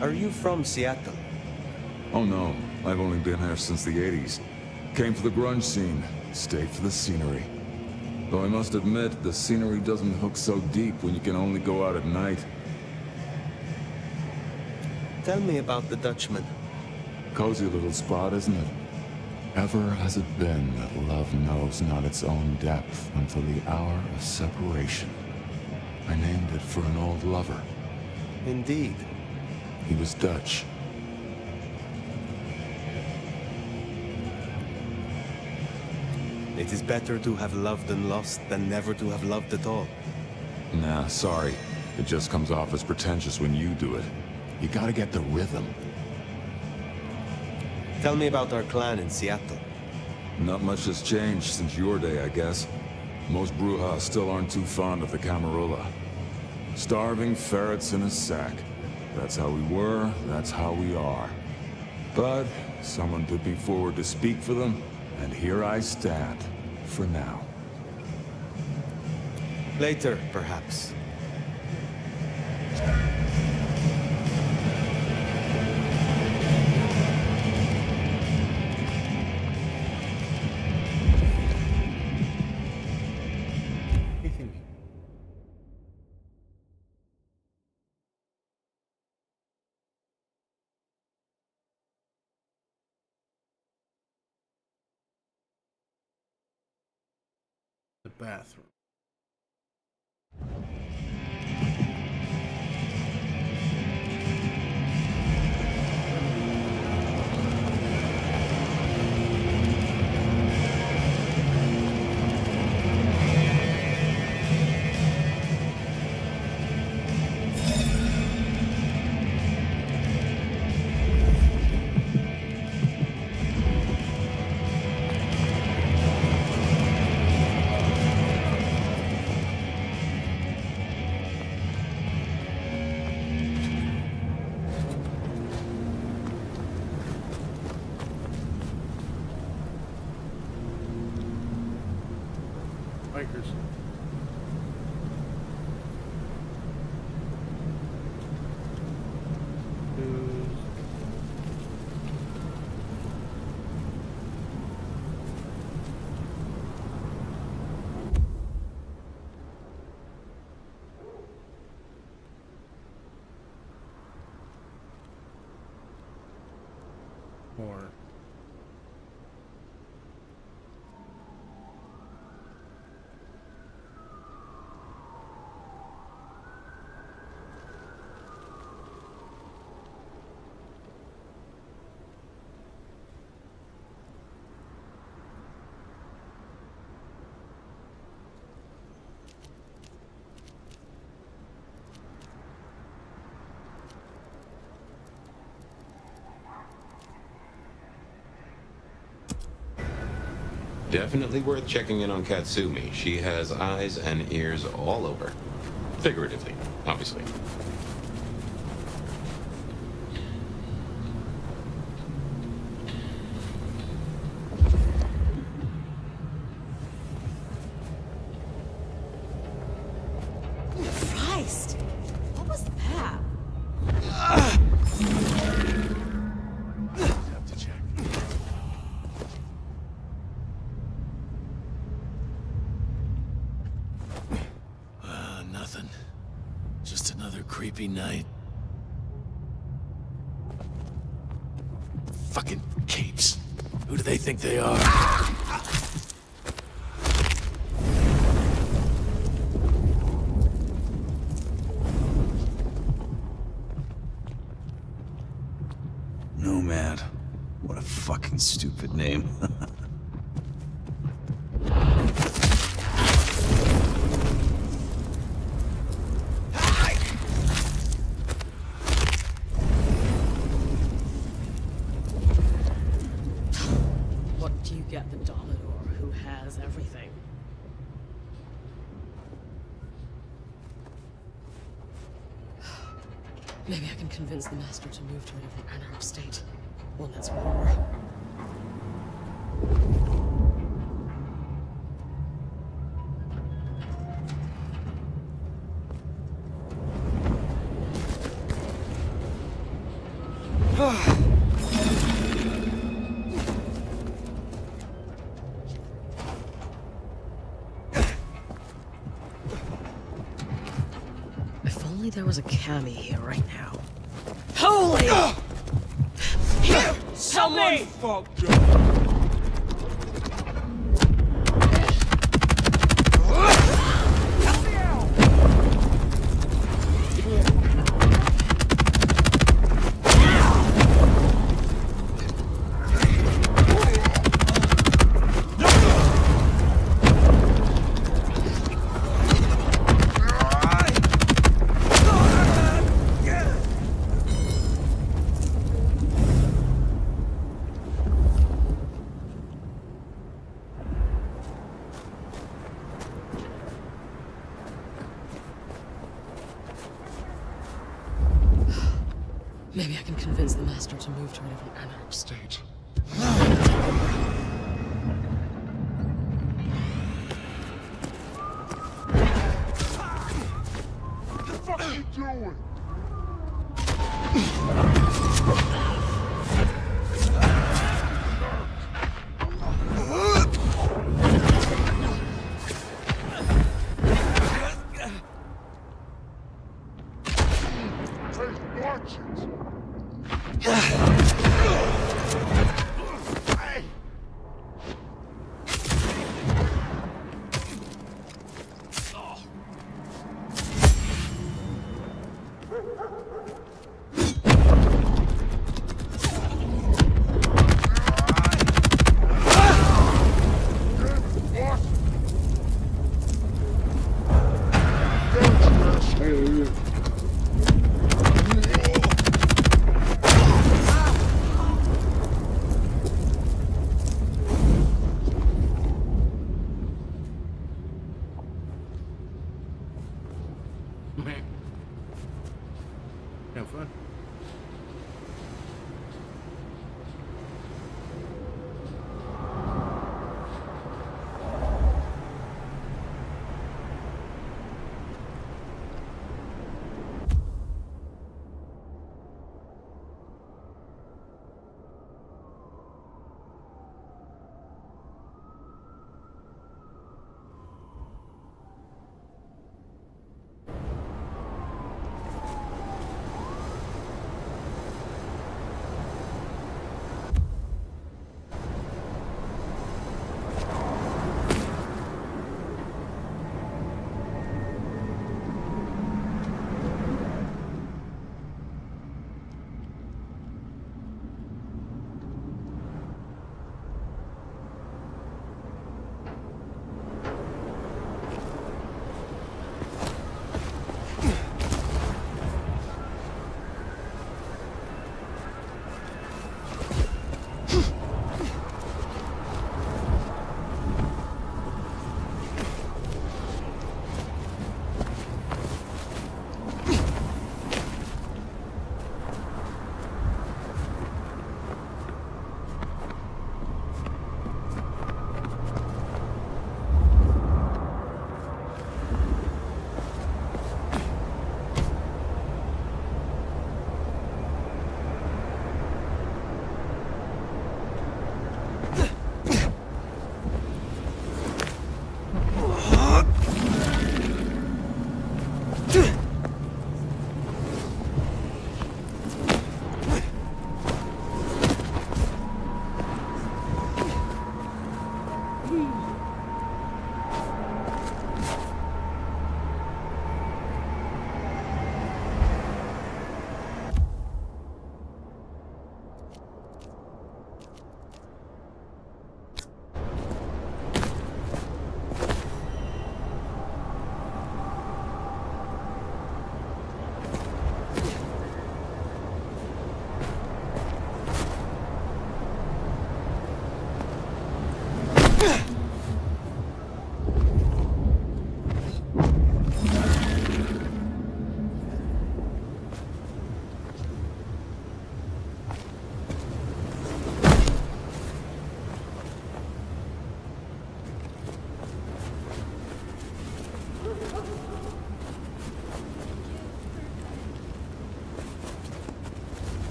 Are you from Seattle? Oh no, I've only been here since the 80s. Came for the grunge scene, stayed for the scenery. Though I must admit, the scenery doesn't hook so deep when you can only go out at night. Tell me about the Dutchman. Cozy little spot, isn't it? Ever has it been that love knows not its own depth until the hour of separation. I named it for an old lover. Indeed. He was Dutch. It is better to have loved and lost than never to have loved at all. Nah, sorry. It just comes off as pretentious when you do it. You gotta get the rhythm. Tell me about our clan in Seattle. Not much has changed since your day, I guess. Most Brujas still aren't too fond of the Camarilla. Starving ferrets in a sack. That's how we were, that's how we are. But someone put me forward to speak for them, and here I stand, for now. Later, perhaps. The bathroom. Bikers. More. Definitely worth checking in on Katsumi. She has eyes and ears all over. Figuratively, obviously. Christ! What was that? Have to check. Nothing. Just another creepy night. Fucking capes. Who do they think they are? Nomad. What a fucking stupid classic name. What do you get the Dominor who has everything? Maybe I can convince the Master to move to a different anarch state. One that's warmer. If only there was a Cammy here right now. Holy! Here! Someone fucked Maybe I can convince the Master to move to a different anarch state. What the fuck are you doing? Hey, watch it!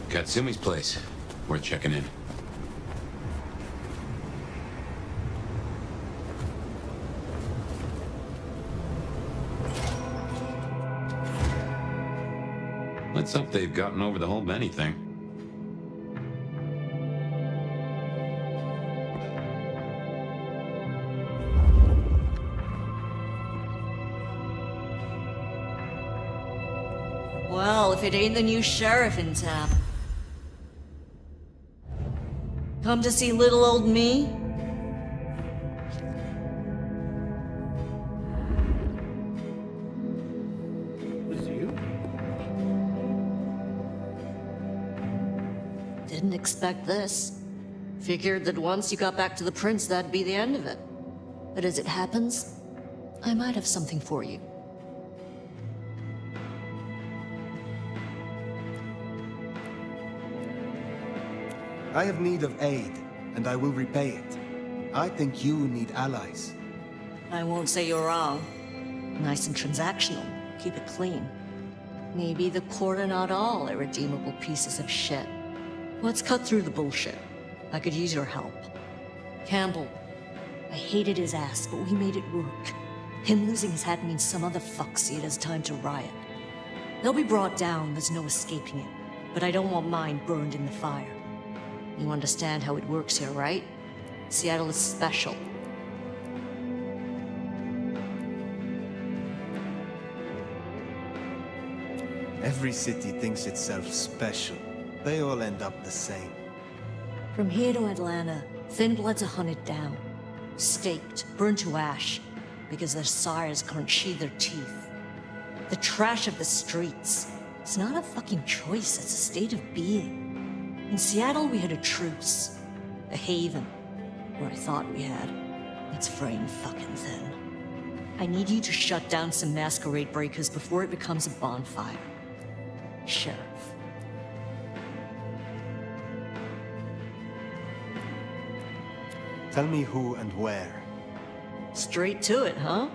Katsumi's place. Worth checking in. Let's hope they've gotten over the whole Benny thing. Well, if it ain't the new sheriff in town. Come to see little old me? Was you? Didn't expect this. Figured that once you got back to the prince, that'd be the end of it. But as it happens, I might have something for you. I have need of aid, and I will repay it. I think you need allies. I won't say you're wrong. Nice and transactional. Keep it clean. Maybe the court are not all irredeemable pieces of shit. Let's cut through the bullshit. I could use your help. Campbell. I hated his ass, but we made it work. Him losing his head means some other fuck see it as time to riot. They'll be brought down, there's no escaping it. But I don't want mine burned in the fire. You understand how it works here, right? Seattle is special. Every city thinks itself special. They all end up the same. From here to Atlanta, thin bloods are hunted down. Staked, burned to ash, because their sires can't sheathe their teeth. The trash of the streets. It's not a fucking choice, it's a state of being. In Seattle, we had a truce. A haven. Or I thought we had. It's fraying fucking thin. I need you to shut down some masquerade breakers before it becomes a bonfire. Sheriff. Tell me who and where. Straight to it, huh?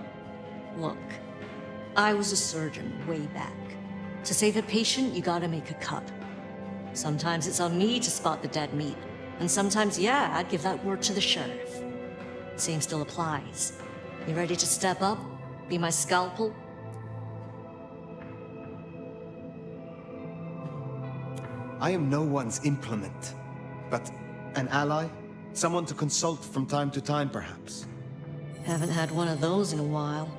Look, I was a surgeon way back. To save a patient, you gotta make a cut. Sometimes it's on me to spot the dead meat, and sometimes, yeah, I'd give that word to the sheriff. Same still applies. You ready to step up? Be my scalpel? I am no one's implement, but an ally? Someone to consult from time to time, perhaps. Haven't had one of those in a while.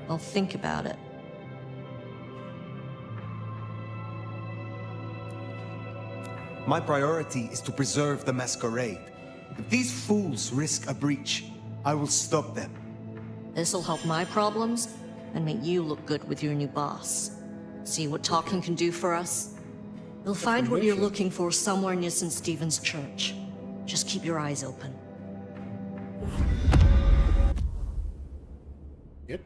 I'll think about it. My priority is to preserve the masquerade. If these fools risk a breach, I will stop them. This'll help my problems, and make you look good with your new boss. See what talking can do for us? You'll find what you're looking for somewhere near St. Stephen's Church. Just keep your eyes open. Yep.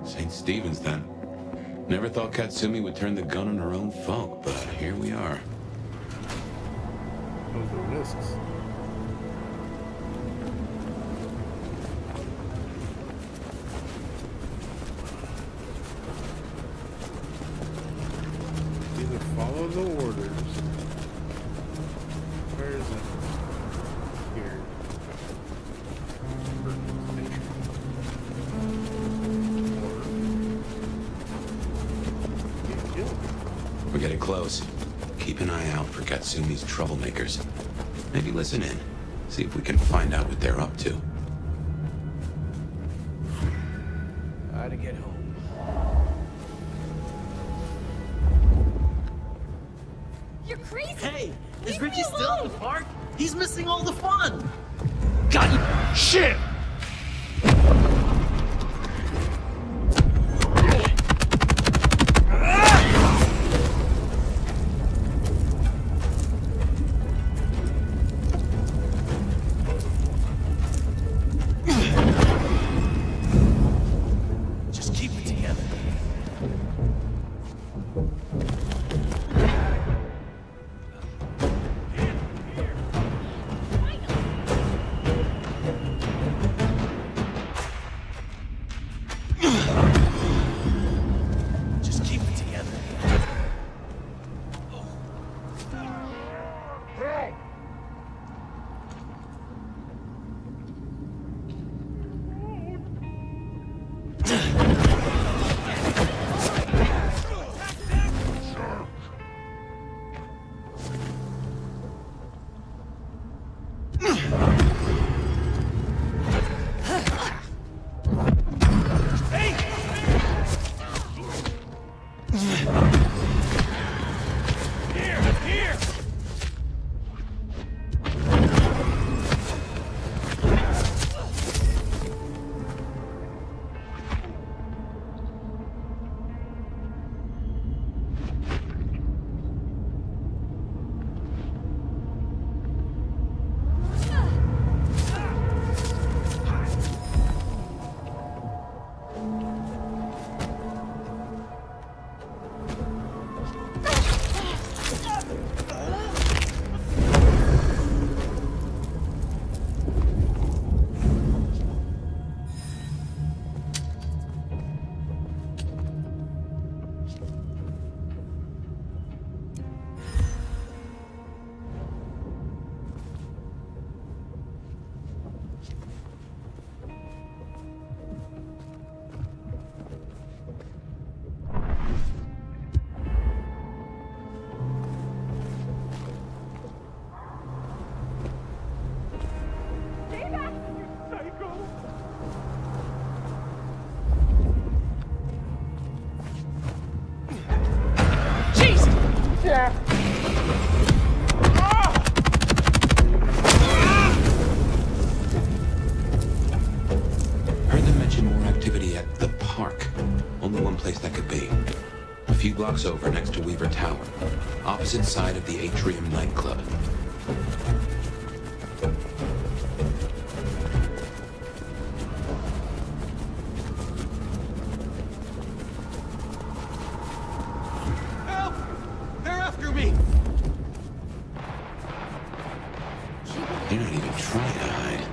St. Stephen's, then. Never thought Katsumi would turn the gun on her own folk, but here we are. Those are risks. Either follow the orders. Where is it? Here. We're getting close. Keep an eye out for Katsumi's troublemakers. Maybe listen in. See if we can find out what they're up to. to get home. You're crazy! Hey, is Richie still at the park? He's missing all the fun! Got you! Shit! Just keep it together. Just keep it together. Here! Heard them mention more activity at the park. Only one place that could be. A few blocks over next to Weaver Tower. Opposite side of the Atrium nightclub. Help! They're after me! They're not even trying to hide.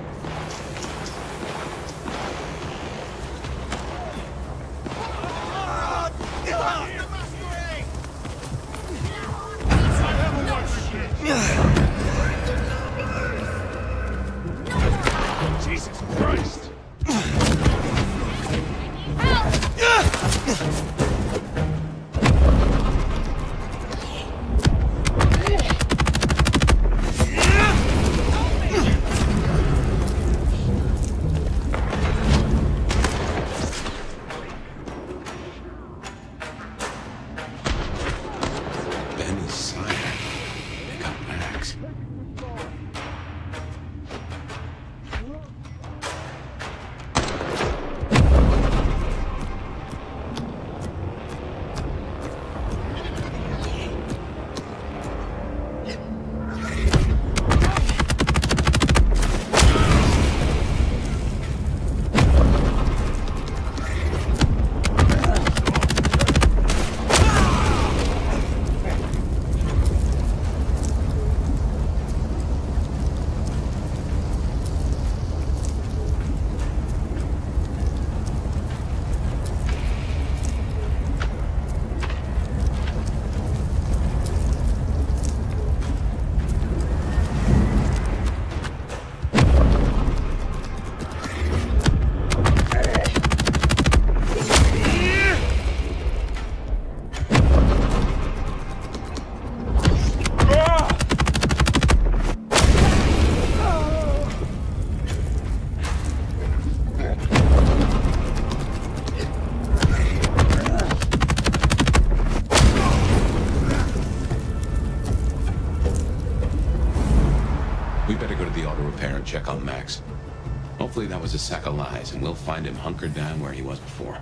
was a sack of lies, and we'll find him hunkered down where he was before.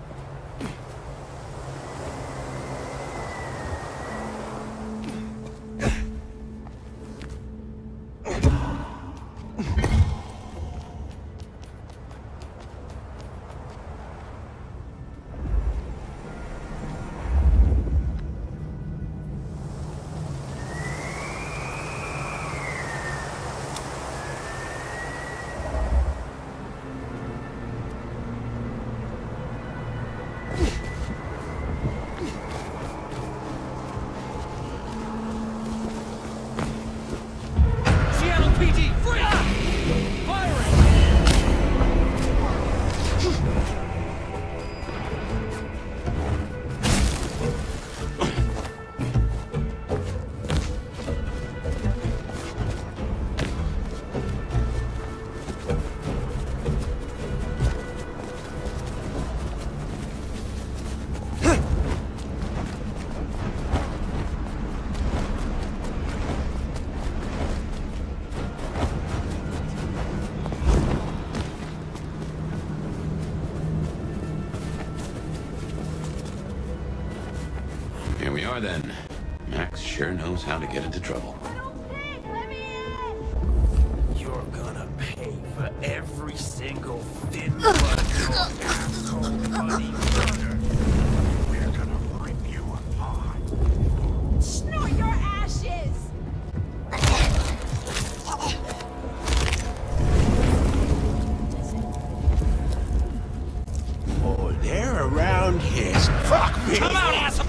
Here we are then. Max sure knows how to get into trouble. You're gonna pay for every single thin blood your asshole buddy murdered. We're gonna rip you apart. Snort your ashes! Oh, they're around here. Fuck me! Come out, asshole!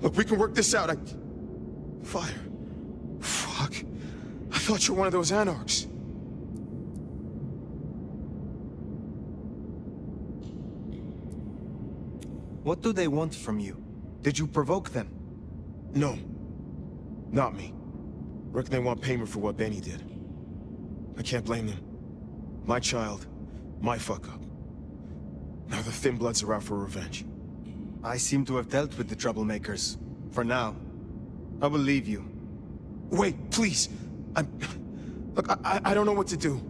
Look, we can work this out. Fire. Fuck. I thought you were one of those anarchs. What do they want from you? Did you provoke them? No. Not me. Reckon they want payment for what Benny did. I can't blame them. My child, my fuck-up. Now the Thin Bloods are out for revenge. I seem to have dealt with the troublemakers. For now. I will leave you. Wait, please! Look, I don't know what to do.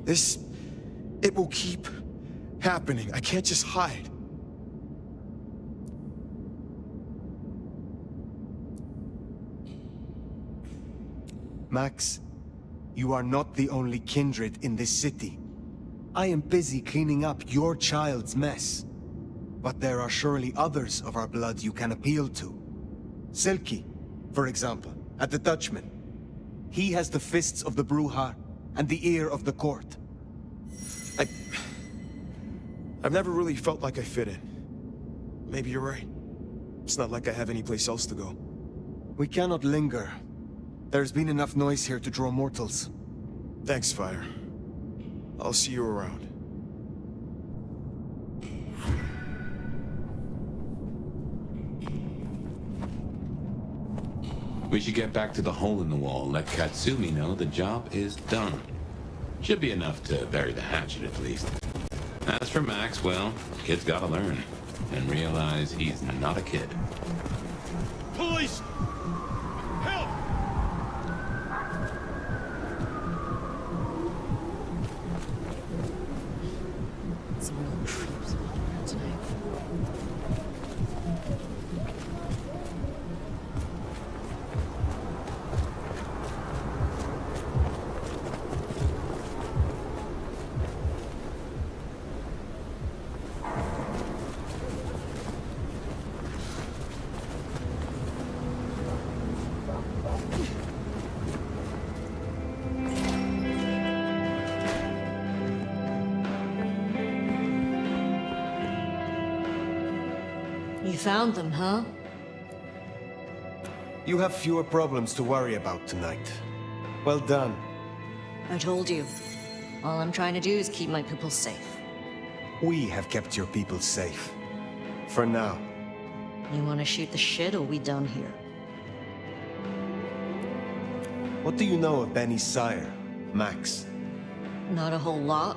It will keep happening. I can't just hide. Max, you are not the only kindred in this city. I am busy cleaning up your child's mess. But there are surely others of our blood you can appeal to. Silky, for example, at the Dutchman. He has the fists of the Bruja and the ear of the court. I've never really felt like I fit in. Maybe you're right. It's not like I have any place else to go. We cannot linger. There's been enough noise here to draw mortals. Thanks, Fire. I'll see you around. We should get back to the hole in the wall and let Katsumi know the job is done. Should be enough to bury the hatchet at least. As for Max, well, kid's gotta learn and realize he's not a kid. Police! Help! Some real creeps walking around tonight. found them, huh? You have fewer problems to worry about tonight. Well done. I told you. All I'm trying to do is keep my people safe. We have kept your people safe. For now. You want to shoot the shit, or we done here? What do you know of Benny's sire, Max? Not a whole lot.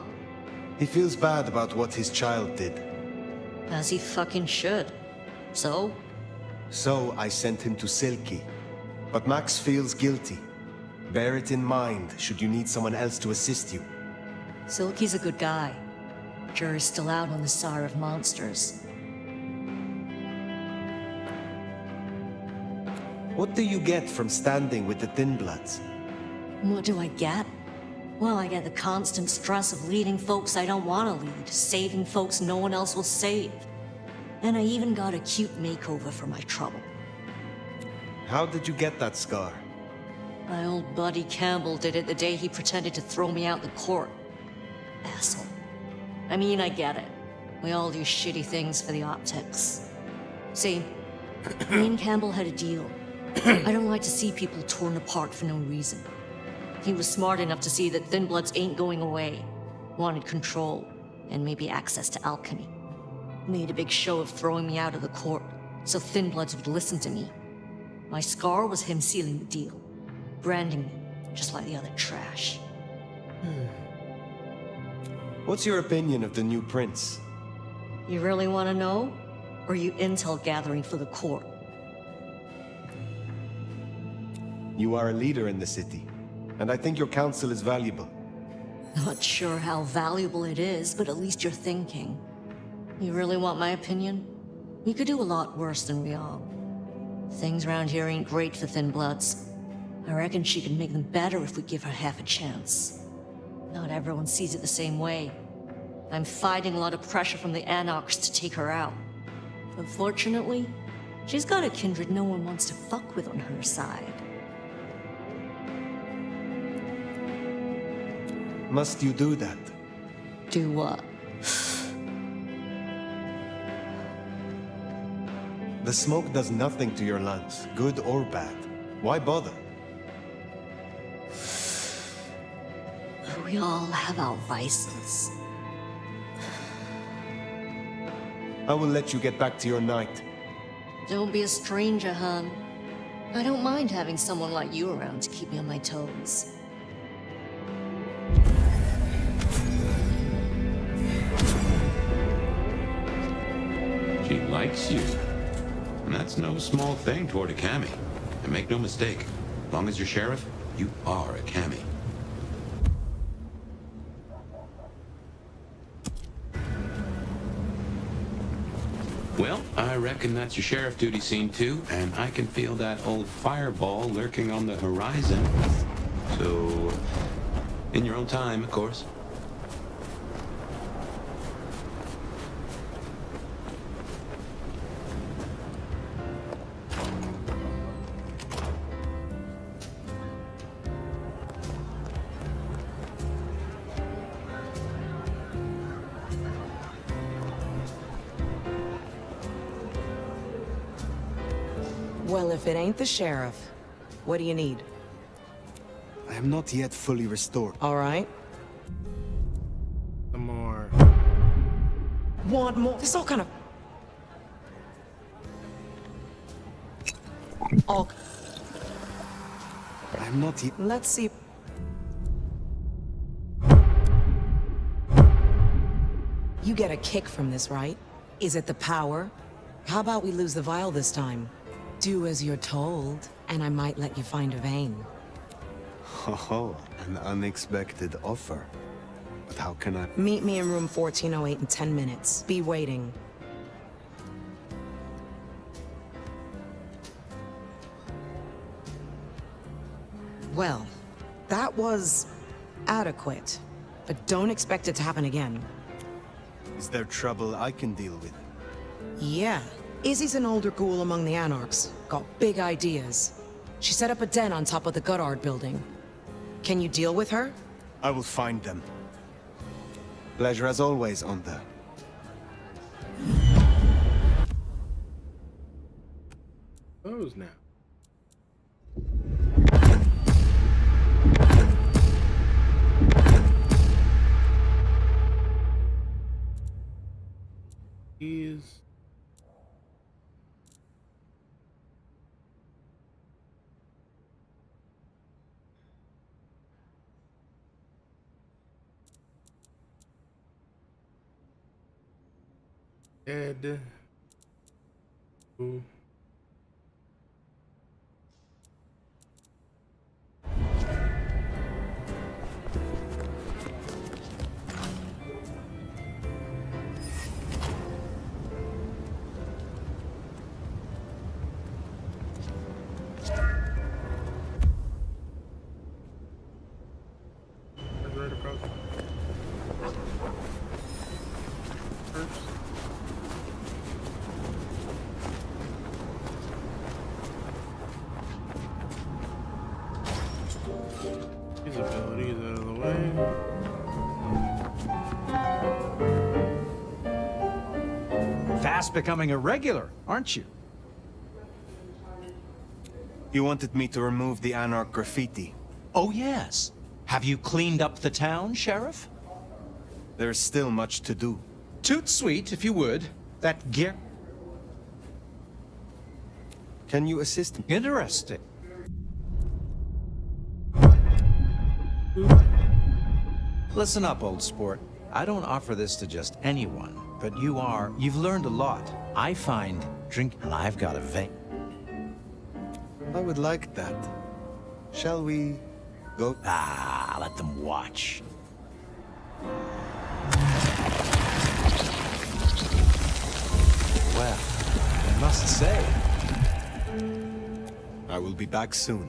He feels bad about what his child did. As he fucking should. So? So I sent him to Silky. But Max feels guilty. Bear it in mind should you need someone else to assist you. Silky's a good guy. Jury's still out on the sire of monsters. What do you get from standing with the Thin Bloods? What do I get? Well, I get the constant stress of leading folks I don't want to lead, saving folks no one else will save. And I even got a cute makeover for my trouble. How did you get that scar? My old buddy Campbell did it the day he pretended to throw me out the court. Asshole. I mean, I get it. We all do shitty things for the optics. See, me and Campbell had a deal. I don't like to see people torn apart for no reason. He was smart enough to see that Thin Bloods ain't going away. Wanted control, and maybe access to alchemy. Made a big show of throwing me out of the court, so Thin Bloods would listen to me. My scar was him sealing the deal. Branding me, just like the other trash. What's your opinion of the new prince? You really want to know? Or are you intel gathering for the court? You are a leader in the city, and I think your counsel is valuable. Not sure how valuable it is, but at least you're thinking. You really want my opinion? We could do a lot worse than we are. Things around here ain't great for Thin Bloods. I reckon she could make them better if we give her half a chance. Not everyone sees it the same way. I'm fighting a lot of pressure from the Anarchs to take her out. Unfortunately, she's got a kindred no one wants to fuck with on her side. Must you do that? Do what? The smoke does nothing to your lungs, good or bad. Why bother? We all have our vices. I will let you get back to your night. Don't be a stranger, hon. I don't mind having someone like you around to keep me on my toes. She likes you. And that's no small thing toward a Cammy. And make no mistake, as long as you're sheriff, you are a Cammy. Well, I reckon that's your sheriff duty scene too, and I can feel that old fireball lurking on the horizon. So, in your own time, of course. Well, if it ain't the sheriff, what do you need? I am not yet fully restored. All right. Some more. Want more? This all kind of... all... I am not yet... Let's see... You get a kick from this, right? Is it the power? How about we lose the vial this time? Do as you're told, and I might let you find a vein. Oh, an unexpected offer. But how can I... Meet me in room 1408 in 10 minutes. Be waiting. Well, that was adequate, but don't expect it to happen again. Is there trouble I can deal with? Yeah. Izzy's an older ghoul among the Anarchs. Got big ideas. She set up a den on top of the Goddard building. Can you deal with her? I will find them. Pleasure as always, Onda. Those now. Is dead. Ooh. Right across. First. His abilities out of the way. Fast becoming a regular, aren't you? You wanted me to remove the Anarch graffiti. Oh, yes. Have you cleaned up the town, Sheriff? There's still much to do. Toot sweet, if you would. That gear... Can you assist me? Interesting. Listen up, old sport. I don't offer this to just anyone, but you've learned a lot. I find and I've got a vein. I would like that. Shall we go? Ah, let them watch. Well, I must say, I will be back soon.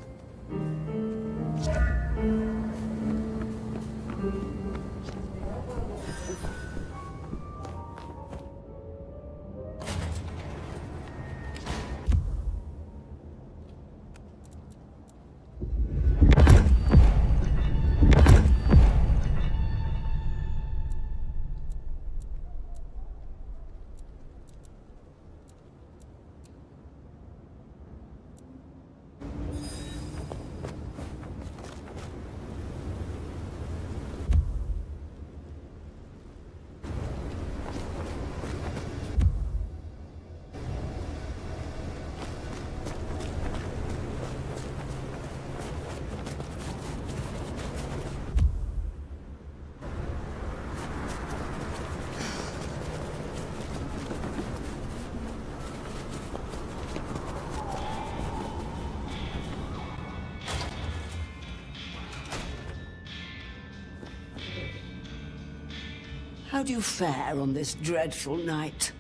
How do you fare on this dreadful night?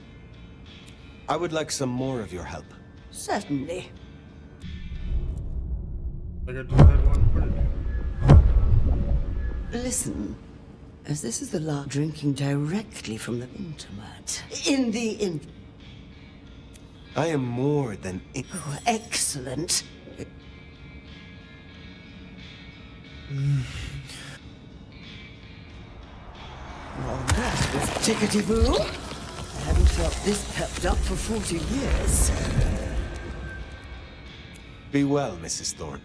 I would like some more of your help. Certainly. Listen, as this is the last drinking directly from the intimate. I am more than... Oh, excellent. Well, that was tickety-boo. I haven't felt this pepped up for 40 years. Be well, Mrs. Thorne.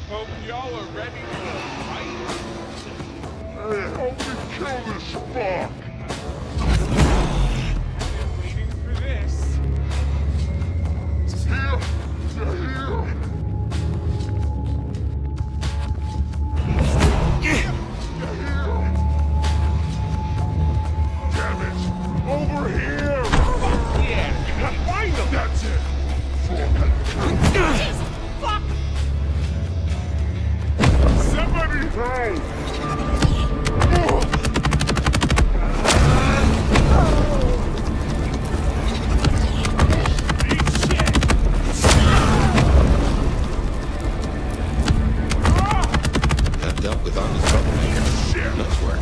Hope y'all are ready for a fight. Hey, help me kill this fuck! I've been waiting for this. Here! You're here! Damn it! Over here! Yeah! Find them! That's it! Jesus! Fuck! Somebody help! Eat shit! I've dealt with honest troublemakers. Nice work.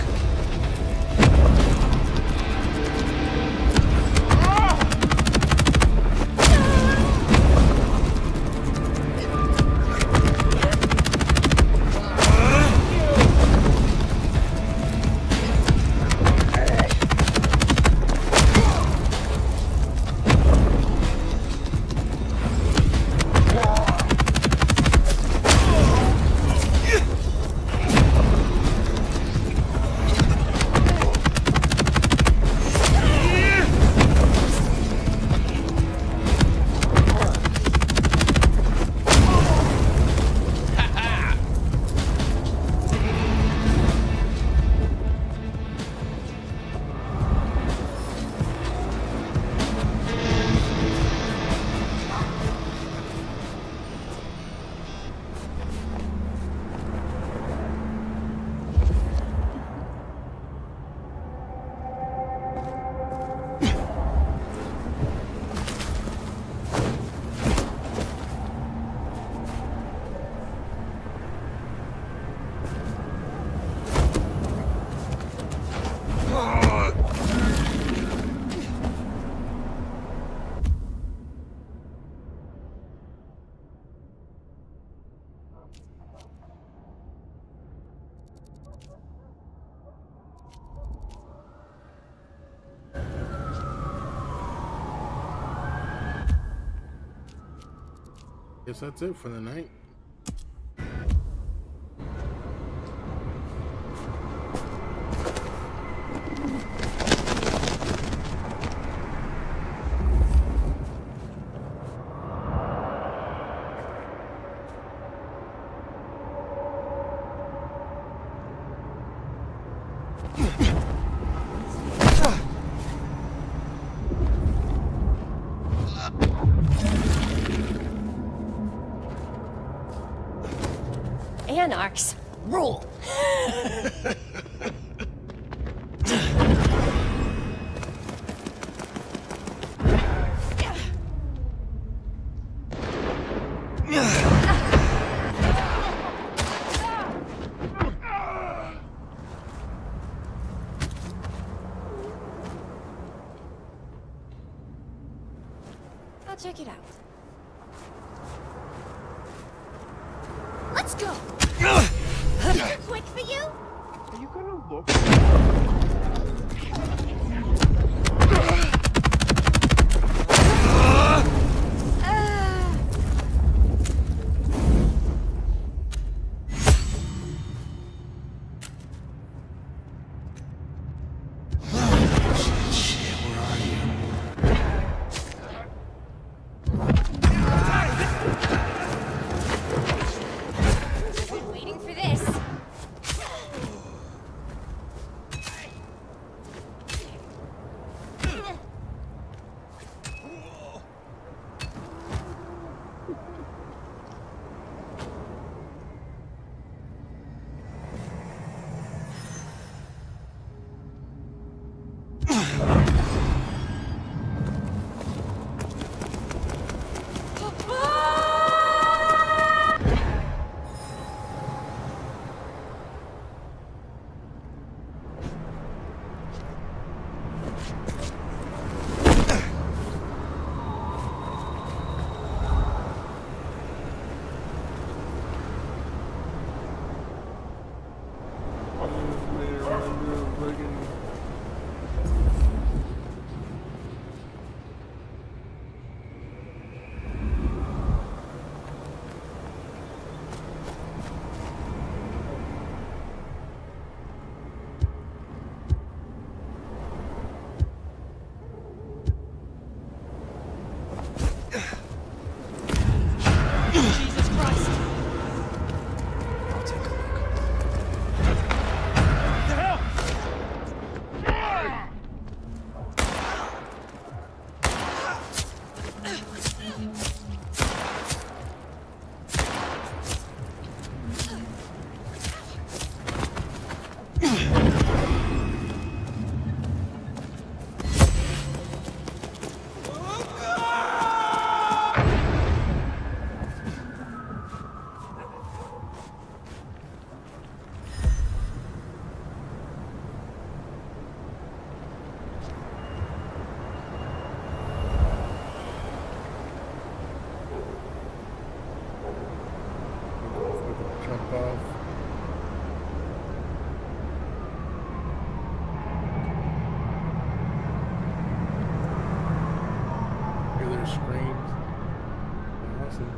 Guess that's it for the night. Anarchs rule. I'll check it out. Let's go. Too quick for you? Are you gonna look? Waiting for this. jump off. Hear their screams. Awesome.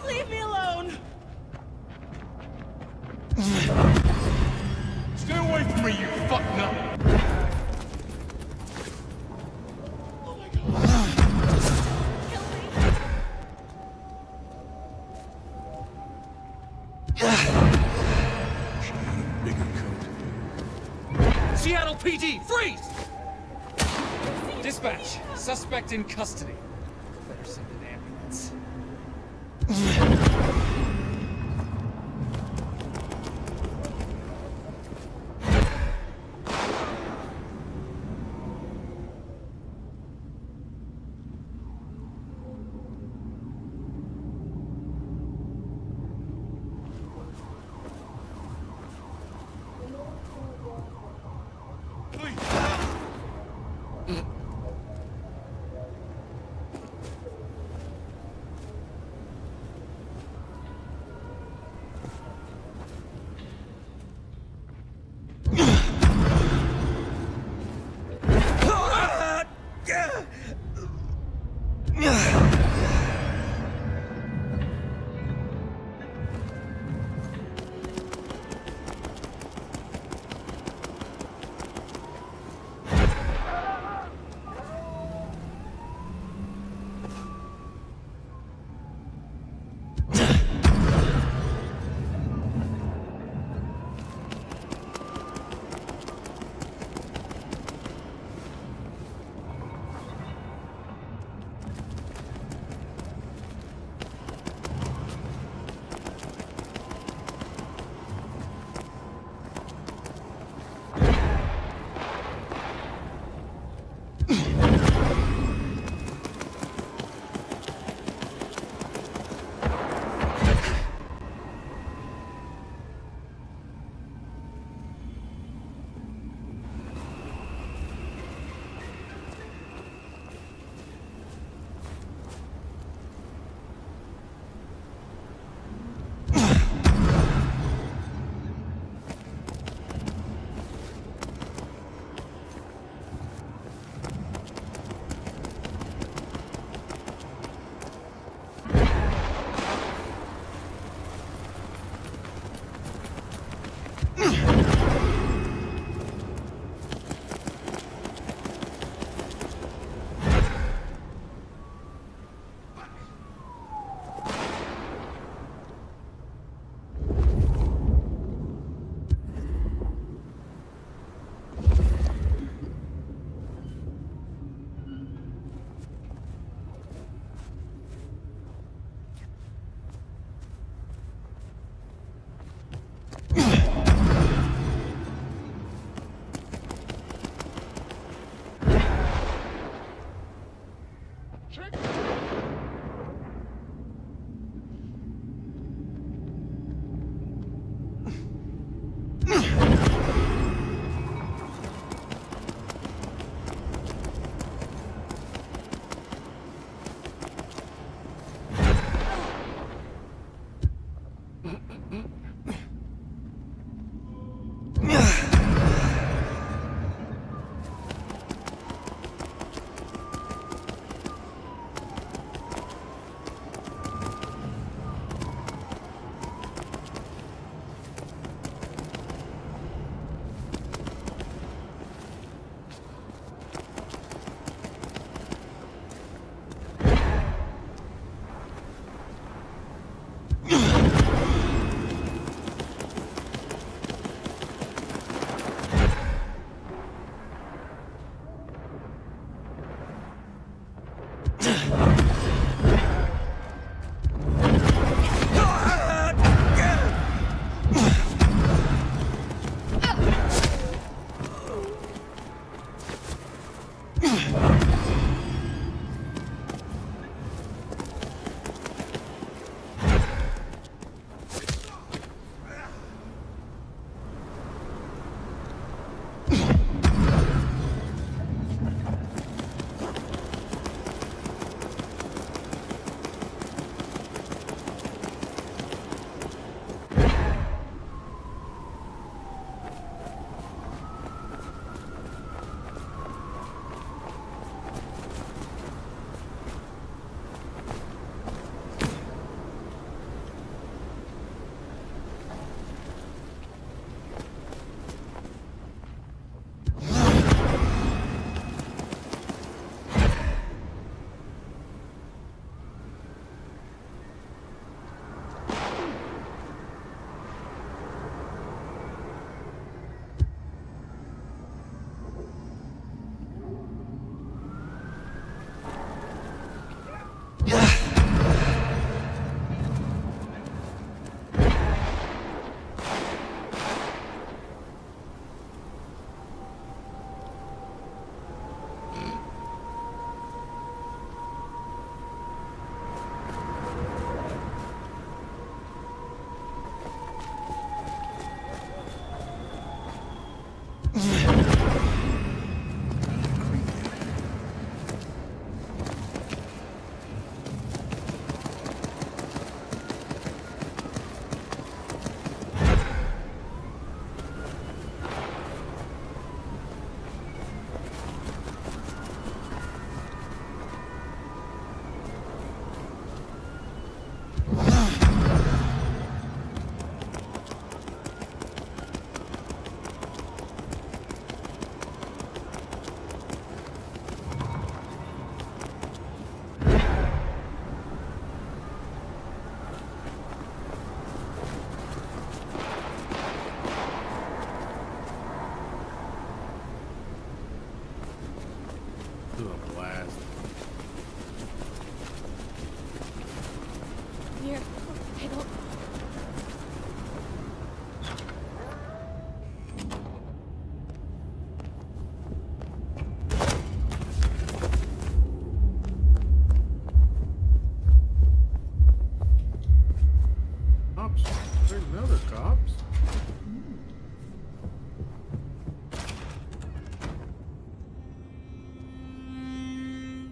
Leave me alone! Stay away from me, you fuck nut! Seattle PD, freeze! Dispatch, suspect in custody. Better send an ambulance.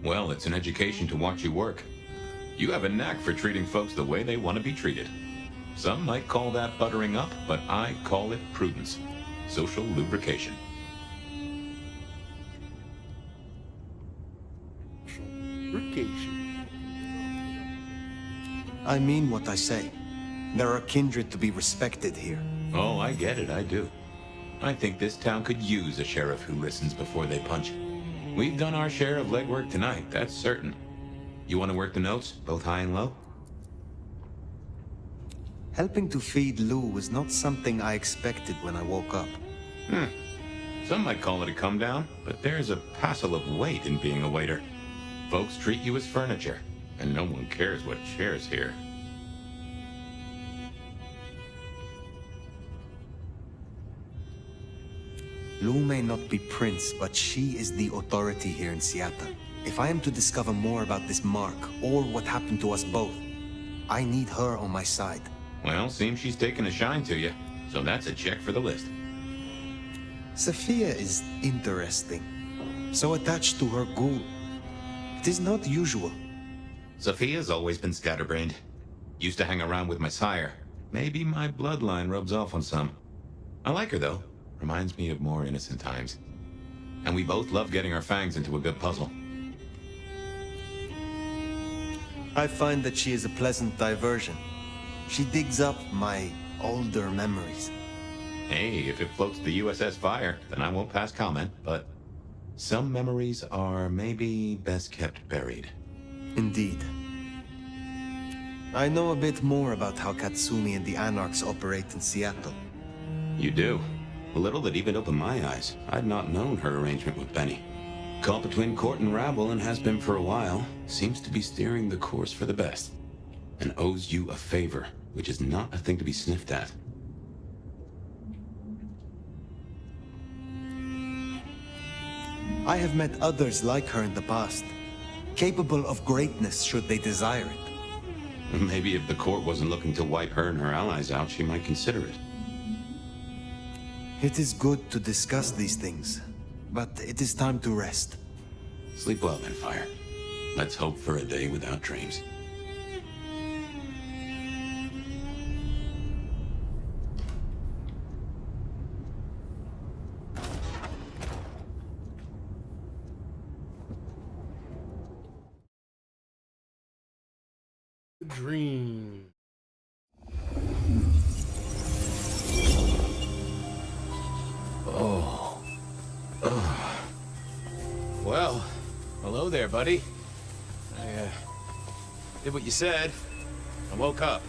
Well, it's an education to watch you work. You have a knack for treating folks the way they want to be treated. Some might call that buttering up, but I call it prudence. Social lubrication. Lubrication. I mean what I say. There are kindred to be respected here. Oh, I get it, I do. I think this town could use a sheriff who listens before they punch. We've done our share of legwork tonight, that's certain. You want to work the notes, both high and low? Helping to feed Lou was not something I expected when I woke up. Some might call it a come down, but there's a passel of weight in being a waiter. Folks treat you as furniture, and no one cares what shares here. Lou may not be Prince, but she is the authority here in Seattle. If I am to discover more about this mark, or what happened to us both, I need her on my side. Well, seems she's taken a shine to you, so that's a check for the list. Sophia is interesting. So attached to her ghoul. It is not usual. Sophia's always been scatterbrained. Used to hang around with my sire. Maybe my bloodline rubs off on some. I like her, though. Reminds me of more innocent times. And we both love getting our fangs into a good puzzle. I find that she is a pleasant diversion. She digs up my older memories. Hey, if it floats the USS Fire, then I won't pass comment, but some memories are maybe best kept buried. Indeed. I know a bit more about how Katsumi and the Anarchs operate in Seattle. You do. A little that even opened my eyes. I'd not known her arrangement with Benny. Caught between court and rabble and has been for a while. Seems to be steering the course for the best. And owes you a favor, which is not a thing to be sniffed at. I have met others like her in the past, capable of greatness should they desire it. Maybe if the court wasn't looking to wipe her and her allies out, she might consider it. It is good to discuss these things, but it is time to rest. Sleep well then, Fire. Let's hope for a day without dreams. Dream. Oh. Well, hello there, buddy. I did what you said. I woke up.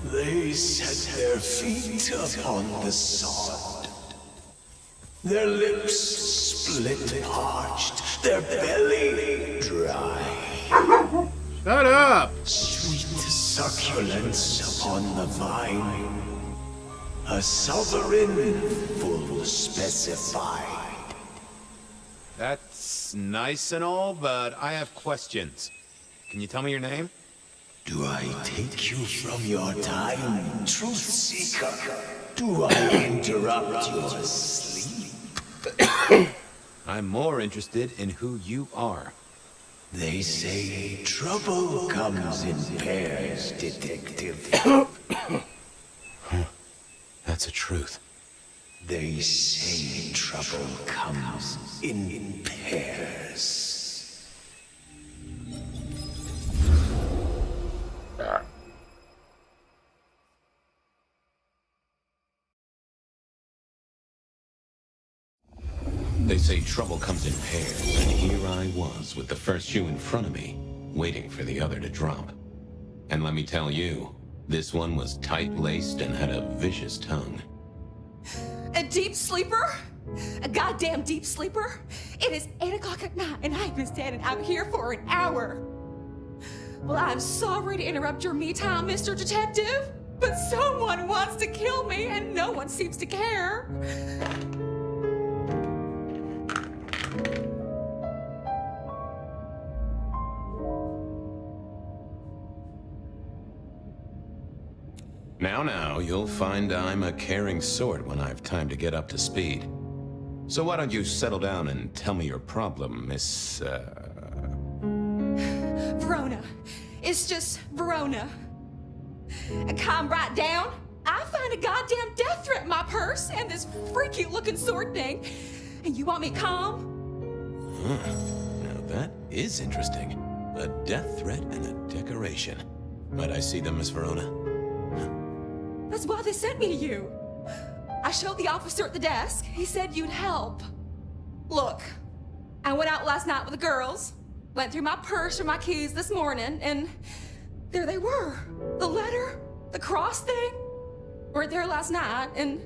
They set their feet upon the sod. Their lips split parched, their belly dry. Shut up! Sweet succulence upon the vine. A sovereign full specified. That's nice and all, but I have questions. Can you tell me your name? Do I take you from your time, truth seeker? Do I interrupt your sleep? I'm more interested in who you are. They say trouble comes in pairs, detective. That's a truth. They say trouble comes in pairs. They say trouble comes in pairs, and here I was with the first shoe in front of me, waiting for the other to drop. And let me tell you, this one was tight-laced and had a vicious tongue. A deep sleeper? A goddamn deep sleeper? It is 8 o'clock at night and I've been standing out here for an hour. Well, I'm sorry to interrupt your me time, Mr. Detective, but someone wants to kill me and no one seems to care. Now, you'll find I'm a caring sort when I've time to get up to speed. So why don't you settle down and tell me your problem, Miss, Verona. It's just Verona. And calm right down. I find a goddamn death threat in my purse and this freaky looking sword thing. And you want me calm? Now that is interesting. A death threat and a decoration. Might I see them, Miss Verona? That's why they sent me to you. I showed the officer at the desk. He said you'd help. Look, I went out last night with the girls, went through my purse for my keys this morning, and there they were. The letter, the cross thing, were there last night, and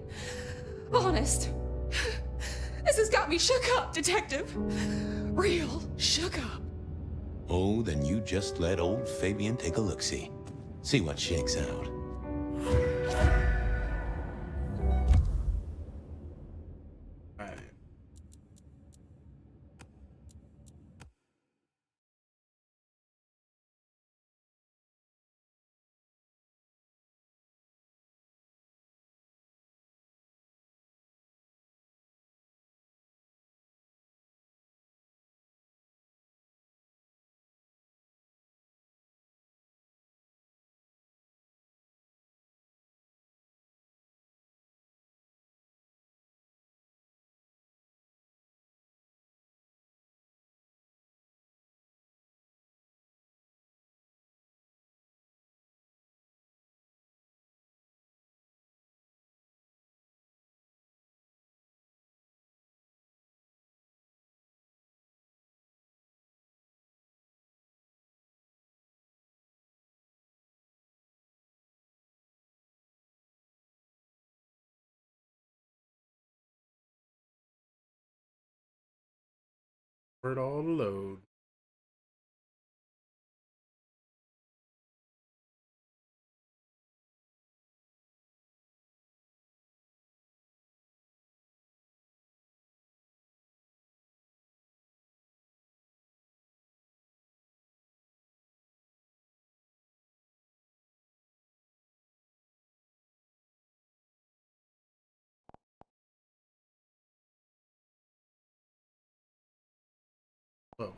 honest, this has got me shook up, Detective. Real shook up. Oh, then you just let old Fabian take a look-see. See what shakes out. For it all to load. Oh.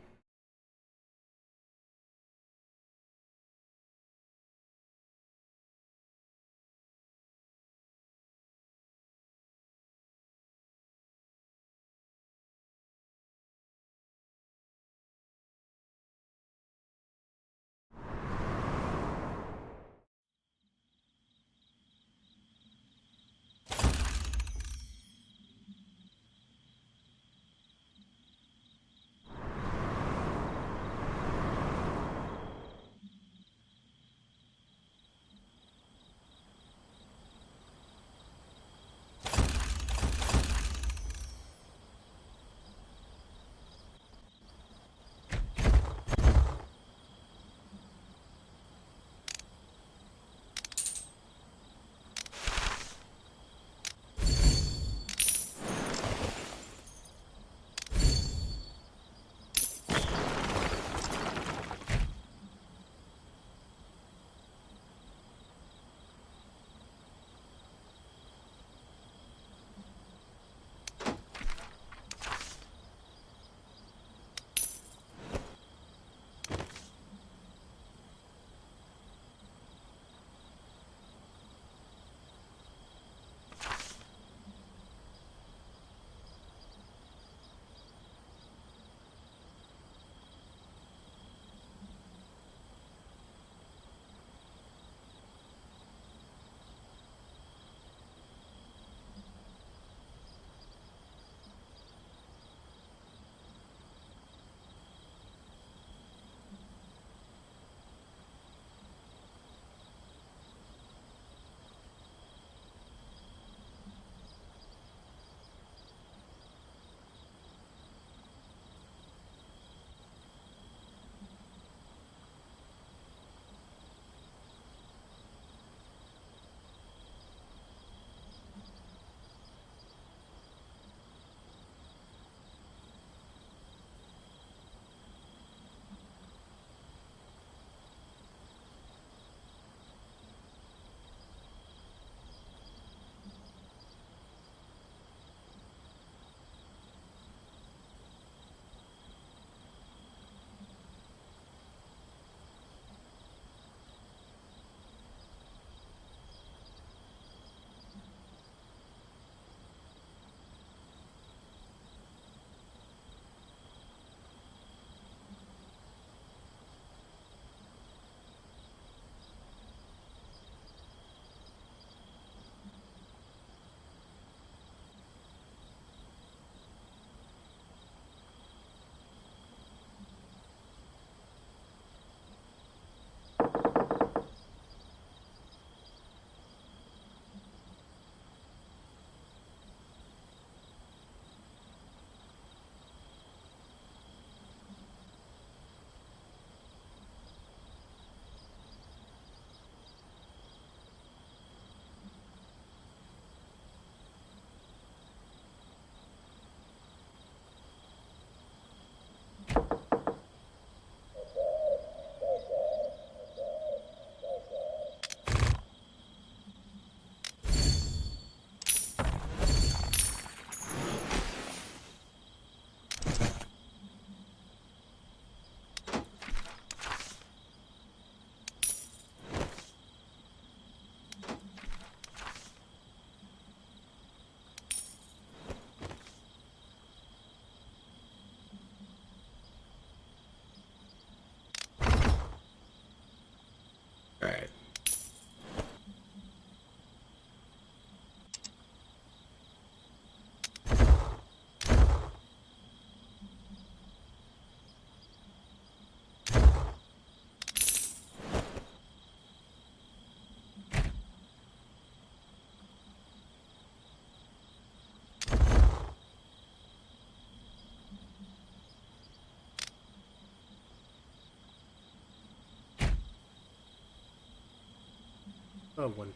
Oh, one.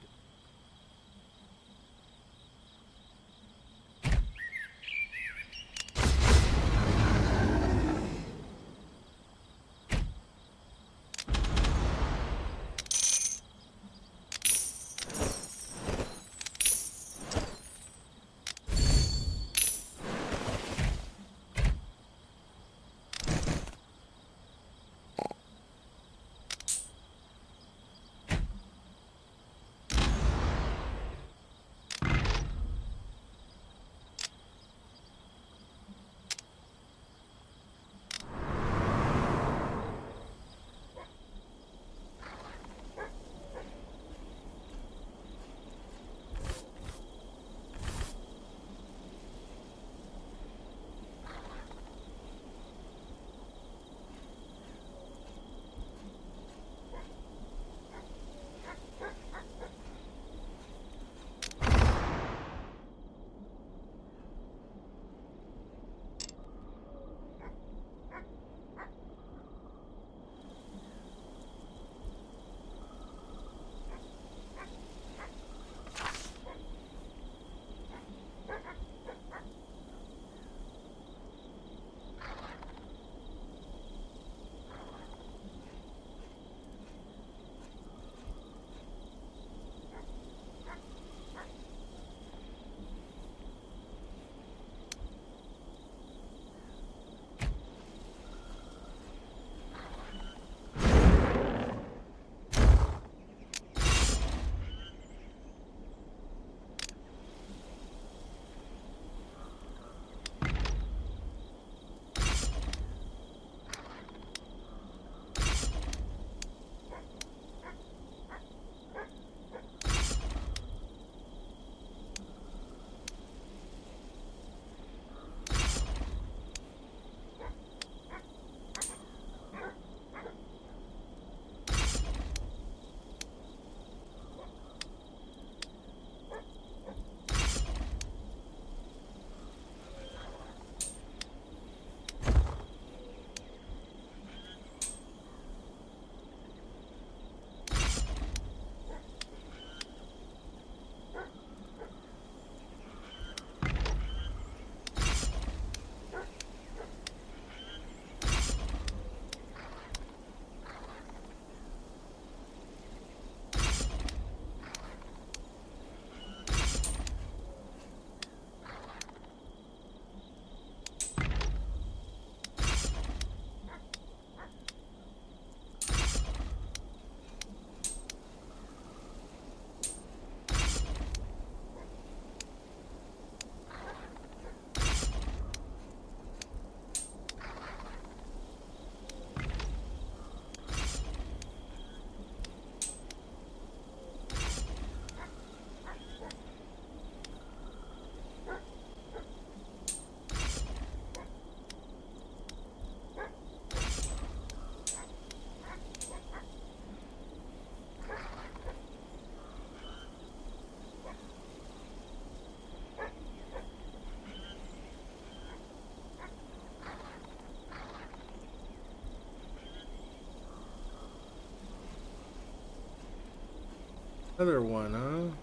Another one, huh?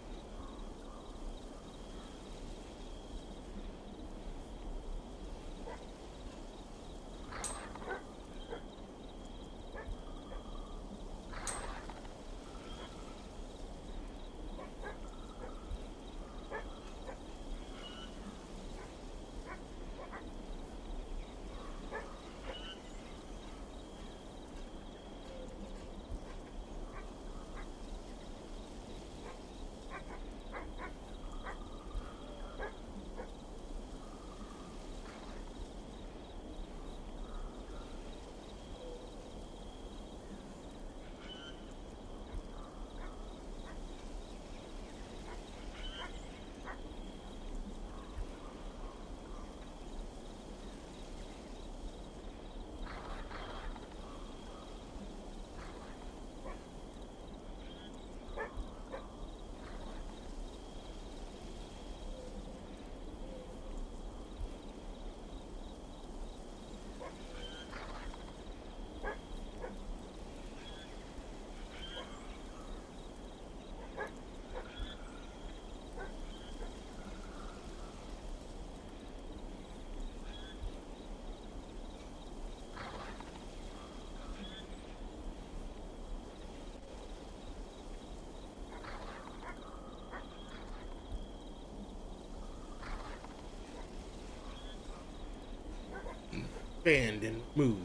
Banned and removed.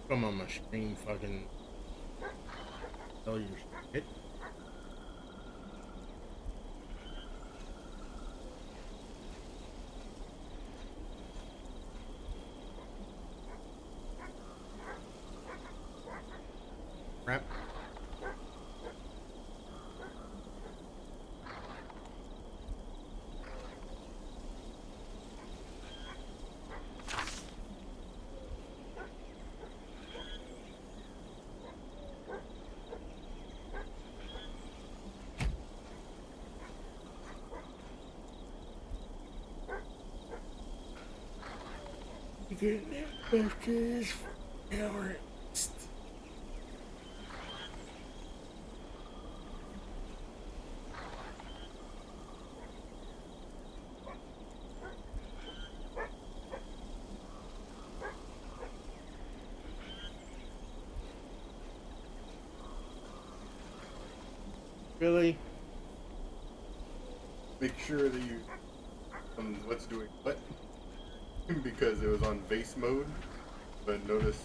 Come on, my stream fucking tell your shit. Crap. Getting that back to this hour. Really? Make sure that you what's doing what because it was on vase mode, but notice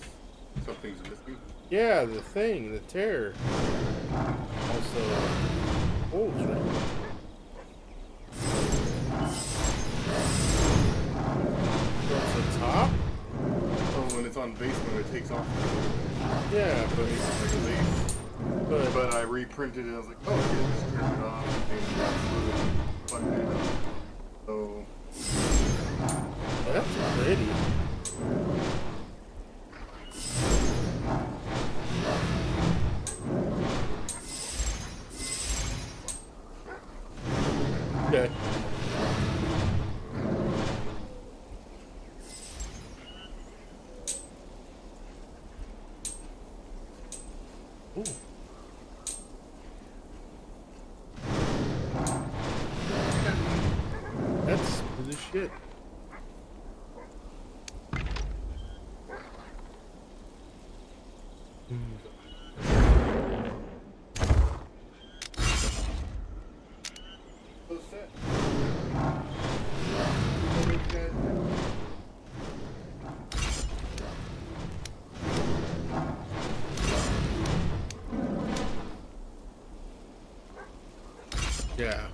something's missing. Yeah, the thing, the terror. Also, oh, right. That's the top? Oh, when it's on vase mode, it takes off. Yeah, but it's like a vase. But I reprinted it. I was like, oh, yeah, just turn it off. And fucked it up. So that's pretty. Okay. Ooh. That's the shit. Yeah.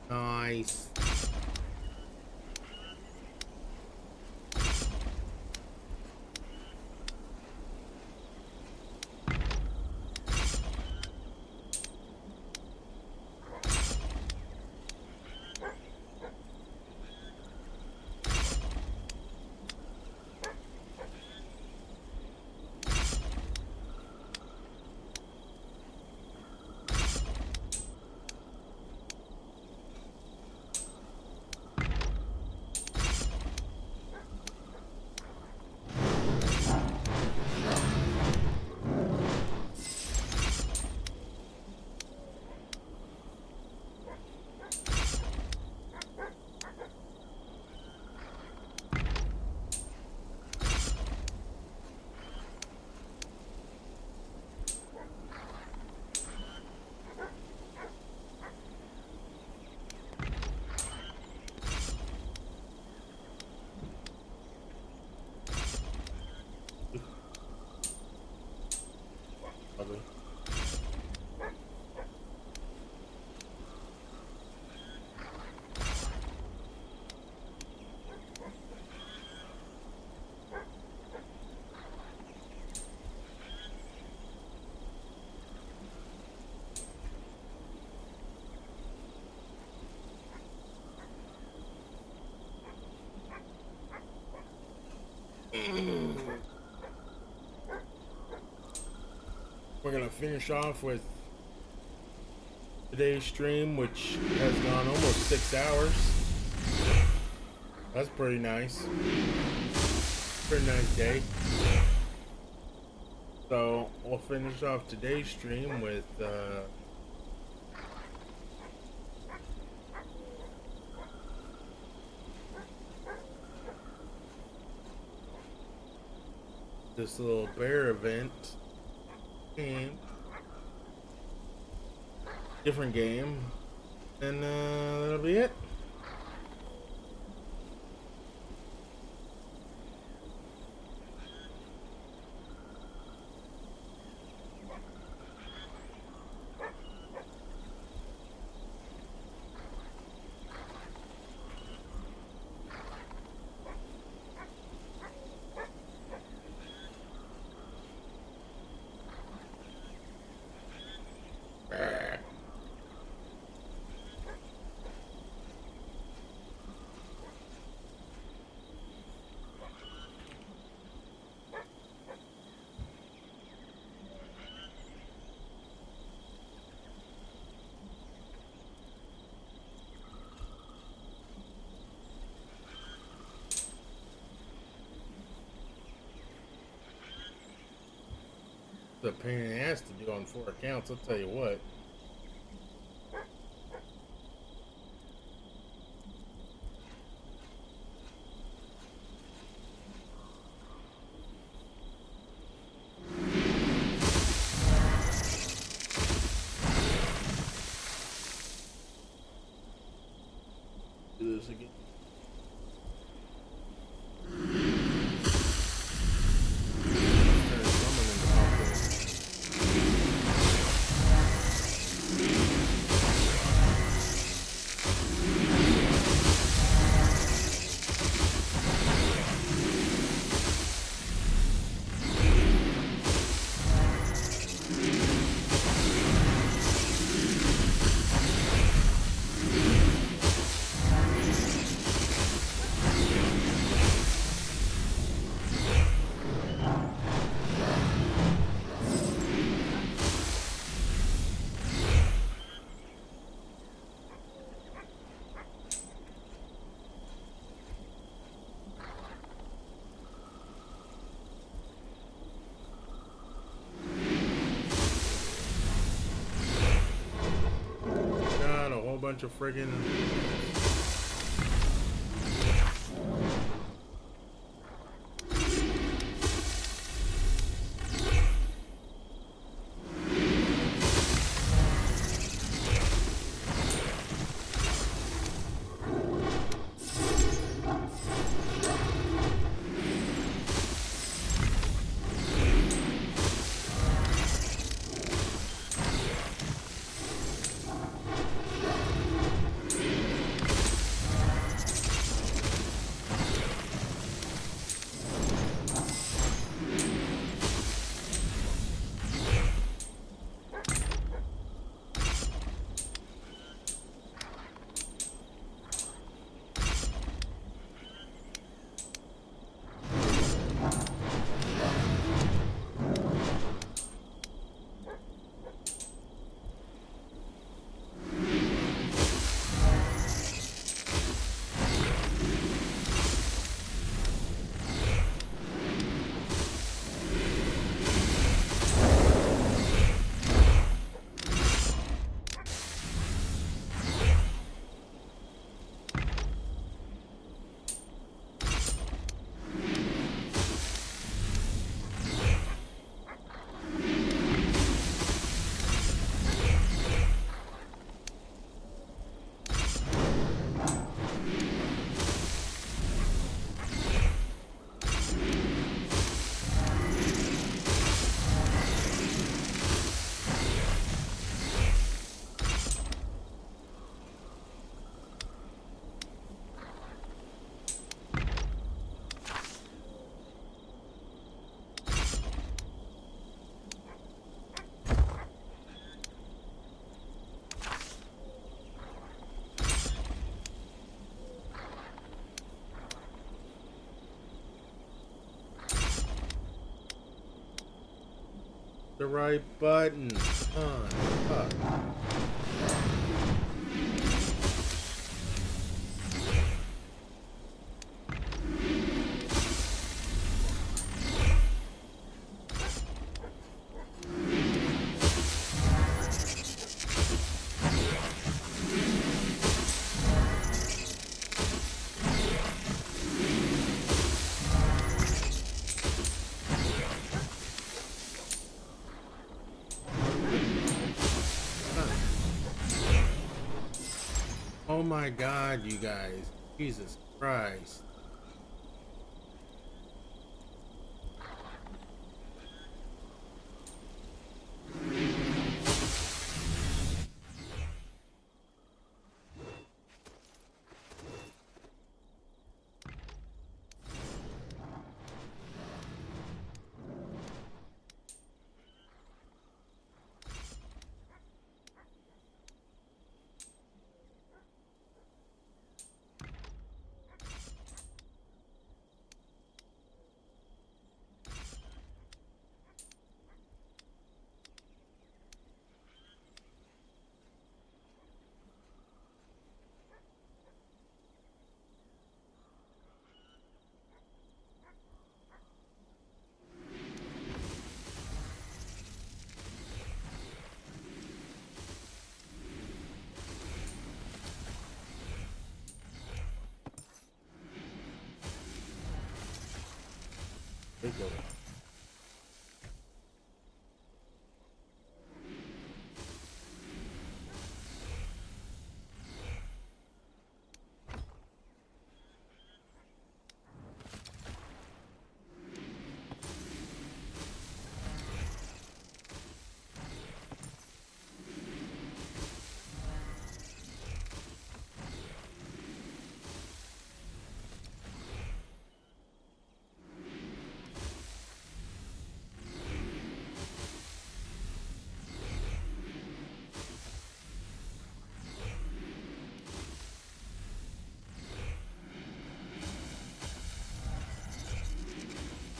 Nice. Probably. We're gonna finish off with today's stream, which has gone almost 6 hours. That's pretty nice. Pretty nice day. So we'll finish off today's stream with this little bear event, and different game, and that'll be it. The pain in the ass to do on 4 accounts, I'll tell you what. Do this again. Bunch of friggin' the right button. Come on, fuck. Oh my god, you guys. Jesus Christ. They go.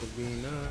Sabina.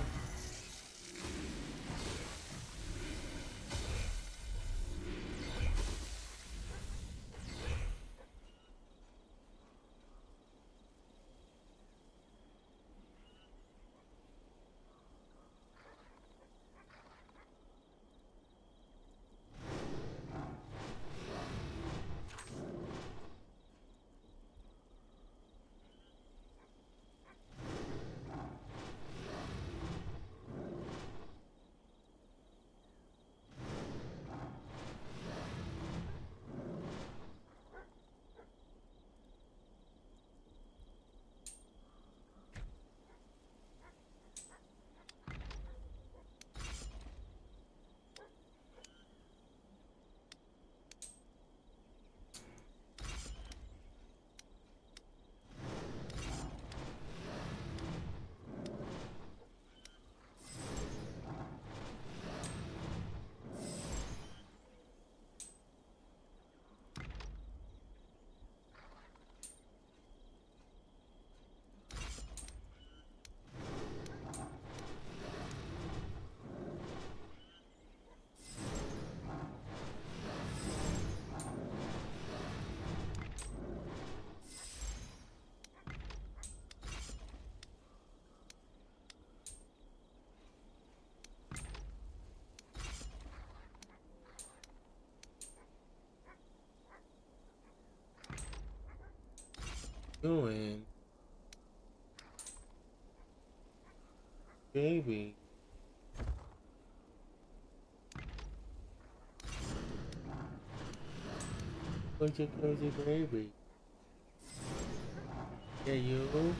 Doing, baby. What's your cozy baby? Yeah, you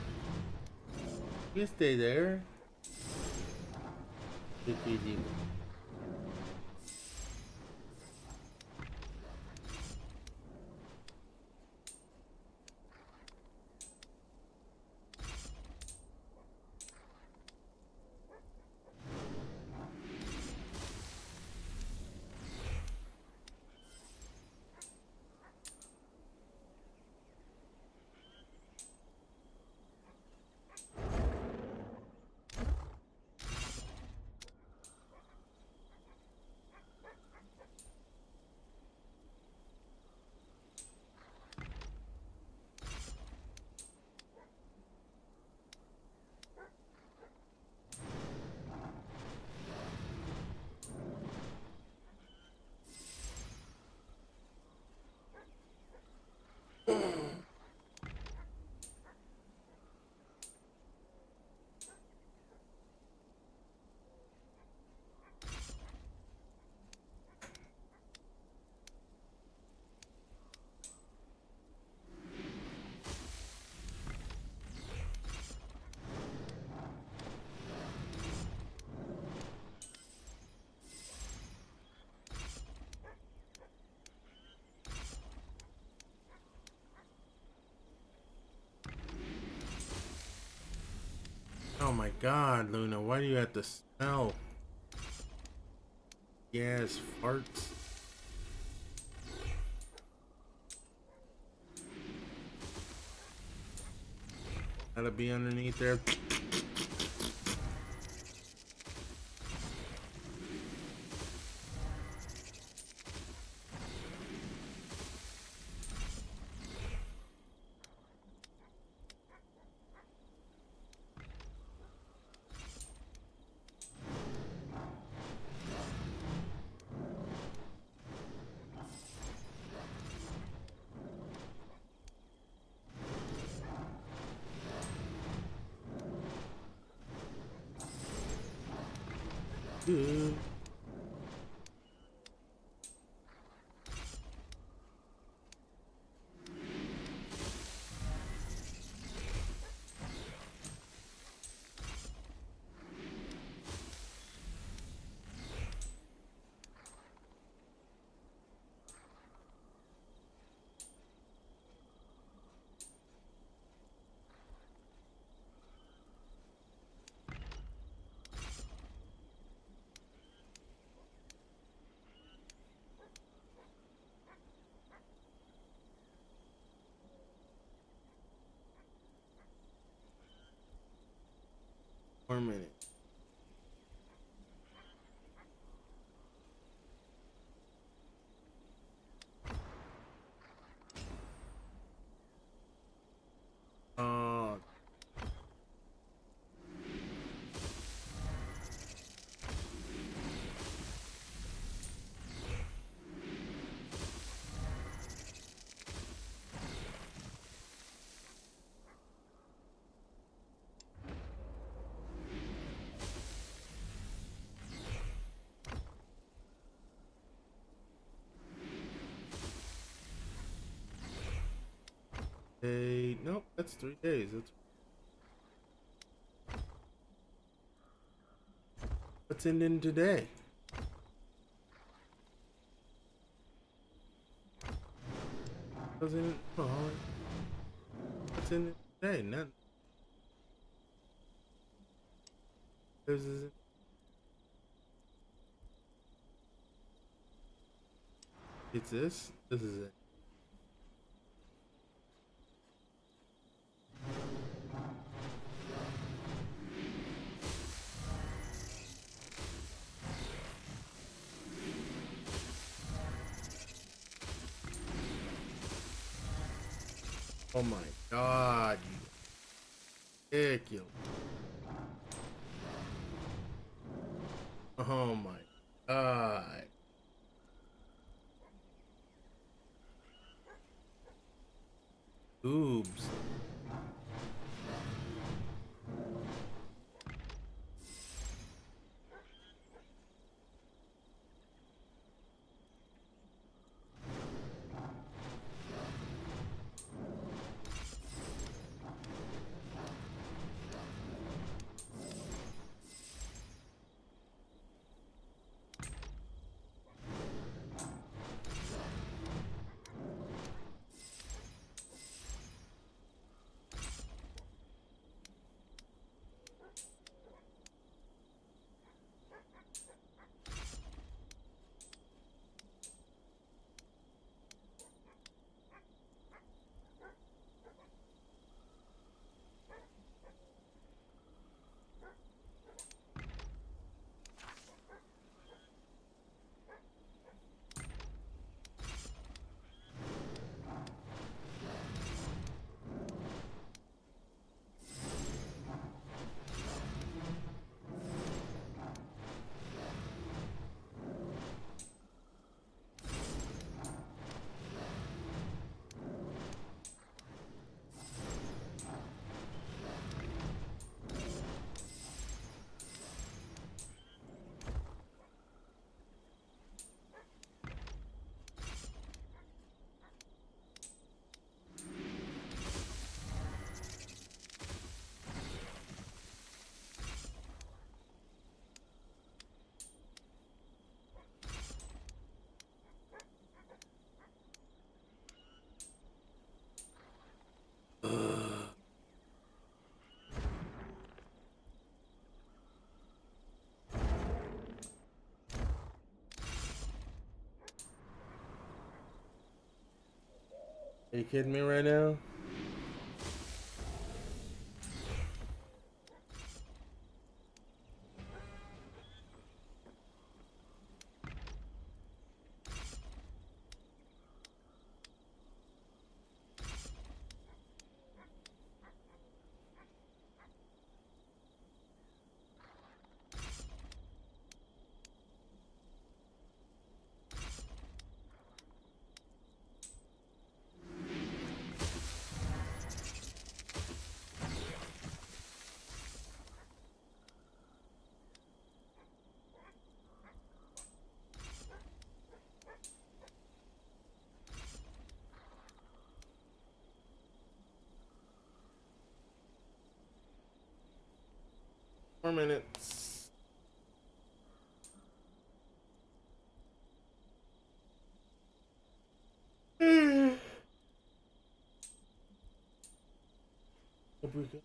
stay there. Good easy. God, Luna, why do you have to smell? Yes, farts. Gotta be underneath there. Good. More minute. Uh, hey, nope, that's 3 days. That's what's in today. What's in? Oh, what's in it today? Nothing. This is it. It's this. This is it. Oh my God, you ridiculous. Oh my God. Oops. Are you kidding me right now? Four minutes. Hope we're good.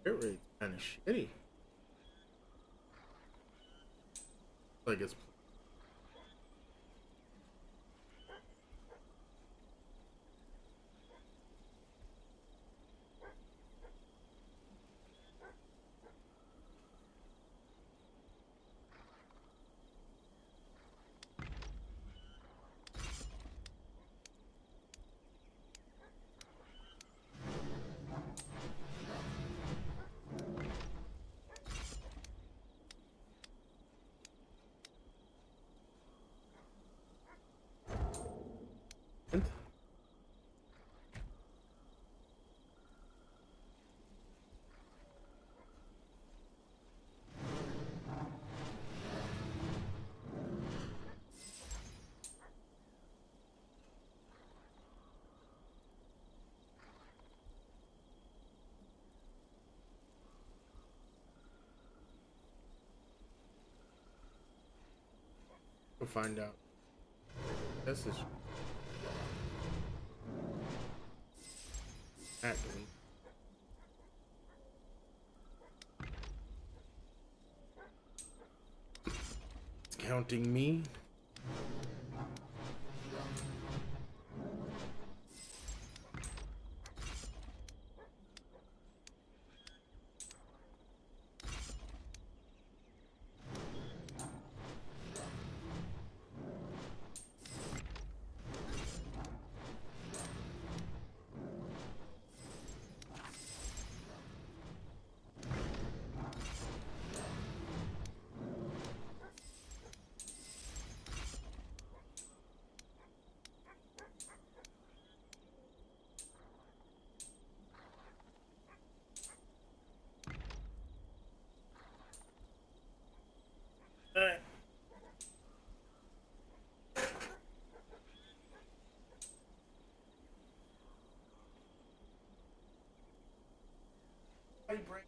Hit rate's kind of shitty. Like it's. We'll find out. This is. Acting. It's counting me. Alright. Break.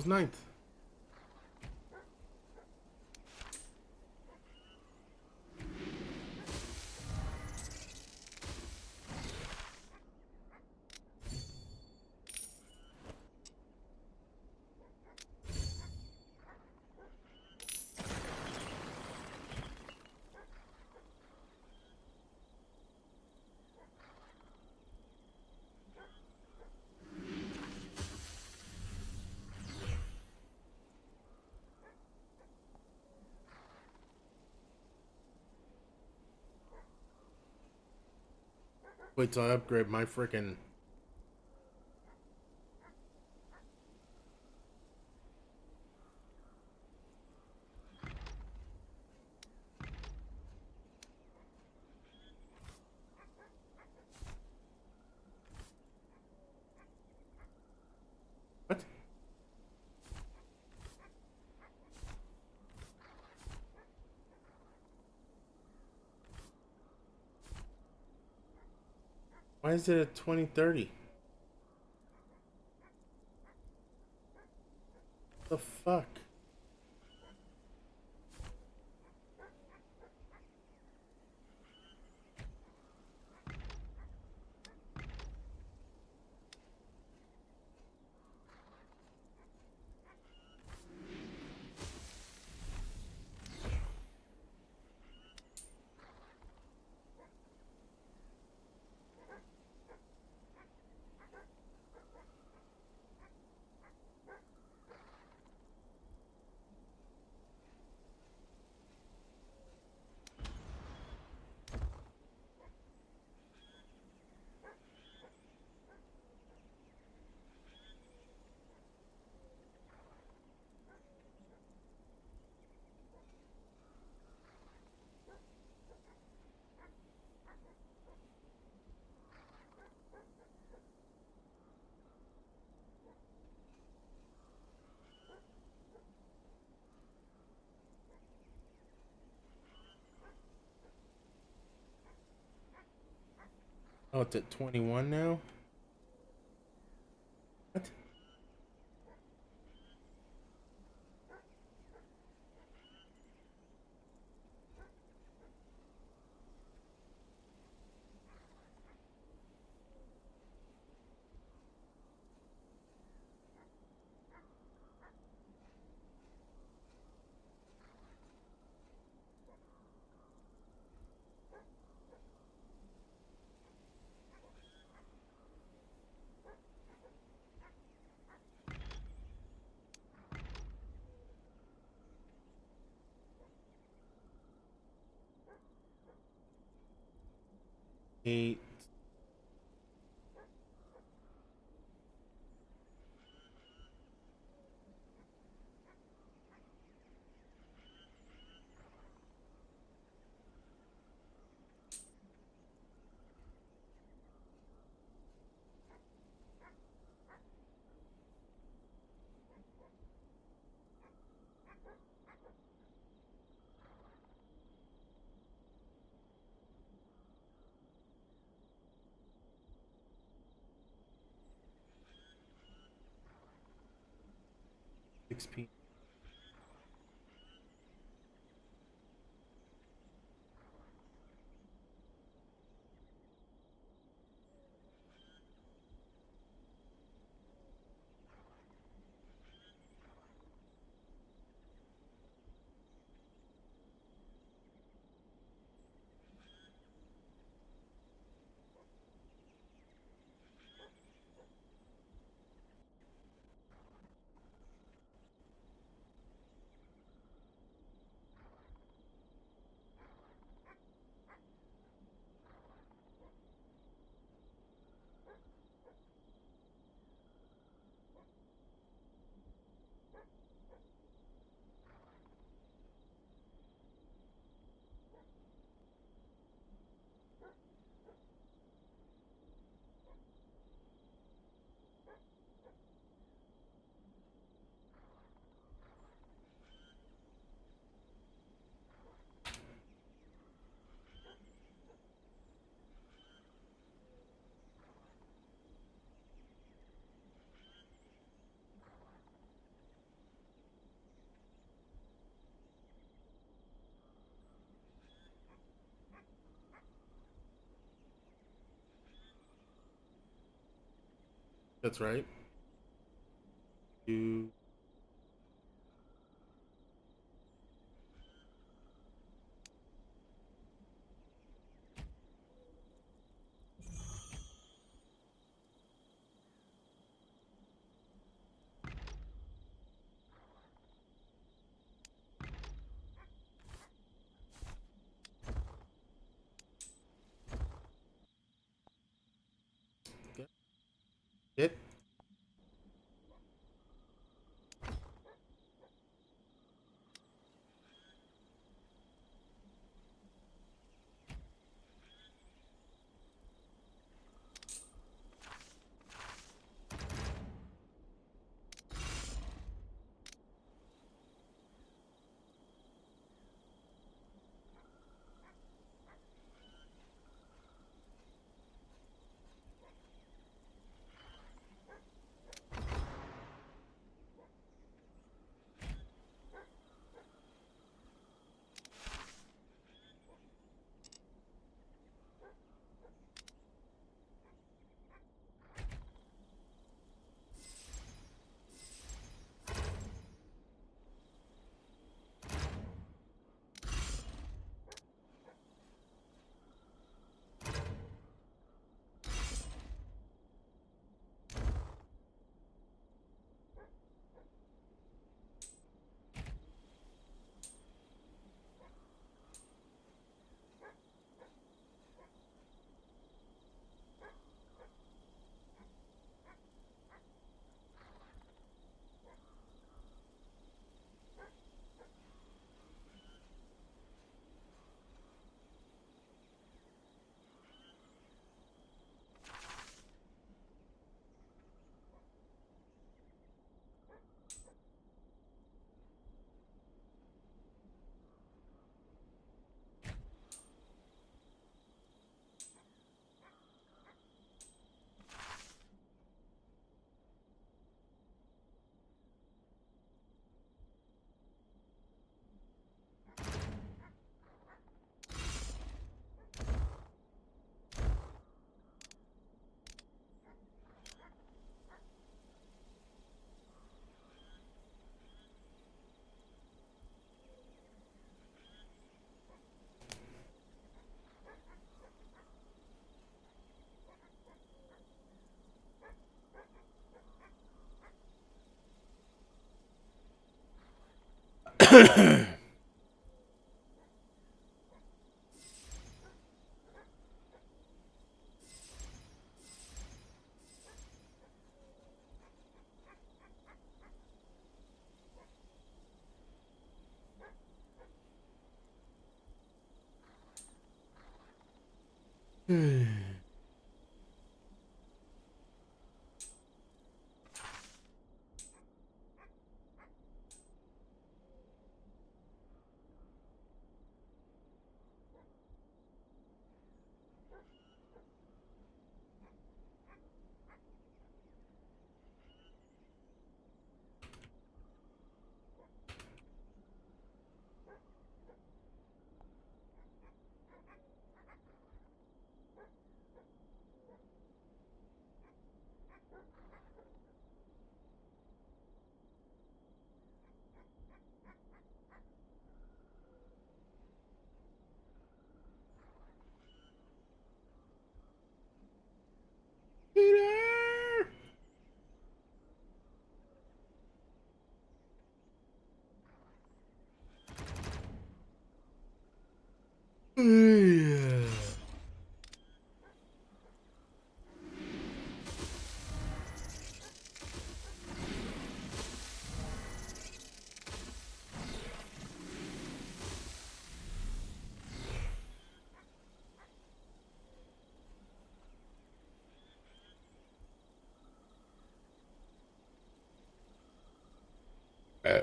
was 9th. Wait till I upgrade my freaking. What? Why is it at 2030? The fuck? Oh, it's at 21 now? What? Eight. XP. That's right. You. It. Yeah.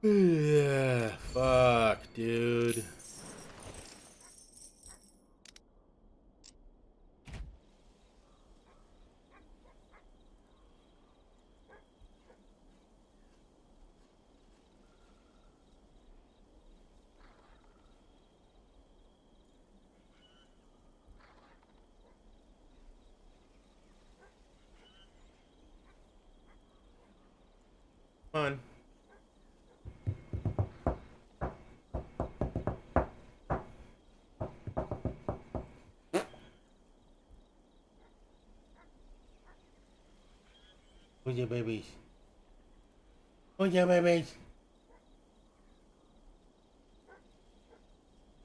Yeah, fuck, dude. Come on. Oh yeah, babies. Oh yeah, babies.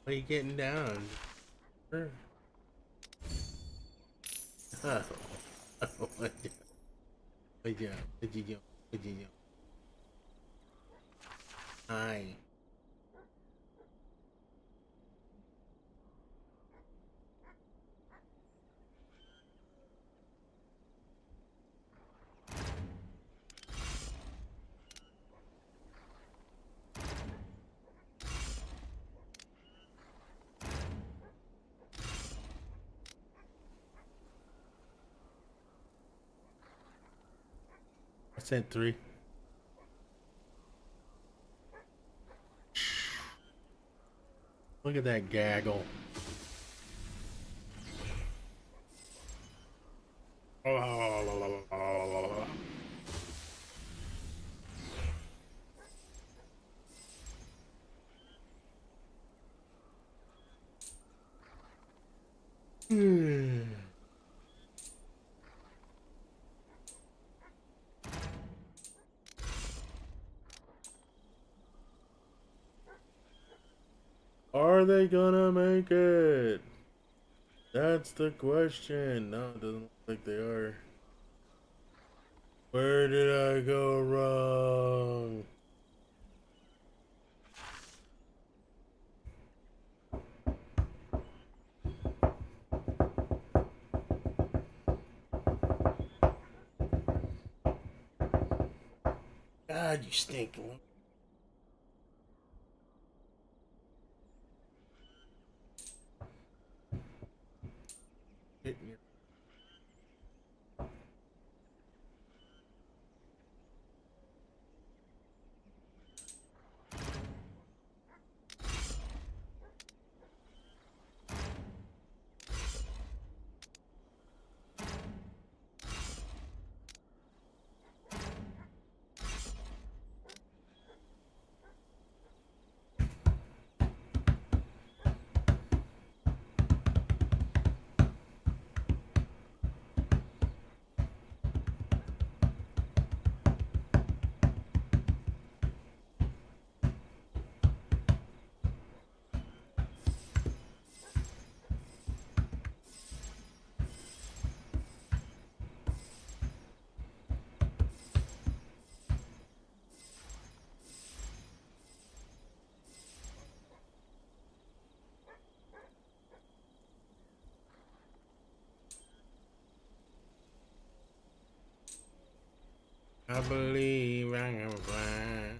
Why are you getting down? Sure. Oh. Oh my God. Good job. Good job. Good job. Hi. I sent 3. Look at that gaggle. Hmm. Are they gonna make it? That's the question. No, it doesn't look like they are. Where did I go wrong? God, you stink. Hitting your I believe I can fly.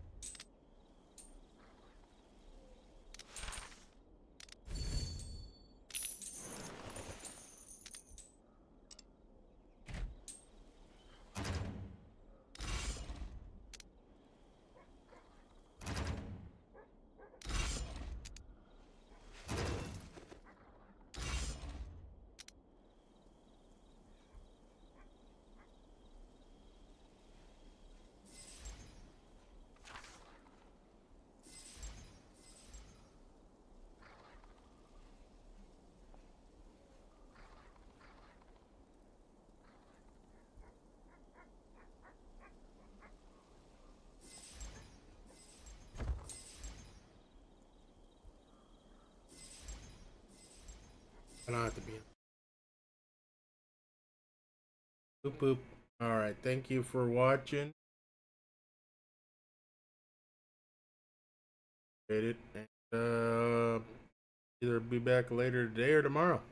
I don't have to be. Boop boop. Alright, thank you for watching. Appreciate it. And either be back later today or tomorrow.